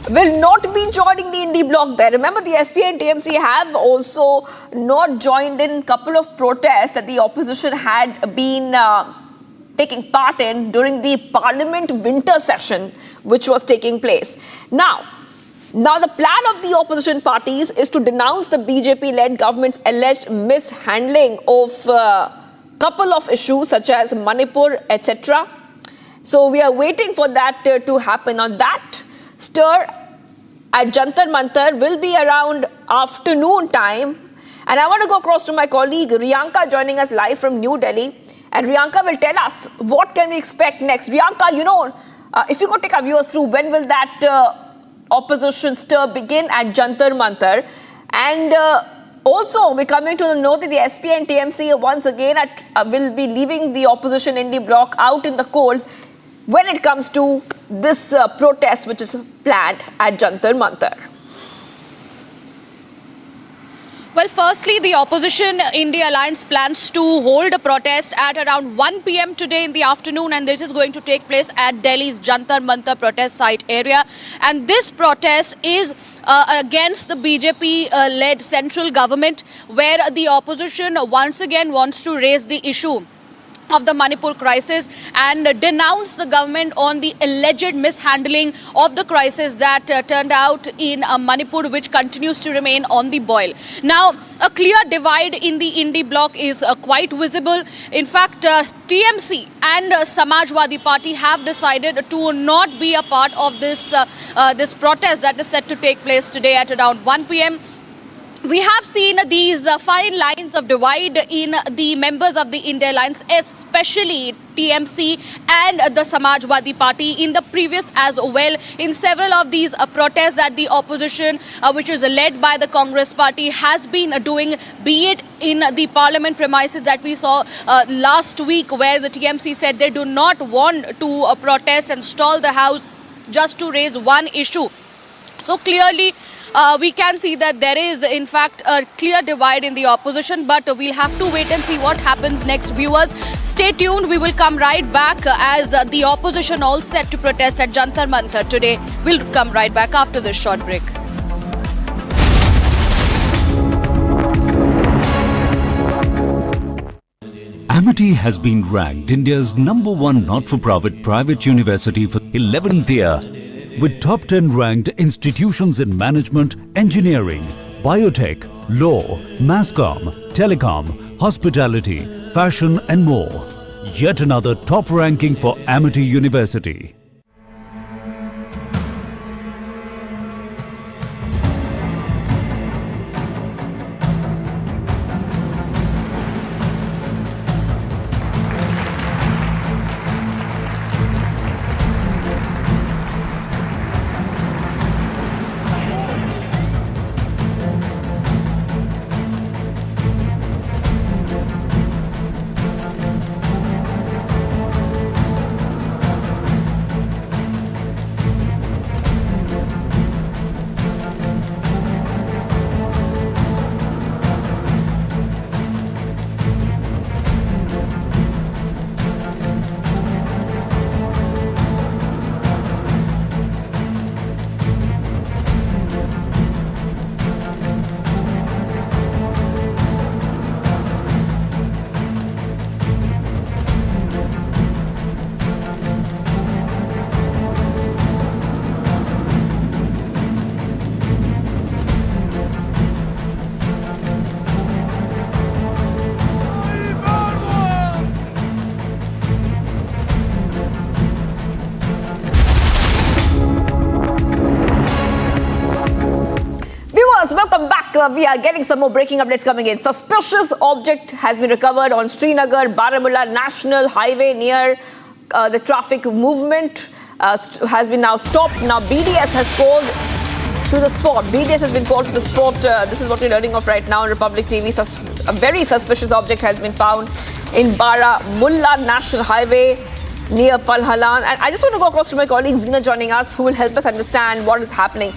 [SPEAKER 5] will not be joining the Indy bloc there. Remember, the SP and TMC have also not joined in a couple of protests that the opposition had been taking part in during the Parliament winter session, which was taking place. Now the plan of the opposition parties is to denounce the BJP-led government's alleged mishandling of couple of issues such as Manipur, etc. So we are waiting for that to happen. On that stir at Jantar Mantar will be around afternoon time. And I want to go across to my colleague Riyanka joining us live from New Delhi. And Riyanka will tell us what can we expect next. Riyanka, if you could take our viewers through, when will that opposition stir begin at Jantar Mantar? And Also, we're coming to the note that the SP and TMC once again will be leaving the opposition indie bloc out in the cold when it comes to this protest which is planned at Jantar Mantar.
[SPEAKER 10] Well, firstly, the opposition India Alliance plans to hold a protest at around 1 p.m. today in the afternoon, and this is going to take place at Delhi's Jantar Mantar protest site area. And this protest is against the BJP-led central government, where the opposition once again wants to raise the issue of the Manipur crisis and denounce the government on the alleged mishandling of the crisis that turned out in Manipur, which continues to remain on the boil. Now, a clear divide in the Indie bloc is quite visible. In fact, TMC and Samajwadi Party have decided to not be a part of this protest that is set to take place today at around 1 p.m. We have seen these fine lines of divide in the members of the India Alliance, especially TMC and the Samajwadi Party in the previous as well. In several of these protests that the opposition, which is led by the Congress Party, has been doing, be it in the parliament premises that we saw last week, where the TMC said they do not want to protest and stall the house just to raise one issue. So clearly, we can see that there is, in fact, a clear divide in the opposition, but we'll have to wait and see what happens next. Viewers, stay tuned. We will come right back as the opposition all set to protest at Jantar Mantar today. We'll come right back after this short break.
[SPEAKER 2] Amity has been ranked India's #1 not-for-profit private university for 11th year, with top 10 ranked institutions in management, engineering, biotech, law, masscom, telecom, hospitality, fashion and more. Yet another top ranking for Amity University.
[SPEAKER 5] Welcome back. We are getting some more breaking updates coming in. Suspicious object has been recovered on Srinagar Baramulla National Highway near the traffic movement has been now stopped. Now BDS has called to the spot. BDS has been called to the spot. This is what we're learning of right now on Republic TV. A very suspicious object has been found in Baramulla National Highway near Palhalan. And I just want to go across to my colleague Zeenat joining us, who will help us understand what is happening.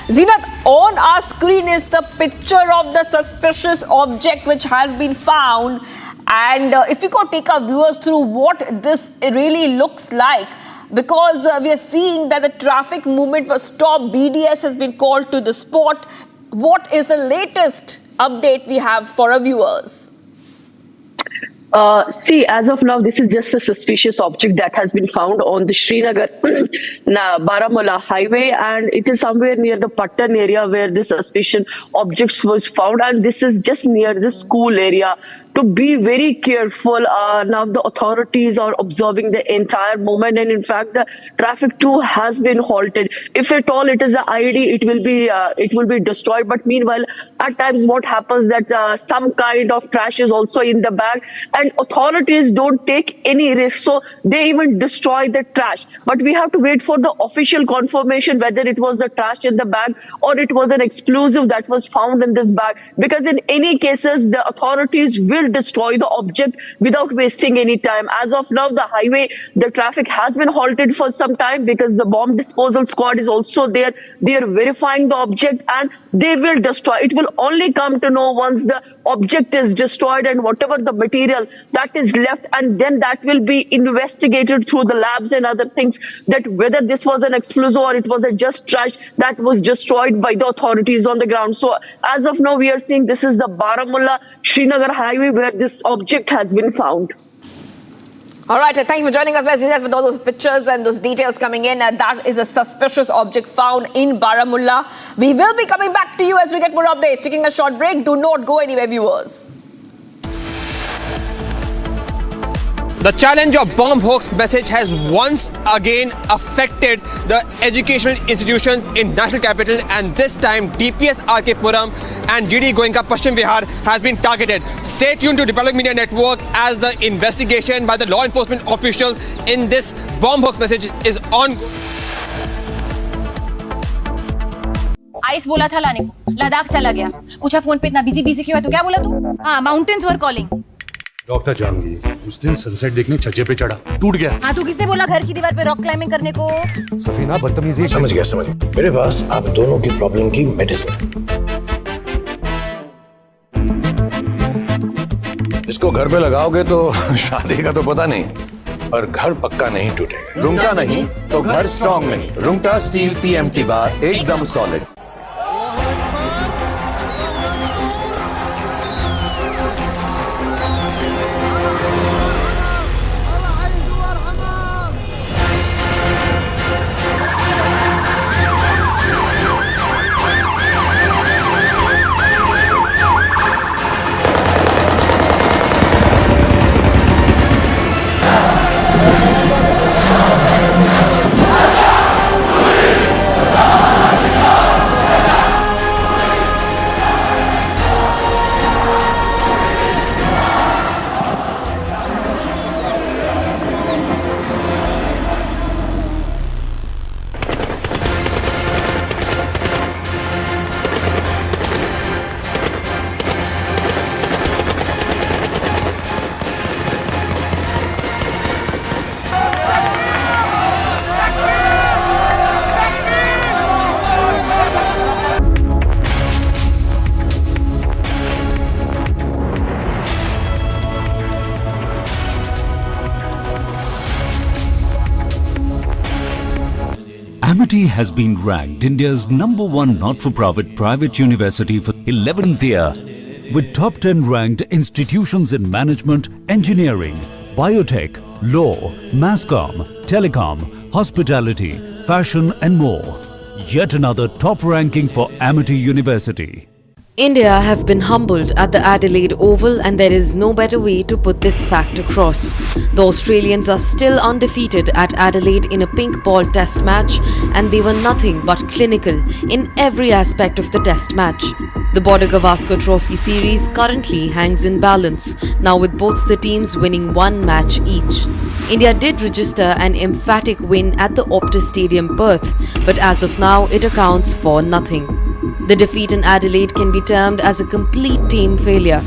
[SPEAKER 5] Zeenat, on our screen is the picture of the suspicious object which has been found. And if you could take our viewers through what this really looks like, because we are seeing that the traffic movement was stopped. BDS has been called to the spot. What is the latest update we have for our viewers?
[SPEAKER 18] See, as of now, this is just a suspicious object that has been found on the Srinagar Baramulla highway, and it is somewhere near the Pattan area where this suspicious object was found, and this is just near the school area. To be very careful, now the authorities are observing the entire moment, and in fact the traffic too has been halted. If at all it is an ID, it will be destroyed. But meanwhile, at times what happens that some kind of trash is also in the bag, and authorities don't take any risk. So they even destroy the trash. But we have to wait for the official confirmation whether it was the trash in the bag or it was an explosive that was found in this bag. Because in any cases, the authorities will destroy the object without wasting any time. As of now, the highway, the traffic has been halted for some time because the bomb disposal squad is also there. They are verifying the object and they will destroy. It will only come to know once the object is destroyed and whatever the material that is left, and then that will be investigated through the labs and other things, that whether this was an explosive or it was a just trash that was destroyed by the authorities on the ground. So as of now, we are seeing this is the Baramulla-Srinagar highway where this object has been found.
[SPEAKER 5] All right, thank you for joining us. Let's do that with all those pictures and those details coming in. That is a suspicious object found in Baramulla. We will be coming back to you as we get more updates. Taking a short break. Do not go anywhere, viewers.
[SPEAKER 1] The challenge of bomb hoax message has once again affected the educational institutions in national capital, and this time DPS RK Puram and GD Goenka Paschim Vihar has been targeted. Stay tuned to Republic Media Network as the investigation by the law enforcement officials in this bomb hoax message is ongoing.
[SPEAKER 11] Ice बोला था लाने को, लद्दाख चला गया. पूछा phone पे इतना busy क्यों है, तो क्या बोला तू? हाँ, mountains are calling.
[SPEAKER 15] Doctor Jahangir उस दिन सनसेट देखने छज्जे पे चढ़ा, टूट गया.
[SPEAKER 11] हाँ, तू किसने बोला घर की दीवार पे रॉक क्लाइंबिंग करने को?
[SPEAKER 15] सफीना बदतमीजी.
[SPEAKER 16] समझ गया. मेरे पास आप दोनों की प्रॉब्लम की मेडिसिन है. इसको घर पे लगाओगे तो शादी का तो पता नहीं, पर घर पक्का नहीं टूटेगा.
[SPEAKER 17] रुंगटा नहीं तो घर स्ट्रॉन्ग नहीं. रुंगटा स्टील TMT बार एकदम solid.
[SPEAKER 2] Amity has been ranked India's #1 not-for-profit private university for 11th year, with top 10 ranked institutions in management, engineering, biotech, law, mass comm, telecom, hospitality, fashion and more. Yet another top ranking for Amity University.
[SPEAKER 3] India have been humbled at the Adelaide Oval, and there is no better way to put this fact across. The Australians are still undefeated at Adelaide in a pink ball test match, and they were nothing but clinical in every aspect of the test match. The Border Gavaskar Trophy series currently hangs in balance, now with both the teams winning one match each. India did register an emphatic win at the Optus Stadium, Perth, but as of now it accounts for nothing. The defeat in Adelaide can be termed as a complete team failure.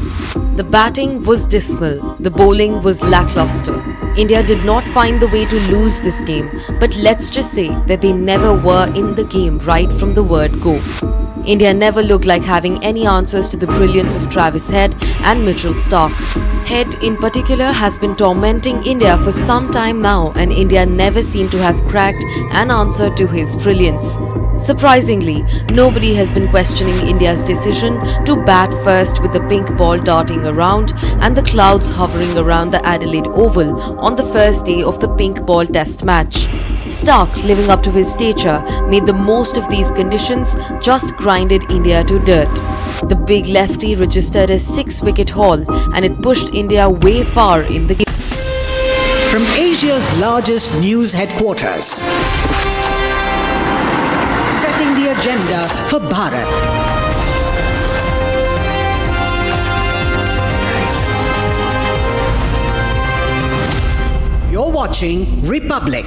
[SPEAKER 3] The batting was dismal, the bowling was lackluster. India did not find the way to lose this game, but let's just say that they never were in the game right from the word go. India never looked like having any answers to the brilliance of Travis Head and Mitchell Starc. Head in particular has been tormenting India for some time now, and India never seemed to have cracked an answer to his brilliance. Surprisingly, nobody has been questioning India's decision to bat first with the pink ball darting around and the clouds hovering around the Adelaide Oval on the first day of the pink ball test match. Starc, living up to his stature, made the most of these conditions, just grinded India to dirt. The big lefty registered a 6-wicket haul, and it pushed India way far in the game.
[SPEAKER 24] From Asia's largest news headquarters, setting the agenda for Bharat. watching Republic.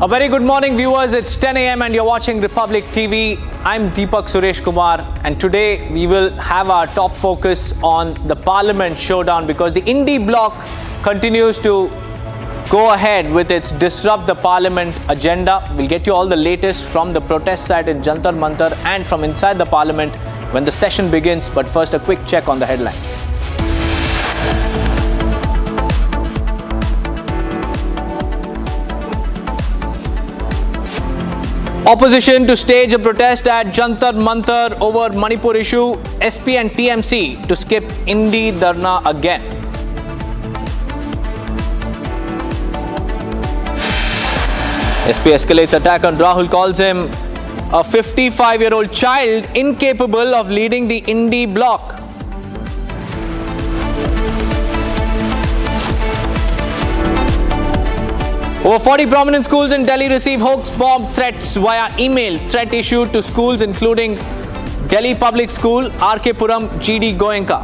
[SPEAKER 4] A very good morning, viewers. It's 10 a.m. and you're watching Republic TV. I'm Deepak Suresh Kumar, and today we will have our top focus on the Parliament showdown because the Indie bloc continues to go ahead with its Disrupt the Parliament agenda. We'll get you all the latest from the protest site in Jantar Mantar and from inside the Parliament when the session begins. But first, a quick check on the headlines. Opposition to stage a protest at Jantar Mantar over Manipur issue. SP and TMC to skip Indie Dharna again. SP escalates attack on Rahul, calls him a 55-year-old child incapable of leading the Indie bloc. Over 40 prominent schools in Delhi receive hoax bomb threats via email. Threat issued to schools including Delhi Public School, RK Puram, GD Goenka.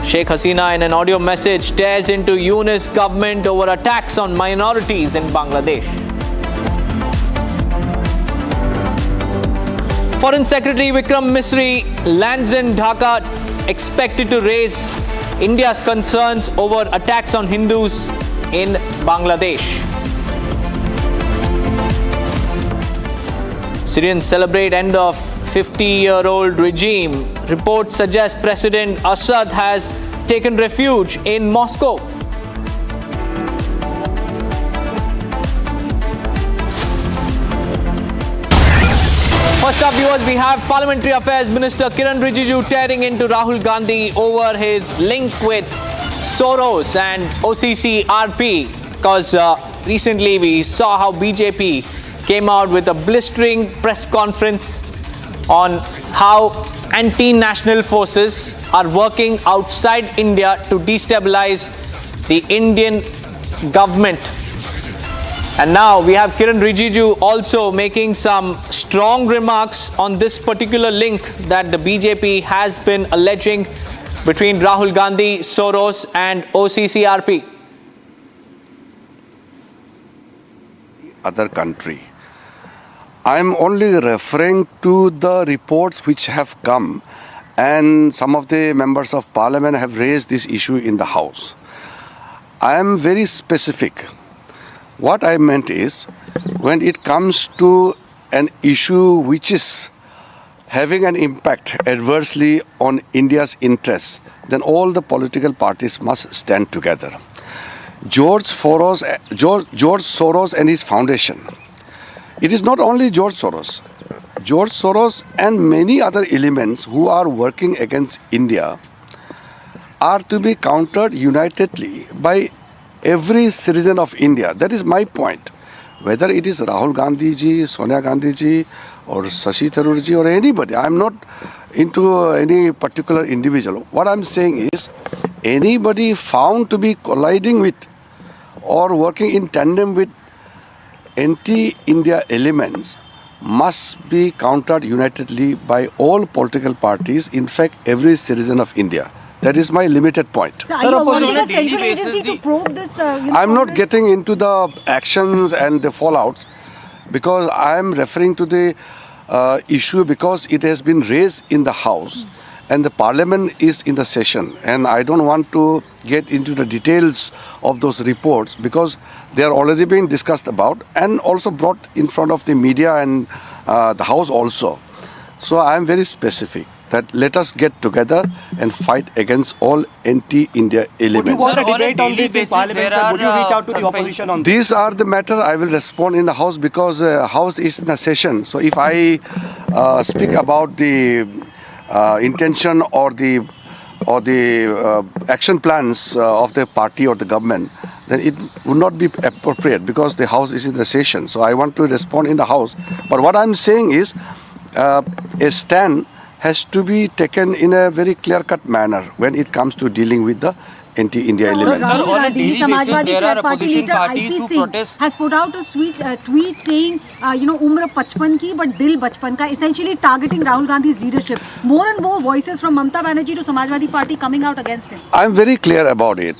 [SPEAKER 4] Sheikh Hasina in an audio message tears into Yunus government over attacks on minorities in Bangladesh. Foreign Secretary Vikram Misri lands in Dhaka, expected to raise India's concerns over attacks on Hindus in Bangladesh. Syrians celebrate end of 50-year-old regime. Reports suggest President Assad has taken refuge in Moscow. First up, viewers, we have Parliamentary Affairs Minister Kiran Rijiju tearing into Rahul Gandhi over his link with Soros and OCC-RP, because recently we saw how BJP came out with a blistering press conference on how anti-national forces are working outside India to destabilize the Indian government. And now we have Kiran Rijiju also making some strong remarks on this particular link that the BJP has been alleging between Rahul Gandhi, Soros and OCC-RP.
[SPEAKER 9] Other country. I am only referring to the reports which have come, and some of the members of parliament have raised this issue in the House. I am very specific. What I meant is, when it comes to an issue which is having an impact adversely on India's interests, then all the political parties must stand together. George Soros and his foundation. It is not only George Soros and many other elements who are working against India are to be countered unitedly by every citizen of India. That is my point. Whether it is Rahul Gandhi ji, Sonia Gandhi ji, or Shashi Tharoor ji, or anybody, I am not into any particular individual. What I am saying is, anybody found to be colliding with or working in tandem with anti-India elements must be countered unitedly by all political parties, in fact, every citizen of India. That is my limited point.
[SPEAKER 19] So are you wanting a central agency to probe this?
[SPEAKER 9] I'm not getting into the actions and the fallouts, because I am referring to the issue because it has been raised in the House and the Parliament is in the session, and I don't want to get into the details of those reports because they are already being discussed about and also brought in front of the media and the House also. So I am very specific that let us get together and fight against all anti-India elements.
[SPEAKER 12] Would you want a debate on this in Parliament, sir? Would you reach out to the opposition on this?
[SPEAKER 9] These are the matter I will respond in the House because House is in a session. So if I speak about the intention or the action plans of the party or the government, then it would not be appropriate because the House is in the session. So I want to respond in the House. But what I'm saying is a stand has to be taken in a very clear-cut manner when it comes to dealing with the anti-India elements.
[SPEAKER 19] On a daily basis, there are opposition parties who protest. Has put out a tweet saying, Umra 55 ki, but Dil Bachpan ka, essentially targeting Rahul Gandhi's leadership. More and more voices from Mamata Banerjee to Samajwadi Party coming out against him.
[SPEAKER 9] I'm very clear about it.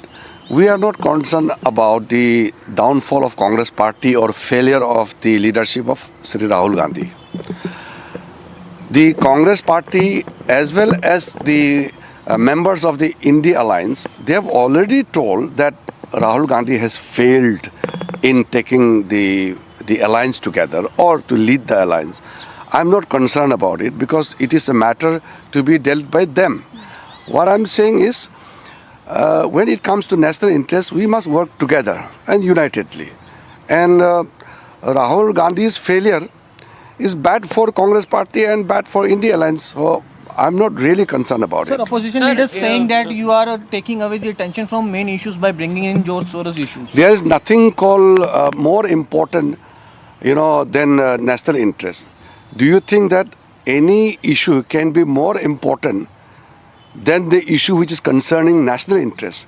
[SPEAKER 9] We are not concerned about the downfall of Congress party or failure of the leadership of Sri Rahul Gandhi. The Congress party as well as the members of the India Alliance, they have already told that Rahul Gandhi has failed in taking the alliance together or to lead the alliance. I'm not concerned about it because it is a matter to be dealt by them. What I'm saying is, when it comes to national interests, we must work together and unitedly. And Rahul Gandhi's failure is bad for Congress party and bad for India Alliance. So I'm not really concerned about it.
[SPEAKER 12] Opposition leaders saying that you are taking away the attention from main issues by bringing in George Soros issues.
[SPEAKER 9] There is nothing called more important, than national interest. Do you think that any issue can be more important than the issue which is concerning national interest?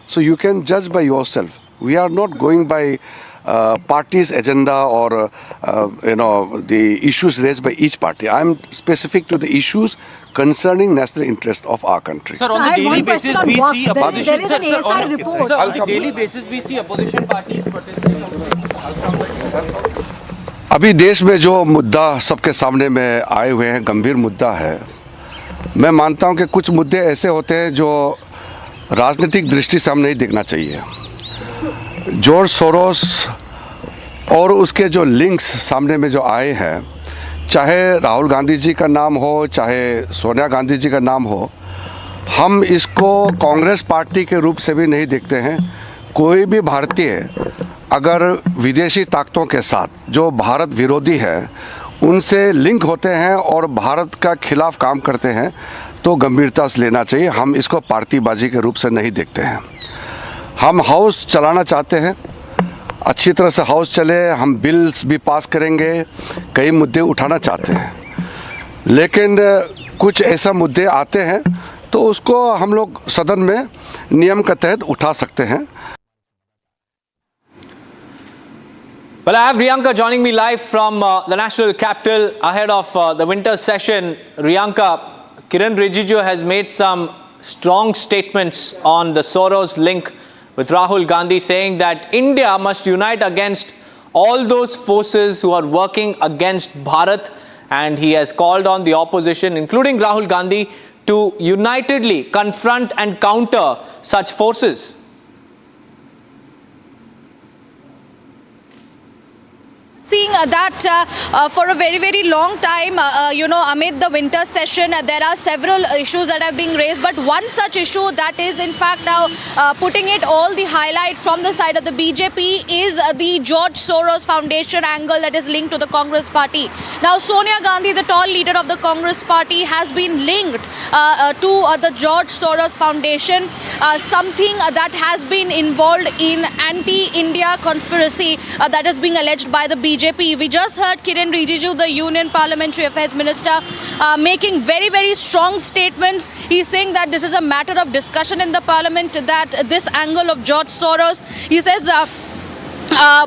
[SPEAKER 9] So you can judge by yourself. We are not going by party's agenda or the issues raised by each party. I am specific to the issues concerning national interest of our country.
[SPEAKER 12] Sir, on the daily basis we see opposition. On the daily basis we see opposition parties protesting.
[SPEAKER 9] अभी देश में जो मुद्दा सबके सामने में आए हुए हैं, गंभीर मुद्दा है. मैं मानता हूं कि कुछ मुद्दे ऐसे होते हैं जो राजनीतिक दृष्टि से हम नहीं देखना चाहिए. जॉर्ज सोरोस और उसके जो लिंक्स सामने में जो आए हैं, चाहे राहुल गांधी जी का नाम हो, चाहे सोनिया गांधी जी का नाम हो, हम इसको कांग्रेस पार्टी के रूप से भी नहीं देखते हैं. कोई भी भारतीय अगर विदेशी ताकतों के साथ जो भारत विरोधी है उनसे लिंक होते हैं और भारत का खिलाफ काम करते हैं तो गंभीरता से लेना चाहिए. हम इसको पार्टीबाजी के रूप से नहीं देखते हैं. हम हाउस चलाना चाहते हैं, अच्छी तरह से हाउस चले, हम बिल्स भी पास करेंगे, कई मुद्दे उठाना चाहते हैं, लेकिन कुछ ऐसा मुद्दे आते हैं तो उसको हम लोग सदन में नियम के तहत उठा सकते हैं.
[SPEAKER 4] Well, I have Riyanka joining me live from the national capital ahead of the winter session. Riyanka, Kiran Rijiju has made some strong statements on the Soros link with Rahul Gandhi, saying that India must unite against all those forces who are working against Bharat, and he has called on the opposition, including Rahul Gandhi, to unitedly confront and counter such forces.
[SPEAKER 10] Seeing that for a very, very long time, amid the winter session, there are several issues that have been raised. But one such issue that is, in fact, now putting it all the highlight from the side of the BJP is the George Soros Foundation angle that is linked to the Congress party. Now, Sonia Gandhi, the tall leader of the Congress party, has been linked to the George Soros Foundation, something that has been involved in anti-India conspiracy that is being alleged by the BJP. We just heard Kiran Rijiju, the Union Parliamentary Affairs Minister, making very, very strong statements. He's saying that this is a matter of discussion in the Parliament, that this angle of George Soros, he says,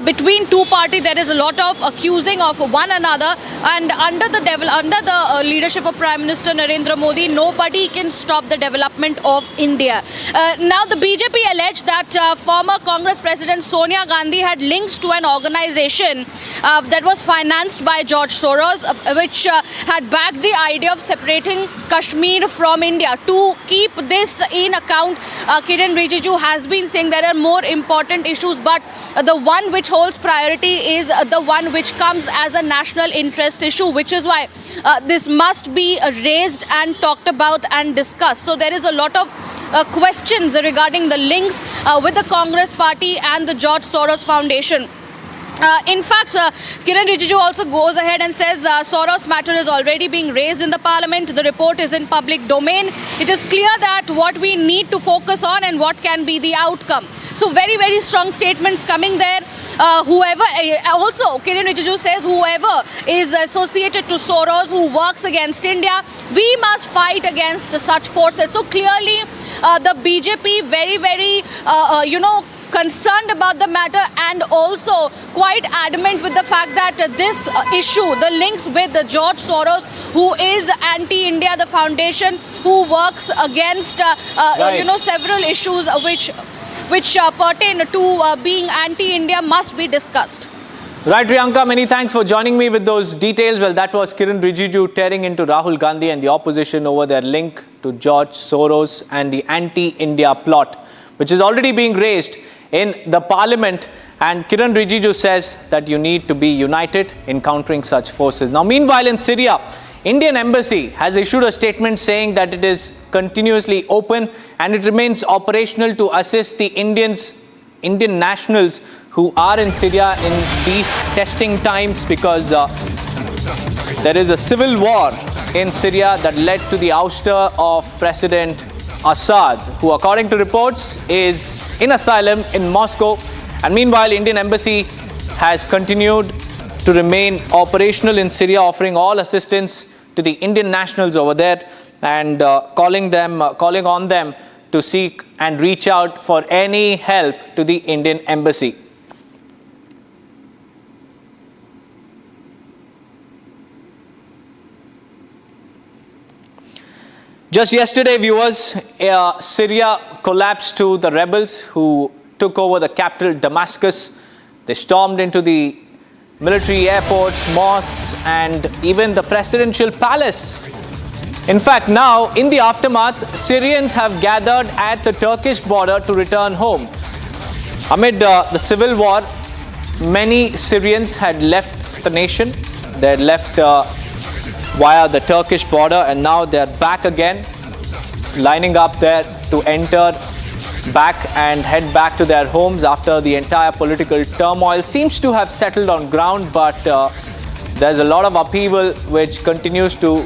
[SPEAKER 10] between two parties there is a lot of accusing of one another, and under the leadership of Prime Minister Narendra Modi, nobody can stop the development of India. Now the BJP alleged that former Congress President Sonia Gandhi had links to an organization that was financed by George Soros, which had backed the idea of separating Kashmir from India. To keep this in account, Kiran Rijiju has been saying there are more important issues, but the one one which holds priority is the one which comes as a national interest issue, which is why this must be raised and talked about and discussed. So there is a lot of questions regarding the links with the Congress party and the George Soros Foundation. In fact, Kiran Rijiju also goes ahead and says Soros matter is already being raised in the parliament. The report is in public domain. It is clear that what we need to focus on and what can be the outcome. So very, very strong statements coming there. Also, Kiran Rijiju says whoever is associated to Soros, who works against India, we must fight against such forces. So clearly, the BJP very, very, concerned about the matter and also quite adamant with the fact that this issue, the links with George Soros, who is anti-India, the foundation, who works against, several issues which pertain to being anti-India, must be discussed.
[SPEAKER 4] Right, Priyanka, many thanks for joining me with those details. Well, that was Kiran Rijiju tearing into Rahul Gandhi and the opposition over their link to George Soros and the anti-India plot, which is already being raised in the parliament. And Kiran Rijiju says that you need to be united in countering such forces. Now, meanwhile, in Syria, Indian embassy has issued a statement saying that it is continuously open and it remains operational to assist the Indian nationals who are in Syria in these testing times, because there is a civil war in Syria that led to the ouster of President Assad, who, according to reports, is in asylum in Moscow. And meanwhile, Indian embassy has continued to remain operational in Syria, offering all assistance to the Indian nationals over there and calling on them to seek and reach out for any help to the Indian embassy. Just yesterday, viewers, Syria collapsed to the rebels who took over the capital, Damascus. They stormed into the military airports, mosques, and even the presidential palace. In fact, now, in the aftermath, Syrians have gathered at the Turkish border to return home. Amid the civil war, many Syrians had left the nation. They had left via the Turkish border, and now they're back again, lining up there to enter back and head back to their homes after the entire political turmoil seems to have settled on ground. But there's a lot of upheaval which continues to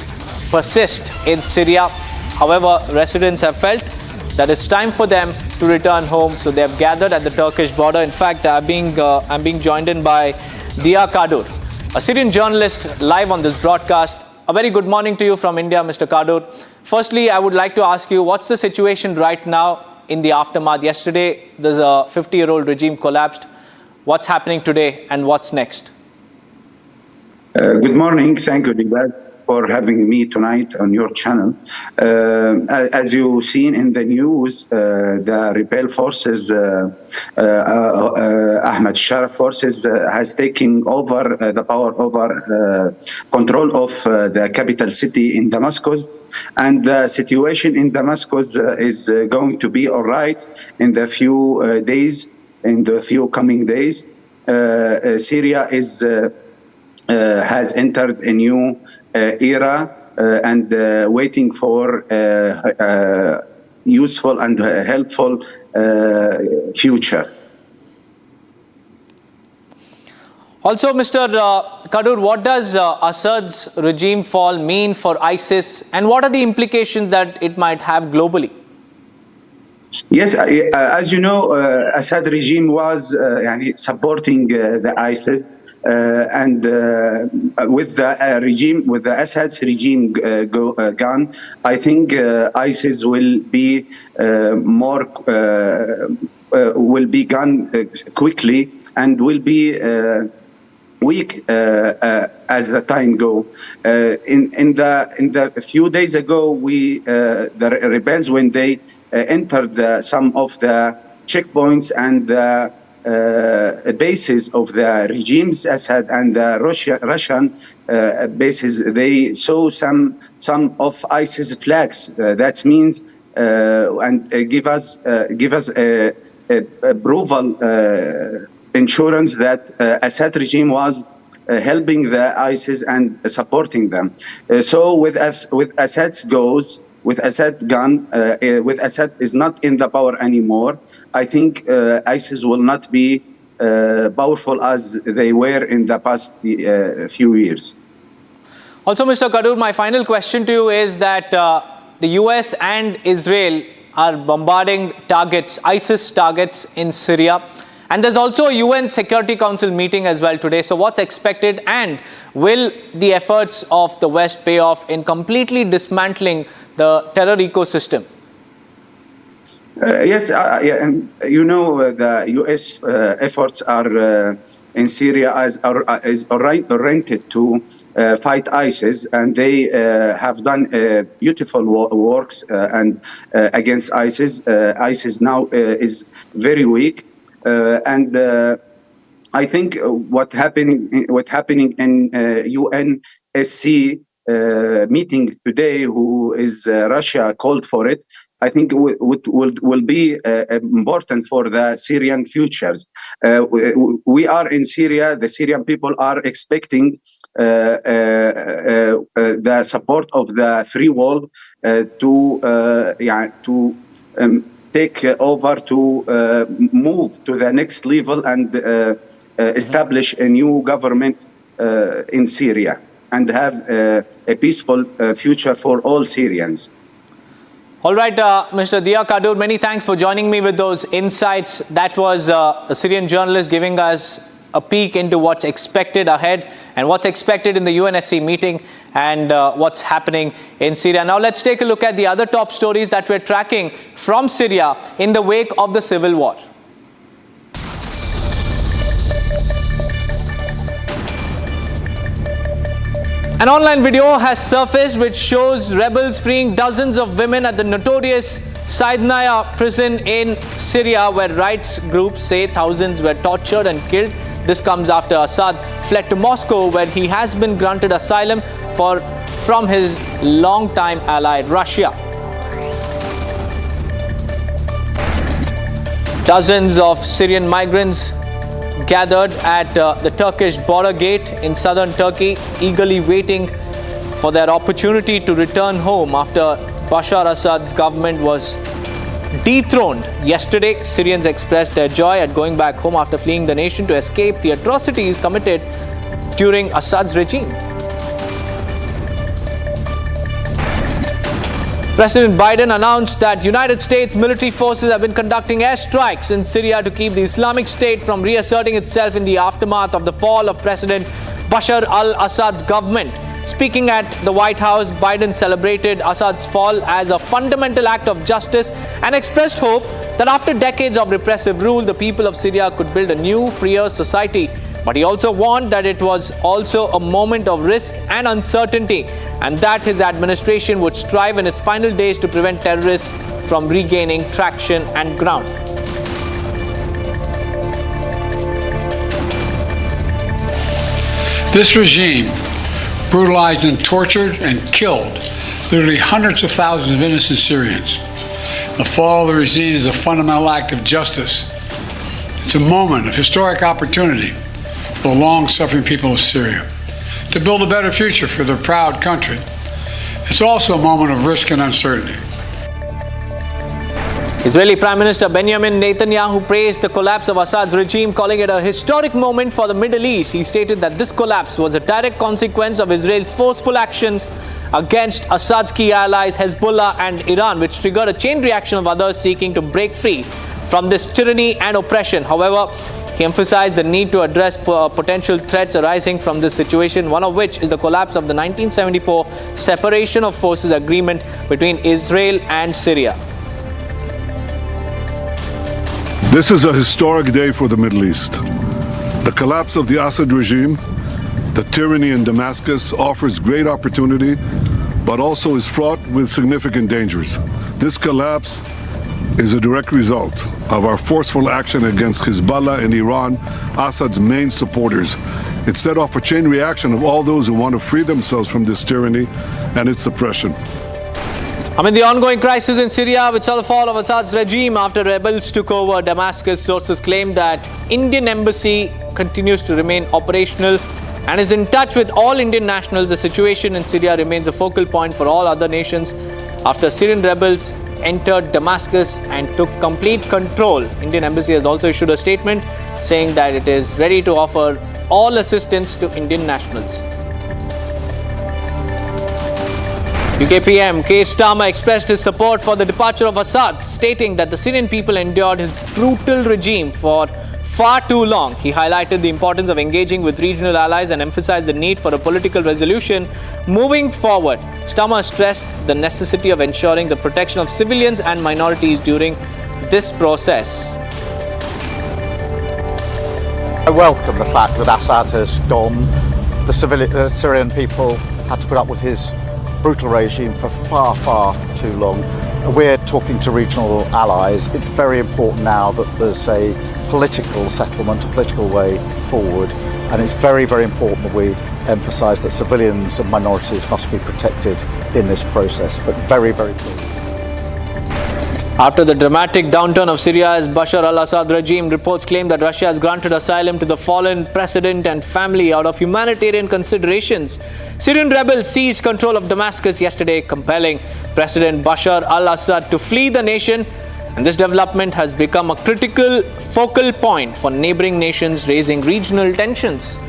[SPEAKER 4] persist in Syria. However, residents have felt that it's time for them to return home, so they have gathered at the Turkish border. In fact, I'm being joined in by Dia Kadur, a Syrian journalist, live on this broadcast. A very good morning to you from India, Mr. Kadur. Firstly, I would like to ask you, what's the situation right now in the aftermath? Yesterday, there's a 50-year-old regime collapsed. What's happening today and what's next?
[SPEAKER 6] Good morning. Thank you, Dibad, for having me tonight on your channel. As you've seen in the news, the rebel forces, Ahmad Sharaf forces, has taken over the power over control of the capital city in Damascus. And the situation in Damascus is going to be all right in the few days, in the few coming days. Syria has entered a new era and waiting for useful and helpful future.
[SPEAKER 4] Also, Mr. Kadur, what does Assad's regime fall mean for ISIS, and what are the implications that it might have globally?
[SPEAKER 6] Yes, as you know, Assad regime was supporting the ISIS. And with the regime, with the Assad's regime gone, I think ISIS will be gone quickly and will be weak as the time go. In the few days ago, the rebels, when they entered some of the checkpoints and the bases of the regimes, Assad and the Russian bases, they saw some of ISIS flags. That means and give us approval insurance that Assad regime was helping the ISIS and supporting them. So with Assad's goals, with Assad gone, with Assad is not in the power anymore, I think ISIS will not be powerful as they were in the past few years.
[SPEAKER 4] Also, Mr. Kadur, my final question to you is that the US and Israel are bombarding targets, ISIS targets in Syria. And there's also a UN Security Council meeting as well today. So what's expected, and will the efforts of the West pay off in completely dismantling the terror ecosystem?
[SPEAKER 6] Yes, and you know, the U.S. efforts are in Syria is oriented to fight ISIS, and they have done beautiful works and against ISIS. ISIS now is very weak, and I think what's happening in UNSC meeting today, who is Russia called for it, I think will be important for the Syrian futures. We are in Syria. The Syrian people are expecting the support of the free world to take over, to move to the next level and establish a new government in Syria and have a peaceful future for all Syrians.
[SPEAKER 4] All right, Mr. Dia Kadur, many thanks for joining me with those insights. That was a Syrian journalist giving us a peek into what's expected ahead and what's expected in the UNSC meeting and what's happening in Syria. Now let's take a look at the other top stories that we're tracking from Syria in the wake of the civil war. An online video has surfaced which shows rebels freeing dozens of women at the notorious Saidnaya prison in Syria, where rights groups say thousands were tortured and killed. This comes after Assad fled to Moscow, where he has been granted asylum from his longtime ally Russia. Dozens of Syrian migrants gathered at the Turkish border gate in southern Turkey, eagerly waiting for their opportunity to return home after Bashar Assad's government was dethroned. Yesterday, Syrians expressed their joy at going back home after fleeing the nation to escape the atrocities committed during Assad's regime. President Biden announced that United States military forces have been conducting airstrikes in Syria to keep the Islamic State from reasserting itself in the aftermath of the fall of President Bashar al-Assad's government. Speaking at the White House, Biden celebrated Assad's fall as a fundamental act of justice and expressed hope that after decades of repressive rule, the people of Syria could build a new, freer society. But he also warned that it was also a moment of risk and uncertainty, and that his administration would strive in its final days to prevent terrorists from regaining traction and ground.
[SPEAKER 20] This regime brutalized and tortured and killed literally hundreds of thousands of innocent Syrians. The fall of the regime is a fundamental act of justice. It's a moment of historic opportunity for the long-suffering people of Syria to build a better future for their proud country. It's also a moment of risk and uncertainty.
[SPEAKER 4] Israeli Prime Minister Benjamin Netanyahu praised the collapse of Assad's regime, calling it a historic moment for the Middle East. He stated that this collapse was a direct consequence of Israel's forceful actions against Assad's key allies Hezbollah and Iran, which triggered a chain reaction of others seeking to break free from this tyranny and oppression. However, he emphasized the need to address potential threats arising from this situation, one of which is the collapse of the 1974 separation of forces agreement between Israel and Syria.
[SPEAKER 21] This is a historic day for the Middle East. The collapse of the Assad regime, the tyranny in Damascus, offers great opportunity, but also is fraught with significant dangers. This collapse is a direct result of our forceful action against Hezbollah and Iran, Assad's main supporters. It set off a chain reaction of all those who want to free themselves from this tyranny and its oppression.
[SPEAKER 4] Amid the ongoing crisis in Syria, which saw the fall of Assad's regime after rebels took over Damascus, sources claim that Indian embassy continues to remain operational and is in touch with all Indian nationals. The situation in Syria remains a focal point for all other nations after Syrian rebels entered Damascus and took complete control. Indian embassy has also issued a statement saying that it is ready to offer all assistance to Indian nationals. UK PM Keir Starmer expressed his support for the departure of Assad, stating that the Syrian people endured his brutal regime for far too long. He highlighted the importance of engaging with regional allies and emphasized the need for a political resolution moving forward. Starmer stressed the necessity of ensuring the protection of civilians and minorities during this process.
[SPEAKER 7] I welcome the fact that Assad has gone. The Syrian people had to put up with his brutal regime for far, far too long. We're talking to regional allies. It's very important now that there's a political settlement, a political way forward, and it's very, very important that we emphasise that civilians and minorities must be protected in this process, but very, very important.
[SPEAKER 4] After the dramatic downturn of Syria's Bashar al-Assad regime, reports claim that Russia has granted asylum to the fallen president and family out of humanitarian considerations. Syrian rebels seized control of Damascus yesterday, compelling President Bashar al-Assad to flee the nation. And this development has become a critical focal point for neighboring nations, raising regional tensions.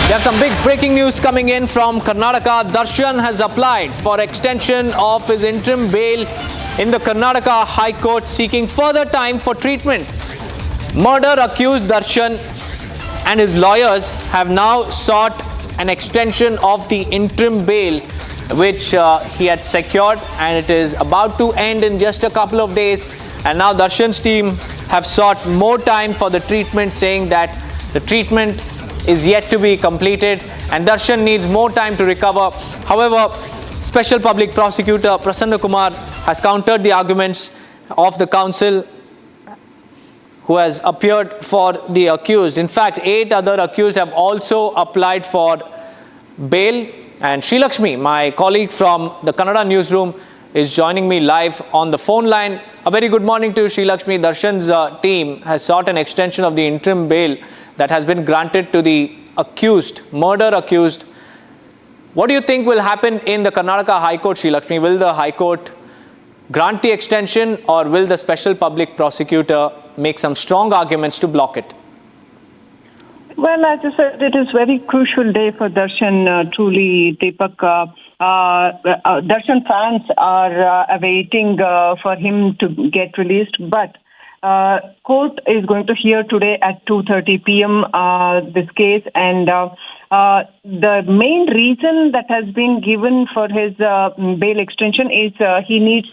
[SPEAKER 4] We have some big breaking news coming in from Karnataka. Darshan has applied for extension of his interim bail in the Karnataka High Court, seeking further time for treatment. Murder accused Darshan and his lawyers have now sought an extension of the interim bail which he had secured, and it is about to end in just a couple of days. And now Darshan's team have sought more time for the treatment, saying that the treatment is yet to be completed and Darshan needs more time to recover. However, Special Public Prosecutor Prasanna Kumar has countered the arguments of the counsel who has appeared for the accused. In fact, 8 other accused have also applied for bail. And Sri Lakshmi, my colleague from the Kannada newsroom, is joining me live on the phone line. A very good morning to you, Sri Lakshmi. Darshan's team has sought an extension of the interim bail that has been granted to the accused, murder accused. What do you think will happen in the Karnataka High Court, Sri Lakshmi? Will the High Court grant the extension, or will the Special Public Prosecutor make some strong arguments to block it?
[SPEAKER 8] Well, as I said, it is a very crucial day for Darshan, truly, Deepak. Darshan fans are awaiting for him to get released, but court is going to hear today at 2:30 p.m. This case, and the main reason that has been given for his bail extension is he needs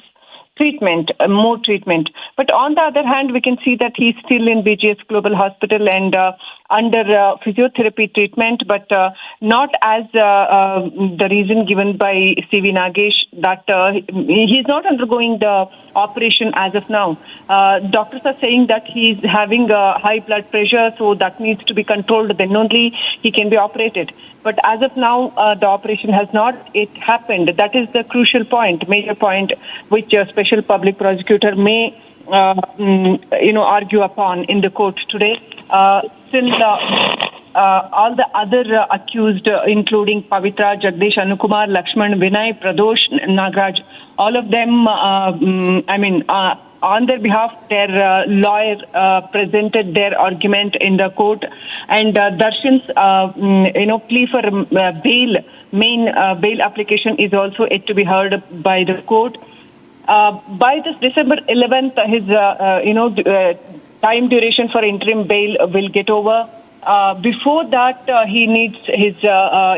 [SPEAKER 8] treatment, more treatment. But on the other hand, we can see that he's still in BGS Global Hospital and under physiotherapy treatment, but not as the reason given by CV Nagesh that he's not undergoing the operation as of now. Doctors are saying that he's having high blood pressure, so that needs to be controlled, then only he can be operated. But as of now, the operation has not yet happened. That is the crucial point, major point, which a Special Public Prosecutor may argue upon in the court today. Still, all the other accused, including Pavitra, Jagdish, Anukumar, Lakshman, Vinay, Pradosh, Nagraj, all of them, on their behalf, their lawyer presented their argument in the court, and Darshan's, plea for bail, main bail application is also yet to be heard by the court. By this December 11th, his time duration for interim bail will get over. Before that, he needs his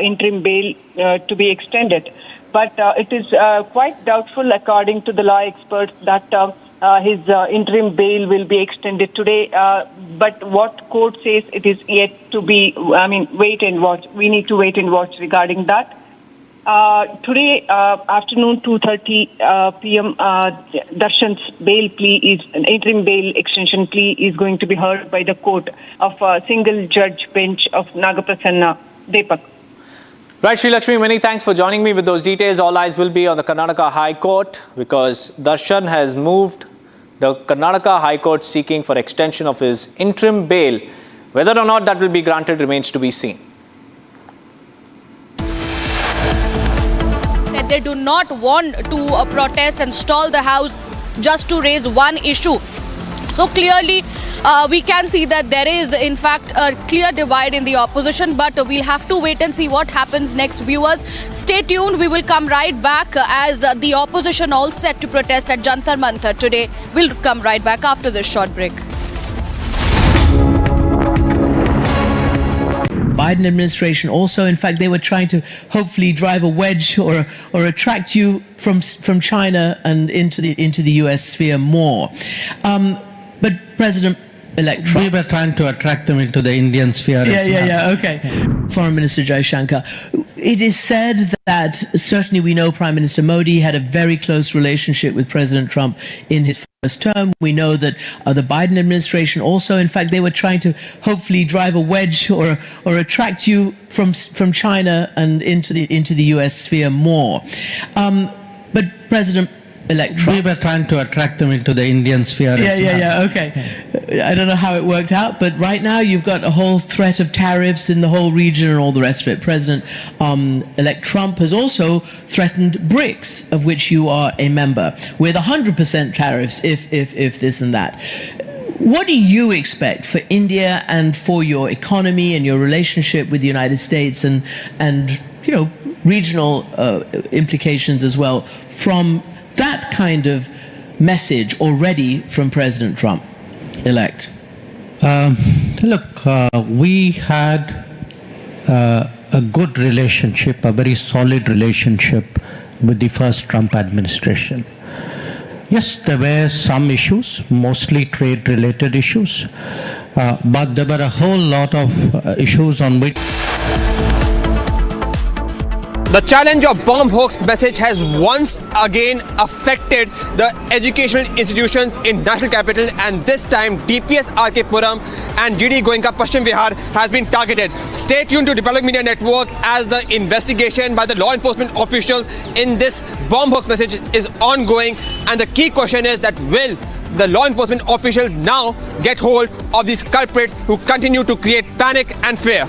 [SPEAKER 8] interim bail to be extended. But it is quite doubtful, according to the law experts, that his interim bail will be extended today. But what court says, it is yet to be, wait and watch. We need to wait and watch regarding that. Today afternoon, 2:30 p.m., Darshan's bail plea interim bail extension plea is going to be heard by the court of a single judge bench of Nagaprasanna, Deepak.
[SPEAKER 4] Right, Sri Lakshmi, many thanks for joining me with those details. All eyes will be on the Karnataka High Court because Darshan has moved the Karnataka High Court seeking for extension of his interim bail. Whether or not that will be granted remains to be seen.
[SPEAKER 10] That they do not want to protest and stall the House just to raise one issue. So clearly, we can see that there is, in fact, a clear divide in the opposition, but we'll have to wait and see what happens next. Viewers, stay tuned. We will come right back as the opposition all set to protest at Jantar Mantar today. We'll come right back after this short break.
[SPEAKER 13] Biden administration also, in fact, they were trying to hopefully drive a wedge or attract you from China and into the US sphere more. But President-elect Trump...
[SPEAKER 14] We were trying to attract them into the Indian sphere.
[SPEAKER 13] Okay. Foreign Minister Jaishankar. It is said that certainly we know Prime Minister Modi had a very close relationship with President Trump in his first term. We know that the Biden administration also, in fact, they were trying to hopefully drive a wedge or attract you from China and into the US sphere more. But President-elect Trump...
[SPEAKER 14] We were trying to attract them into the Indian sphere.
[SPEAKER 13] Okay. I don't know how it worked out, but right now you've got a whole threat of tariffs in the whole region and all the rest of it. President-elect Trump has also threatened BRICS, of which you are a member, with 100% tariffs if this and that. What do you expect for India and for your economy and your relationship with the United States and regional implications as well from that kind of message already from President Trump-elect?
[SPEAKER 14] Look, we had a good relationship, a very solid relationship with the first Trump administration. Yes, there were some issues, mostly trade-related issues, but there were a whole lot of issues on which...
[SPEAKER 1] The challenge of bomb hoax message has once again affected the educational institutions in national capital, and this time DPS RK Puram and GD Goenka Paschim Vihar has been targeted. Stay tuned to Republic Media Network as the investigation by the law enforcement officials in this bomb hoax message is ongoing, and the key question is that will the law enforcement officials now get hold of these culprits who continue to create panic and fear?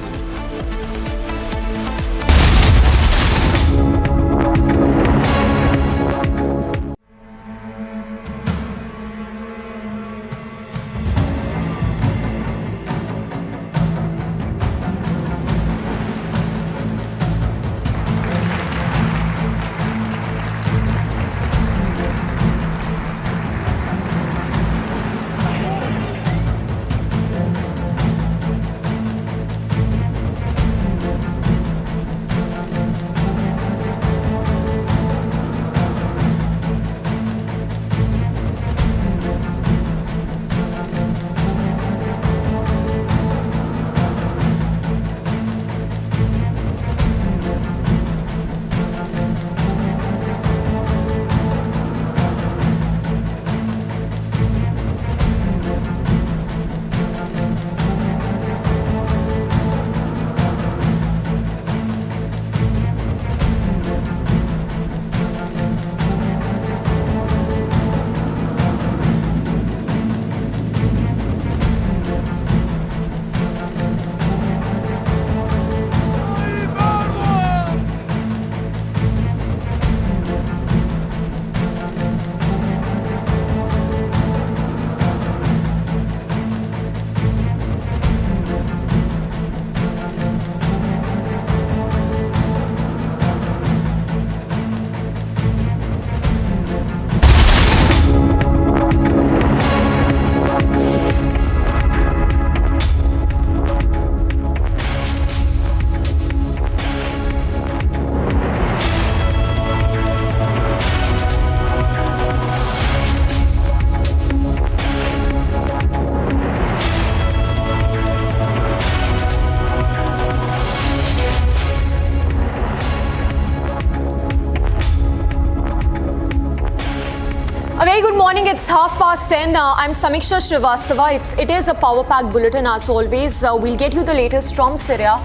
[SPEAKER 5] morning. It's 10:30. I'm Samiksha Srivastava. It is a power-packed bulletin as always. We'll get you the latest from Syria.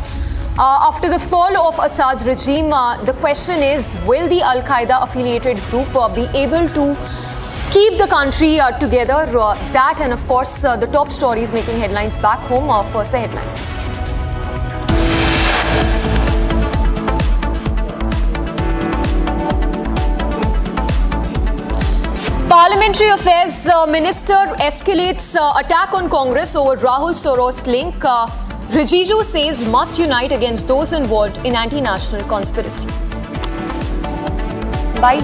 [SPEAKER 5] After the fall of Assad regime, the question is, will the Al-Qaeda affiliated group be able to keep the country together? That and of course the top stories making headlines back home. First the headlines. Parliamentary Affairs Minister escalates attack on Congress over Rahul Soros link. Rijiju says must unite against those involved in anti-national conspiracy. Bye.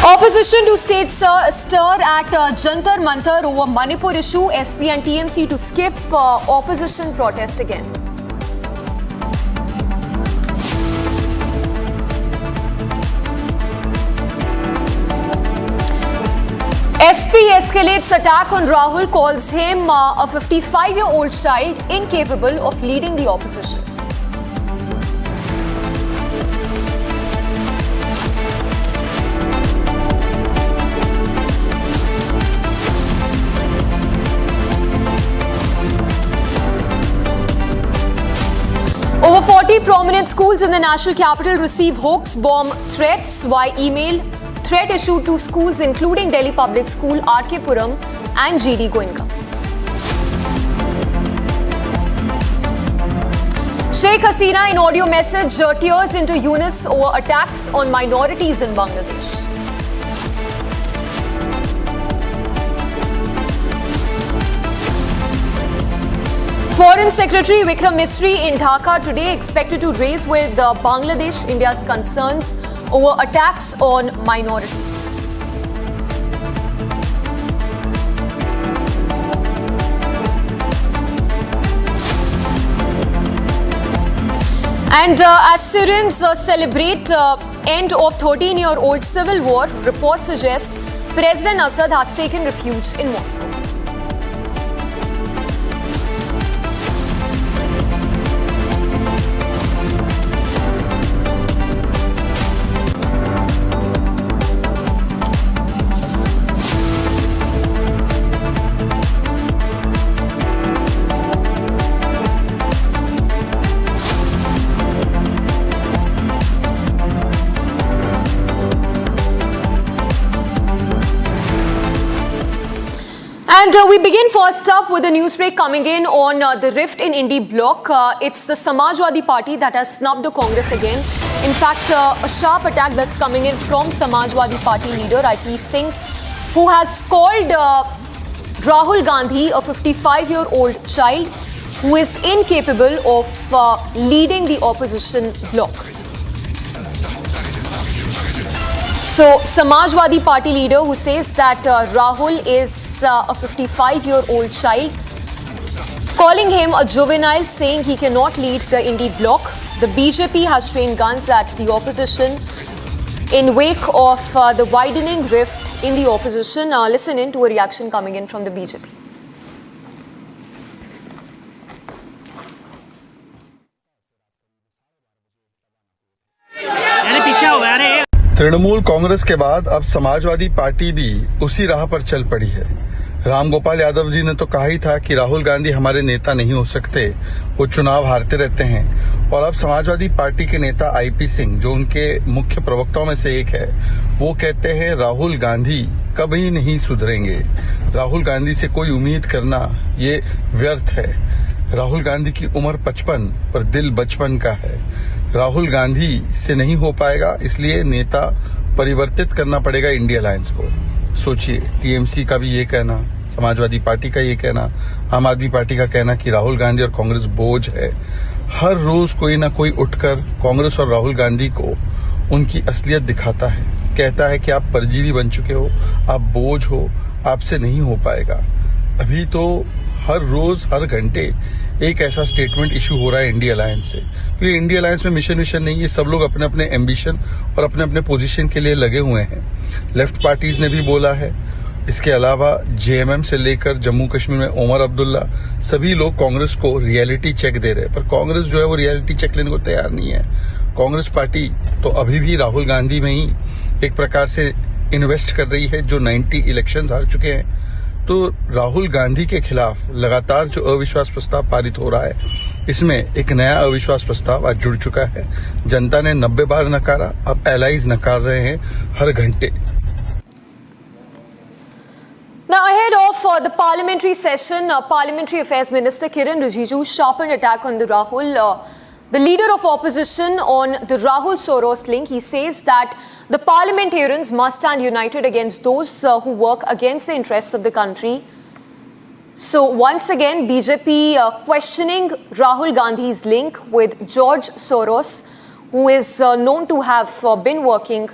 [SPEAKER 5] Opposition to state stir at Jantar Mantar over Manipur issue. SP and TMC to skip opposition protest again. SP escalates attack on Rahul, calls him a 55-year-old child incapable of leading the opposition. Over 40 prominent schools in the national capital receive hoax bomb threats via email. Threat issued to schools including Delhi Public School, RK Puram and GD Goenka. Sheikh Hasina in audio message tears into Yunus over attacks on minorities in Bangladesh. Foreign Secretary Vikram Misri in Dhaka today expected to raise with Bangladesh India's concerns over attacks on minorities. And as Syrians celebrate end of 13-year-old civil war, reports suggest President Assad has taken refuge in Moscow. And we begin first up with a news break coming in on the rift in Indy bloc. It's the Samajwadi Party that has snubbed the Congress again. In fact, a sharp attack that's coming in from Samajwadi Party leader IP Singh, who has called Rahul Gandhi a 55-year-old child who is incapable of leading the opposition bloc. So, Samajwadi Party leader who says that Rahul is a 55-year-old child, calling him a juvenile, saying he cannot lead the Indy bloc. The BJP has trained guns at the opposition in wake of the widening rift in the opposition. Listen in to a reaction coming in from the BJP.
[SPEAKER 18] Trinamool Congress के बाद अब Samajwadi party भी उसी राह पर चल पड़ी है। रामगोपाल यादव जी ने तो कहा ही था कि राहुल गांधी हमारे नेता नहीं हो सकते, वो चुनाव हारते रहते हैं। और अब समाजवादी पार्टी के नेता आईपी सिंह, जो उनके मुख्य प्रवक्ताओं में से एक है, वो कहते हैं राहुल गांधी कभी नहीं सुधरेंगे। राहुल गांधी से कोई उम्मीद करना ये व्यर्थ है। राहुल गांधी की उम्र 55 पर दिल बचपन का है। राहुल गांधी से नहीं हो पाएगा, इसलिए नेता परिवर्तित करना पड़ेगा इंडिया अलायंस को। सोचिए, टीएमसी का भी ये कहना, समाजवादी पार्टी का ये कहना, आम आदमी पार्टी का कहना कि राहुल गांधी और कांग्रेस बोझ है। हर रोज कोई ना कोई उठकर कांग्रेस और राहुल गांधी को उनकी असलियत दिखाता है, कहता है कि आप परजीवी बन चुके हो, आप बोझ हो, आपसे नहीं हो पाएगा। अभी तो हर रोज हर घंटे एक ऐसा स्टेटमेंट इशू हो रहा है इंडिया अलायंस से, क्योंकि इंडिया अलायंस में मिशन नहीं है। सब लोग अपने अपने एम्बिशन और अपने अपने पोजीशन के लिए लगे हुए हैं। लेफ्ट पार्टीज ने भी बोला है, इसके अलावा जेएमएम से लेकर जम्मू कश्मीर में उमर अब्दुल्ला सभी लोग कांग्रेस को रियलिटी चेक दे रहे हैं, पर कांग्रेस जो है वो रियलिटी चेक लेने को तैयार नहीं है। कांग्रेस पार्टी तो अभी भी राहुल गांधी में ही एक प्रकार से इन्वेस्ट कर रही है, जो 90 इलेक्शंस हार चुके हैं। तो राहुल गांधी के खिलाफ लगातार जो अविश्वास प्रस्ताव पारित हो रहा है, इसमें एक नया अविश्वास प्रस्ताव आज जुड़ चुका है। जनता ने 90 बार नकारा, अब एलाइज नकार रहे हैं हर घंटे।
[SPEAKER 5] Now, ahead of the parliamentary session, Parliamentary Affairs Minister Kiran Rijiju sharpened attack on the Rahul. The leader of opposition on the Rahul Soros link, he says that the parliamentarians must stand united against those who work against the interests of the country. So once again, BJP questioning Rahul Gandhi's link with George Soros, who is known to have been working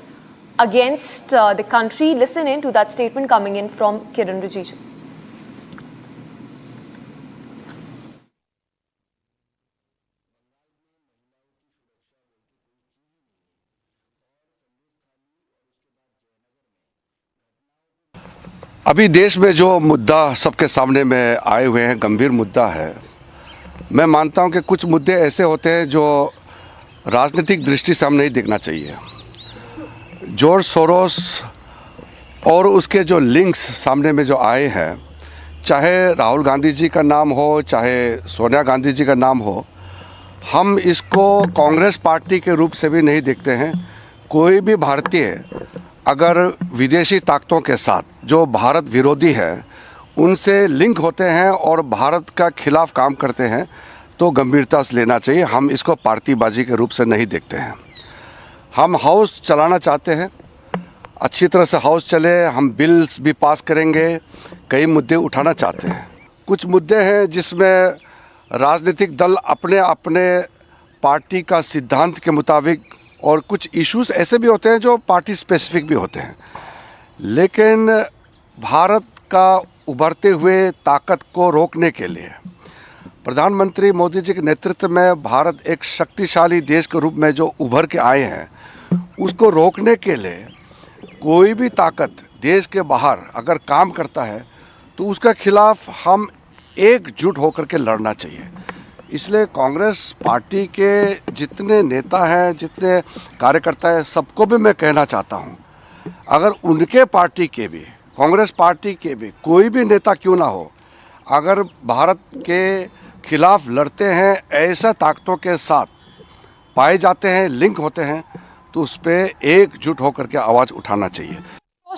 [SPEAKER 5] against the country. Listen in to that statement coming in from Kiran Rijiju.
[SPEAKER 9] अभी देश में जो मुद्दा सबके सामने में आए हुए हैं, गंभीर मुद्दा है। मैं मानता हूं कि कुछ मुद्दे ऐसे होते हैं जो राजनीतिक दृष्टि से हम नहीं देखना चाहिए। जॉर्ज सोरोस और उसके जो लिंक्स सामने में जो आए हैं, चाहे राहुल गांधी जी का नाम हो, चाहे सोनिया गांधी जी का नाम हो, हम इसको कांग्रेस पार्टी के रूप से भी नहीं देखते हैं। कोई भी भारतीय अगर विदेशी ताकतों के साथ जो भारत विरोधी है उनसे लिंक होते हैं और भारत का खिलाफ काम करते हैं तो गंभीरता से लेना चाहिए। हम इसको पार्टीबाजी के रूप से नहीं देखते हैं। हम हाउस चलाना चाहते हैं, अच्छी तरह से हाउस चले, हम बिल्स भी पास करेंगे, कई मुद्दे उठाना चाहते हैं। कुछ मुद्दे हैं जिसमें राजनीतिक दल अपने अपने पार्टी का सिद्धांत के मुताबिक, और कुछ इश्यूज ऐसे भी होते हैं जो पार्टी स्पेसिफिक भी होते हैं। लेकिन भारत का उभरते हुए ताकत को रोकने के लिए प्रधानमंत्री मोदी जी के नेतृत्व में भारत एक शक्तिशाली देश के रूप में जो उभर के आए हैं, उसको रोकने के लिए कोई भी ताकत देश के बाहर अगर काम करता है तो उसके खिलाफ हम एकजुट होकर के लड़ना चाहिए। इसलिए कांग्रेस पार्टी के जितने नेता हैं, जितने कार्यकर्ता हैं, सबको भी मैं कहना चाहता हूं, अगर उनके पार्टी के भी, कांग्रेस पार्टी के भी कोई भी नेता क्यों ना हो, अगर भारत के खिलाफ लड़ते हैं, ऐसा ताकतों के साथ पाए जाते हैं, लिंक होते हैं, तो उस पर एकजुट होकर के आवाज़ उठाना चाहिए।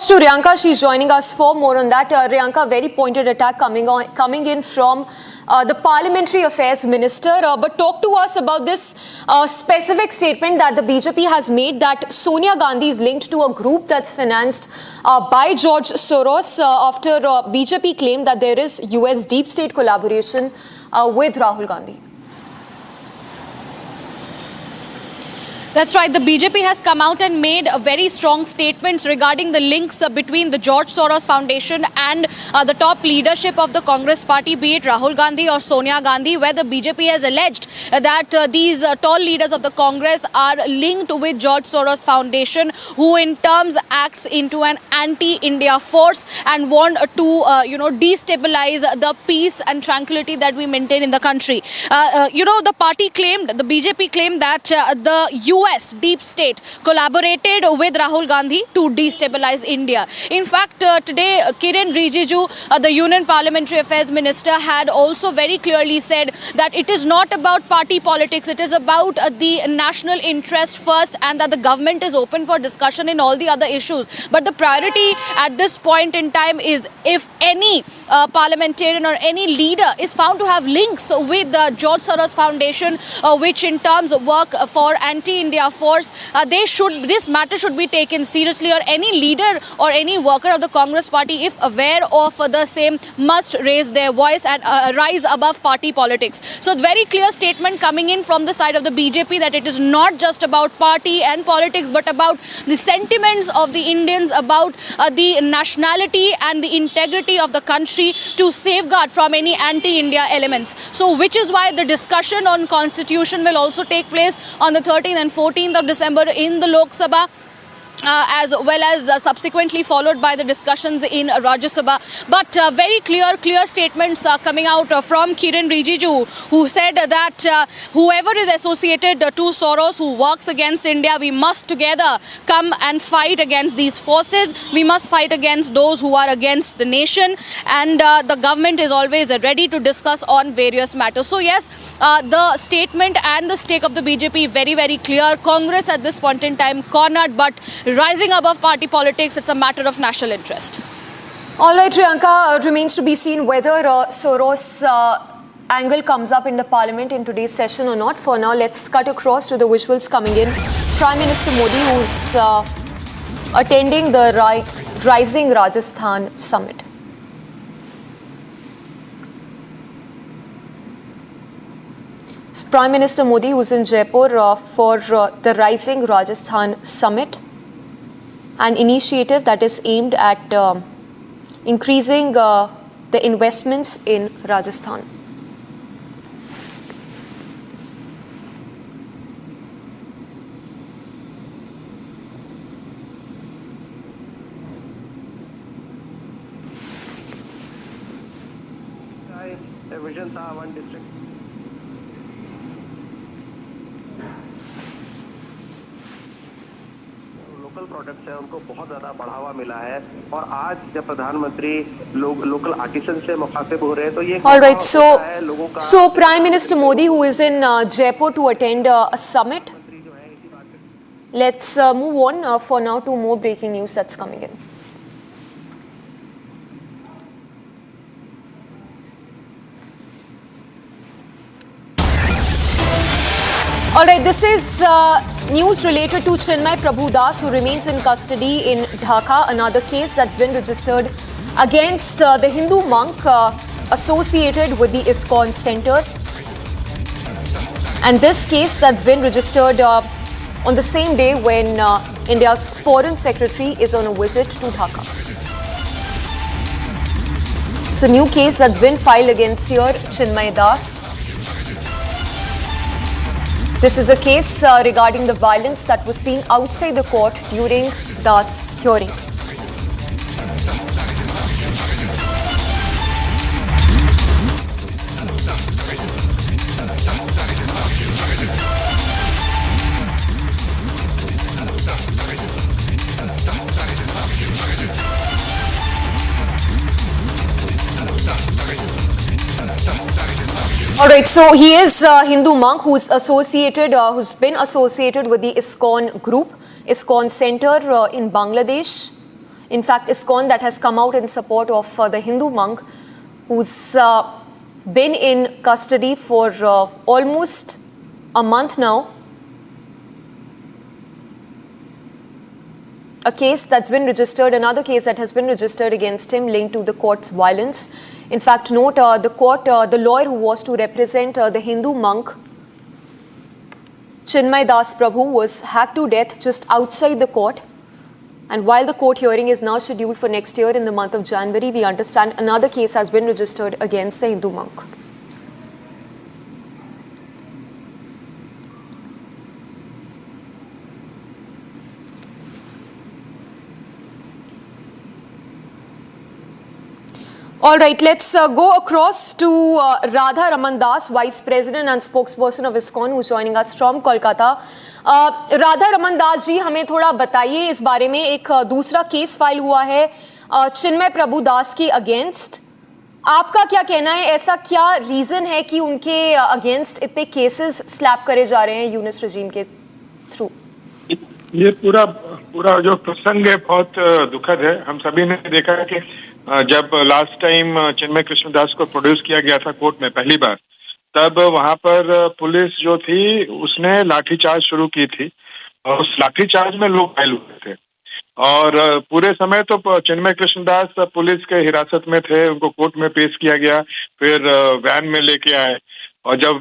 [SPEAKER 5] To Riyanka, she's joining us for more on that. Riyanka, very pointed attack coming in from the Parliamentary Affairs Minister. But talk to us about this specific statement that the BJP has made that Sonia Gandhi is linked to a group that's financed by George Soros after BJP claimed that there is US deep state collaboration with Rahul Gandhi.
[SPEAKER 10] That's right. The BJP has come out and made very strong statements regarding the links between the George Soros Foundation and the top leadership of the Congress party, be it Rahul Gandhi or Sonia Gandhi, where the BJP has alleged that these tall leaders of the Congress are linked with George Soros Foundation, who in terms acts into an anti-India force and want to, destabilize the peace and tranquility that we maintain in the country. The party claimed, the BJP claimed that the US deep state collaborated with Rahul Gandhi to destabilize India. In fact, today Kiran Rijiju, the Union Parliamentary Affairs Minister, had also very clearly said that it is not about party politics, it is about the national interest first, and that the government is open for discussion in all the other issues. But the priority at this point in time is if any parliamentarian or any leader is found to have links with the George Soros Foundation, which in terms work for anti-India force, this matter should be taken seriously, or any leader or any worker of the Congress party, if aware of the same, must raise their voice and rise above party politics. So very clear statement coming in from the side of the BJP that it is not just about party and politics, but about the sentiments of the Indians, about the nationality and the integrity of the country, to safeguard from any anti-India elements. So which is why the discussion on constitution will also take place on the 13th and 14th of December in the Lok Sabha. as well as subsequently followed by the discussions in Rajya Sabha. But very clear statements coming out from Kiren Rijiju, who said that whoever is associated to Soros, who works against India, we must together come and fight against these forces. We must fight against those who are against the nation, and the government is always ready to discuss on various matters. So yes, the statement and the stake of the BJP very clear. Congress at this point in time cornered, but rising above party politics, it's a matter of national interest.
[SPEAKER 5] All right, Priyanka, remains to be seen whether Soros angle comes up in the parliament in today's session or not. For now, let's cut across to the visuals coming in. Prime Minister Modi, who's attending the Rising Rajasthan Summit. So Prime Minister Modi, who's in Jaipur for the Rising Rajasthan Summit, an initiative that is aimed at increasing the investments in Rajasthan.
[SPEAKER 11] Local products है उनको बहुत ज़्यादा बढ़ावा मिला है और आज जब प्रधानमंत्री लोकल आर्टिसन से मुखातिब हो रहे हैं तो ये
[SPEAKER 5] All right, so Prime Minister Modi, who is in Jaipur to attend a summit. Let's move on for now to more breaking news that's coming in. All right, this is news related to Chinmay Prabhudas, who remains in custody in Dhaka, another case that's been registered against the Hindu monk associated with the ISKCON center. And this case that's been registered on the same day when India's Foreign Secretary is on a visit to Dhaka. So new case that's been filed against Sir Chinmay Das. This is a case regarding the violence that was seen outside the court during Das hearing. All right, so he is a Hindu monk who's been associated with the ISKCON group, ISKCON center in Bangladesh. In fact, ISKCON that has come out in support of the Hindu monk who's been in custody for almost a month now. A case that's been registered, another case that has been registered against him linked to the court's violence. In fact, note the lawyer who was to represent the Hindu monk, Chinmay Das Prabhu, was hacked to death just outside the court. And while the court hearing is now scheduled for next year in the month of January, we understand another case has been registered against the Hindu monk. All right, let's go across to Radha Raman Das, Vice President and spokesperson of ISKCON, who's joining us from Kolkata. Radha Raman Das जी, हमें थोड़ा बताइए इस बारे में. एक दूसरा case file हुआ है चिन्मय प्रभु दास के अगेंस्ट. आपका क्या कहना है, ऐसा क्या रीजन है कि उनके अगेंस्ट इतने केसेस स्लैप करे जा रहे हैं यूनिस रजीम के थ्रू?
[SPEAKER 15] ये पूरा जो प्रसंग है बहुत दुखद है. हम सभी ने देखा है कि जब लास्ट टाइम चिन्मय कृष्णदास को प्रोड्यूस किया गया था कोर्ट में पहली बार, तब वहां पर पुलिस जो थी उसने लाठीचार्ज शुरू की थी और उस लाठीचार्ज में लोग घायल हुए थे. और पूरे समय तो चिन्मय कृष्णदास पुलिस के हिरासत में थे, उनको कोर्ट में पेश किया गया, फिर वैन में लेके आए. और जब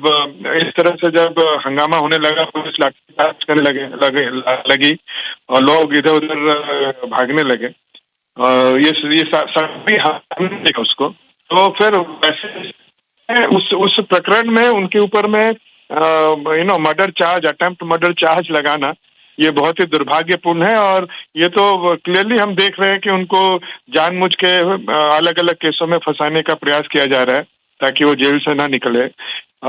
[SPEAKER 15] इस तरह से जब हंगामा होने लगा, पुलिस लाठीचार्ज करने लगी और लोग इधर उधर भागने लगे, ये सभी देखा उसको. तो फिर वैसे उस प्रकरण में उनके ऊपर में murder charge, attempt murder charge लगाना, ये बहुत ही दुर्भाग्यपूर्ण है। और ये तो क्लियरली हम देख रहे हैं कि उनको जानबूझ के अलग अलग केसों में फंसाने का प्रयास किया जा रहा है ताकि वो जेल से ना निकले।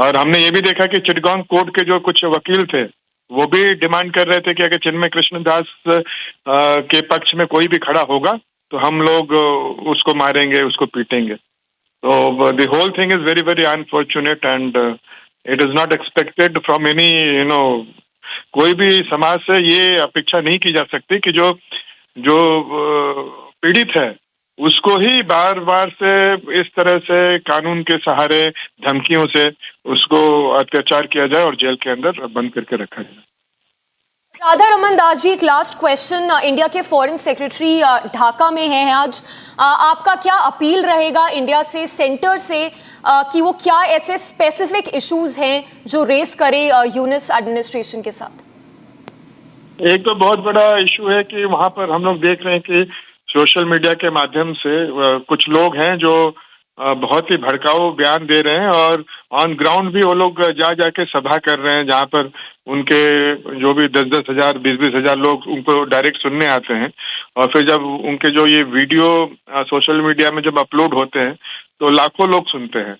[SPEAKER 15] और हमने ये भी देखा कि चिटगांव कोर्ट के जो कुछ वकील थे वो भी डिमांड कर रहे थे कि अगर चिन्मय कृष्णदास के पक्ष में कोई भी खड़ा होगा तो हम लोग उसको मारेंगे, उसको पीटेंगे। तो the whole thing is very very unfortunate and it is not expected from any कोई भी समाज से ये अपेक्षा नहीं की जा सकती कि जो पीड़ित है उसको ही बार बार से इस तरह से कानून के सहारे धमकियों से उसको अत्याचार किया जाए और जेल के अंदर बंद करके रखा जाए।
[SPEAKER 5] राधा रमन दास जी, एक लास्ट क्वेश्चन। इंडिया के फॉरेन सेक्रेटरी ढाका में हैं आज। आपका क्या अपील रहेगा इंडिया से, सेंटर से, कि वो क्या ऐसे स्पेसिफिक इश्यूज हैं जो रेस करे यूनिस एडमिनिस्ट्रेशन के साथ?
[SPEAKER 15] एक तो बहुत बड़ा इशू है कि वहां पर हम लोग देख रहे हैं कि सोशल मीडिया के माध्यम से कुछ लोग हैं जो बहुत ही भड़काऊ बयान दे रहे हैं और ऑन ग्राउंड भी वो लोग जा जाके सभा कर रहे हैं जहां पर उनके जो भी 10-10 हजार 20-20 हजार लोग उनको डायरेक्ट सुनने आते हैं। और फिर जब उनके जो ये वीडियो सोशल मीडिया में जब अपलोड होते हैं तो लाखों लोग सुनते हैं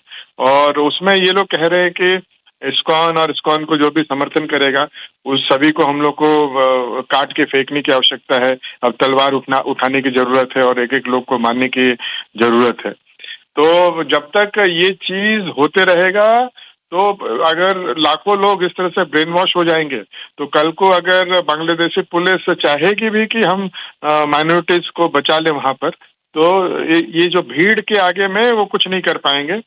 [SPEAKER 15] और उसमें ये लोग कह रहे हैं कि इस्कॉन और इस्कॉन को जो भी समर्थन करेगा उस सभी को हम लोग को काट के फेंकने की आवश्यकता है। अब तलवार उठाने की जरूरत है और एक एक लोग को मारने की जरूरत है। तो जब तक ये चीज होते रहेगा तो अगर लाखों लोग इस तरह से ब्रेन वॉश हो जाएंगे तो कल को अगर बांग्लादेशी पुलिस चाहेगी भी कि हम माइनॉरिटीज को बचा लें वहां पर, तो ये जो भीड़ के आगे में वो कुछ नहीं कर पाएंगे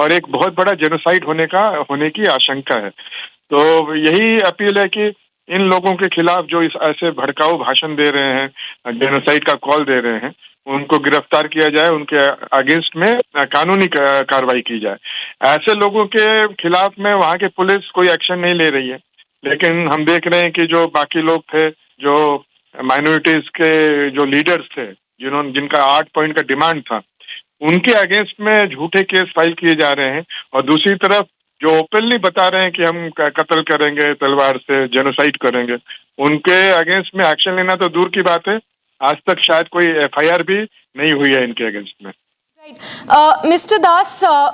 [SPEAKER 15] और एक बहुत बड़ा जेनोसाइड होने की आशंका है। तो यही अपील है कि इन लोगों के खिलाफ जो इस ऐसे भड़काऊ भाषण दे रहे हैं, जेनोसाइड का कॉल दे रहे हैं, उनको गिरफ्तार किया जाए, उनके अगेंस्ट में कानूनी कार्रवाई की जाए। ऐसे लोगों के खिलाफ में वहाँ की पुलिस कोई एक्शन नहीं ले रही है, लेकिन हम देख रहे हैं कि जो बाकी लोग थे, जो माइनॉरिटीज के जो लीडर्स थे, जिनका 8 पॉइंट का डिमांड था, उनके अगेंस्ट में झूठे केस फाइल किए जा रहे हैं। और दूसरी तरफ जो ओपनली बता रहे हैं कि हम कत्ल करेंगे, तलवार से जेनोसाइड करेंगे, उनके अगेंस्ट में एक्शन लेना तो दूर की बात है, आज तक शायद कोई FIR भी नहीं हुई है इनके अगेंस्ट में।
[SPEAKER 5] Mr. Das,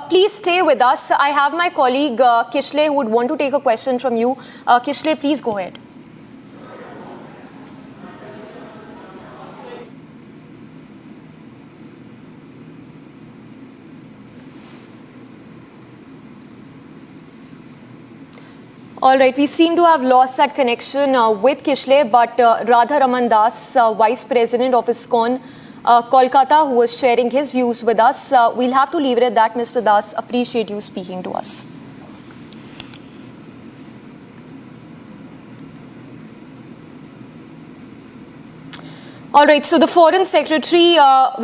[SPEAKER 5] please stay with us. I have my colleague Kishle who would want to take a question from you. Kishle, please go ahead. All right, we seem to have lost that connection with Kishle, but Radha Raman Das, Vice President of ISKCON Kolkata, who was sharing his views with us. We'll have to leave it at that, Mr. Das. Appreciate you speaking to us. All right, so the Foreign Secretary,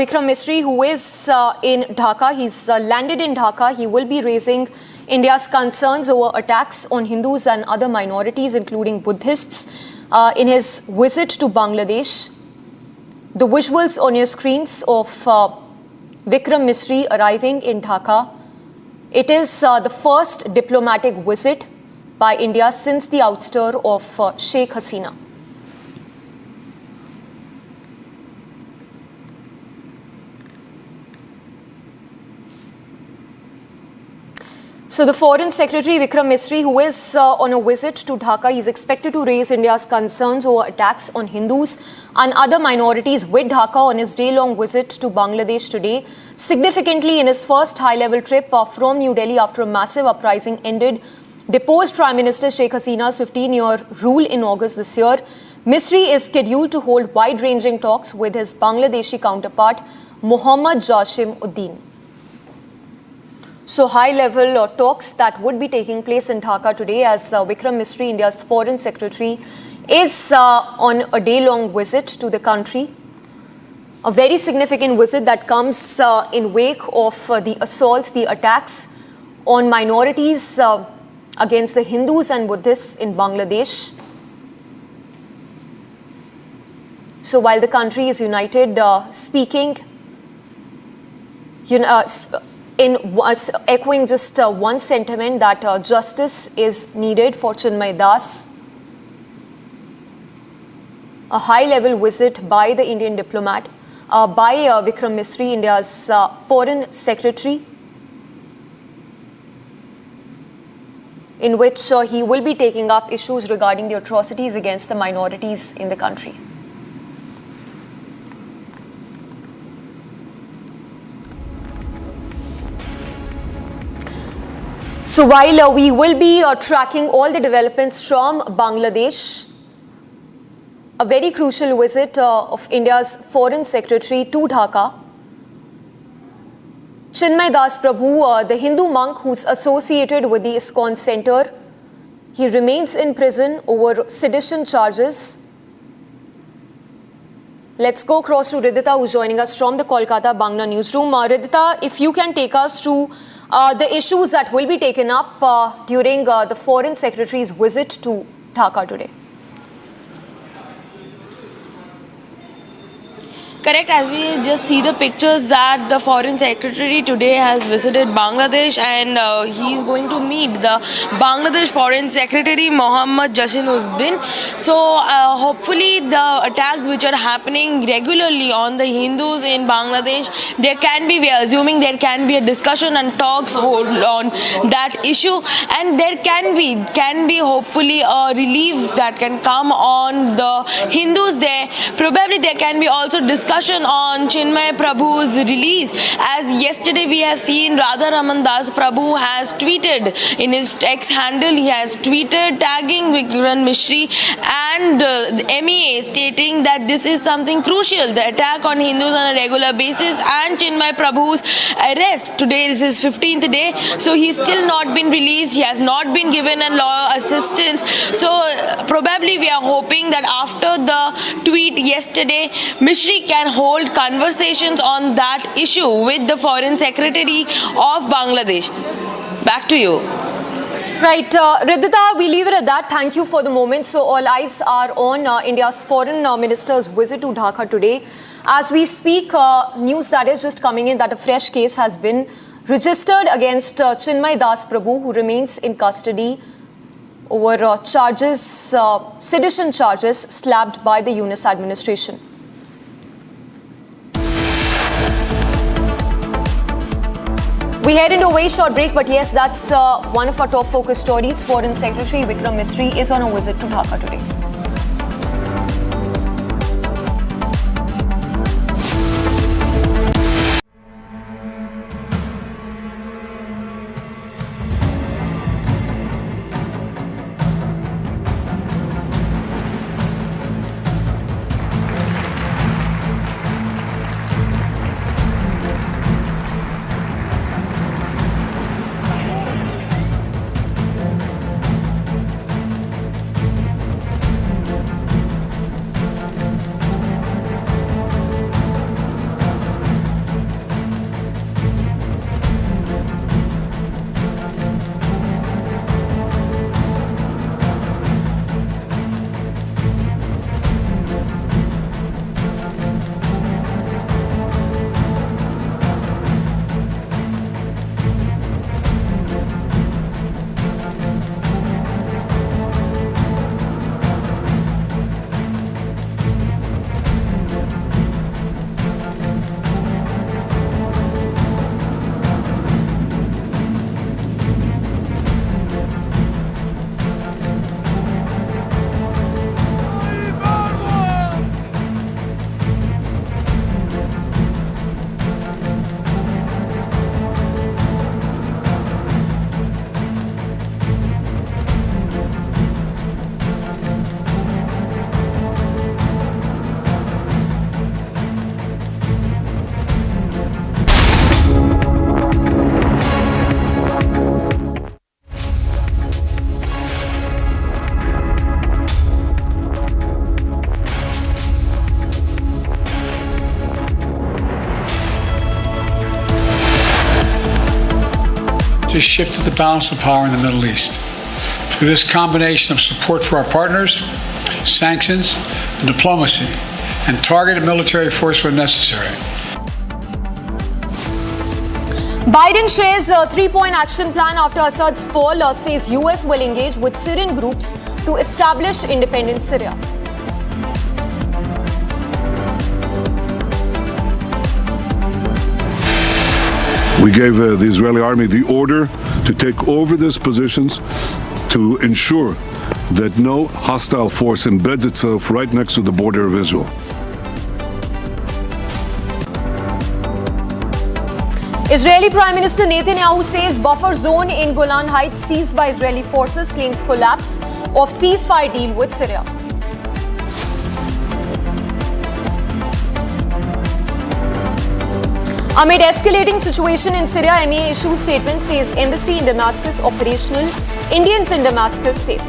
[SPEAKER 5] Vikram Misri, who is in Dhaka, he's landed in Dhaka. He will be raising India's concerns over attacks on Hindus and other minorities, including Buddhists, in his visit to Bangladesh. The visuals on your screens of Vikram Misri arriving in Dhaka. It is the first diplomatic visit by India since the ouster of Sheikh Hasina. So the Foreign Secretary Vikram Misri, who is on a visit to Dhaka, is expected to raise India's concerns over attacks on Hindus and other minorities with Dhaka on his day-long visit to Bangladesh today. Significantly, in his first high-level trip from New Delhi after a massive uprising ended deposed Prime Minister Sheikh Hasina's 15-year rule in August this year, Misri is scheduled to hold wide-ranging talks with his Bangladeshi counterpart, Mohammad Jashim Uddin. So high-level talks that would be taking place in Dhaka today as Vikram Misri, India's Foreign Secretary, is on a day-long visit to the country. A very significant visit that comes in wake of the assaults, the attacks on minorities against the Hindus and Buddhists in Bangladesh. So while the country is united, speaking, echoing just one sentiment that justice is needed for Chinmay Das. a high-level visit by the Indian diplomat, by Vikram Misri, India's Foreign Secretary, in which he will be taking up issues regarding the atrocities against the minorities in the country. So while we will be tracking all the developments from Bangladesh, a very crucial visit of India's Foreign Secretary to Dhaka, Chinmay Das Prabhu, the Hindu monk who's associated with the ISKCON Center, he remains in prison over sedition charges. Let's go across to Ridhita, who's joining us from the Kolkata Bangla newsroom. Ridhita, if you can take us through the issues that will be taken up during the Foreign Secretary's visit to Dhaka today.
[SPEAKER 16] Correct, as we just see the pictures that the Foreign Secretary today has visited Bangladesh, and he is going to meet the Bangladesh Foreign Secretary Mohammad Jashinuddin. So hopefully the attacks which are happening regularly on the Hindus in Bangladesh, we are assuming there can be a discussion and talks hold on that issue, and there can be hopefully a relief that can come on the Hindus there. Probably there can be also discussion on Chinmay Prabhu's release, as yesterday we have seen Radha Raman Das Prabhu has tweeted in his X handle, he has tweeted tagging Vikram Misri and the MEA, stating that this is something crucial, the attack on Hindus on a regular basis and Chinmay Prabhu's arrest. Today is his 15th day, so he's still not been released, he has not been given a law assistance. So probably we are hoping that after the tweet yesterday, Misri can hold conversations on that issue with the Foreign Secretary of Bangladesh. Back to you.
[SPEAKER 5] Right, Ridhita, we leave it at that. Thank you for the moment. So all eyes are on India's Foreign Minister's visit to Dhaka today. As we speak, news that is just coming in that a fresh case has been registered against Chinmay Das Prabhu, who remains in custody over charges, sedition charges slapped by the Yunus administration. We head into a very short break, but yes, that's one of our top focus stories. Foreign Secretary Vikram Misri is on a visit to Dhaka today.
[SPEAKER 20] just shifted the balance of power in the Middle East. Through this combination of support for our partners, sanctions, and diplomacy, and targeted military force when necessary.
[SPEAKER 5] Biden shares a three-point action plan after Assad's fall, says US will engage with Syrian groups to establish independent Syria.
[SPEAKER 21] We gave the Israeli army the order to take over these positions to ensure that no hostile force embeds itself right next to the border of Israel.
[SPEAKER 5] Israeli Prime Minister Netanyahu says buffer zone in Golan Heights seized by Israeli forces, claims collapse of ceasefire deal with Syria. Amid escalating situation in Syria, MEA issues statement, says embassy in Damascus operational, Indians in Damascus safe.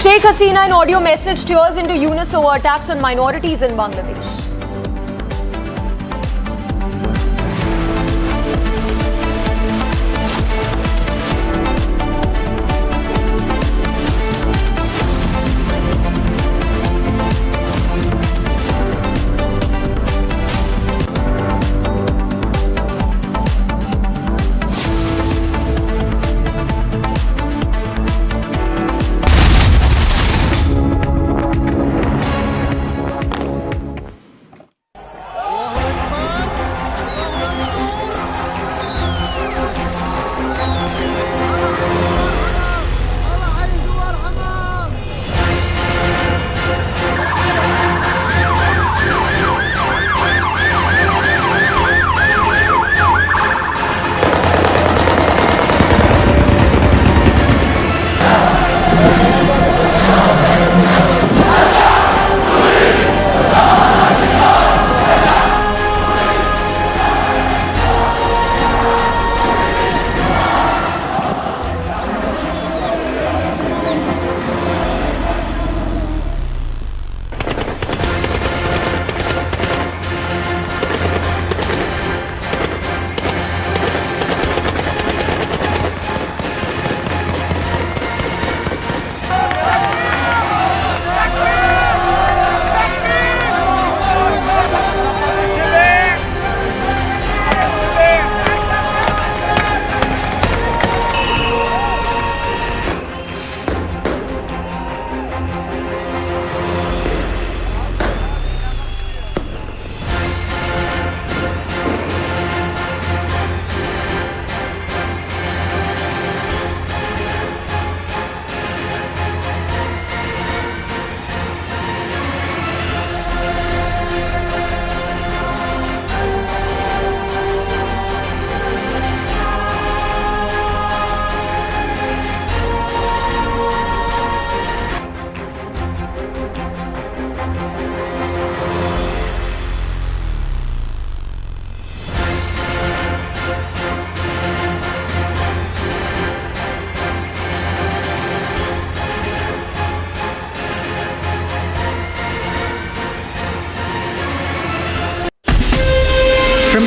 [SPEAKER 5] Sheikh Hasina in audio message tears into Yunus over attacks on minorities in Bangladesh.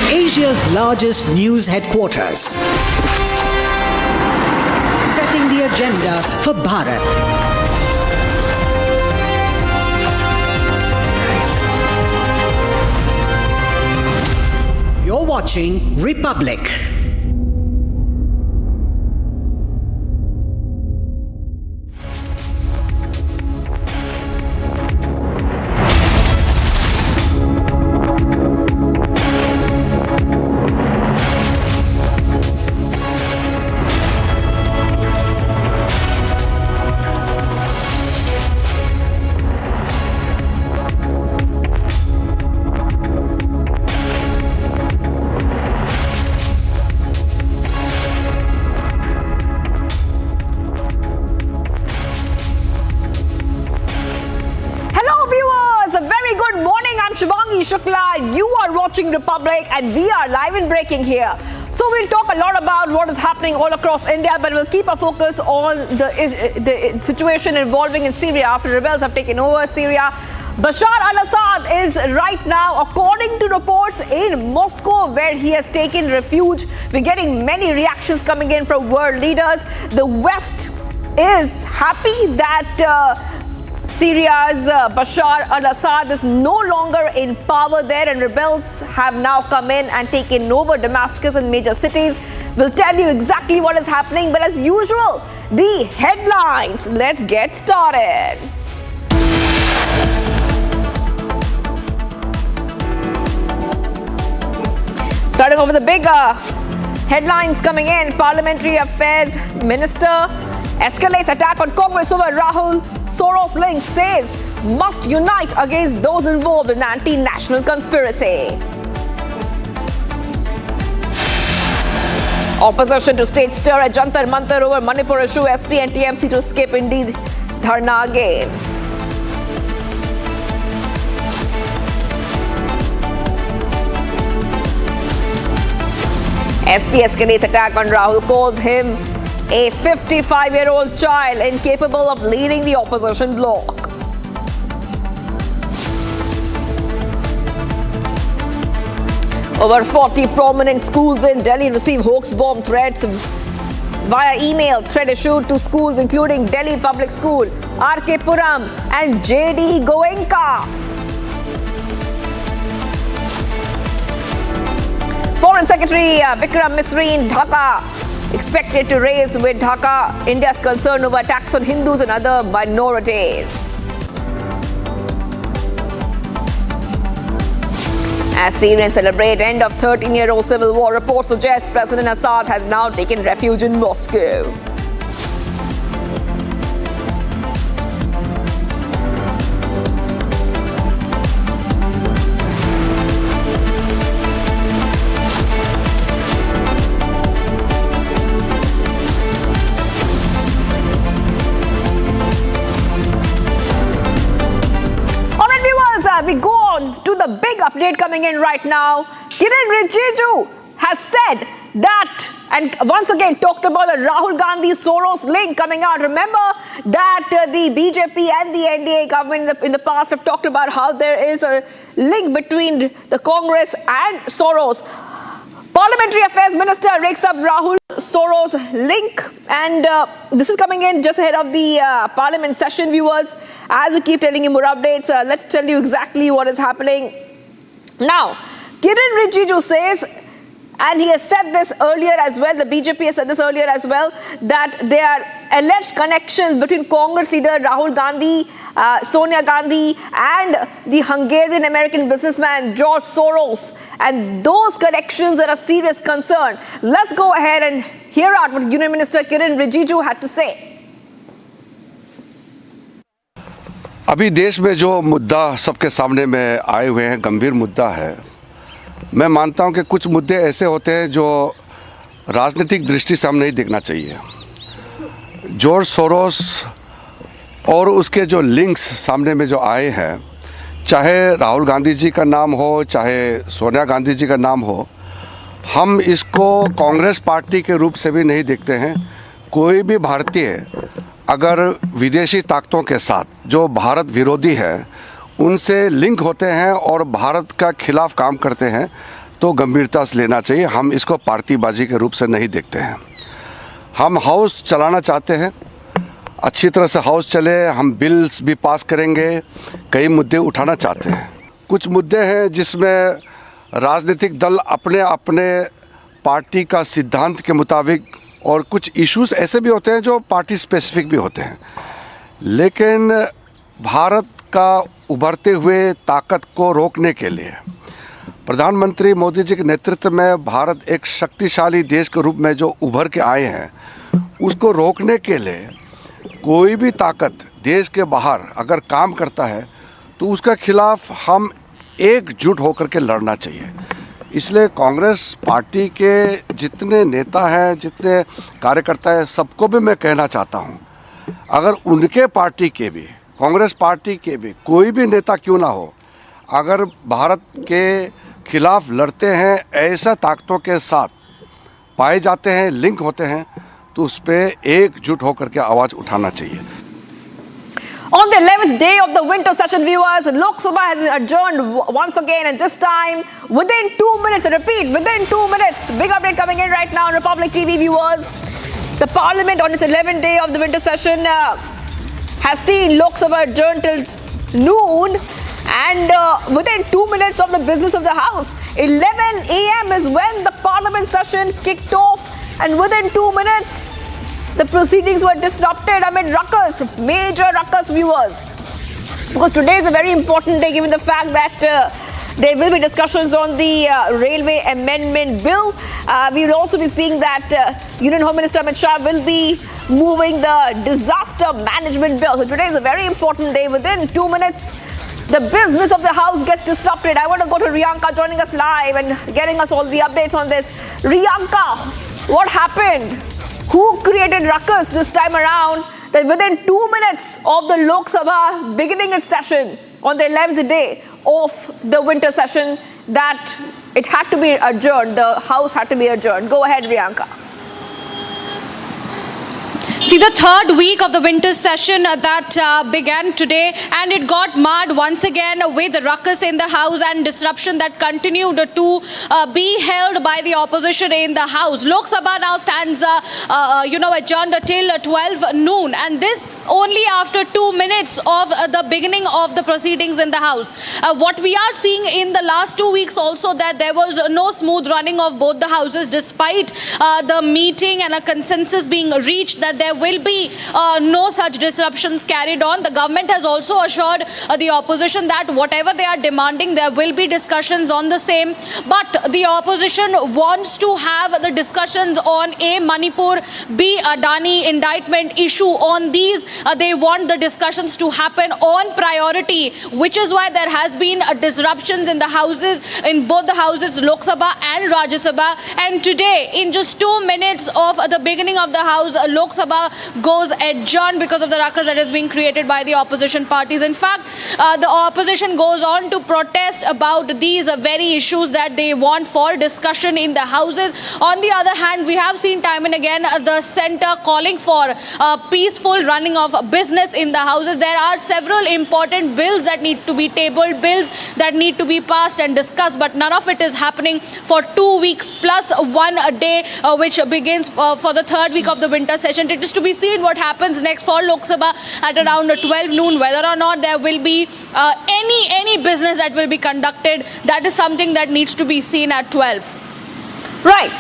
[SPEAKER 24] Asia's largest news headquarters. Setting the agenda for Bharat. You're watching Republic.
[SPEAKER 2] You are watching Republic and we are live and breaking here. So we'll talk a lot about what is happening all across India, but we'll keep our focus on the situation involving in Syria after rebels have taken over Syria. Bashar al-Assad is right now, according to reports, in Moscow, where he has taken refuge. We're getting many reactions coming in from world leaders. The West is happy that Syria's Bashar al-Assad is no longer in power there, and rebels have now come in and taken over Damascus and major cities. We'll tell you exactly what is happening, but as usual, the headlines. Let's get started. Starting off with the big headlines coming in. Parliamentary Affairs Minister escalates attack on Congress over Rahul Soros link, says must unite against those involved in anti-national conspiracy. Opposition to state stir at Jantar Mantar over Manipur issue, SP and TMC to skip indeed dharna again. SP escalates attack on Rahul, calls him a 55-year-old child incapable of leading the opposition bloc. Over 40 prominent schools in Delhi receive hoax bomb threats via email. Threat issued to schools including Delhi Public School, R.K. Puram and JD Goenka. Foreign Secretary Vikram Misri in Dhaka expected to raise with Dhaka India's concern over attacks on Hindus and other minorities. As Syrians celebrate end of 13-year-old civil war, reports suggest President Assad has now taken refuge in Moscow. We go on to the big update coming in right now. Kiran Rijiju has said that, and once again talked about the Rahul Gandhi Soros link coming out. Remember that the BJP and the NDA government in the past have talked about how there is a link between the Congress and Soros. Parliamentary Affairs Minister rakes up Rahul Soros link, and this is coming in just ahead of the Parliament session, viewers. As we keep telling you more updates, let's tell you exactly what is happening. Now, Kiran Rijiju says, and he has said this earlier as well, the BJP has said this earlier as well, that there are alleged connections between Congress leader Rahul Gandhi, Sonia Gandhi and the Hungarian-American businessman George Soros. And those connections are a serious concern. Let's go ahead and hear out what Union Minister Kiran Rijiju had to say.
[SPEAKER 9] अभी देश में जो मुद्दा सबके सामने में आए हुए हैं, गंभीर मुद्दा है। मैं मानता हूं कि कुछ मुद्दे ऐसे होते हैं जो राजनीतिक दृष्टि से हम नहीं देखना चाहिए। जॉर्ज सोरोस और उसके जो लिंक्स सामने में जो आए हैं, चाहे राहुल गांधी जी का नाम हो, चाहे सोनिया गांधी जी का नाम हो, हम इसको कांग्रेस पार्टी के रूप से भी नहीं देखते हैं। कोई भी भारतीय अगर विदेशी ताकतों के साथ जो भारत विरोधी है उनसे लिंक होते हैं और भारत का खिलाफ काम करते हैं तो गंभीरता से लेना चाहिए। हम इसको पार्टीबाजी के रूप से नहीं देखते हैं। हम हाउस चलाना चाहते हैं, अच्छी तरह से हाउस चले, हम बिल्स भी पास करेंगे, कई मुद्दे उठाना चाहते हैं। कुछ मुद्दे हैं जिसमें राजनीतिक दल अपने अपने पार्टी का सिद्धांत के मुताबिक, और कुछ इश्यूज ऐसे भी होते हैं जो पार्टी स्पेसिफिक भी होते हैं। लेकिन भारत का उभरते हुए ताकत को रोकने के लिए प्रधानमंत्री मोदी जी के नेतृत्व में भारत एक शक्तिशाली देश के रूप में जो उभर के आए हैं, उसको रोकने के लिए कोई भी ताकत देश के बाहर अगर काम करता है तो उसके खिलाफ हम एकजुट होकर के लड़ना चाहिए। इसलिए कांग्रेस पार्टी के जितने नेता हैं, जितने कार्यकर्ता हैं, सबको भी मैं कहना चाहता हूं, अगर उनके पार्टी के भी, कांग्रेस पार्टी के भी कोई भी नेता क्यों ना हो, अगर भारत के खिलाफ लड़ते हैं, ऐसा ताकतों के साथ पाए जाते हैं, लिंक होते हैं, तो उस पर एकजुट होकर के आवाज़ उठाना चाहिए।
[SPEAKER 2] On the 11th day of the winter session, viewers, Lok Sabha has been adjourned once again, and this time within 2 minutes, I repeat, within 2 minutes. Big update coming in right now on Republic TV, viewers. The Parliament on its 11th day of the winter session has seen Lok Sabha adjourned till noon, and within 2 minutes of the business of the House, 11 a.m. is when the Parliament session kicked off, and within 2 minutes, the proceedings were disrupted amid ruckus, major ruckus, viewers. Because today is a very important day, given the fact that there will be discussions on the Railway Amendment Bill. We will also be seeing that Union Home Minister Amit Shah will be moving the Disaster Management Bill. So today is a very important day. Within 2 minutes, the business of the House gets disrupted. I want to go to Riyanka joining us live and getting us all the updates on this. Riyanka, what happened? Who created ruckus this time around that within 2 minutes of the Lok Sabha beginning its session on the 11th day of the winter session, that it had to be adjourned, the House had to be adjourned? Go ahead, Riyanka.
[SPEAKER 10] See, the third week of the winter session that began today, and it got marred once again with ruckus in the House and disruption that continued to be held by the opposition in the House. Lok Sabha now stands, adjourned till 12 noon, and this only after 2 minutes of the beginning of the proceedings in the House. What we are seeing in the last 2 weeks also, that there was no smooth running of both the houses, despite the meeting and a consensus being reached that there will be no such disruptions carried on. The government has also assured the opposition that whatever they are demanding, there will be discussions on the same. But the opposition wants to have the discussions on A, Manipur, B, Adani indictment issue. On these, they want the discussions to happen on priority, which is why there has been disruptions in the houses, in both the houses, Lok Sabha and Rajya Sabha. And today, in just 2 minutes of the beginning of the House, Lok Sabha goes adjourned because of the ruckus that is being created by the opposition parties. In fact, the opposition goes on to protest about these very issues that they want for discussion in the houses. On the other hand, we have seen time and again the centre calling for peaceful running of business in the houses. There are several important bills that need to be tabled, bills that need to be passed and discussed, but none of it is happening for 2 weeks plus 1 day, which begins for the third week of the winter session. It is to be seen what happens next for Lok Sabha at around 12 noon, whether or not there will be any business that will be conducted. That is something that needs to be seen at 12.
[SPEAKER 2] Right.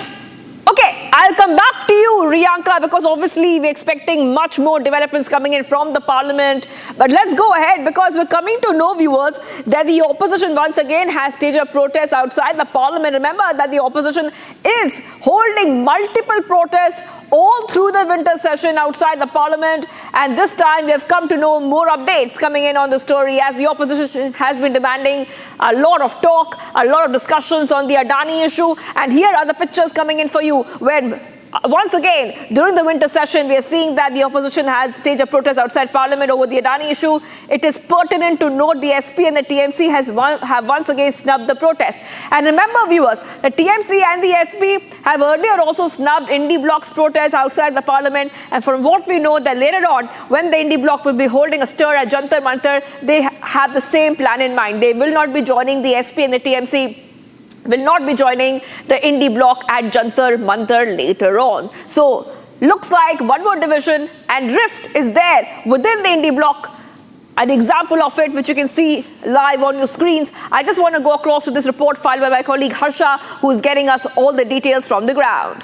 [SPEAKER 2] Okay, I'll come back to you, Riyanka, because obviously we're expecting much more developments coming in from the Parliament. But let's go ahead, because we're coming to know, viewers, that the opposition once again has staged a protest outside the Parliament. Remember that the opposition is holding multiple protests all through the winter session outside the Parliament, and this time we have come to know more updates coming in on the story, as the opposition has been demanding a lot of talk, a lot of discussions on the Adani issue. And here are the pictures coming in for you, when once again, during the winter session, we are seeing that the opposition has staged a protest outside Parliament over the Adani issue. It is pertinent to note the SP and the TMC have once again snubbed the protest. And remember, viewers, the TMC and the SP have earlier also snubbed Indie Bloc's protest outside the Parliament. And from what we know, that later on, when the Indie Bloc will be holding a stir at Jantar Mantar, they have the same plan in mind. They will not be joining the SP and the TMC, will not be joining the Indie Bloc at Jantar Mantar later on. So, looks like one more division and rift is there within the Indie Bloc. An example of it, which you can see live on your screens. I just want to go across to this report filed by my colleague Harsha, who is getting us all the details from the ground.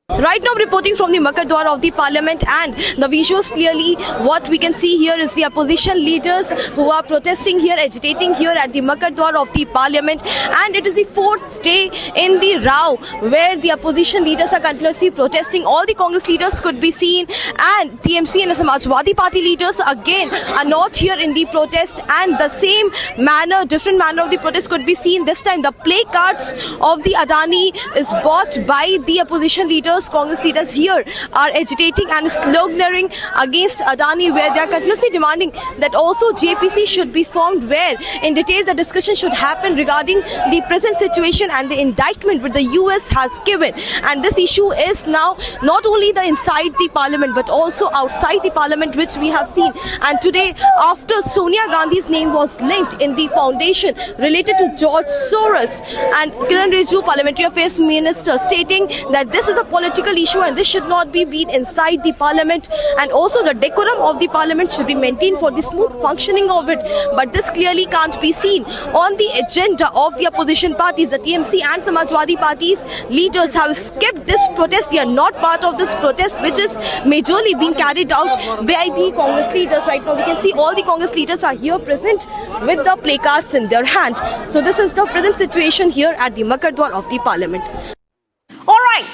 [SPEAKER 3] Right now, reporting from the Makar Dwar of the Parliament, and the visuals clearly, what we can see here is the opposition leaders who are protesting here, agitating here at the Makar Dwar of the Parliament. And it is the fourth day in the row where the opposition leaders are continuously protesting. All the Congress leaders could be seen, and TMC and the Samajwadi Party leaders again are not here in the protest, and the same manner, different manner of the protest could be seen. This time the play cards of the Adani is bought by the opposition leaders. Congress leaders here are agitating and sloganeering against Adani, where they are continuously demanding that also JPC should be formed, where in detail the discussion should happen regarding the present situation and the indictment which the US has given. And this issue is now not only the inside the Parliament but also outside the Parliament, which we have seen. And today, after Sonia Gandhi's name was linked in the foundation related to George Soros, and Kiran Rijiju, Parliamentary Affairs Minister, stating that this is a political political issue, and this should not be inside the parliament, and also the decorum of the parliament should be maintained for the smooth functioning of it. But this clearly can't be seen on the agenda of the opposition parties. The TMC and Samajwadi parties leaders have skipped this protest. They are not part of this protest, which is majorly being carried out by the Congress leaders. Right now we can see all the Congress leaders are here present with the placards in their hand. So this is the present situation here at the Makar Dwar of the parliament.
[SPEAKER 2] All right.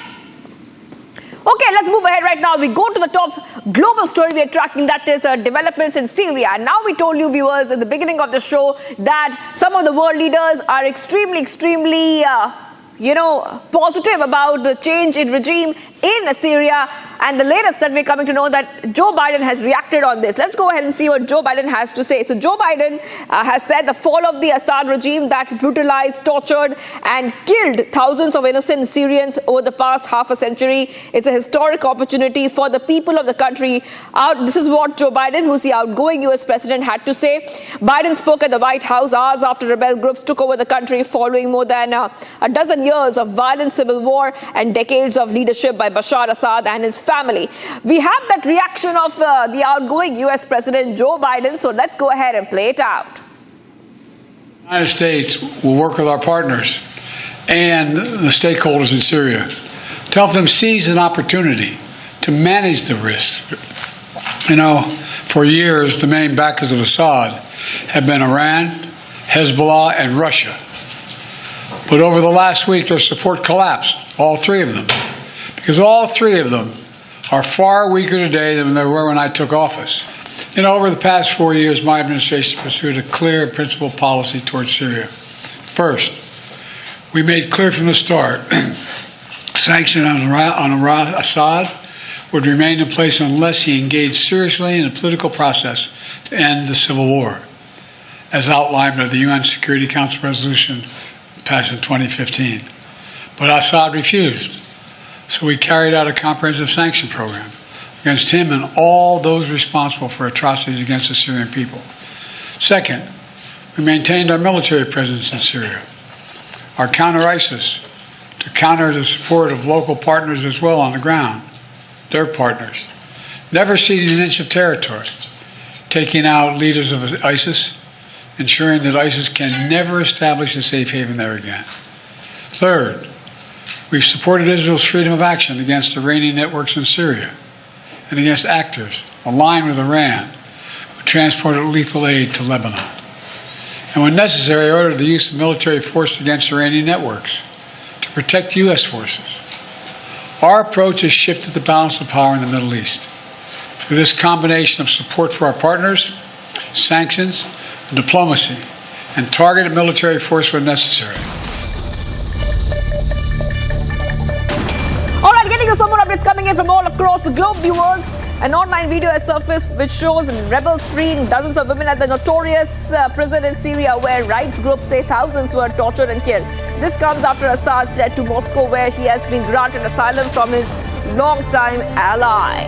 [SPEAKER 2] Okay, let's move ahead right now. We go to the top global story we are tracking, that is developments in Syria. And now we told you, viewers, in the beginning of the show that some of the world leaders are extremely positive about the change in regime in Syria. And the latest that we're coming to know that Joe Biden has reacted on this. Let's go ahead and see what Joe Biden has to say. So Joe Biden has said the fall of the Assad regime that brutalized, tortured and killed thousands of innocent Syrians over the past half a century is a historic opportunity for the people of the country. This is what Joe Biden, who's the outgoing US president, had to say. Biden spoke at the White House hours after rebel groups took over the country following more than a dozen years of violent civil war and decades of leadership by Bashar Assad and his family. We have that reaction of the outgoing US President Joe Biden, so let's go ahead and play it out.
[SPEAKER 20] The United States will work with our partners and the stakeholders in Syria to help them seize an opportunity to manage the risks. For years, the main backers of Assad have been Iran, Hezbollah, and Russia. But over the last week, their support collapsed, all three of them, because all three of them are far weaker today than they were when I took office. Over the past 4 years, my administration pursued a clear and principled policy towards Syria. First, we made clear from the start sanctions on Assad would remain in place unless he engaged seriously in a political process to end the civil war, as outlined by the UN Security Council resolution passed in 2015. But Assad refused. So we carried out a comprehensive sanction program against him and all those responsible for atrocities against the Syrian people. Second, we maintained our military presence in Syria, our counter-ISIS, to counter the support of local partners as well on the ground, their partners, never ceding an inch of territory, taking out leaders of ISIS, ensuring that ISIS can never establish a safe haven there again. Third, we've supported Israel's freedom of action against Iranian networks in Syria and against actors aligned with Iran who transported lethal aid to Lebanon. And when necessary, ordered the use of military force against Iranian networks to protect U.S. forces. Our approach has shifted the balance of power in the Middle East through this combination of support for our partners, sanctions, and diplomacy, and targeted military force when necessary.
[SPEAKER 2] All right, getting you some more updates coming in from all across the globe, viewers. An online video has surfaced which shows rebels freeing dozens of women at the notorious prison in Syria, where rights groups say thousands were tortured and killed. This comes after Assad fled to Moscow, where he has been granted asylum from his longtime ally.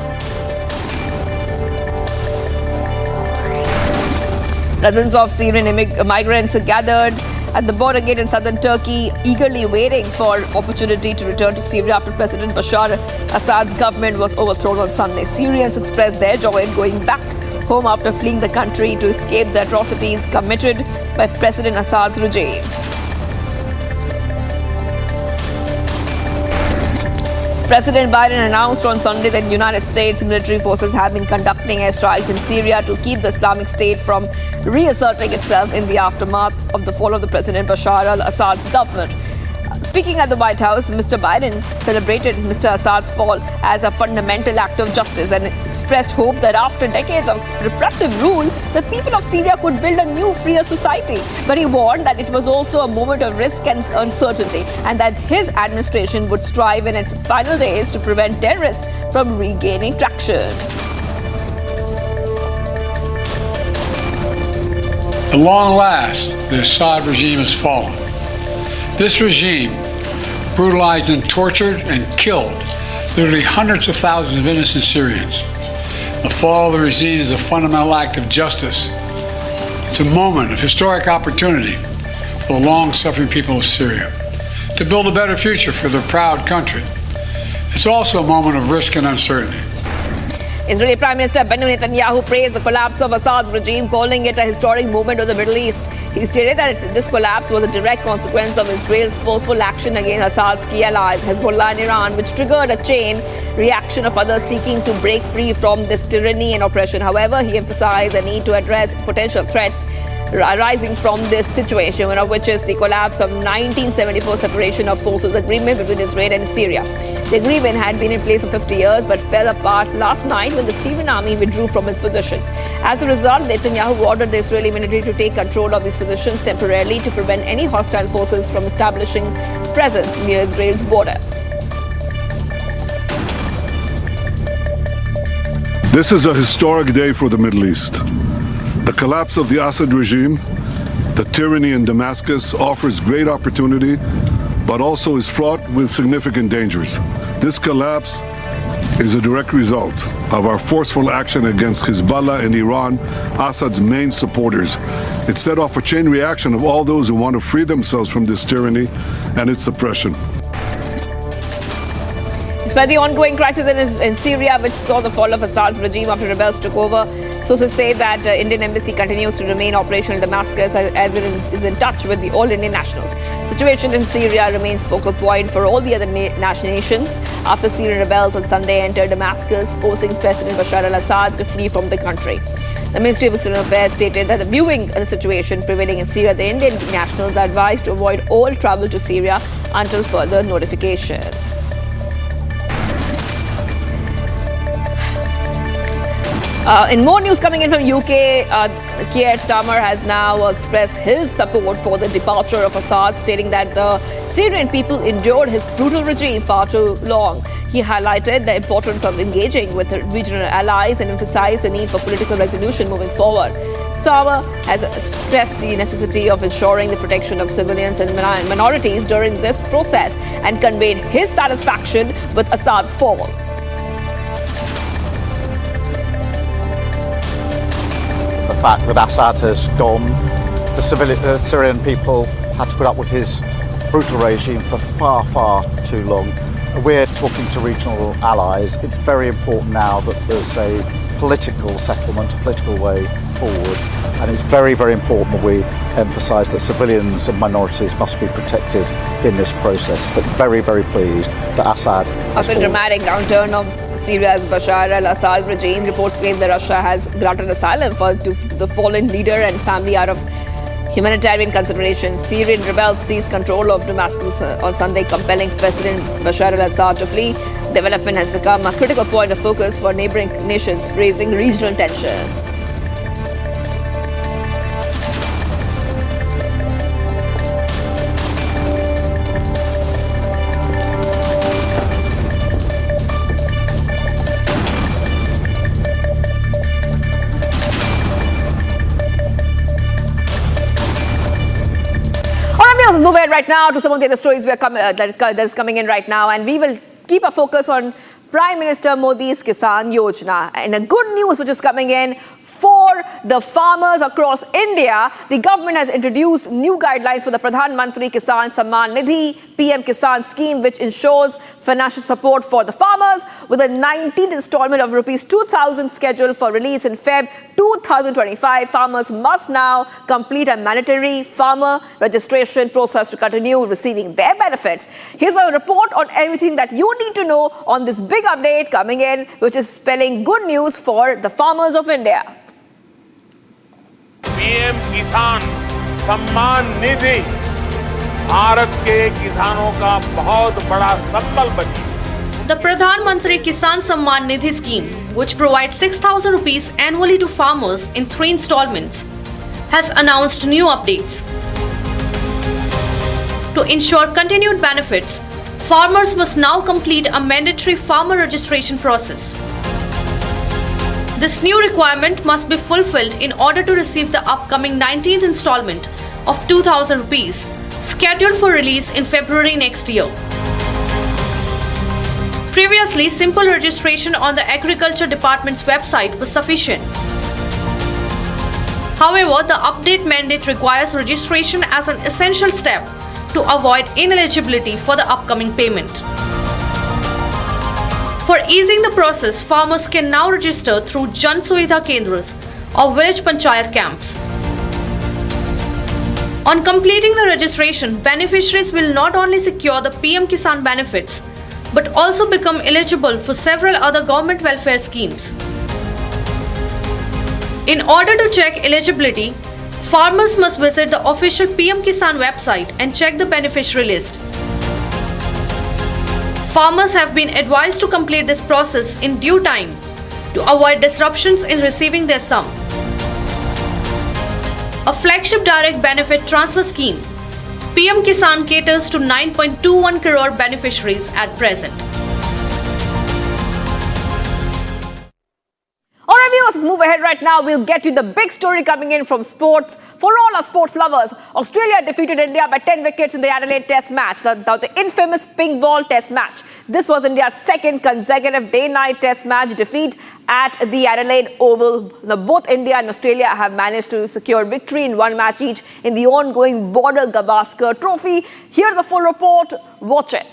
[SPEAKER 2] Dozens of Syrian migrants are gathered at the border gate in southern Turkey, eagerly waiting for opportunity to return to Syria after President Bashar Assad's government was overthrown on Sunday. Syrians expressed their joy in going back home after fleeing the country to escape the atrocities committed by President Assad's regime. President Biden announced on Sunday that United States military forces have been conducting airstrikes in Syria to keep the Islamic State from reasserting itself in the aftermath of the fall of the President Bashar al-Assad's government. Speaking at the White House, Mr. Biden celebrated Mr. Assad's fall as a fundamental act of justice and expressed hope that after decades of repressive rule, the people of Syria could build a new, freer society. But he warned that it was also a moment of risk and uncertainty, and that his administration would strive in its final days to prevent terrorists from regaining traction.
[SPEAKER 20] At long last, the Assad regime has fallen. This regime brutalized and tortured and killed literally hundreds of thousands of innocent Syrians. The fall of the regime is a fundamental act of justice. It's a moment of historic opportunity for the long-suffering people of Syria to build a better future for their proud country It's also a moment of risk and uncertainty.
[SPEAKER 2] Israeli Prime Minister Benjamin Netanyahu praised the collapse of Assad's regime, calling it a historic moment of the Middle East. He stated that this collapse was a direct consequence of Israel's forceful action against Assad's key allies, Hezbollah and Iran, which triggered a chain reaction of others seeking to break free from this tyranny and oppression. However, he emphasized the need to address potential threats arising from this situation, one of which is the collapse of 1974 separation of forces agreement between Israel and Syria. The agreement had been in place for 50 years but fell apart last night when the Syrian army withdrew from its positions. As a result, Netanyahu ordered the Israeli military to take control of these positions temporarily to prevent any hostile forces from establishing presence near Israel's border.
[SPEAKER 21] This is a historic day for the Middle East. The collapse of the Assad regime, the tyranny in Damascus, offers great opportunity, but also is fraught with significant dangers. This collapse is a direct result of our forceful action against Hezbollah and Iran, Assad's main supporters. It set off a chain reaction of all those who want to free themselves from this tyranny and its oppression.
[SPEAKER 2] Despite the ongoing crisis in Syria, which saw the fall of Assad's regime after rebels took over, sources say that the Indian embassy continues to remain operational in Damascus as it is in touch with the all Indian nationals. Situation in Syria remains focal point for all the other nations after Syrian rebels on Sunday entered Damascus, forcing President Bashar al-Assad to flee from the country. The Ministry of External Affairs stated that viewing the situation prevailing in Syria, the Indian nationals are advised to avoid all travel to Syria until further notification. In more news coming in from UK, Keir Starmer has now expressed his support for the departure of Assad, stating that the Syrian people endured his brutal regime far too long. He highlighted the importance of engaging with regional allies and emphasized the need for political resolution moving forward. Starmer has stressed the necessity of ensuring the protection of civilians and minorities during this process and conveyed his satisfaction with Assad's fall.
[SPEAKER 7] The fact that Assad has gone, the Syrian people had to put up with his brutal regime for far, far too long. We're talking to regional allies. It's very important now that there's a political settlement, a political way forward, and it's very, very important that we emphasise that civilians and minorities must be protected in this process. But very, very pleased that Assad has
[SPEAKER 2] After a dramatic downturn of Syria's Bashar al-Assad regime, reports claim that Russia has granted asylum to the fallen leader and family out of humanitarian considerations. Syrian rebels seized control of Damascus on Sunday, compelling President Bashar al-Assad to flee. Development has become a critical point of focus for neighboring nations, raising regional tensions. Let's move ahead right now to some of the other stories that's coming in right now, and we will keep a focus on Prime Minister Modi's Kisan Yojana. And a good news which is coming in for the farmers across India, the government has introduced new guidelines for the Pradhan Mantri Kisan Samman Nidhi PM Kisan scheme, which ensures financial support for the farmers with a 19th installment of rupees 2,000 scheduled for release in Feb 2025. Farmers must now complete a mandatory farmer registration process to continue receiving their benefits. Here's a report on everything that you need to know on this big update coming in, which is spelling good news for the farmers of India.
[SPEAKER 17] PM किसान सम्मान निधि भारत के किसानों का बहुत बड़ा संबल बनी।
[SPEAKER 19] The Pradhan Mantri Kisan Samman Nidhi scheme, which provides 6,000 rupees annually to farmers in 3 installments, has announced new updates. To ensure continued benefits, farmers must now complete a mandatory farmer registration process. This new requirement must be fulfilled in order to receive the upcoming 19th installment of 2,000 rupees, scheduled for release in February next year. Previously, simple registration on the Agriculture Department's website was sufficient. However, the update mandate requires registration as an essential step to avoid ineligibility for the upcoming payment. For easing the process, farmers can now register through Jan Suvidha Kendras or village panchayat camps. On completing the registration, beneficiaries will not only secure the PM Kisan benefits, but also become eligible for several other government welfare schemes. In order to check eligibility, farmers must visit the official PM Kisan website and check the beneficiary list. Farmers have been advised to complete this process in due time to avoid disruptions in receiving their sum. A flagship direct benefit transfer scheme, PM Kisan caters to 9.21 crore beneficiaries at present.
[SPEAKER 2] Alright viewers, let's move ahead right now. We'll get you the big story coming in from sports. For all our sports lovers, Australia defeated India by 10 wickets in the Adelaide Test match, the infamous pink ball Test match. This was India's second consecutive day-night Test match defeat at the Adelaide Oval. Now, both India and Australia have managed to secure victory in one match each in the ongoing Border Gavaskar Trophy. Here's the full report. Watch it.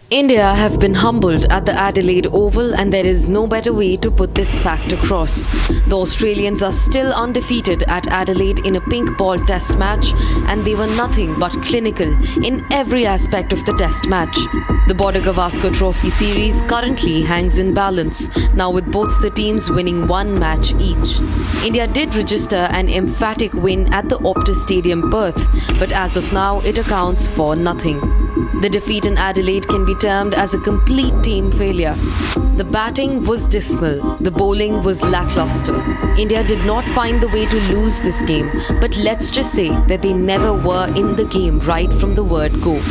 [SPEAKER 6] India have been humbled at the Adelaide Oval, and there is no better way to put this fact across. The Australians are still undefeated at Adelaide in a pink ball Test match, and they were nothing but clinical in every aspect of the Test match. The Border Gavaskar Trophy series currently hangs in balance, now with both the teams winning one match each. India did register an emphatic win at the Optus Stadium, Perth, but as of now it accounts for nothing. The defeat in Adelaide can be termed as a complete team failure. The batting was dismal, the bowling was lackluster. India did not find the way to lose this game, but let's just say that they never were in the game right from the word go.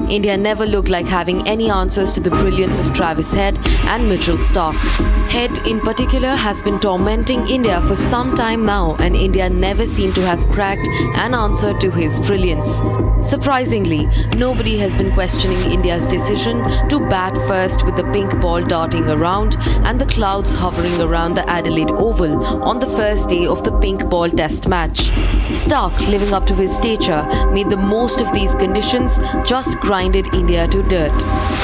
[SPEAKER 6] India never looked like having any answers to the brilliance of Travis Head and Mitchell Starc. Head in particular has been tormenting India for some time now, and India never seemed to have cracked an answer to his brilliance. Surprisingly, nobody has been questioning India's decision to bat first with the pink ball darting around and the clouds hovering around the Adelaide Oval on the first day of the pink ball Test match. Starc, living up to his stature, made the most of these conditions, just grinded India to dirt.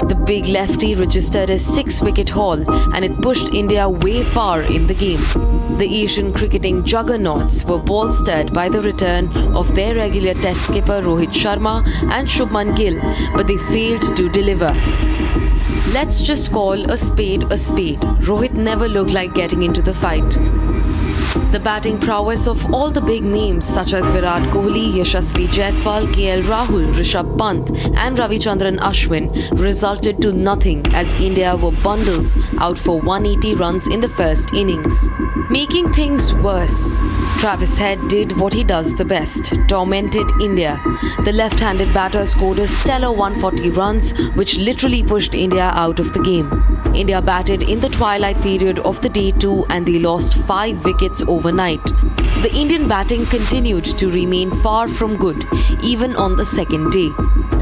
[SPEAKER 6] The big lefty registered a 6-wicket haul, and it pushed India way far in the game. The Asian cricketing juggernauts were bolstered by the return of their regular Test skipper Rohit Sharma and Shubman Gill, but they failed to deliver. Let's just call a spade a spade. Rohit never looked like getting into the fight. The batting prowess of all the big names such as Virat Kohli, Yashasvi Jaiswal, KL Rahul, Rishabh Pant and Ravichandran Ashwin resulted to nothing as India were bundles out for 180 runs in the first innings. Making things worse, Travis Head did what he does the best, tormented India. The left-handed batter scored a stellar 140 runs, which literally pushed India out of the game. India batted in the twilight period of the day too, and they lost 5 wickets overnight. The Indian batting continued to remain far from good, even on the second day.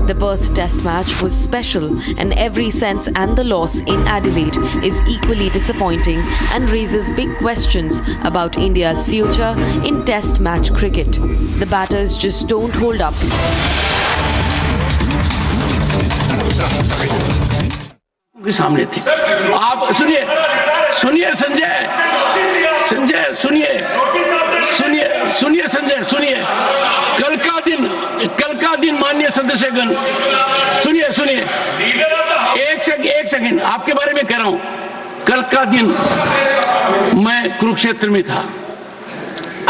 [SPEAKER 6] The Perth Test match was special, and every sense and the loss in Adelaide is equally disappointing and raises big questions about India's future in Test match cricket. The batters just don't hold up.
[SPEAKER 12] के सामने थे आप सुनिए सुनिए संजय संजय सुनिए सुनिए सुनिए संजय सुनिए कल का दिन माननीय सदस्यगण सुनिए सुनिए एक सेकंड आपके बारे में कह रहा हूं कल का दिन मैं कुरुक्षेत्र में था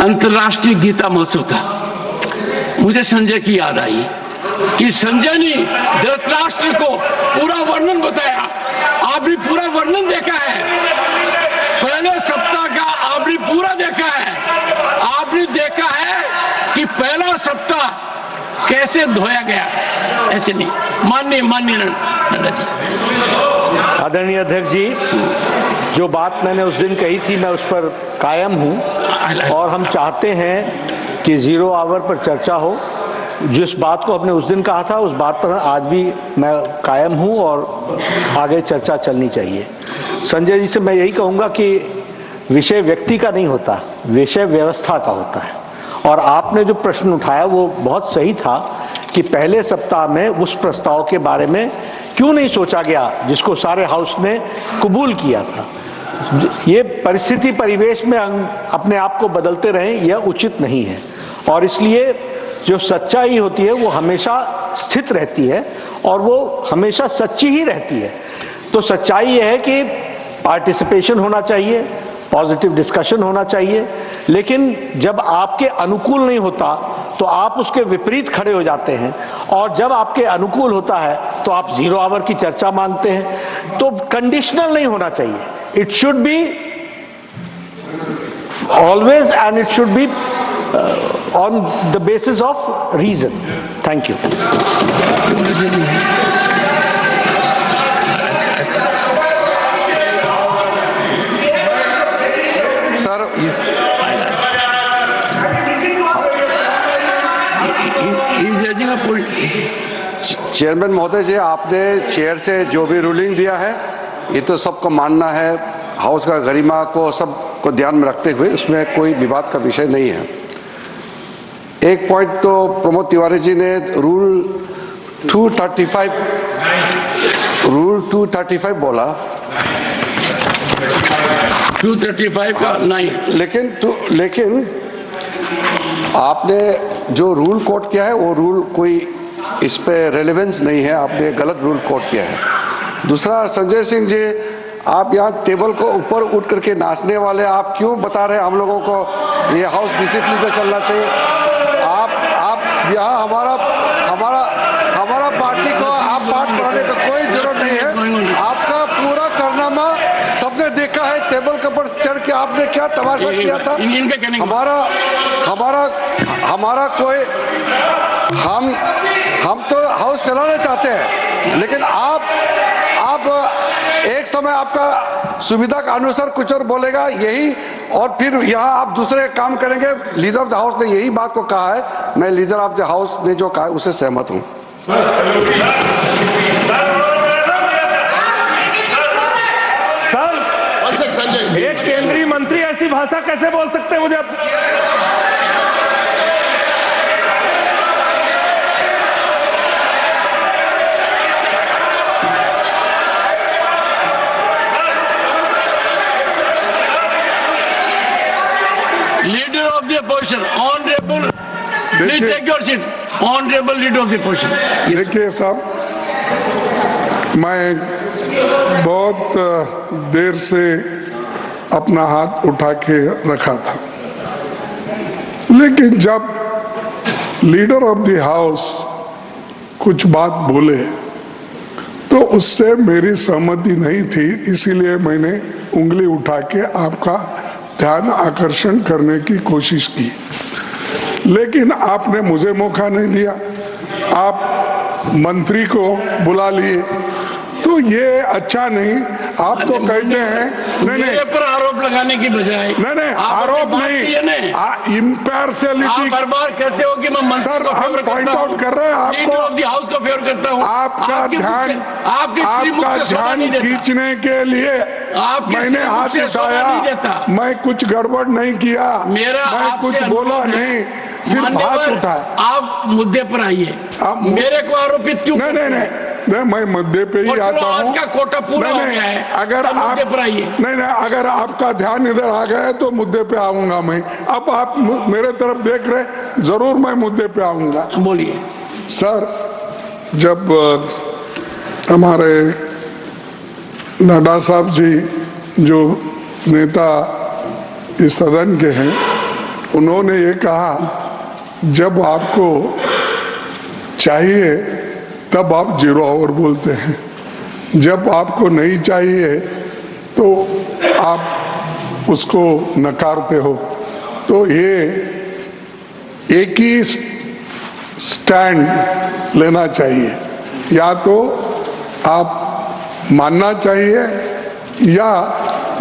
[SPEAKER 12] अंतर्राष्ट्रीय गीता महोत्सव था मुझे संजय की याद आई कि संजय ने धृतराष्ट्र को पूरा वर्णन बताया आपने पूरा वर्णन देखा है पहले सप्ताह का आपने पूरा देखा है आपने देखा है कि पहला सप्ताह कैसे धोया गया ऐसे नहीं माननीय नड्डा जी
[SPEAKER 22] आदरणीय अध्यक्ष जी जो बात मैंने उस दिन कही थी मैं उस पर कायम हूं और हम चाहते हैं कि 0 आवर पर चर्चा हो जिस बात को आपने उस दिन कहा था उस बात पर आज भी मैं कायम हूं और आगे चर्चा चलनी चाहिए संजय जी से मैं यही कहूंगा कि विषय व्यक्ति का नहीं होता विषय व्यवस्था का होता है और आपने जो प्रश्न उठाया वो बहुत सही था कि पहले सप्ताह में उस प्रस्ताव के बारे में क्यों नहीं सोचा गया जिसको सारे हाउस ने कबूल किया था। ये परिस्थिति परिवेश में हम अपने आप को बदलते रहें, यह उचित नहीं है। और इसलिए जो सच्चाई होती है वो हमेशा स्थित रहती है और वो हमेशा सच्ची ही रहती है। तो सच्चाई ये है कि पार्टिसिपेशन होना चाहिए, पॉजिटिव डिस्कशन होना चाहिए, लेकिन जब आपके अनुकूल नहीं होता तो आप उसके विपरीत खड़े हो जाते हैं, और जब आपके अनुकूल होता है तो आप 0 आवर की चर्चा मांगते हैं। तो कंडीशनल नहीं होना चाहिए, it should be always and it should be on the basis of reason. Thank you.
[SPEAKER 9] Chairman महोदय जी, आपने चेयर से जो भी रूलिंग दिया है ये तो सबको मानना है, हाउस का गरिमा को सबको ध्यान में रखते हुए उसमें कोई विवाद का विषय नहीं है। एक पॉइंट तो प्रमोद तिवारी जी ने रूल 235 बोला,
[SPEAKER 12] 235 का नहीं,
[SPEAKER 9] लेकिन आपने जो रूल कोट किया है वो रूल कोई इस पे रेलेवेंस नहीं है, आपने गलत रूल कोट किया है। दूसरा, संजय सिंह जी, आप यहाँ टेबल को ऊपर उठ करके नाचने वाले आप क्यों बता रहे हैं हम लोगों को ये हाउस डिसिप्लिन से चलना चाहिए? आप यहाँ हमारा पार्टी को आप पाठ पढ़ाने का कोई जरूरत नहीं है। आपका पूरा कारनामा सबने देखा है, टेबल के ऊपर चढ़ के आपने क्या तमाशा किया था। हमारा कोई हम तो हाउस चलाना चाहते हैं, लेकिन आप एक समय आपका सुविधा का अनुसार कुछ और बोलेगा यही, और फिर यहाँ आप दूसरे काम करेंगे। लीडर ऑफ द हाउस ने यही बात को कहा है, मैं लीडर ऑफ द हाउस ने जो कहा है उससे सहमत हूँ।
[SPEAKER 17] सर, एक केंद्रीय मंत्री ऐसी भाषा कैसे बोल सकते हैं? मुझे
[SPEAKER 12] leader of the opposition, honourable, please take your seat, honourable leader of the opposition.
[SPEAKER 4] देखिए साहब, मैं बहुत देर से अपना हाथ उठा के रखा था, लेकिन जब लीडर ऑफ द हाउस कुछ बात बोले तो उससे मेरी सहमति नहीं थी, इसीलिए मैंने उंगली उठा के आपका ध्यान आकर्षण करने की कोशिश की, लेकिन आपने मुझे मौका नहीं दिया। आप मंत्री को बुला लिए, तो ये अच्छा नहीं। आप तो कहते हैं
[SPEAKER 12] मेरे पर आरोप लगाने की बजाय,
[SPEAKER 4] नहीं आरोप नहीं, इम्पार्शियलिटी
[SPEAKER 12] बार बार कहते हो कि मैं मंत्री
[SPEAKER 4] सर, हम पॉइंट आउट कर रहे हैं आपको,
[SPEAKER 12] हाउस को फेवर करता हूं।
[SPEAKER 4] आपका ध्यान खींचने के लिए मैंने हाथ उठाया, मैं कुछ गड़बड़ नहीं किया, मैं कुछ बोला नहीं, सिर्फ हाथ उठाया।
[SPEAKER 12] आप मुद्दे पर आइए, मेरे को आरोपित क्यों?
[SPEAKER 4] नहीं, मैं मुद्दे पे ही आता हूँ।
[SPEAKER 12] आज का कोटा पूरा हो गया है,
[SPEAKER 4] अगर आप नहीं, अगर आपका ध्यान इधर आ गया है तो मुद्दे पे आऊंगा मैं। अब आप मेरे तरफ देख रहे, जरूर मैं मुद्दे पे आऊंगा।
[SPEAKER 12] बोलिए
[SPEAKER 4] सर। जब हमारे नड्डा साहब जी जो नेता इस सदन के हैं, उन्होंने ये कहा जब आपको चाहिए तब आप 0 आवर बोलते हैं, जब आपको नहीं चाहिए तो आप उसको नकारते हो। तो ये एक ही स्टैंड लेना चाहिए, या तो आप मानना चाहिए या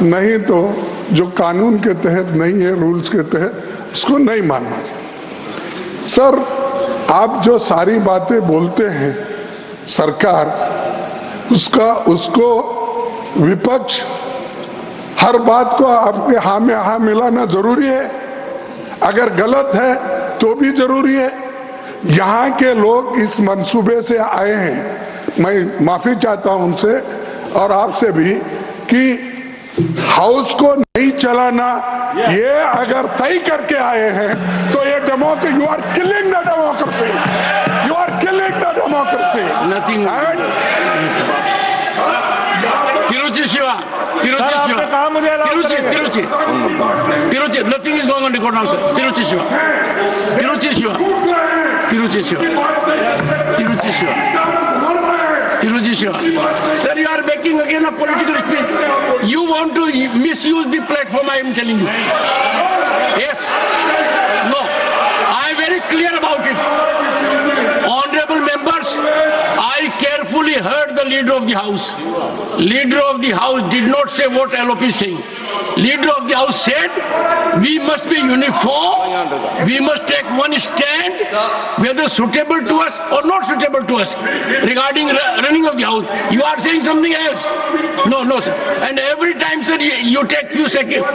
[SPEAKER 4] नहीं तो जो कानून के तहत नहीं है, रूल्स के तहत, उसको नहीं मानना चाहिए। सर, आप जो सारी बातें बोलते हैं सरकार, उसको विपक्ष हर बात को आपके हाँ में हाँ मिलाना जरूरी है, अगर गलत है तो भी जरूरी है, यहाँ के लोग इस मंसूबे से आए हैं। मैं माफी चाहता हूं उनसे और आपसे भी कि हाउस को नहीं चलाना, ये अगर तय करके आए हैं तो ये democracy, you are killing the democracy, you are killing the democracy.
[SPEAKER 12] Nothing. Tiruchi Siva, Tiruchi Siva, Tiruchi, nothing is going on record now, sir. Tiruchi Shiva, Tiruchi Shiva, Tiruchi Shiva, Tiruchi Shiva, Tiruchi Shiva. Sir, you are making again a political speech. You want to misuse the platform, I am telling you. Yes. No. I am very clear about it. Honorable members, I carefully heard the leader of the house. Leader of the house did not say what LOP is saying. Leader of the house said, we must be uniform, we must take one stand, whether suitable to us or not suitable to us, regarding running of the house. You are saying something else. No, no, sir. And every time, sir, you take few seconds.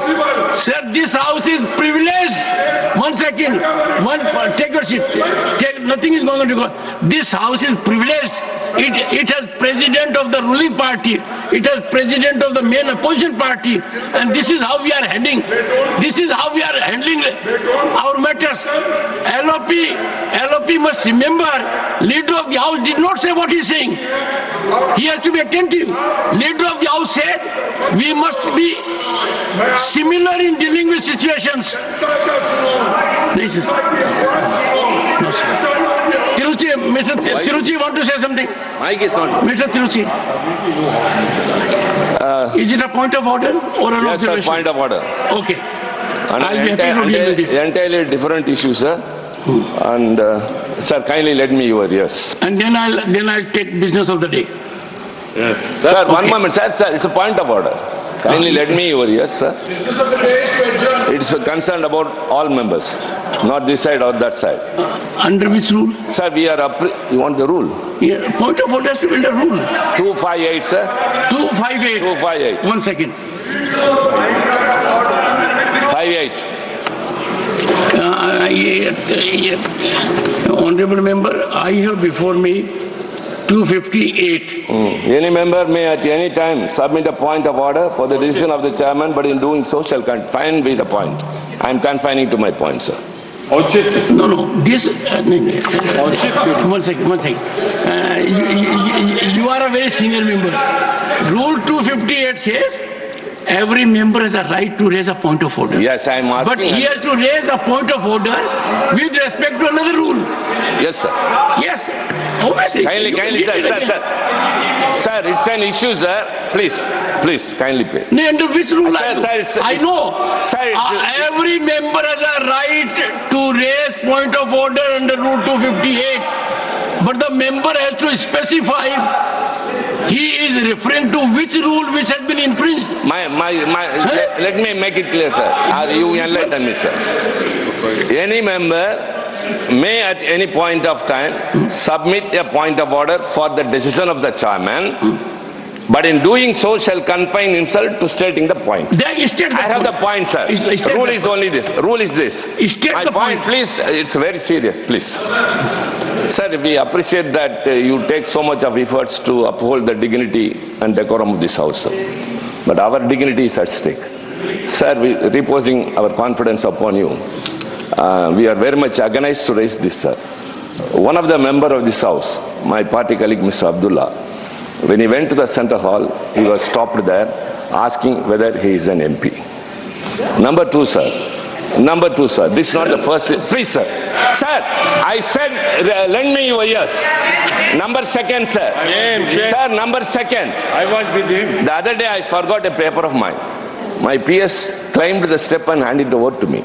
[SPEAKER 12] Sir, this house is privileged. 1 second. Take your seat. Nothing is going to go. This house is privileged. It has president of the ruling party. It has president of the main opposition party. And this is how we are heading. This is how we are handling our matters. LOP must remember, leader of the house did not say what he is saying. He has to be attentive. Leader of the house said, we must be similar in dealing with situations. Listen. No, sir. Tiruchi, Mr. Tiruchi, want to say something?
[SPEAKER 8] Mike is not.
[SPEAKER 12] Mr. Tiruchi. Is it a point of order or an observation?
[SPEAKER 8] Yes, sir, point of order.
[SPEAKER 12] Okay.
[SPEAKER 8] And
[SPEAKER 12] I'll be happy to deal with it.
[SPEAKER 8] Entirely different issue, sir. And sir, kindly let me your yes.
[SPEAKER 12] And then I'll take business of the day.
[SPEAKER 8] Yes. Sir, okay. One moment, sir, it's a point of order. Kindly let me your yes, sir.
[SPEAKER 12] Business of the day is to adjourn.
[SPEAKER 8] It's concerned about all members, not this side or that side.
[SPEAKER 12] Under which rule?
[SPEAKER 8] Sir, we are up. You want the rule?
[SPEAKER 12] Yeah, point of order has to be under rule.
[SPEAKER 8] 258, sir.
[SPEAKER 12] 258.
[SPEAKER 8] 258.
[SPEAKER 12] 1 second.
[SPEAKER 8] 58.
[SPEAKER 12] Honorable member, I have before me 258.
[SPEAKER 8] Any member may at any time submit a point of order for the decision of the chairman, but in doing so shall confine with the point. I am confining to my point, sir.
[SPEAKER 12] No. This. 1 second. You are a very senior member. Rule 258 says every member has a right to raise a point of order.
[SPEAKER 8] Yes, I am asking.
[SPEAKER 12] But he has to raise a point of order with respect to another rule.
[SPEAKER 8] Yes, sir.
[SPEAKER 12] Yes. Obviously.
[SPEAKER 8] Kindly, sir. Sir, it's an issue, sir. Please, kindly pay.
[SPEAKER 12] No, under which rule?
[SPEAKER 8] Sir,
[SPEAKER 12] I know.
[SPEAKER 8] Sir,
[SPEAKER 12] every member has a right to raise point of order under Rule 258. But the member has to specify he is referring to which rule which has been infringed.
[SPEAKER 8] Let me make it clear, sir. You enlighten me, sir. Any member may at any point of time submit a point of order for the decision of the chairman, but in doing so shall confine himself to stating the point. I have the point, sir. Rule is only this. Rule is this. My point, please, it's very serious, please. Sir, we appreciate that you take so much of efforts to uphold the dignity and decorum of this house, sir. But our dignity is at stake. Sir, reposing our confidence upon you, we are very much agonized to raise this, sir. One of the members of this house, my party colleague, Mr. Abdullah, when he went to the center hall, he was stopped there asking whether he is an MP. Number two, sir, this is not the first. Please, sir. Sir, I said, lend me your ears. Number second, sir. Sir, number second.
[SPEAKER 17] I was with him.
[SPEAKER 8] The other day I forgot a paper of mine. My PS climbed the step and handed it over to me.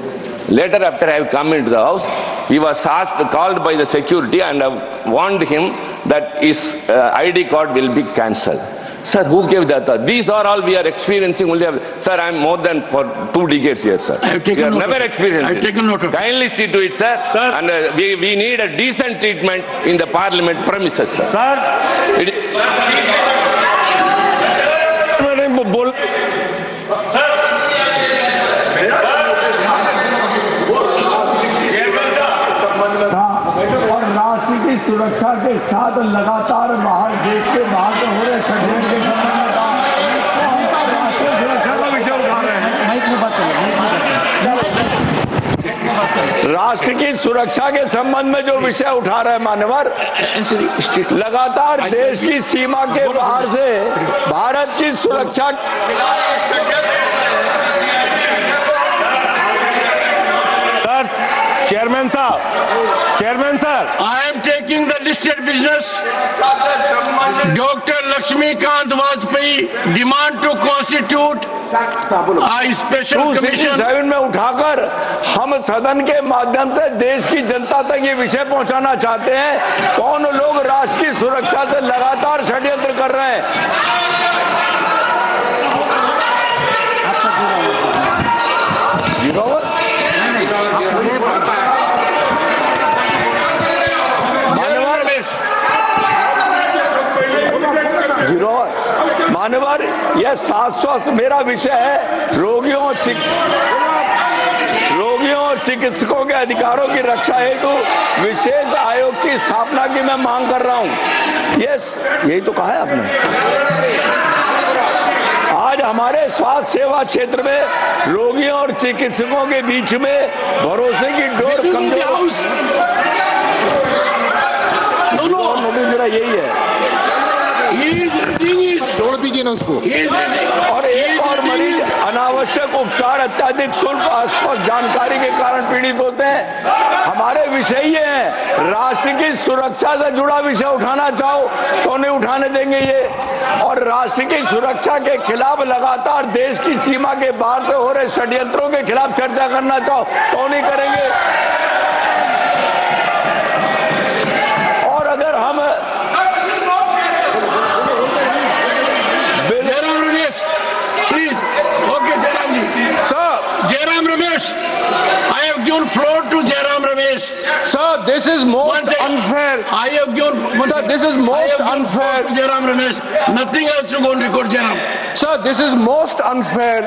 [SPEAKER 8] Later, after I have come into the house, he was called by the security, and I warned him that his ID card will be cancelled. Sir, who gave that? These are all we are experiencing only. Sir, I am more than for 2 decades here, sir. We have never experienced
[SPEAKER 12] I have taken note of it.
[SPEAKER 8] Kindly see to it, sir. And we need a decent treatment in the parliament premises, sir.
[SPEAKER 1] लगातार बाहर देश के बाहर से हो रहे षड्यंत्र के संबंध में राष्ट्र की सुरक्षा के संबंध में जो विषय उठा रहे हैं मान्यवर, लगातार देश की सीमा के बाहर से भारत की सुरक्षा
[SPEAKER 17] chairman sir,
[SPEAKER 12] I am taking the listed business. Dr. Lakshmikant Vajpayee demand to constitute a special commission.
[SPEAKER 1] 267 में उठाकर हम सदन के माध्यम से देश की जनता तक ये विषय पहुंचाना चाहते हैं, कौन लोग राष्ट्र की सुरक्षा से लगातार षड्यंत्र कर रहे हैं। मानवर, यह 700 मेरा विषय है। रोगियों और चिकित्सकों के अधिकारों की रक्षा हेतु विशेष आयोग की स्थापना की मैं मांग कर रहा हूं। यही तो कहा है आपने। आज हमारे स्वास्थ्य सेवा क्षेत्र में रोगियों और चिकित्सकों के बीच में भरोसे की डोर कमजोर, मेरा यही है।
[SPEAKER 13] तोड़ दीजिए ना उसको।
[SPEAKER 1] और एक और मरीज अनावश्यक उपचार, अत्यधिक शुल्क, अस्पष्ट जानकारी के कारण पीड़ित होते हैं। हमारे विषय ये है, राष्ट्र की सुरक्षा से जुड़ा विषय उठाना चाहो तो नहीं उठाने देंगे ये, और राष्ट्र की सुरक्षा के खिलाफ लगातार देश की सीमा के बाहर से हो रहे षड्यंत्रों के खिलाफ चर्चा करना चाहो तो नहीं करेंगे। और अगर हम
[SPEAKER 12] Jairam Ramesh, I have given floor to Jairam Ramesh.
[SPEAKER 17] Sir, this is most unfair.
[SPEAKER 12] I have given.
[SPEAKER 17] Sir, this is most unfair.
[SPEAKER 12] Jairam Ramesh, nothing else to go and record, Jairam.
[SPEAKER 17] Sir, this is most unfair.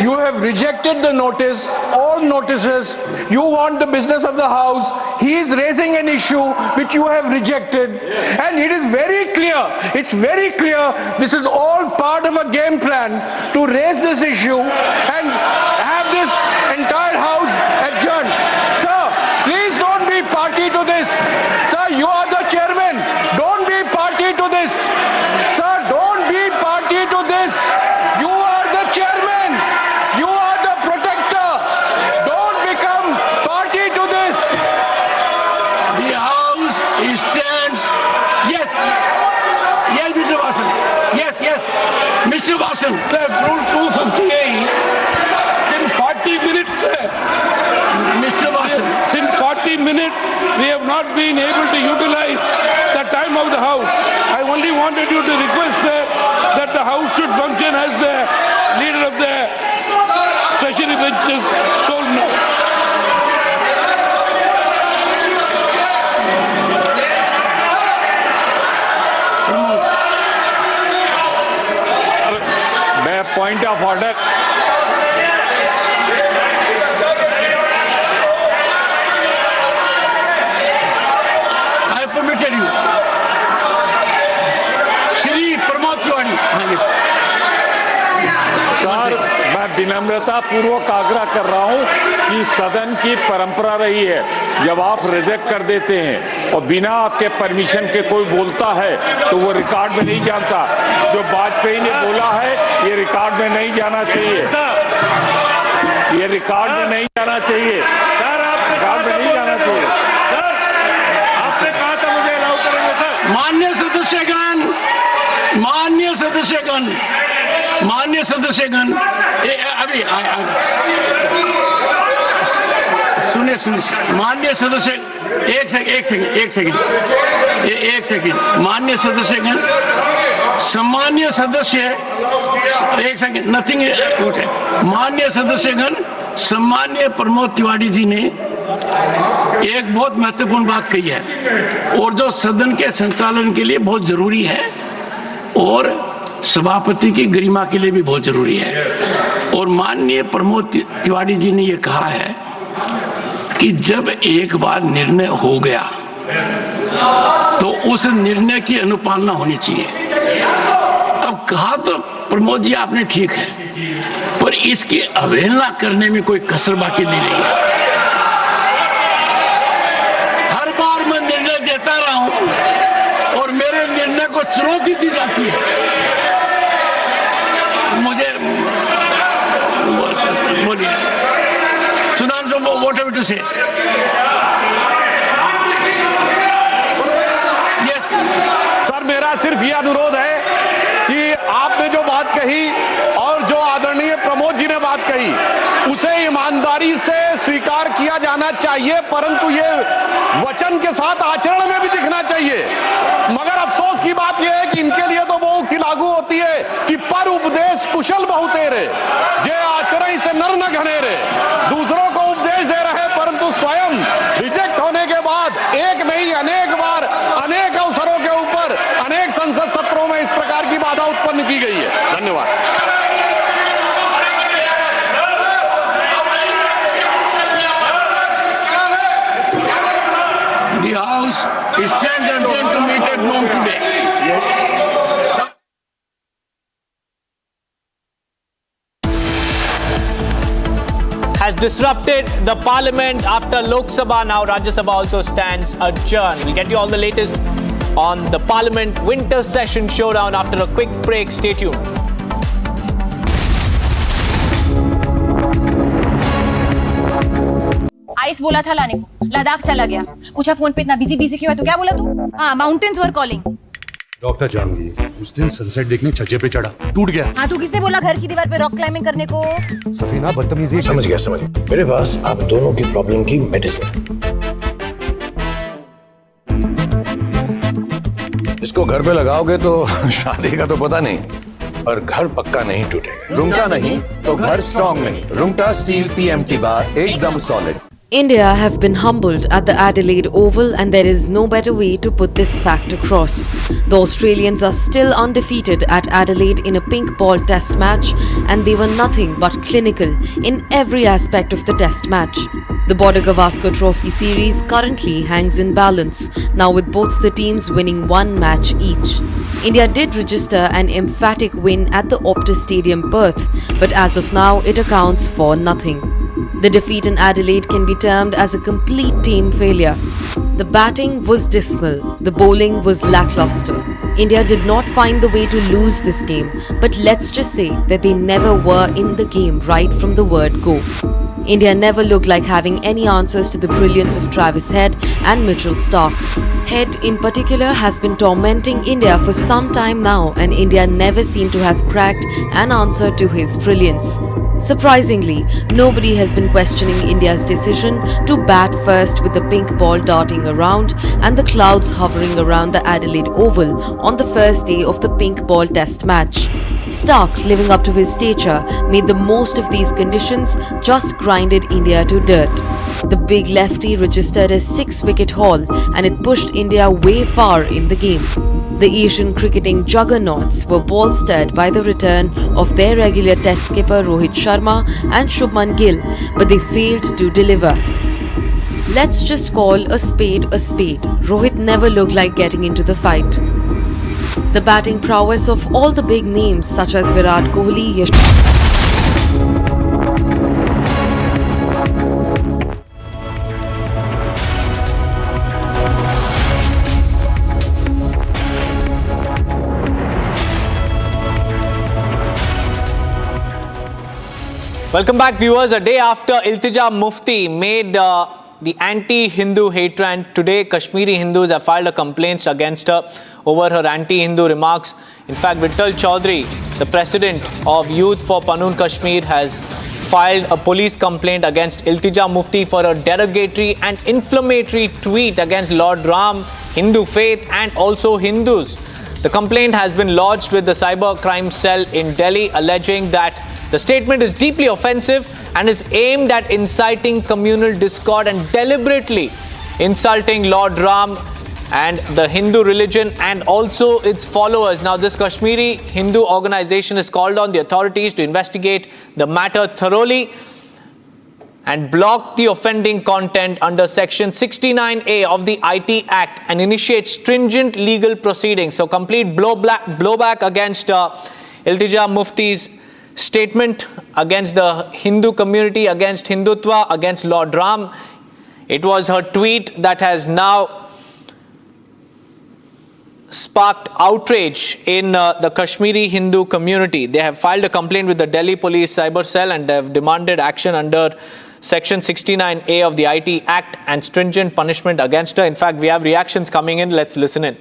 [SPEAKER 17] You have rejected the notice, all notices. You want the business of the house. He is raising an issue which you have rejected, and it is very clear. It's very clear. This is all part of a game plan to raise this issue and have this entire house adjourned. Sir, please don't be party to this. Sir, you are the chairman. Don't be party to this. Sir, don't be party to this. You are the chairman. You are the protector. Don't become party to this.
[SPEAKER 12] The house stands. Yes. Yes, Mr. Vasan. Yes. Mr. Vasan.
[SPEAKER 17] Sir, rule 258. 40 minutes,
[SPEAKER 12] Mr. Vasan.
[SPEAKER 17] Since 40 minutes, we have not been able to utilize the time of the House. I only wanted you to request, sir, that the House should function as the leader of the Treasury benches told now.
[SPEAKER 15] Point of order.
[SPEAKER 12] Permitted you. Shri Pramod Tiwari.
[SPEAKER 15] Sir, मैं विनम्रता पूर्वक आग्रह कर रहा हूं कि सदन की परंपरा रही है, जब आप रिजेक्ट कर देते हैं और बिना आपके परमिशन के कोई बोलता है तो वो रिकॉर्ड में नहीं जाता। जो वाजपेयी ने बोला है ये रिकॉर्ड में नहीं जाना चाहिए। ये रिकॉर्ड में नहीं जाना चाहिए।
[SPEAKER 17] सर, आपने
[SPEAKER 15] रिकॉर्ड में नहीं जाना चाहिए।
[SPEAKER 12] मान्य सदस्यगण, अभी सुनिए मान्य सदस्य, एक सेकंड मान्य सदस्यगण, सम्मान्य सदस्य, एक सेकंड, नथिंग ओके। मान्य सदस्यगण, सम्मान्य प्रमोद तिवारी जी ने एक बहुत महत्वपूर्ण बात कही है और जो सदन के संचालन के लिए बहुत जरूरी है और सभापति की गरिमा के लिए भी बहुत जरूरी है। और माननीय प्रमोद तिवारी जी ने यह कहा है कि जब एक बार निर्णय हो गया तो उस निर्णय की अनुपालना होनी चाहिए। अब कहा तो प्रमोद जी आपने ठीक है, पर इसकी अवहेलना करने में कोई कसर बाकी नहीं रही है। हर बार मैं निर्णय देता रहा हूं और मेरे निर्णय को चुनौती दी जाती है। मुझे बोलिए सुधांशु, व्हाट हैव टू से?
[SPEAKER 13] सर, मेरा सिर्फ ये अनुरोध है कि आपने जो बात कही और जो आदरणीय प्रमोद जी ने बात कही उसे ईमानदारी से स्वीकार किया जाना चाहिए, परंतु ये वचन के साथ आचरण में भी दिखना चाहिए। मगर अफसोस की बात यह है कि इनके लिए तो वो उक्ति लागू होती है कि पर उपदेश कुशल बहुतेरे, जे आचरण से नर न घनेरे। दूसरों को उपदेश दे रहे परंतु स्वयं रिजेक्ट होने के बाद एक नहीं अनेक बार अनेक अवसरों के ऊपर अनेक संसद सत्रों में इस प्रकार की बाधा उत्पन्न की गई है। धन्यवाद।
[SPEAKER 12] The House stands adjourned to meet at noon today.
[SPEAKER 14] Has disrupted the parliament after Lok Sabha. Now Rajya Sabha also stands adjourned. We'll get you all the latest on the parliament winter session showdown after a quick break. Stay tuned.
[SPEAKER 18] Ice बोला था लाने को, लद्दाख चला गया। पूछा phone पे इतना busy क्यों है, तो क्या बोला तू? हाँ, mountains are calling.
[SPEAKER 23] Doctor Jahangir, उस दिन सनसेट देखने छज्जे पे चढ़ा, टूट गया।
[SPEAKER 18] हाँ, तू किसने बोला घर की दीवार पे रॉक क्लाइंबिंग करने को?
[SPEAKER 23] सफीना बदतमीजी।
[SPEAKER 25] समझ गया। मेरे पास आप दोनों की प्रॉब्लम की मेडिसिन है। इसको घर पे लगाओगे तो शादी का तो पता नहीं, पर घर पक्का नहीं टूटेगा।
[SPEAKER 26] रुंगटा नहीं तो घर स्ट्रॉन्ग नहीं। रुंगटा स्टील TMT बार एकदम solid.
[SPEAKER 6] India have been humbled at the Adelaide Oval, and there is no better way to put this fact across. The Australians are still undefeated at Adelaide in a pink ball test match, and they were nothing but clinical in every aspect of the test match. The Border Gavaskar Trophy series currently hangs in balance, now with both the teams winning one match each. India did register an emphatic win at the Optus Stadium Perth, but as of now it accounts for nothing. The defeat in Adelaide can be termed as a complete team failure. The batting was dismal, the bowling was lackluster. India did not find the way to lose this game, but let's just say that they never were in the game right from the word go. India never looked like having any answers to the brilliance of Travis Head and Mitchell Starc. Head in particular has been tormenting India for some time now, and India never seemed to have cracked an answer to his brilliance. Surprisingly, nobody has been questioning India's decision to bat first with the pink ball darting around and the clouds hovering around the Adelaide Oval on the first day of the pink ball test match. Starc, living up to his stature, made the most of these conditions, just grinded India to dirt. The big lefty registered a 6-wicket haul, and it pushed India way far in the game. The Asian cricketing juggernauts were bolstered by the return of their regular test skipper Rohit Sharma and Shubman Gill, but they failed to deliver. Let's just call a spade a spade. Rohit never looked like getting into the fight. The batting prowess of all the big names such as Virat Kohli,
[SPEAKER 14] Welcome back, viewers. A day after Iltija Mufti made the anti-Hindu hate rant, today Kashmiri Hindus have filed a complaint against her over her anti-Hindu remarks. In fact, Vittal Chaudhary, the president of Youth for Panun Kashmir, has filed a police complaint against Iltija Mufti for a derogatory and inflammatory tweet against Lord Ram, Hindu faith and also Hindus. The complaint has been lodged with the cyber crime cell in Delhi, alleging that the statement is deeply offensive and is aimed at inciting communal discord and deliberately insulting Lord Ram and the Hindu religion and also its followers. Now, this Kashmiri Hindu organization has called on the authorities to investigate the matter thoroughly. and block the offending content under Section 69A of the IT Act and initiate stringent legal proceedings. So complete blowback against Iltija Mufti's statement against the Hindu community, against Hindutva, against Lord Ram. It was her tweet that has now sparked outrage in the Kashmiri Hindu community. They have filed a complaint with the Delhi Police Cyber Cell and have demanded action under Section 69A of the IT Act and stringent punishment against her. In fact, we have reactions coming in. Let's listen in.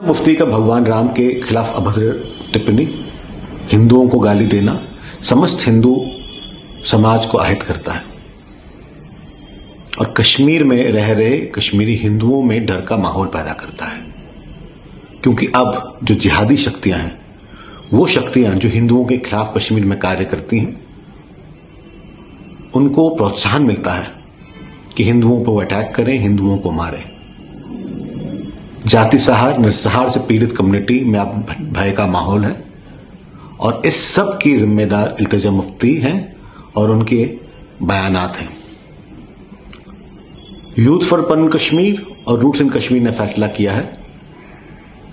[SPEAKER 3] मुफ्ती का भगवान राम के खिलाफ अभद्र टिप्पणी, हिंदुओं को गाली देना समस्त हिंदू समाज को आहत करता है और कश्मीर में रह रहे कश्मीरी हिंदुओं में डर का माहौल पैदा करता है, क्योंकि अब जो जिहादी शक्तियां हैं, वो शक्तियां जो हिंदुओं के खिलाफ कश्मीर में कार्य करती हैं, उनको प्रोत्साहन मिलता है कि हिंदुओं पर वो अटैक करें, हिंदुओं को मारें। जाति सहार नरसंहार से पीड़ित कम्युनिटी में अब भय का माहौल है और इस सब की जिम्मेदार इल्तिजा मुफ्ती हैं और उनके बयानात हैं। यूथ फॉर पन कश्मीर और रूट्स इन कश्मीर ने फैसला किया है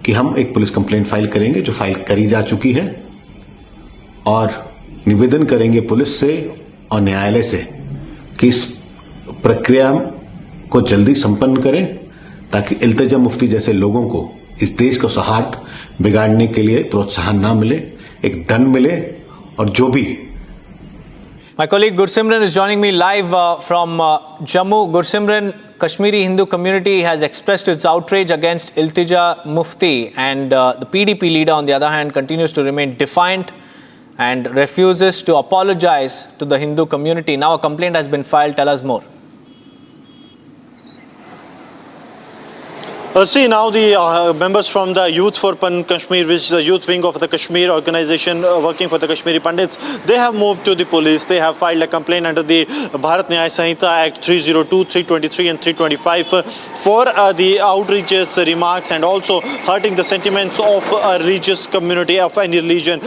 [SPEAKER 3] कि हम एक पुलिस कंप्लेंट फाइल करेंगे, जो फाइल करी जा चुकी है, और निवेदन करेंगे पुलिस से और न्यायालय से कि इस प्रक्रिया को जल्दी संपन्न करें ताकि इल्तिजा मुफ्ती जैसे लोगों को इस देश का सौहार्द बिगाड़ने के लिए प्रोत्साहन ना मिले, एक दंड मिले, और जो भी।
[SPEAKER 14] My colleague Gursimran is joining me live from Jammu. Gursimran, Kashmiri Hindu community has expressed its outrage against Iltija Mufti, and the PDP leader, on the other hand, continues to remain defiant and refuses to apologize to the Hindu community. Now a complaint has been filed. Tell us more.
[SPEAKER 5] See, now the members from the Youth for Pan Kashmir, which is the youth wing of the Kashmir organization working for the Kashmiri Pandits, they have moved to the police. They have filed a complaint under the Bharat Nyaya Sanhita Act 302, 323 and 325 for the outrageous remarks and also hurting the sentiments of a religious community of any religion.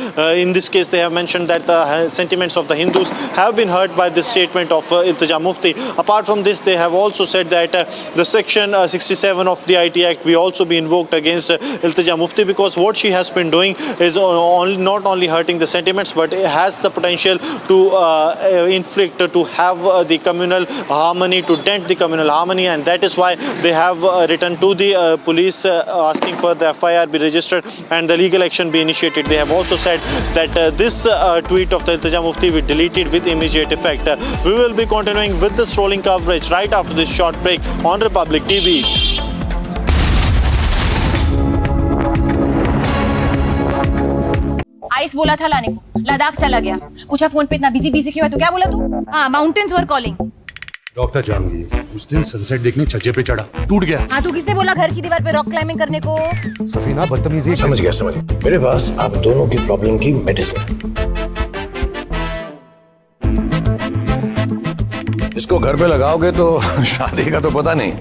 [SPEAKER 5] In this case, they have mentioned that the sentiments of the Hindus have been hurt by this statement of Iltija Mufti. Apart from this, they have also said that the Section 67 of the IT Act will also be invoked against Iltija Mufti, because what she has been doing is not only hurting the sentiments, but it has the potential to inflict, to have the communal harmony, to dent the communal harmony, and that is why they have written to the police asking for the FIR be registered and the legal action be initiated. They have also said that this tweet of the Iltija Mufti will be deleted with immediate effect. We will be continuing with this rolling coverage right after this short break on Republic TV.
[SPEAKER 18] Ice बोला था लाने को, लद्दाख चला गया, पूछा phone पे इतना busy क्यों है, तो क्या बोला तू? हाँ, mountains are calling.
[SPEAKER 23] Doctor Janvi, उस दिन सनसेट देखने छज्जे पे चढ़ा, टूट गया।
[SPEAKER 18] हाँ, तू किसने बोला घर की दीवार पे रॉक क्लाइंबिंग करने को?
[SPEAKER 23] सफीना बदतमीजी।
[SPEAKER 25] समझ गया। मेरे पास आप दोनों की प्रॉब्लम की मेडिसिन है। इसको घर पे लगाओगे तो शादी का तो पता नहीं,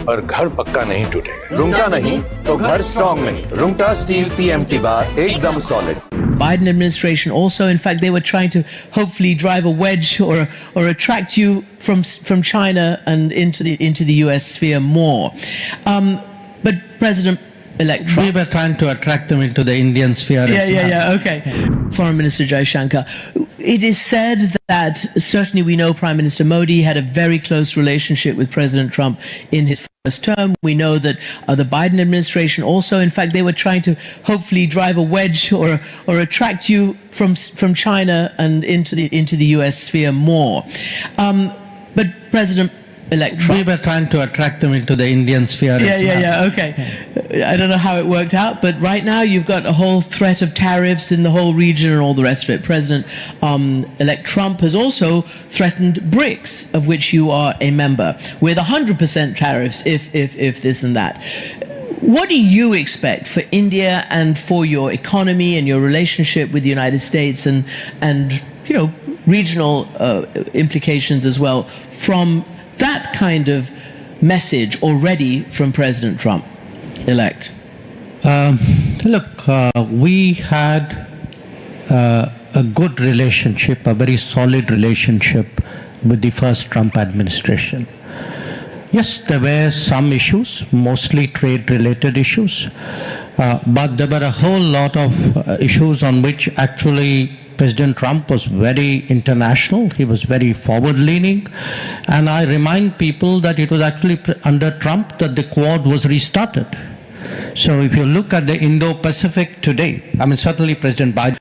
[SPEAKER 25] और घर पक्का नहीं टूटेगा।
[SPEAKER 26] रुंगटा नहीं तो घर स्ट्रॉन्ग नहीं। रुंगटा स्टील TMT बार एकदम solid.
[SPEAKER 10] Biden administration also, in fact, they were trying to hopefully drive a wedge or attract you from China and into the US sphere more. But President-elect Trump,
[SPEAKER 11] we were trying to attract them into the Indian sphere.
[SPEAKER 10] Yeah. Okay. Foreign Minister Jaishankar. It is said that certainly we know Prime Minister Modi had a very close relationship with President Trump in his first term. We know that the Biden administration also, in fact, they were trying to hopefully drive a wedge or attract you from China and into the US sphere more. But President-elect Trump,
[SPEAKER 11] we were trying to attract them into the Indian sphere.
[SPEAKER 10] Yeah. Okay. I don't know how it worked out, but right now you've got a whole threat of tariffs in the whole region and all the rest of it. President-elect Trump has also threatened BRICS, of which you are a member, with 100% tariffs if this and that. What do you expect for India and for your economy and your relationship with the United States and regional implications as well from that kind of message already from President Trump-elect?
[SPEAKER 11] Look, we had a good relationship, a very solid relationship with the first Trump administration. Yes, there were some issues, mostly trade-related issues, but there were a whole lot of issues on which actually President Trump was very international, he was very forward-leaning, and I remind people that it was actually under Trump that the Quad was restarted. So if you look at the Indo-Pacific today, I mean certainly President Biden.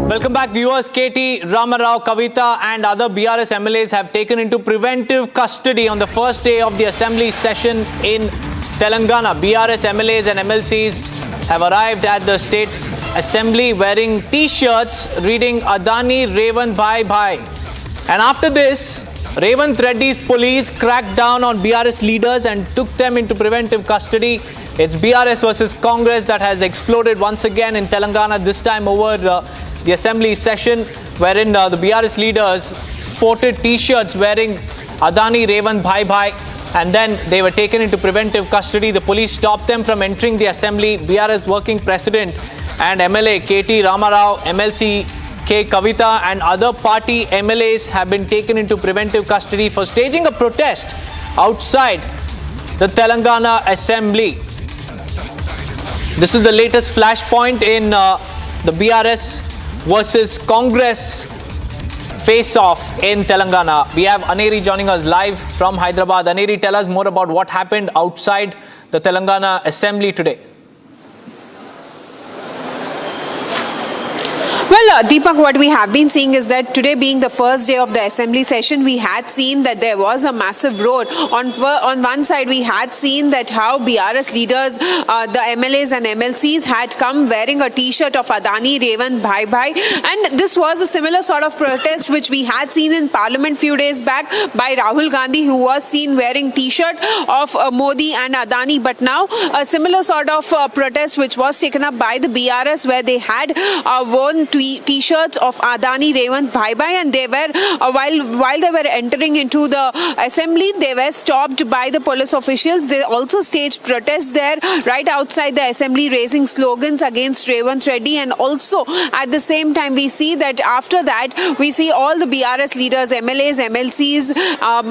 [SPEAKER 14] Welcome back, viewers. KT, Ramarao, Kavita and other BRS MLAs have taken into preventive custody on the first day of the assembly session in Telangana. BRS MLAs and MLCs have arrived at the state assembly wearing T-shirts reading Adani Revan Bhai Bhai. And after this, Revanth Reddy's police cracked down on BRS leaders and took them into preventive custody. It's BRS versus Congress that has exploded once again in Telangana, this time over the assembly session, wherein the BRS leaders sported T-shirts wearing Adani Revan Bhai Bhai, and then they were taken into preventive custody. The police stopped them from entering the assembly. BRS working president and MLA KT Ramarao, MLC K Kavita and other party MLAs have been taken into preventive custody for staging a protest outside the Telangana assembly. This is the latest flashpoint in the BRS versus Congress face-off in Telangana. We have Aneri joining us live from Hyderabad. Aneri, tell us more about what happened outside the Telangana assembly today.
[SPEAKER 7] Well, Deepak, what we have been seeing is that today being the first day of the assembly session, we had seen that there was a massive roar. On one side, we had seen that how BRS leaders, the MLAs and MLCs had come wearing a T-shirt of Adani Revan Bhai Bhai. And this was a similar sort of protest which we had seen in Parliament few days back by Rahul Gandhi, who was seen wearing T-shirt of Modi and Adani. But now a similar sort of protest which was taken up by the BRS, where they had worn T-shirts of Adani Revan Bhai Bhai, and they were while they were entering into the assembly, they were stopped by the police officials. They also staged protests there right outside the assembly, raising slogans against Revanth Reddy. And also at the same time, we see that after that, we see all the BRS leaders, MLAs, MLCs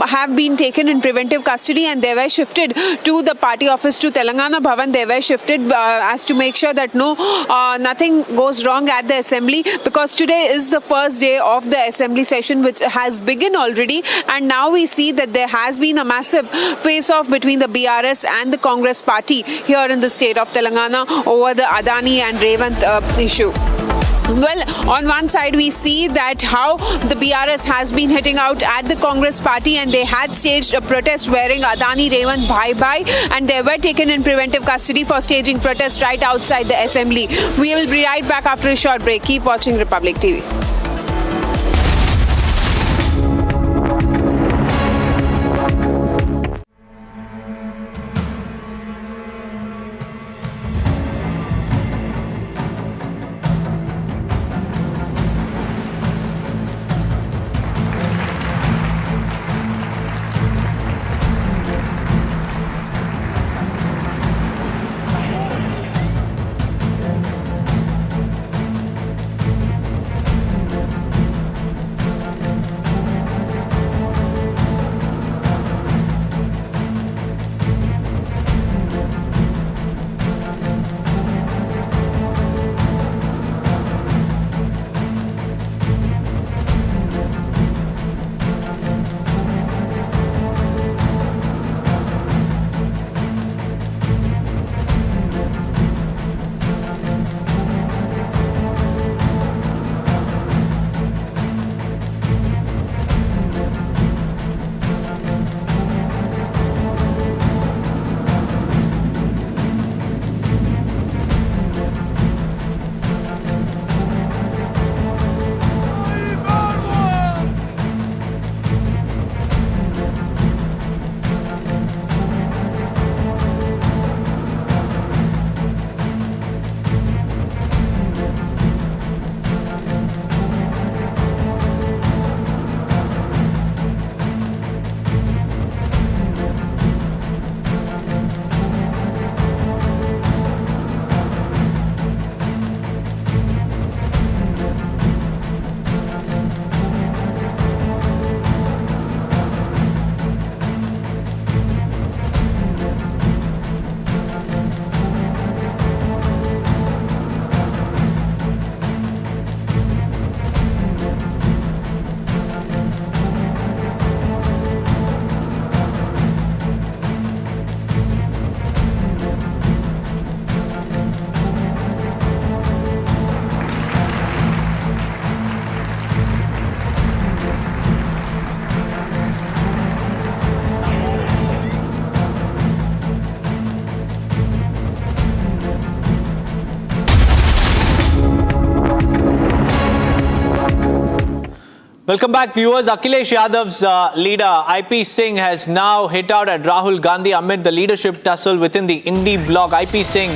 [SPEAKER 7] have been taken in preventive custody, and they were shifted to the party office, to Telangana Bhavan. They were shifted as to make sure that nothing goes wrong at the assembly, because today is the first day of the assembly session, which has begun already. And now we see that there has been a massive face-off between the BRS and the Congress party here in the state of Telangana over the Adani and Revanth issue. Well, on one side, we see that how the BRS has been hitting out at the Congress party, and they had staged a protest wearing Adani Revan Bhai Bhai, and they were taken in preventive custody for staging protests right outside the assembly. We will be right back after a short break. Keep watching Republic TV.
[SPEAKER 14] Welcome back, viewers. Akhilesh Yadav's leader, IP Singh, has now hit out at Rahul Gandhi amid the leadership tussle within the Indie bloc. IP Singh,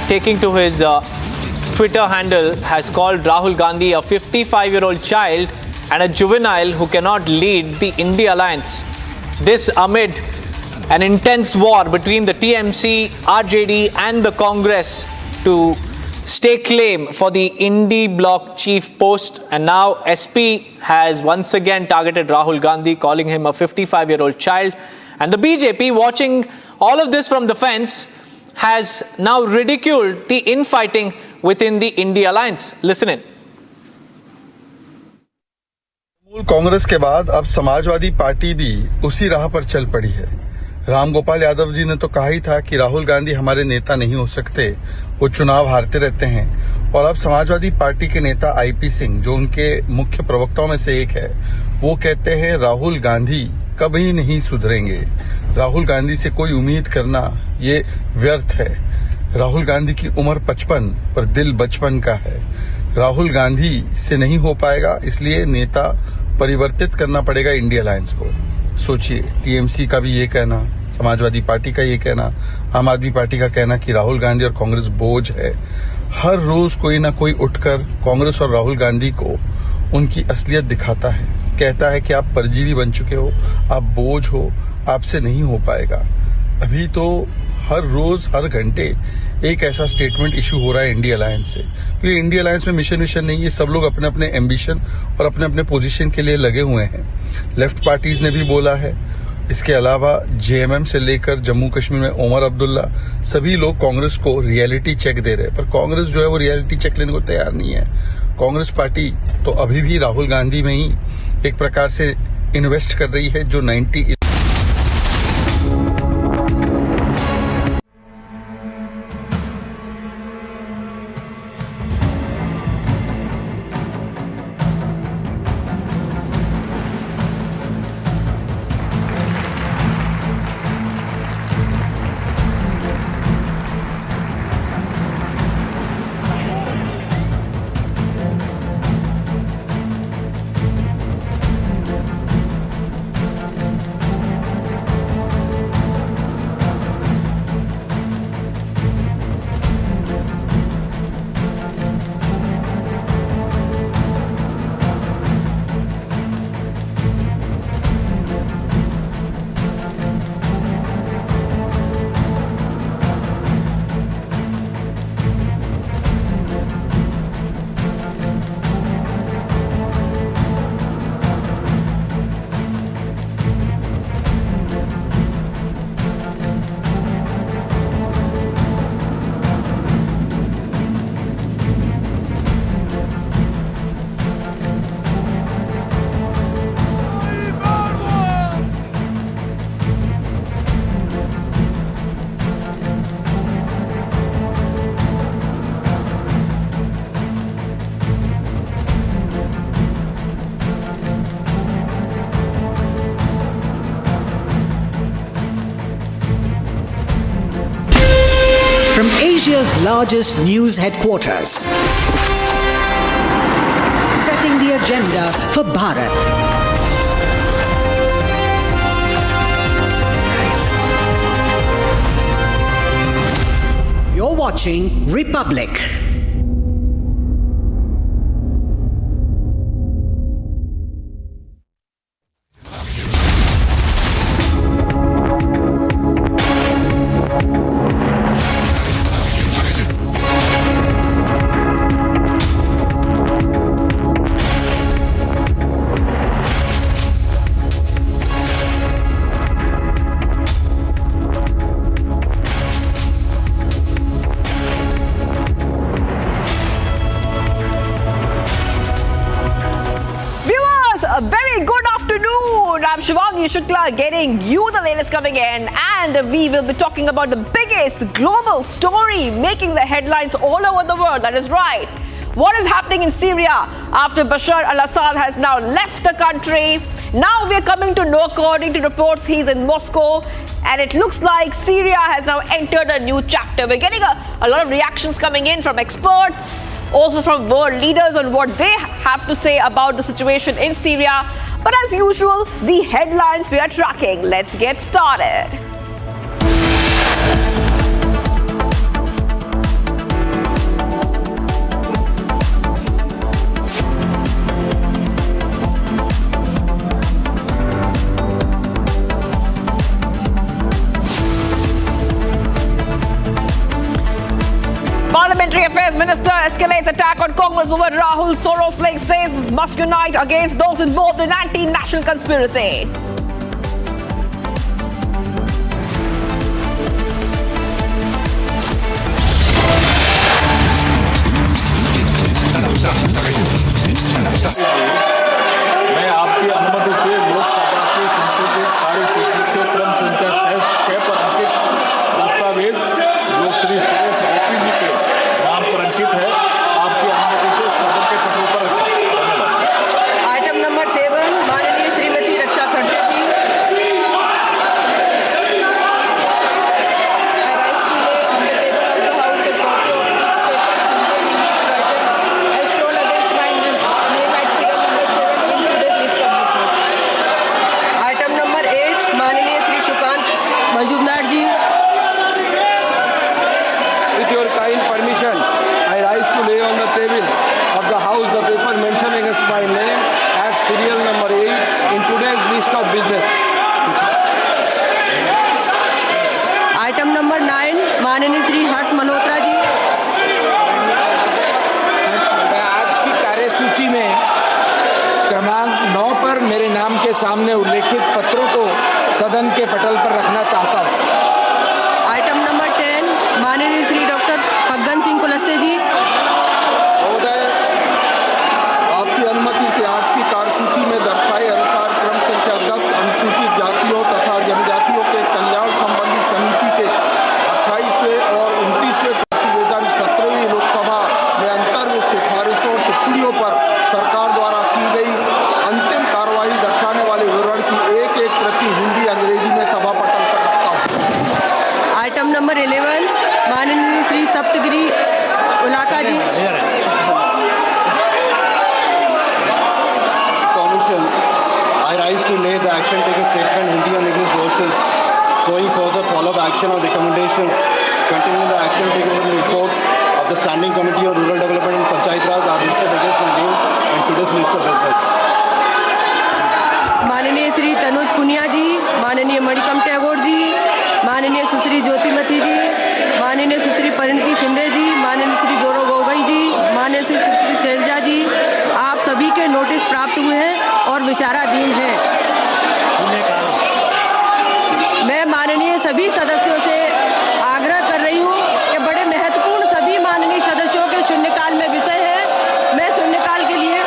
[SPEAKER 14] taking to his Twitter handle, has called Rahul Gandhi a 55-year-old child and a juvenile who cannot lead the Indie alliance. This amid an intense war between the TMC, RJD and the Congress to stake claim for the Indie bloc chief post. And now SP has once again targeted Rahul Gandhi, calling him a 55-year-old child. And the BJP, watching all of this from the fence, has now ridiculed the infighting within the Indie alliance. Listen in.
[SPEAKER 2] Congress के बाद अब Samajwadi party भी उसी राह पर चल पड़ी है। राम गोपाल यादव जी ने तो कहा ही था कि राहुल गांधी हमारे नेता नहीं हो सकते, वो चुनाव हारते रहते हैं। और अब समाजवादी पार्टी के नेता IP सिंह, जो उनके मुख्य प्रवक्ताओं में से एक है, वो कहते हैं राहुल गांधी कभी नहीं सुधरेंगे। राहुल गांधी से कोई उम्मीद करना ये व्यर्थ है। राहुल गांधी की उम्र 55 पर दिल बचपन का है। राहुल गांधी से नहीं हो पाएगा, इसलिए नेता परिवर्तित करना पड़ेगा इंडिया अलायंस को। सोचिए, टीएमसी का भी ये कहना, समाजवादी पार्टी का ये कहना, आम आदमी पार्टी का कहना कि राहुल गांधी और कांग्रेस बोझ है। हर रोज कोई ना कोई उठकर कांग्रेस और राहुल गांधी को उनकी असलियत दिखाता है, कहता है कि आप परजीवी बन चुके हो, आप बोझ हो, आपसे नहीं हो पाएगा। अभी तो हर रोज हर घंटे एक ऐसा स्टेटमेंट इशू हो रहा है इंडिया अलायंस से, क्योंकि इंडिया अलायंस में मिशन नहीं है। सब लोग अपने अपने एम्बिशन और अपने अपने पोजीशन के लिए लगे हुए हैं। लेफ्ट पार्टीज ने भी बोला है। इसके अलावा JMM से लेकर जम्मू कश्मीर में उमर अब्दुल्ला, सभी लोग कांग्रेस को रियलिटी चेक दे रहे हैं, पर कांग्रेस जो है वो रियलिटी चेक लेने को तैयार नहीं है। कांग्रेस पार्टी तो अभी भी राहुल गांधी में ही एक प्रकार से इन्वेस्ट कर रही है, जो 90
[SPEAKER 16] From Asia's largest news headquarters, setting the agenda for Bharat. You're watching Republic.
[SPEAKER 19] A very good afternoon. I'm Shivangi Shukla getting you the latest coming in, and we will be talking about the biggest global story making the headlines all over the world. That is right. What is happening in Syria after Bashar al-Assad has now left the country? Now we are coming to know, according to reports, he's in Moscow, and it looks like Syria has now entered a new chapter. We're getting a lot of reactions coming in from experts, also from world leaders on what they have to say about the situation in Syria. But as usual, the headlines we are tracking. Let's get started. Parliamentary Affairs Minister escalates attack on Congress over Rahul. Soros link says must unite against those involved in anti-national conspiracy.
[SPEAKER 4] मैं आपकी अनुमति से लोकसभा की संशोधित कार्यसूची के क्रम संख्या 6 पर अंकित दस्तावेज जो श्री सुरेश ओपी जी के नाम पर अंकित है, आपकी अनुमति से सदन के पटल पर रखा।
[SPEAKER 9] आइटम नंबर 7 माननीय श्रीमती रक्षा खड़से जी।
[SPEAKER 20] I rise to lay on the table of the House the paper mentioning my name at serial number 8 in today's list of business.
[SPEAKER 9] Item number 9 माननीय श्री हर्ष मल्होत्रा जी।
[SPEAKER 21] मैं आज की कार्यसूची में क्रमांक 9 पर मेरे नाम के सामने उल्लेखित पत्रों को सदन के पटल पर रखना चाहता हूँ।
[SPEAKER 9] आइटम नंबर 10 माननीय श्री डॉक्टर फग्गन सिंह कुलस्ते जी।
[SPEAKER 2] महोदय, आपकी अनुमति से आज की कार्यसूची में दर्शाए अनुसार क्रम संख्या 10 अनुसूचित जातियों तथा जनजातियों के कल्याण संबंधी समिति के 28वें और 29वें प्रतिवेदन 17वीं लोकसभा में अंतर्गत सिफारिशों और टिप्पणियों पर सरकार द्वारा की गई अंतिम कार्रवाई दर्शाने वाले विवरण की एक प्रति हिंदी अंग्रेजी में सभा पटल पर रखता हूँ।
[SPEAKER 9] आइटम नंबर 11 माननीय श्री सप्तगिरी उलाका जी।
[SPEAKER 3] Commission, I rise to lay the action taken statement Hindi and English versions showing further follow-up action on recommendations contained in the action taken in the report of the Standing Committee on Rural Development and Panchayat Raj are listed against my name and today's list of business.
[SPEAKER 9] माननीय श्री तनुज पुनिया जी, माननीय मणिकम टैगोर जी, माननीय सुश्री ज्योतिमती जी, माननीय सुश्री परिणति शिंदे जी, माननीय श्री गौरव गोगोई जी, माननीय श्री सुश्री शैलजा जी, आप सभी के नोटिस प्राप्त हुए हैं और विचाराधीन हैं। मैं माननीय सभी सदस्यों से आग्रह कर रही हूं कि बड़े महत्वपूर्ण सभी माननीय सदस्यों के शून्यकाल में विषय है। मैं शून्यकाल के लिए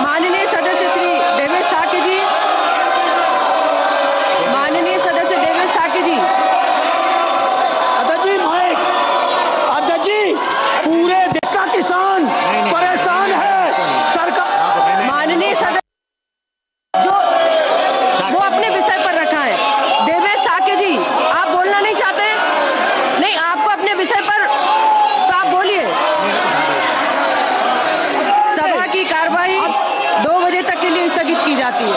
[SPEAKER 9] माननीय सदस्य श्री देवेश साके जी, माननीय सदस्य देवेश साके जी।
[SPEAKER 17] अध्यक्ष जी, अध्यक्ष जी, पूरे देश का किसान परेशान है। सरकार
[SPEAKER 9] माननीय सदस्य जो वो अपने विषय पर रखा है। देवेश साके जी, आप बोलना नहीं चाहते? नहीं, आपको अपने विषय पर तो आप बोलिए। सभा की कार्यवाही 2 बजे तक के लिए स्थगित की जाती है।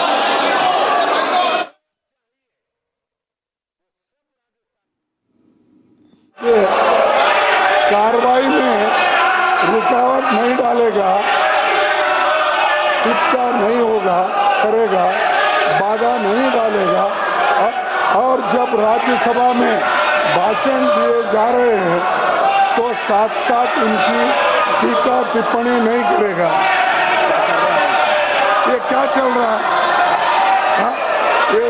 [SPEAKER 15] कार्रवाई में रुकावट नहीं डालेगा, सिक्का नहीं होगा करेगा, बाधा नहीं डालेगा और जब राज्यसभा में भाषण दिए जा रहे हैं तो साथ साथ उनकी टीका टिप्पणी नहीं करेगा। ये क्या चल रहा है? हाँ? ये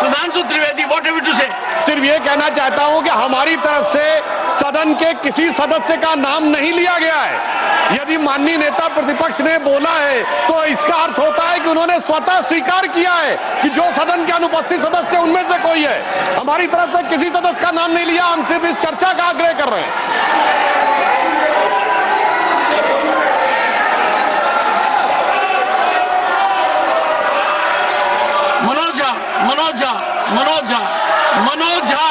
[SPEAKER 12] Sudhanshu Trivedi, what have you to say?
[SPEAKER 13] सिर्फ ये कहना चाहता हूं कि हमारी तरफ से सदन के किसी सदस्य का नाम नहीं लिया गया है। यदि माननीय नेता प्रतिपक्ष ने बोला है तो इसका अर्थ होता है कि उन्होंने स्वतः स्वीकार किया है कि जो सदन के अनुपस्थित सदस्य उनमें से कोई है। हमारी तरफ से किसी सदस्य का नाम नहीं लिया, हम सिर्फ इस चर्चा का आग्रह कर रहे हैं।
[SPEAKER 12] मनोज झा,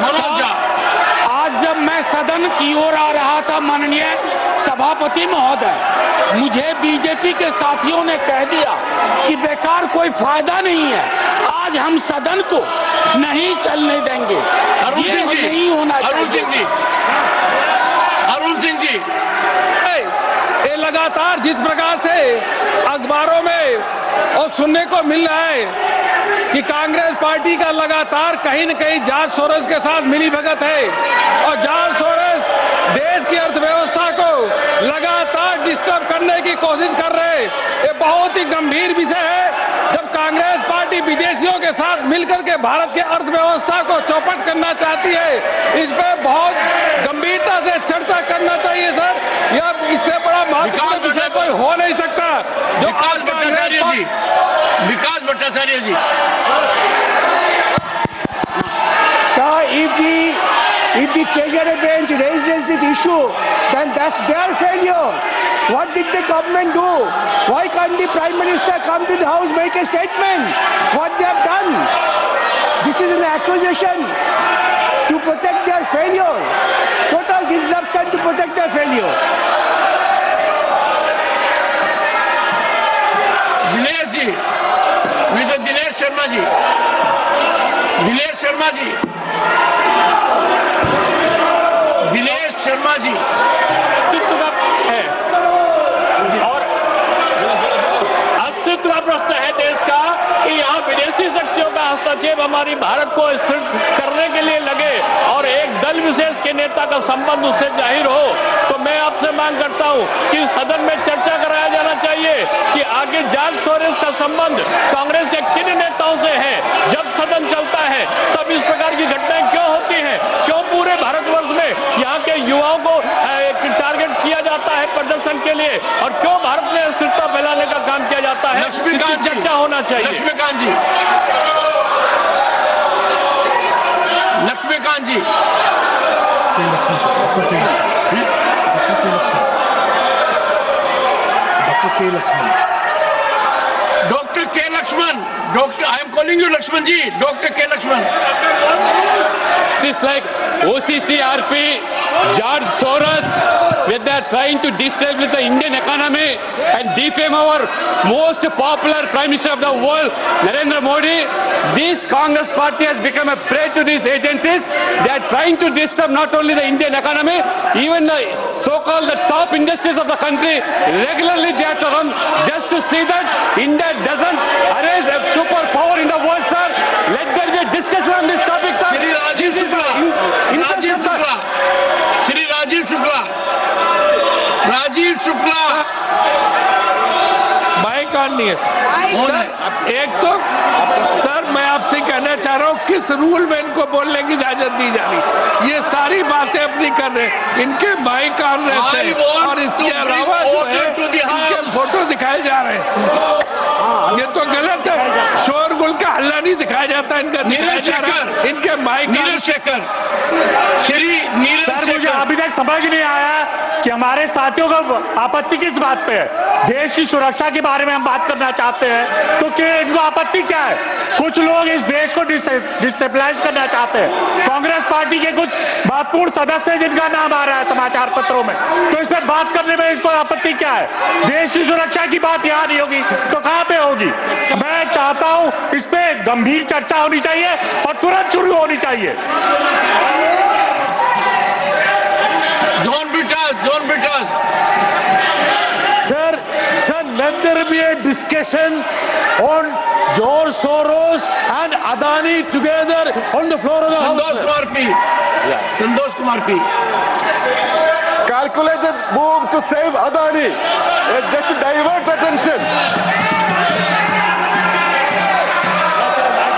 [SPEAKER 21] आज जब मैं सदन की ओर आ रहा था माननीय सभापति महोदय, मुझे बीजेपी के साथियों ने कह दिया कि बेकार कोई फायदा नहीं है, आज हम सदन को नहीं चलने देंगे। ये नहीं होना चाहिए।
[SPEAKER 12] अरुण सिंह जी, ये लगातार जिस प्रकार से अखबारों में और सुनने को मिल रहा है कि कांग्रेस पार्टी का लगातार कहीं न कहीं जॉर्ज सोरोस के साथ मिलीभगत है और जॉर्ज सोरोस देश की अर्थव्यवस्था को लगातार डिस्टर्ब करने की कोशिश कर रहे हैं। ये बहुत ही गंभीर विषय है। जब कांग्रेस पार्टी विदेशियों के साथ मिलकर के भारत की अर्थव्यवस्था को चौपट करना चाहती है, इस पर बहुत गंभीरता से चर्चा करना चाहिए सर। यह इससे बड़ा महत्वपूर्ण विषय कोई हो नहीं सकता। जो आज विकास भट्टाचार्य जी,
[SPEAKER 21] Sir, if the treasury bench raises this issue, then that's their failure. What did the government do? Why can't the Prime Minister come to the House, make a statement? What they have done? This is an accusation to protect their failure. Total disruption to protect their failure.
[SPEAKER 12] Dinesh ji, mister Dinesh Sharma ji, Dinesh Sharma ji, Dinesh Sharma ji
[SPEAKER 4] है और अस्तित्व का प्रश्न है देश का कि यहाँ विदेशी शक्तियों का हस्तक्षेप हमारी भारत को स्थिर करने के लिए लगे और एक दल विशेष के नेता का संबंध उससे जाहिर हो, तो मैं आपसे मांग करता हूँ कि सदन में चर्चा कराया जाना चाहिए कि आगे जॉर्ज सोरोस का संबंध कांग्रेस के किन नेताओं से है। जब सदन चलता है तब इस प्रकार की घटनाएं क्यों होती हैं? क्यों पूरे भारतवर्ष में यहाँ के युवाओं को टारगेट किया जाता है प्रदर्शन के लिए और क्यों भारत में अस्थिरता फैलाने का काम किया जाता है?
[SPEAKER 12] लक्ष्मीकांत जी,
[SPEAKER 4] चर्चा होना चाहिए।
[SPEAKER 12] Laxmikant ji, Laxmikant ji, doctor K Laxman, doctor, I am calling you Laxman ji, doctor K Laxman.
[SPEAKER 1] It's like OCCRP, George Soros, when they are trying to destabilize the Indian economy and defame our most popular Prime Minister of the world, Narendra Modi. This Congress party has become a prey to these agencies. They are trying to disturb not only the Indian economy, even the so-called the top industries of the country. Regularly they have to run just to see that India doesn't arise a superpower in the world, sir. Let there be a discussion on this topic, sir.
[SPEAKER 12] Shri Rajeev Shukla, Rajeev Shukla, Shri Rajeev Shukla, Rajeev Shukla,
[SPEAKER 4] mike on नहीं है sir. एक तो sir मैं आपसे कहना चाह रहा हूँ किस रूल में इनको बोलने की इजाजत दी जा रही? ये सारी बातें अपनी कर रहे हैं, इनके माइक ऑन रहते हैं और इसके अलावा जो है इनके फोटो दिखाए जा रहे हैं। ये तो गलत है। शोरगुल का हल्ला नहीं दिखाया जाता, इनका
[SPEAKER 12] नीरज शेखर,
[SPEAKER 4] इनके माइक
[SPEAKER 12] नीरज शेखर, श्री नीरज शेखर।
[SPEAKER 5] मुझे अभी तक समझ नहीं आया कि हमारे साथियों को आपत्ति किस बात पे है। देश की सुरक्षा के बारे में हम बात करना चाहते हैं तो क्या इनको आपत्ति क्या है? कुछ लोग इस देश को डिस्टेबलाइज करना चाहते हैं। कांग्रेस पार्टी के कुछ महत्वपूर्ण सदस्य जिनका नाम आ रहा है समाचार पत्रों में, तो इस पर बात करने में इनको आपत्ति क्या है? देश की सुरक्षा की बात यहाँ नहीं होगी तो कहाँ पे होगी? मैं चाहता हूँ इस पे गंभीर चर्चा होनी चाहिए और तुरंत शुरू होनी चाहिए।
[SPEAKER 12] John Britas.
[SPEAKER 5] Sir, let there be a discussion on George Soros and Adani together on the floor of the House.
[SPEAKER 12] Santosh Kumar P. Yeah. Santosh Kumar P.
[SPEAKER 6] Calculated move to save Adani. Just to divert attention.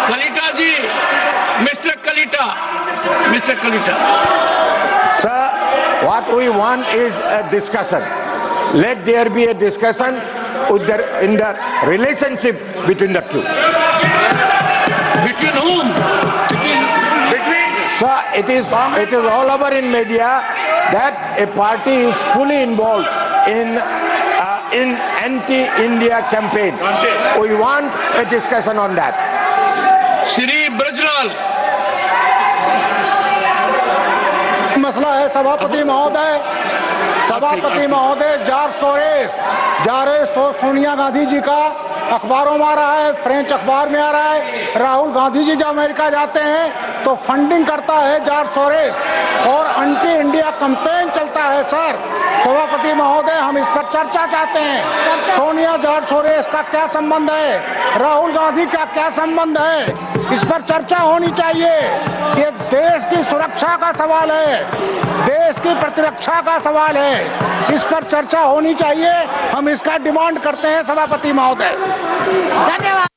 [SPEAKER 12] Kalita ji, Mr. Kalita. Mr. Kalita.
[SPEAKER 21] Sir, what we want is a discussion. Let there be a discussion in the relationship between the two.
[SPEAKER 12] Between whom?
[SPEAKER 21] Sir, it is all over in media that a party is fully involved in anti-India campaign. We want a discussion on that.
[SPEAKER 12] Shri Brajlal.
[SPEAKER 21] मसला है सभापति महोदय। जारसोरेस सोनिया गांधी जी का अखबारों में आ रहा है, French अखबार में आ रहा है। राहुल गांधी जी जब अमेरिका जाते हैं तो फंडिंग करता है जारसोरेस और एंटी इंडिया कैंपेन चलता है। सर सभापति महोदय, हम इस पर चर्चा चाहते हैं। सोनिया जारसोरेस का क्या संबंध है, राहुल गांधी का क्या संबंध है, इस पर चर्चा होनी चाहिए। ये देश की सुरक्षा का सवाल है, देश की प्रतिरक्षा का सवाल है, इस पर चर्चा होनी चाहिए। हम इसका डिमांड करते हैं सभापति महोदय।
[SPEAKER 19] धन्यवाद।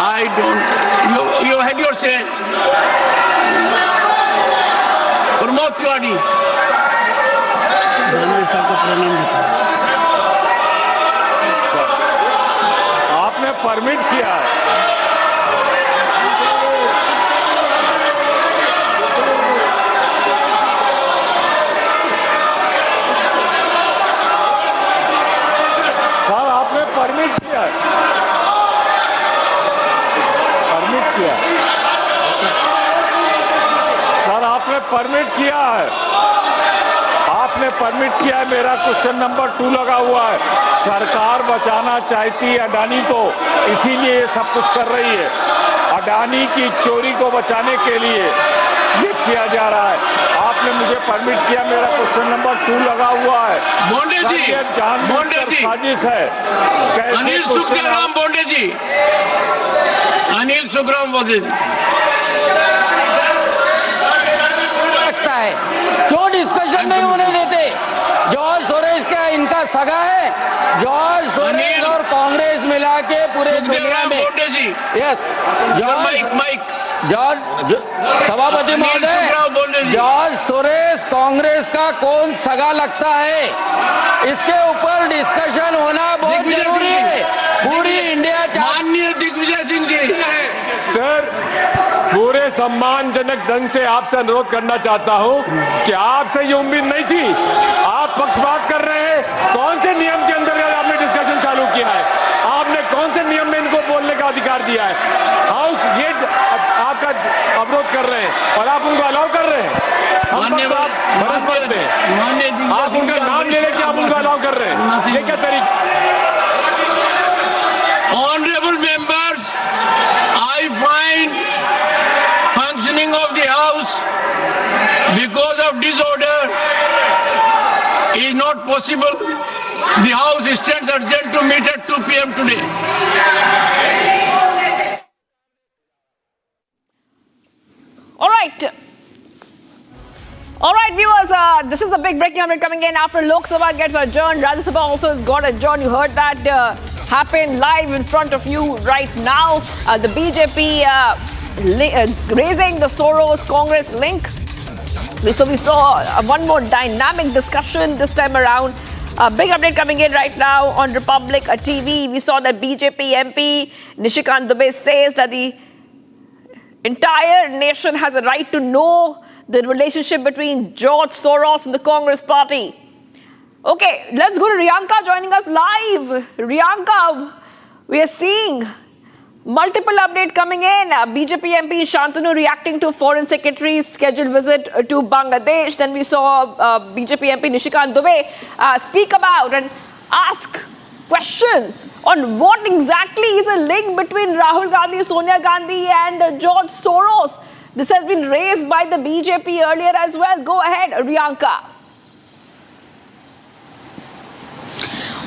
[SPEAKER 12] I don't. You had your say. Pramod Tiwari.
[SPEAKER 13] आपने परमिट किया है। सर आपने परमिट किया है, सर आपने परमिट किया है, मेरा क्वेश्चन नंबर 2 लगा हुआ है। सरकार बचाना चाहती है अडानी को, इसीलिए ये सब कुछ कर रही है। अडानी की चोरी को बचाने के लिए ये किया जा रहा है। आपने मुझे परमिट किया, मेरा क्वेश्चन नंबर 2 लगा हुआ है।
[SPEAKER 12] बोंडे जी,
[SPEAKER 13] साजिश है।
[SPEAKER 12] अनिल सुखराम बोंडे जी, अनिल सुखराम बोंडे जी,
[SPEAKER 21] लगता है क्यों डिस्कशन नहीं होने देते? जॉर्ज सोरेस का इनका सगा है, जॉर्ज सोरेस और कांग्रेस मिला के पूरे दुनिया में। यस, जॉर्ज सभापति महोदय, जॉर्ज सोरेस कांग्रेस का कौन सगा लगता है, इसके ऊपर डिस्कशन होना बहुत जरूरी है। पूरी इंडिया।
[SPEAKER 12] माननीय दिग्विजय सिंह जी,
[SPEAKER 13] सर पूरे सम्मानजनक ढंग से आपसे अनुरोध करना चाहता हूं कि आपसे ये उम्मीद नहीं थी। आप पक्षपात कर रहे हैं। कौन से नियम के अंतर्गत आपने डिस्कशन चालू किया है? आपने कौन से नियम में इनको बोलने का अधिकार दिया है? हाउस ये आपका अवरोध कर रहे हैं और आप उनको अलाउ कर रहे हैं। आप उनका नाम ले लेके आप उनको अलाउ कर रहे हैं, ये क्या तरीका?
[SPEAKER 12] Honorable members, I find functioning of the House because of disorder is not possible. The House stands urgent to meet at 2 p.m. today.
[SPEAKER 19] All right, viewers, this is the big breaking update coming in after Lok Sabha gets adjourned. Rajya Sabha also has got adjourned. You heard that happen live in front of you right now. The BJP raising the Soros Congress link. So we saw one more dynamic discussion this time around. A big update coming in right now on Republic TV. We saw that BJP MP Nishikant Dubey says that the entire nation has a right to know the relationship between George Soros and the Congress Party. Okay, let's go to Riyanka joining us live. Riyanka, we are seeing multiple updates coming in. BJP MP Shantanu reacting to Foreign Secretary's scheduled visit to Bangladesh. Then we saw BJP MP Nishikant Dubey speak about and ask questions on what exactly is the link between Rahul Gandhi, Sonia Gandhi and George Soros. This has been raised by the BJP earlier as well. Go ahead, Riyanka.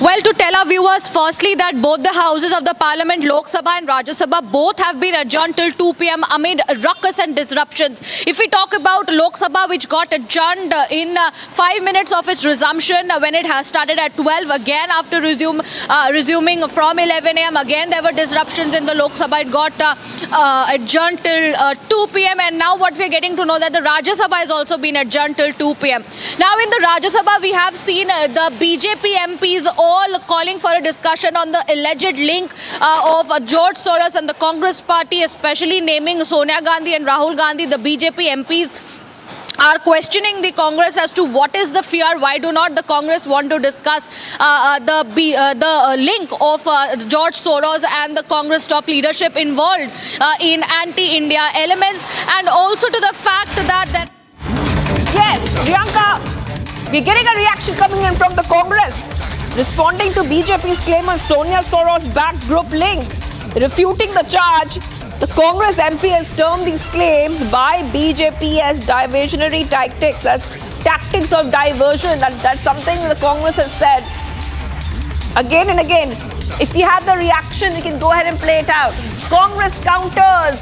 [SPEAKER 8] Well, to tell our viewers firstly that both the houses of the parliament, Lok Sabha and Rajya Sabha, both have been adjourned till 2 p.m. amid ruckus and disruptions. If we talk about Lok Sabha, which got adjourned in 5 minutes of its resumption when it has started at 12, again after resuming from 11 a.m. again there were disruptions in the Lok Sabha. It got adjourned till 2 p.m. and now what we are getting to know that the Rajya Sabha has also been adjourned till 2 p.m. Now in the Rajya Sabha we have seen the BJP MPs all calling for a discussion on the alleged link of George Soros and the Congress Party, especially naming Sonia Gandhi and Rahul Gandhi, the BJP MPs are questioning the Congress as to what is the fear. Why do not the Congress want to discuss the link of George Soros and the Congress top leadership involved in anti-India elements, and also to the fact that
[SPEAKER 19] Yes, Priyanka, we're getting a reaction coming in from the Congress, responding to BJP's claim on Sonia Soros-backed group link, refuting the charge. The Congress MP has termed these claims by BJP as diversionary tactics, as tactics of diversion. That's something the Congress has said again and again. If you have the reaction, we can go ahead and play it out. Congress counters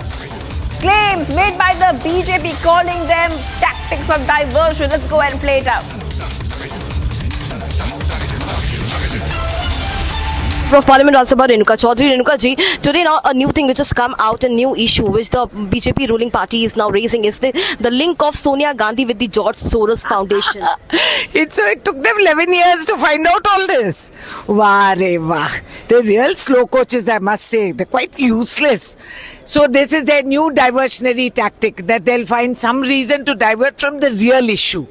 [SPEAKER 19] claims made by the BJP, calling them tactics of diversion. Let's go ahead and play it out.
[SPEAKER 9] of Parliament Rajya Sabha Renuka Chaudhary. Renuka ji, today now a new thing which has come out, a new issue which the BJP ruling party is now raising is the link of Sonia Gandhi with the George Soros Foundation.
[SPEAKER 18] It took them 11 years to find out all this. Wah re wah. They're real slow coaches, I must say. They're quite useless. So this is their new diversionary tactic, that they'll find some reason to divert from the real issue.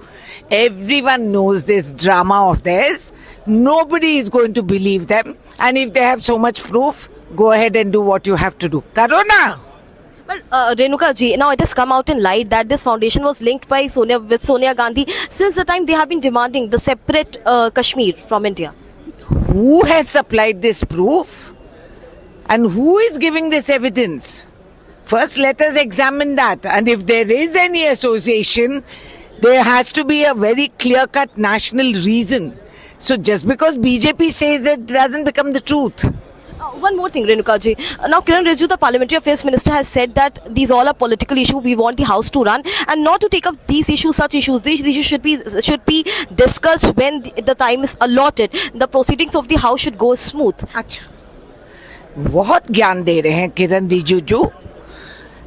[SPEAKER 18] Everyone knows this drama of theirs. Nobody is going to believe them. And if they have so much proof, go ahead and do what you have to do. Karona!
[SPEAKER 9] But Renuka ji, now it has come out in light that this foundation was linked by with Sonia Gandhi since the time they have been demanding the separate Kashmir from India.
[SPEAKER 18] Who has supplied this proof? And who is giving this evidence? First, let us examine that. And if there is any association, there has to be a very clear-cut national reason. So just because BJP says it doesn't become the truth.
[SPEAKER 9] One more thing, Renuka ji. Now, Kiran Rijiju, the Parliamentary Affairs Minister, has said that these all are political issues. We want the House to run and not to take up these issues, such issues. These issues should be discussed when the time is allotted. The proceedings of the House should go smooth.
[SPEAKER 18] अच्छा, बहुत ज्ञान दे रहे हैं किरण Rijiju.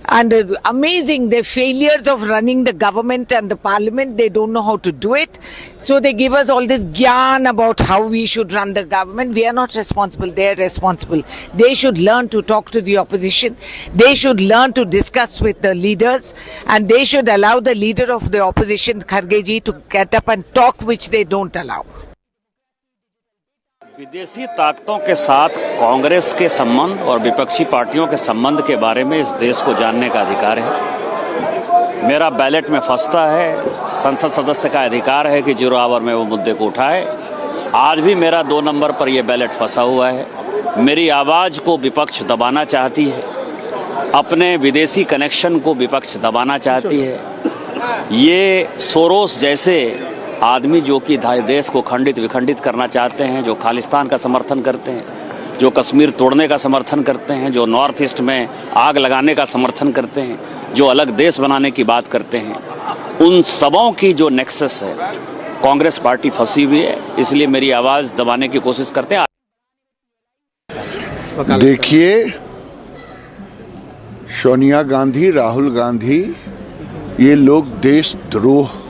[SPEAKER 18] And amazing, the failures of running the government and the parliament, they don't know how to do it. So they give us all this gyan about how we should run the government. We are not responsible, they are responsible. They should learn to talk to the opposition. They should learn to discuss with the leaders. And they should allow the leader of the opposition, Kharge ji, to get up and talk, which they don't allow.
[SPEAKER 22] विदेशी ताकतों के साथ कांग्रेस के संबंध और विपक्षी पार्टियों के संबंध के बारे में इस देश को जानने का अधिकार है. मेरा बैलेट में फंसता है, संसद सदस्य का अधिकार है कि 0 आवर में वो मुद्दे को उठाए. आज भी मेरा 2 नंबर पर यह बैलेट फंसा हुआ है. मेरी आवाज को विपक्ष दबाना चाहती है, अपने विदेशी कनेक्शन को विपक्ष दबाना चाहती है. ये सोरोस जैसे आदमी जो कि देश को खंडित विखंडित करना चाहते हैं, जो खालिस्तान का समर्थन करते हैं, जो कश्मीर तोड़ने का समर्थन करते हैं, जो नॉर्थ ईस्ट में आग लगाने का समर्थन करते हैं, जो अलग देश बनाने की बात करते हैं, उन सबों की जो नेक्सस है, कांग्रेस पार्टी फंसी हुई है. इसलिए मेरी आवाज दबाने की कोशिश करते हैं.
[SPEAKER 23] देखिए, सोनिया गांधी, राहुल गांधी, ये लोग देशद्रोह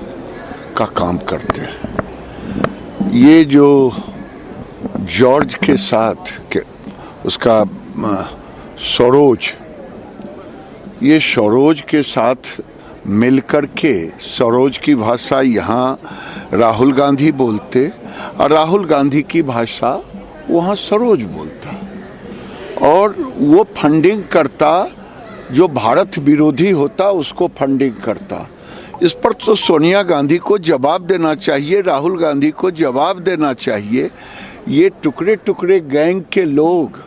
[SPEAKER 23] का काम करते हैं. ये जो जॉर्ज के साथ उसका सरोज, ये सरोज के साथ मिलकर के सरोज की भाषा यहाँ राहुल गांधी बोलते और राहुल गांधी की भाषा वहाँ सरोज बोलता. और वो फंडिंग करता, जो भारत विरोधी होता उसको फंडिंग करता. इस पर तो सोनिया गांधी को जवाब देना चाहिए, राहुल गांधी को जवाब देना चाहिए. ये टुकड़े टुकड़े गैंग के लोग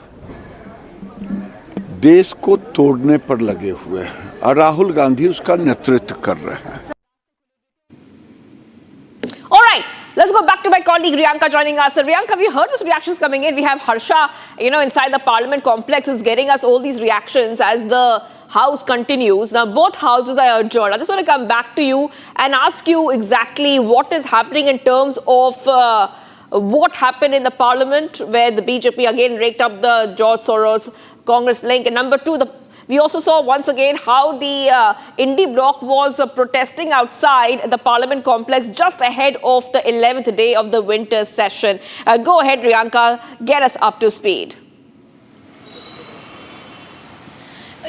[SPEAKER 23] देश को तोड़ने पर लगे हुए हैं और राहुल गांधी उसका नेतृत्व कर रहे हैं.
[SPEAKER 19] All right. Let's go back to my colleague Riyanka joining us. Riyanka, we heard these reactions coming in. We have Harsha, inside the Parliament complex who's getting us all these reactions as the House continues. Now, both houses are adjourned. I just want to come back to you and ask you exactly what is happening in terms of what happened in the Parliament where the BJP again raked up the George Soros Congress link. And number two, we also saw once again how the Indie bloc was protesting outside the Parliament complex just ahead of the 11th day of the winter session. Go ahead, Riyanka, get us up to speed.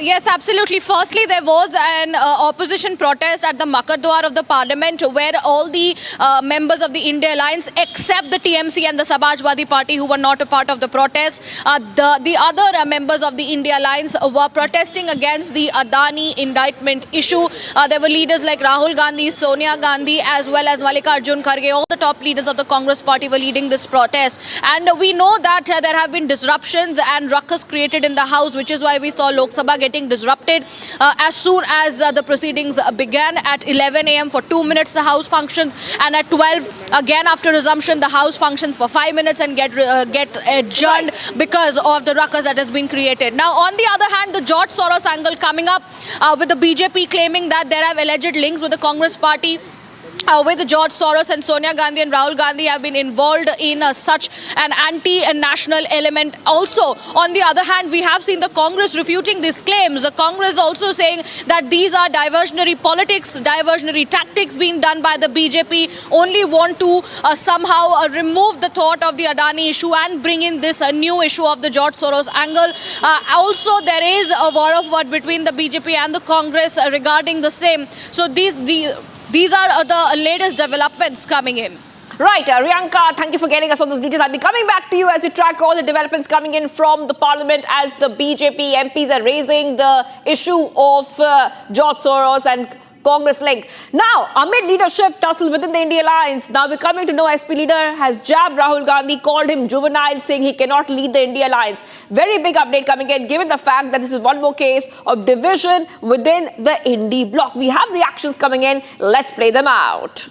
[SPEAKER 8] Yes, absolutely. Firstly, there was an opposition protest at the Makardwar of the Parliament where all the members of the India Alliance, except the TMC and the Samajwadi Party who were not a part of the protest, the other members of the India Alliance were protesting against the Adani indictment issue. There were leaders like Rahul Gandhi, Sonia Gandhi, as well as Mallikarjun Kharge. All the top leaders of the Congress party were leading this protest. And we know that there have been disruptions and ruckus created in the House, which is why we saw Lok Sabha getting disrupted as soon as the proceedings began. At 11 a.m. for 2 minutes the House functions, and at 12 again after resumption the House functions for 5 minutes and get adjourned because of the ruckus that has been created. Now, on the other hand, the George Soros angle coming up with the BJP claiming that there have alleged links with the Congress party, with George Soros and Sonia Gandhi and Rahul Gandhi have been involved in such an anti-national element. Also, on the other hand, we have seen the Congress refuting these claims. The Congress also saying that these are diversionary politics, diversionary tactics being done by the BJP, only want to somehow remove the thought of the Adani issue and bring in this new issue of the George Soros angle. Also, there is a war of word between the BJP and the Congress regarding the same. So these are the latest developments coming in.
[SPEAKER 19] Right, Riyanka, thank you for getting us on those details. I'll be coming back to you as we track all the developments coming in from the Parliament as the BJP MPs are raising the issue of George Soros and Congress link. Now, amid leadership tussle within the India Alliance, now we're coming to know SP leader has jabbed Rahul Gandhi, called him juvenile, saying he cannot lead the India Alliance. Very big update coming in, given the fact that this is one more case of division within the Indy bloc. We have reactions coming in. Let's play them out.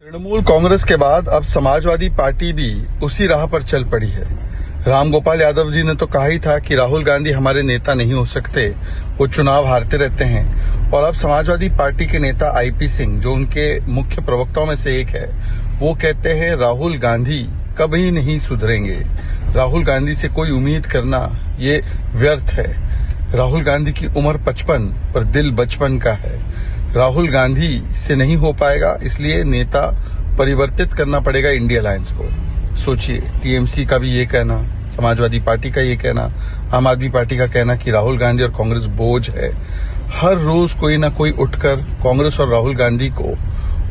[SPEAKER 2] Trinamool Congress के बाद अब Samajwadi party भी उसी राह पर चल पड़ी है। राम गोपाल यादव जी ने तो कहा ही था कि राहुल गांधी हमारे नेता नहीं हो सकते, वो चुनाव हारते रहते हैं। और अब समाजवादी पार्टी के नेता आईपी सिंह, जो उनके मुख्य प्रवक्ताओं में से एक है, वो कहते हैं राहुल गांधी कभी नहीं सुधरेंगे। राहुल गांधी से कोई उम्मीद करना ये व्यर्थ है। राहुल गांधी की उम्र 55 पर दिल बचपन का है। राहुल गांधी से नहीं हो पाएगा, इसलिए नेता परिवर्तित करना पड़ेगा इंडिया अलायंस को। सोचिए, टीएमसी का भी ये कहना, समाजवादी पार्टी का ये कहना, आम आदमी पार्टी का कहना कि राहुल गांधी और कांग्रेस बोझ है। हर रोज कोई ना कोई उठकर कांग्रेस और राहुल गांधी को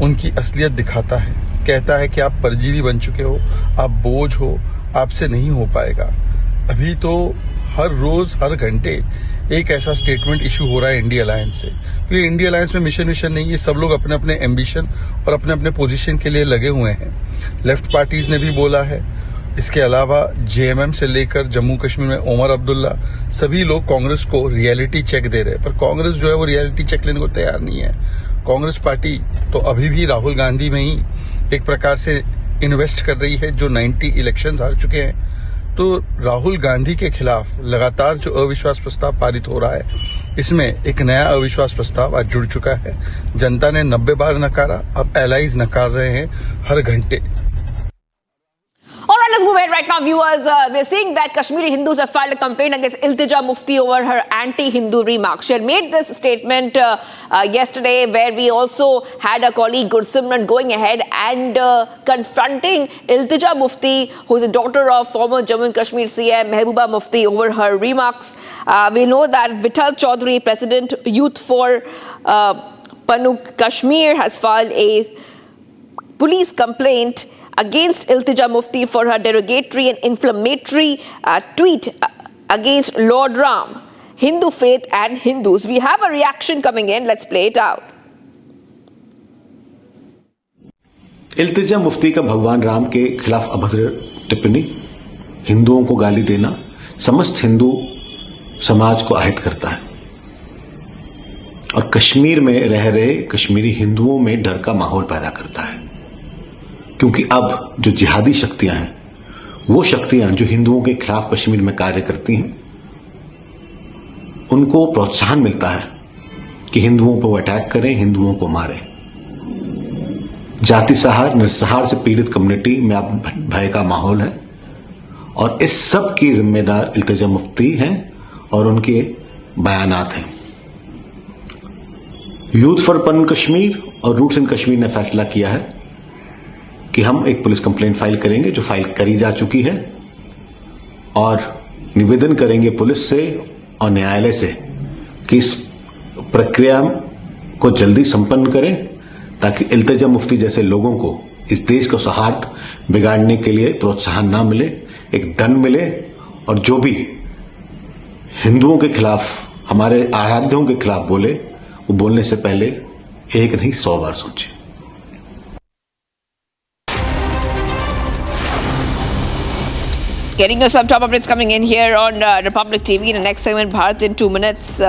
[SPEAKER 2] उनकी असलियत दिखाता है, कहता है कि आप परजीवी बन चुके हो, आप बोझ हो, आपसे नहीं हो पाएगा। अभी तो हर रोज हर घंटे एक ऐसा स्टेटमेंट इशू हो रहा है इंडिया अलायंस से। क्योंकि इंडिया अलायंस में मिशन नहीं, ये सब लोग अपने अपने एम्बिशन और अपने अपने पोजीशन के लिए लगे हुए हैं। लेफ्ट पार्टीज ने भी बोला है, इसके अलावा जेएमएम से लेकर जम्मू कश्मीर में उमर अब्दुल्ला, सभी लोग कांग्रेस को रियलिटी चेक दे रहे हैं। पर कांग्रेस जो है वो रियलिटी चेक लेने को तैयार नहीं है। कांग्रेस पार्टी तो अभी भी राहुल गांधी में ही एक प्रकार से इन्वेस्ट कर रही है, जो 90 इलेक्शंस हार चुके हैं। तो राहुल गांधी के खिलाफ लगातार जो अविश्वास प्रस्ताव पारित हो रहा है, इसमें एक नया अविश्वास प्रस्ताव आज जुड़ चुका है। जनता ने 90 बार नकारा, अब एलाइज नकार रहे हैं हर घंटे।
[SPEAKER 19] All right, let's move ahead right now, viewers. We're seeing that Kashmiri Hindus have filed a complaint against Iltija Mufti over her anti-Hindu remarks. She had made this statement yesterday, where we also had a colleague, Gursimran, going ahead and confronting Iltija Mufti, who is a daughter of former Jammu and Kashmir CM Mehbooba Mufti, over her remarks. We know that Vithal Chaudhary, President Youth for Panuk Kashmir, has filed a police complaint against Iltija Mufti for her derogatory and inflammatory tweet against Lord Ram, Hindu faith and Hindus. We have a reaction coming in. Let's play it out.
[SPEAKER 3] Iltija Mufti का भगवान राम के खिलाफ अभद्र टिप्पणी, हिंदुओं को गाली देना, समस्त हिंदू समाज को आहत करता है और कश्मीर में रह रहे कश्मीरी हिंदुओं में डर का माहौल पैदा करता है। क्योंकि अब जो जिहादी शक्तियां हैं, वो शक्तियां जो हिंदुओं के खिलाफ कश्मीर में कार्य करती हैं, उनको प्रोत्साहन मिलता है कि हिंदुओं पर वो अटैक करें, हिंदुओं को मारें। जाति सहार, नरसंहार से पीड़ित कम्युनिटी में अब भय का माहौल है और इस सब की जिम्मेदार इल्तिजा मुफ्ती हैं और उनके बयानात हैं। यूथ फॉर पन कश्मीर और रूट्स इन कश्मीर ने फैसला किया है कि हम एक पुलिस कंप्लेंट फाइल करेंगे जो फाइल करी जा चुकी है और निवेदन करेंगे पुलिस से और न्यायालय से कि इस प्रक्रिया को जल्दी संपन्न करें ताकि इल्तिजा मुफ्ती जैसे लोगों को इस देश का सौहार्द बिगाड़ने के लिए प्रोत्साहन ना मिले, एक दंड मिले और जो भी हिंदुओं के खिलाफ, हमारे आराध्यों के खिलाफ बोले, वो बोलने से पहले एक नहीं 100 बार सोचे।
[SPEAKER 19] Getting us some top updates coming in here on Republic TV in the next segment, Bharat in 2 minutes.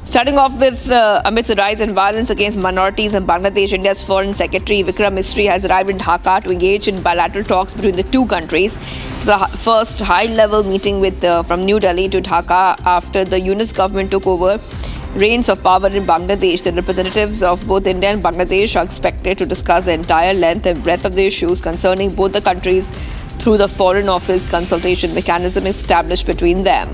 [SPEAKER 19] Starting off with amidst the rise in violence against minorities in Bangladesh, India's Foreign Secretary Vikram Misri has arrived in Dhaka to engage in bilateral talks between the two countries. It's the first high-level meeting from New Delhi to Dhaka after the Yunus government took over reins of power in Bangladesh. The representatives of both India and Bangladesh are expected to discuss the entire length and breadth of the issues concerning both the countries through the Foreign Office consultation mechanism established between them.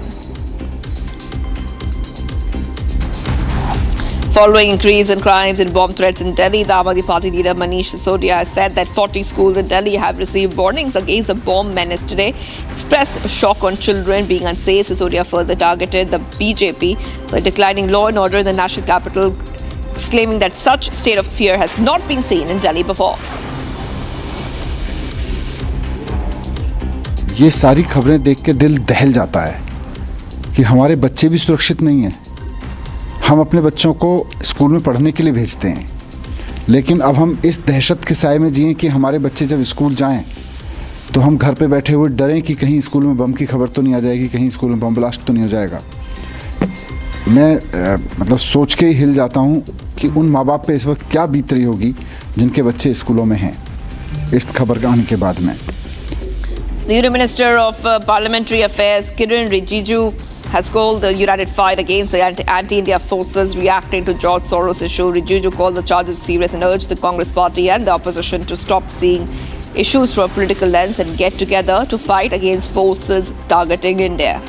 [SPEAKER 19] Following increase in crimes and bomb threats in Delhi, the Aam Aadmi Party leader Manish Sisodia has said that 40 schools in Delhi have received warnings against a bomb menace today. Expressed shock on children being unsafe, Sisodia further targeted the BJP for declining law and order in the national capital, claiming that such state of fear has not been seen in Delhi before.
[SPEAKER 7] ये सारी खबरें देख के दिल दहल जाता है कि हमारे बच्चे भी सुरक्षित नहीं हैं। हम अपने बच्चों को स्कूल में पढ़ने के लिए भेजते हैं, लेकिन अब हम इस दहशत के साए में जिएं कि हमारे बच्चे जब स्कूल जाएं तो हम घर पे बैठे हुए डरें कि कहीं स्कूल में बम की खबर तो नहीं आ जाएगी, कहीं स्कूल में बम ब्लास्ट तो नहीं हो जाएगा। मैं मतलब सोच के ही हिल जाता हूँ कि उन माँ बाप पे इस वक्त क्या बीत रही होगी जिनके बच्चे स्कूलों में हैं इस खबर के आने के बाद में।
[SPEAKER 19] The Union Minister of Parliamentary Affairs, Kiran Rijiju, has called the united fight against the anti-India forces reacting to George Soros issue. Rijiju called the charges serious and urged the Congress party and the opposition to stop seeing issues from a political lens and get together to fight against forces targeting India.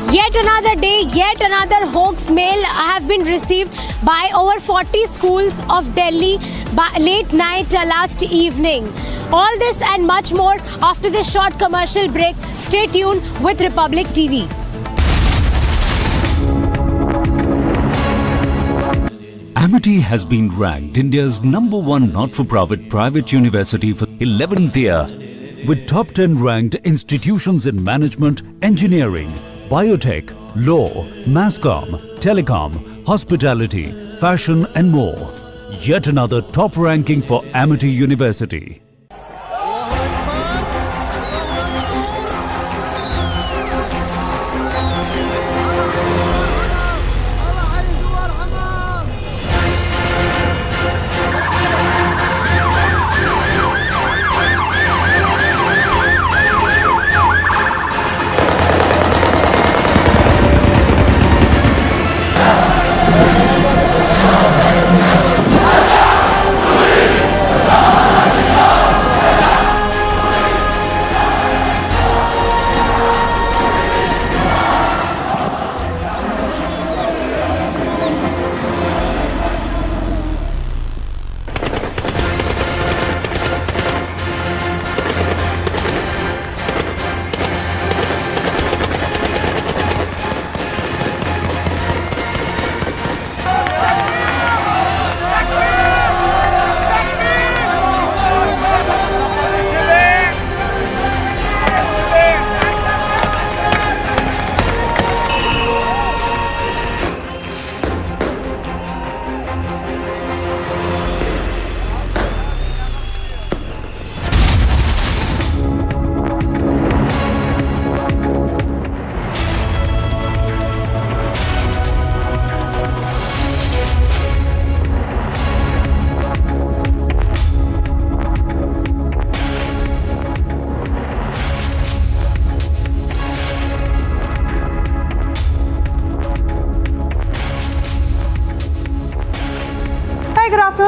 [SPEAKER 10] Yet another day, yet another hoax mail have been received by over 40 schools of Delhi by late night last evening. All this and much more after this short commercial break. Stay tuned with Republic TV.
[SPEAKER 11] Amity has been ranked India's #1 not-for-profit private university for 11th year, with top 10 ranked institutions in management, engineering, biotech, law, masscom, telecom, hospitality, fashion and more. Yet another top ranking for Amity University.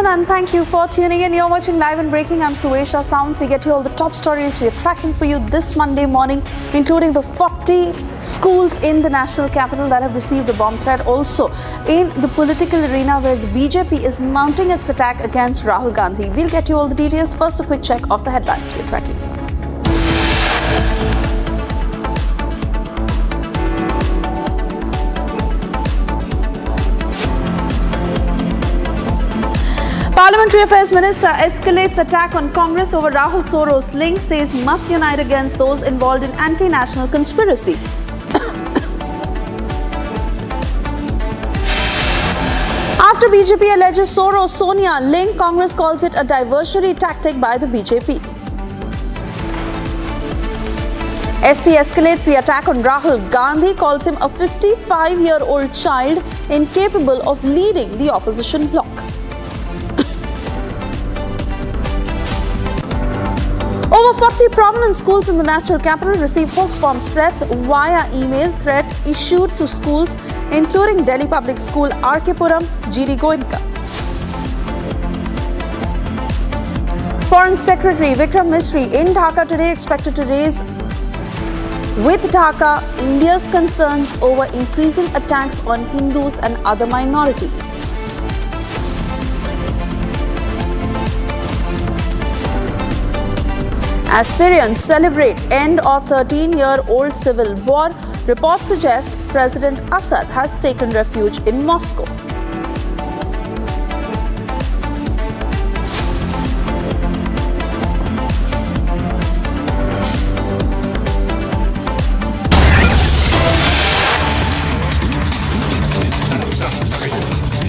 [SPEAKER 14] and thank you for tuning in. You're watching Live and Breaking. I'm Suesha Sound. We get you all the top stories we are tracking for you this Monday morning, including the 40 schools in the national capital that have received a bomb threat. Also, in the political arena where the BJP is mounting its attack against Rahul Gandhi. We'll get you all the details. First, a quick check of the headlines we're tracking. Parliamentary Affairs Minister escalates attack on Congress over Rahul Soros link, says must unite against those involved in anti-national conspiracy. After BJP alleges Soros-Sonia link, Congress calls it a diversionary tactic by the BJP. SP escalates the attack on Rahul Gandhi, calls him a 55-year-old child incapable of leading the opposition bloc. Over 40 prominent schools in the national capital receive hoax bomb threats via email. Threat issued to schools including Delhi Public School, R.K. Puram, G.D. Goenka. Foreign Secretary Vikram Misri in Dhaka today expected to raise with Dhaka India's concerns over increasing attacks on Hindus and other minorities. As Syrians celebrate end of 13-year-old civil war, reports suggest President Assad has taken refuge in Moscow.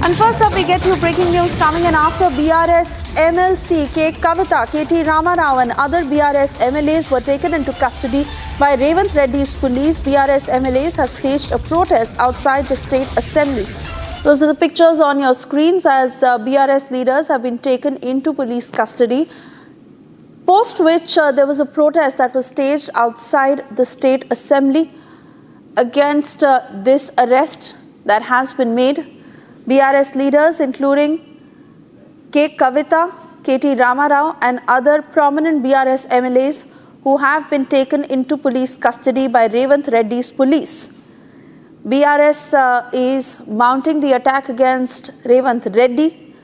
[SPEAKER 14] And first up, we get you breaking news coming in after BRS MLC K. Kavita, KT Ramarao and other BRS MLAs were taken into custody by Revanth Reddy's police. BRS MLAs have staged a protest outside the State Assembly. Those are the pictures on your screens as BRS leaders have been taken into police custody, post which there was a protest that was staged outside the State Assembly against this arrest that has been made. BRS leaders including K. Kavita, KT Ramarao and other prominent BRS MLAs who have been taken into police custody by Revanth Reddy's police. BRS is mounting the attack against Revanth Reddy.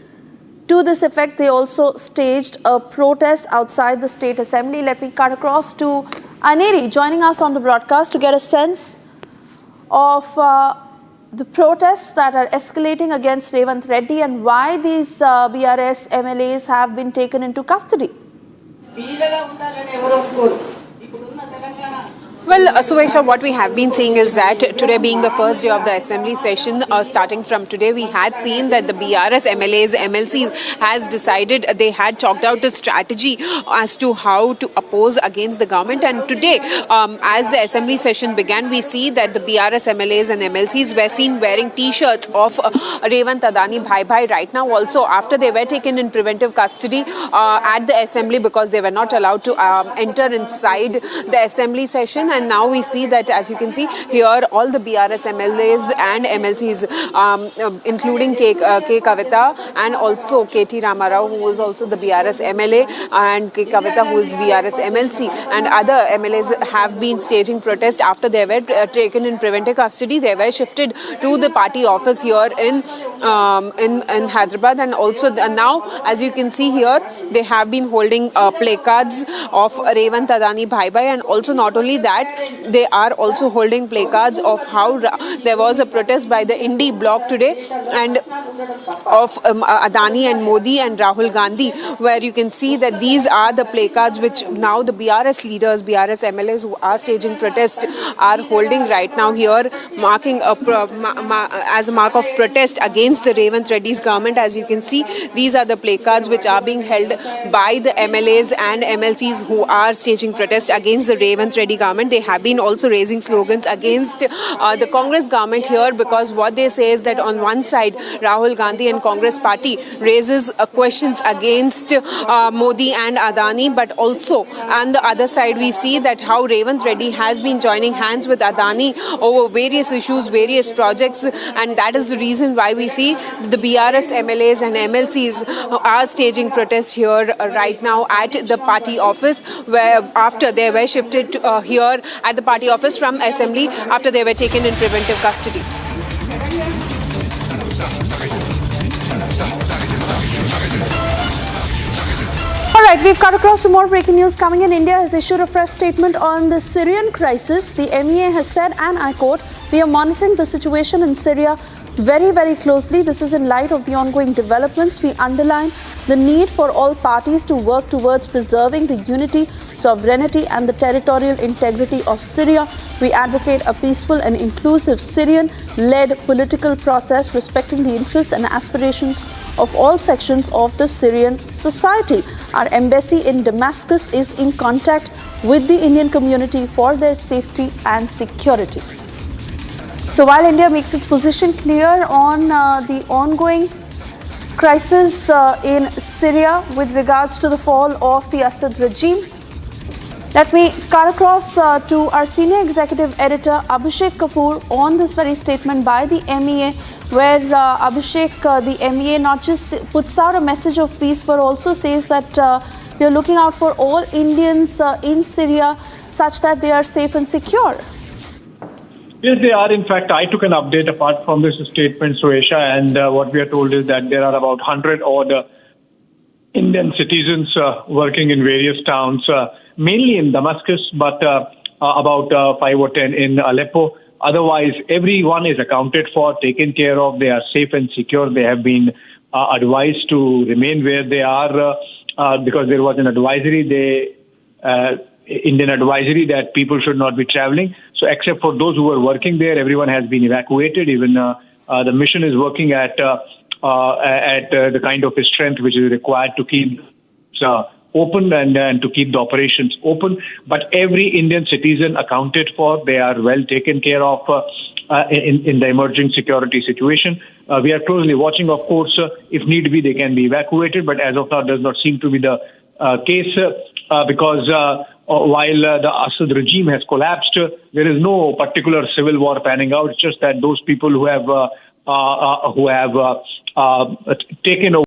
[SPEAKER 14] To this effect, they also staged a protest outside the State Assembly. Let me cut across to Aneri joining us on the broadcast to get a sense of the protests that are escalating against Revanth Reddy and why these BRS MLAs have been taken into custody.
[SPEAKER 16] Well, Suesha, what we have been seeing is that today being the first day of the assembly session, starting from today, we had seen that the BRS MLAs, MLCs has decided, they had chalked out a strategy as to how to oppose against the government. And today, as the assembly session began, we see that the BRS MLAs and MLCs were seen wearing T-shirts of Revanth Adani Bhai Bhai right now. Also, after they were taken in preventive custody at the assembly because they were not allowed to enter inside the assembly session. And now we see that, as you can see here, all the BRS MLAs and MLCs, including K. Kavita and also KT Ramarao, who is also the BRS MLA, and K. Kavita, who is BRS MLC, and other MLAs have been staging protest after they were taken in preventive custody. They were shifted to the party office here in Hyderabad, and also now, as you can see here, they have been holding placards of Revanth Adani Bhai Bhai, and also not only that, they are also holding placards of how there was a protest by the Indy bloc today and of Adani and Modi and Rahul Gandhi, where you can see that these are the placards which now the BRS leaders, BRS MLAs who are staging protest are holding right now here, marking as a mark of protest against the Revanth Reddy's government. As you can see, these are the placards which are being held by the MLAs and MLCs who are staging protest against the Revanth Reddy government. They have been also raising slogans against the Congress government here, because what they say is that on one side, Rahul Rahul Gandhi and Congress party raises questions against Modi and Adani, but also on the other side we see that how Revanth Reddy has been joining hands with Adani over various issues, various projects, and that is the reason why we see the BRS MLAs and MLCs are staging protests here right now at the party office, where after they were shifted to, here at the party office from assembly after they were taken in preventive custody.
[SPEAKER 14] All right, we've cut across some more breaking news coming in. India has issued a fresh statement on the Syrian crisis. The MEA has said, and I quote, "We are monitoring the situation in Syria very, very closely. This is in light of the ongoing developments. We underline the need for all parties to work towards preserving the unity, sovereignty and the territorial integrity of Syria. We advocate a peaceful and inclusive Syrian-led political process respecting the interests and aspirations of all sections of the Syrian society. Our embassy in Damascus is in contact with the Indian community for their safety and security." So while India makes its position clear on the ongoing crisis in Syria with regards to the fall of the Assad regime, let me cut across to our senior executive editor Abhishek Kapoor on this very statement by the MEA, where Abhishek, the MEA not just puts out a message of peace but also says that they're looking out for all Indians in Syria such that they are safe and secure.
[SPEAKER 15] Yes, they are. In fact, I took an update apart from this statement, Suesha, and what we are told is that there are about 100 odd Indian citizens working in various towns, mainly in Damascus, but about 5 or 10 in Aleppo. Otherwise, everyone is accounted for, taken care of. They are safe and secure. They have been advised to remain where they are because there was an advisory. Indian advisory that people should not be traveling. So except for those who were working there, everyone has been evacuated. Even the mission is working at the kind of strength which is required to keep open and to keep the operations open. But every Indian citizen accounted for. They are well taken care of in the emerging security situation. We are closely watching, of course. If need be, they can be evacuated. But as of now, does not seem to be the case because while the Assad regime has collapsed, there is no particular civil war panning out. It's just that those people who have taken over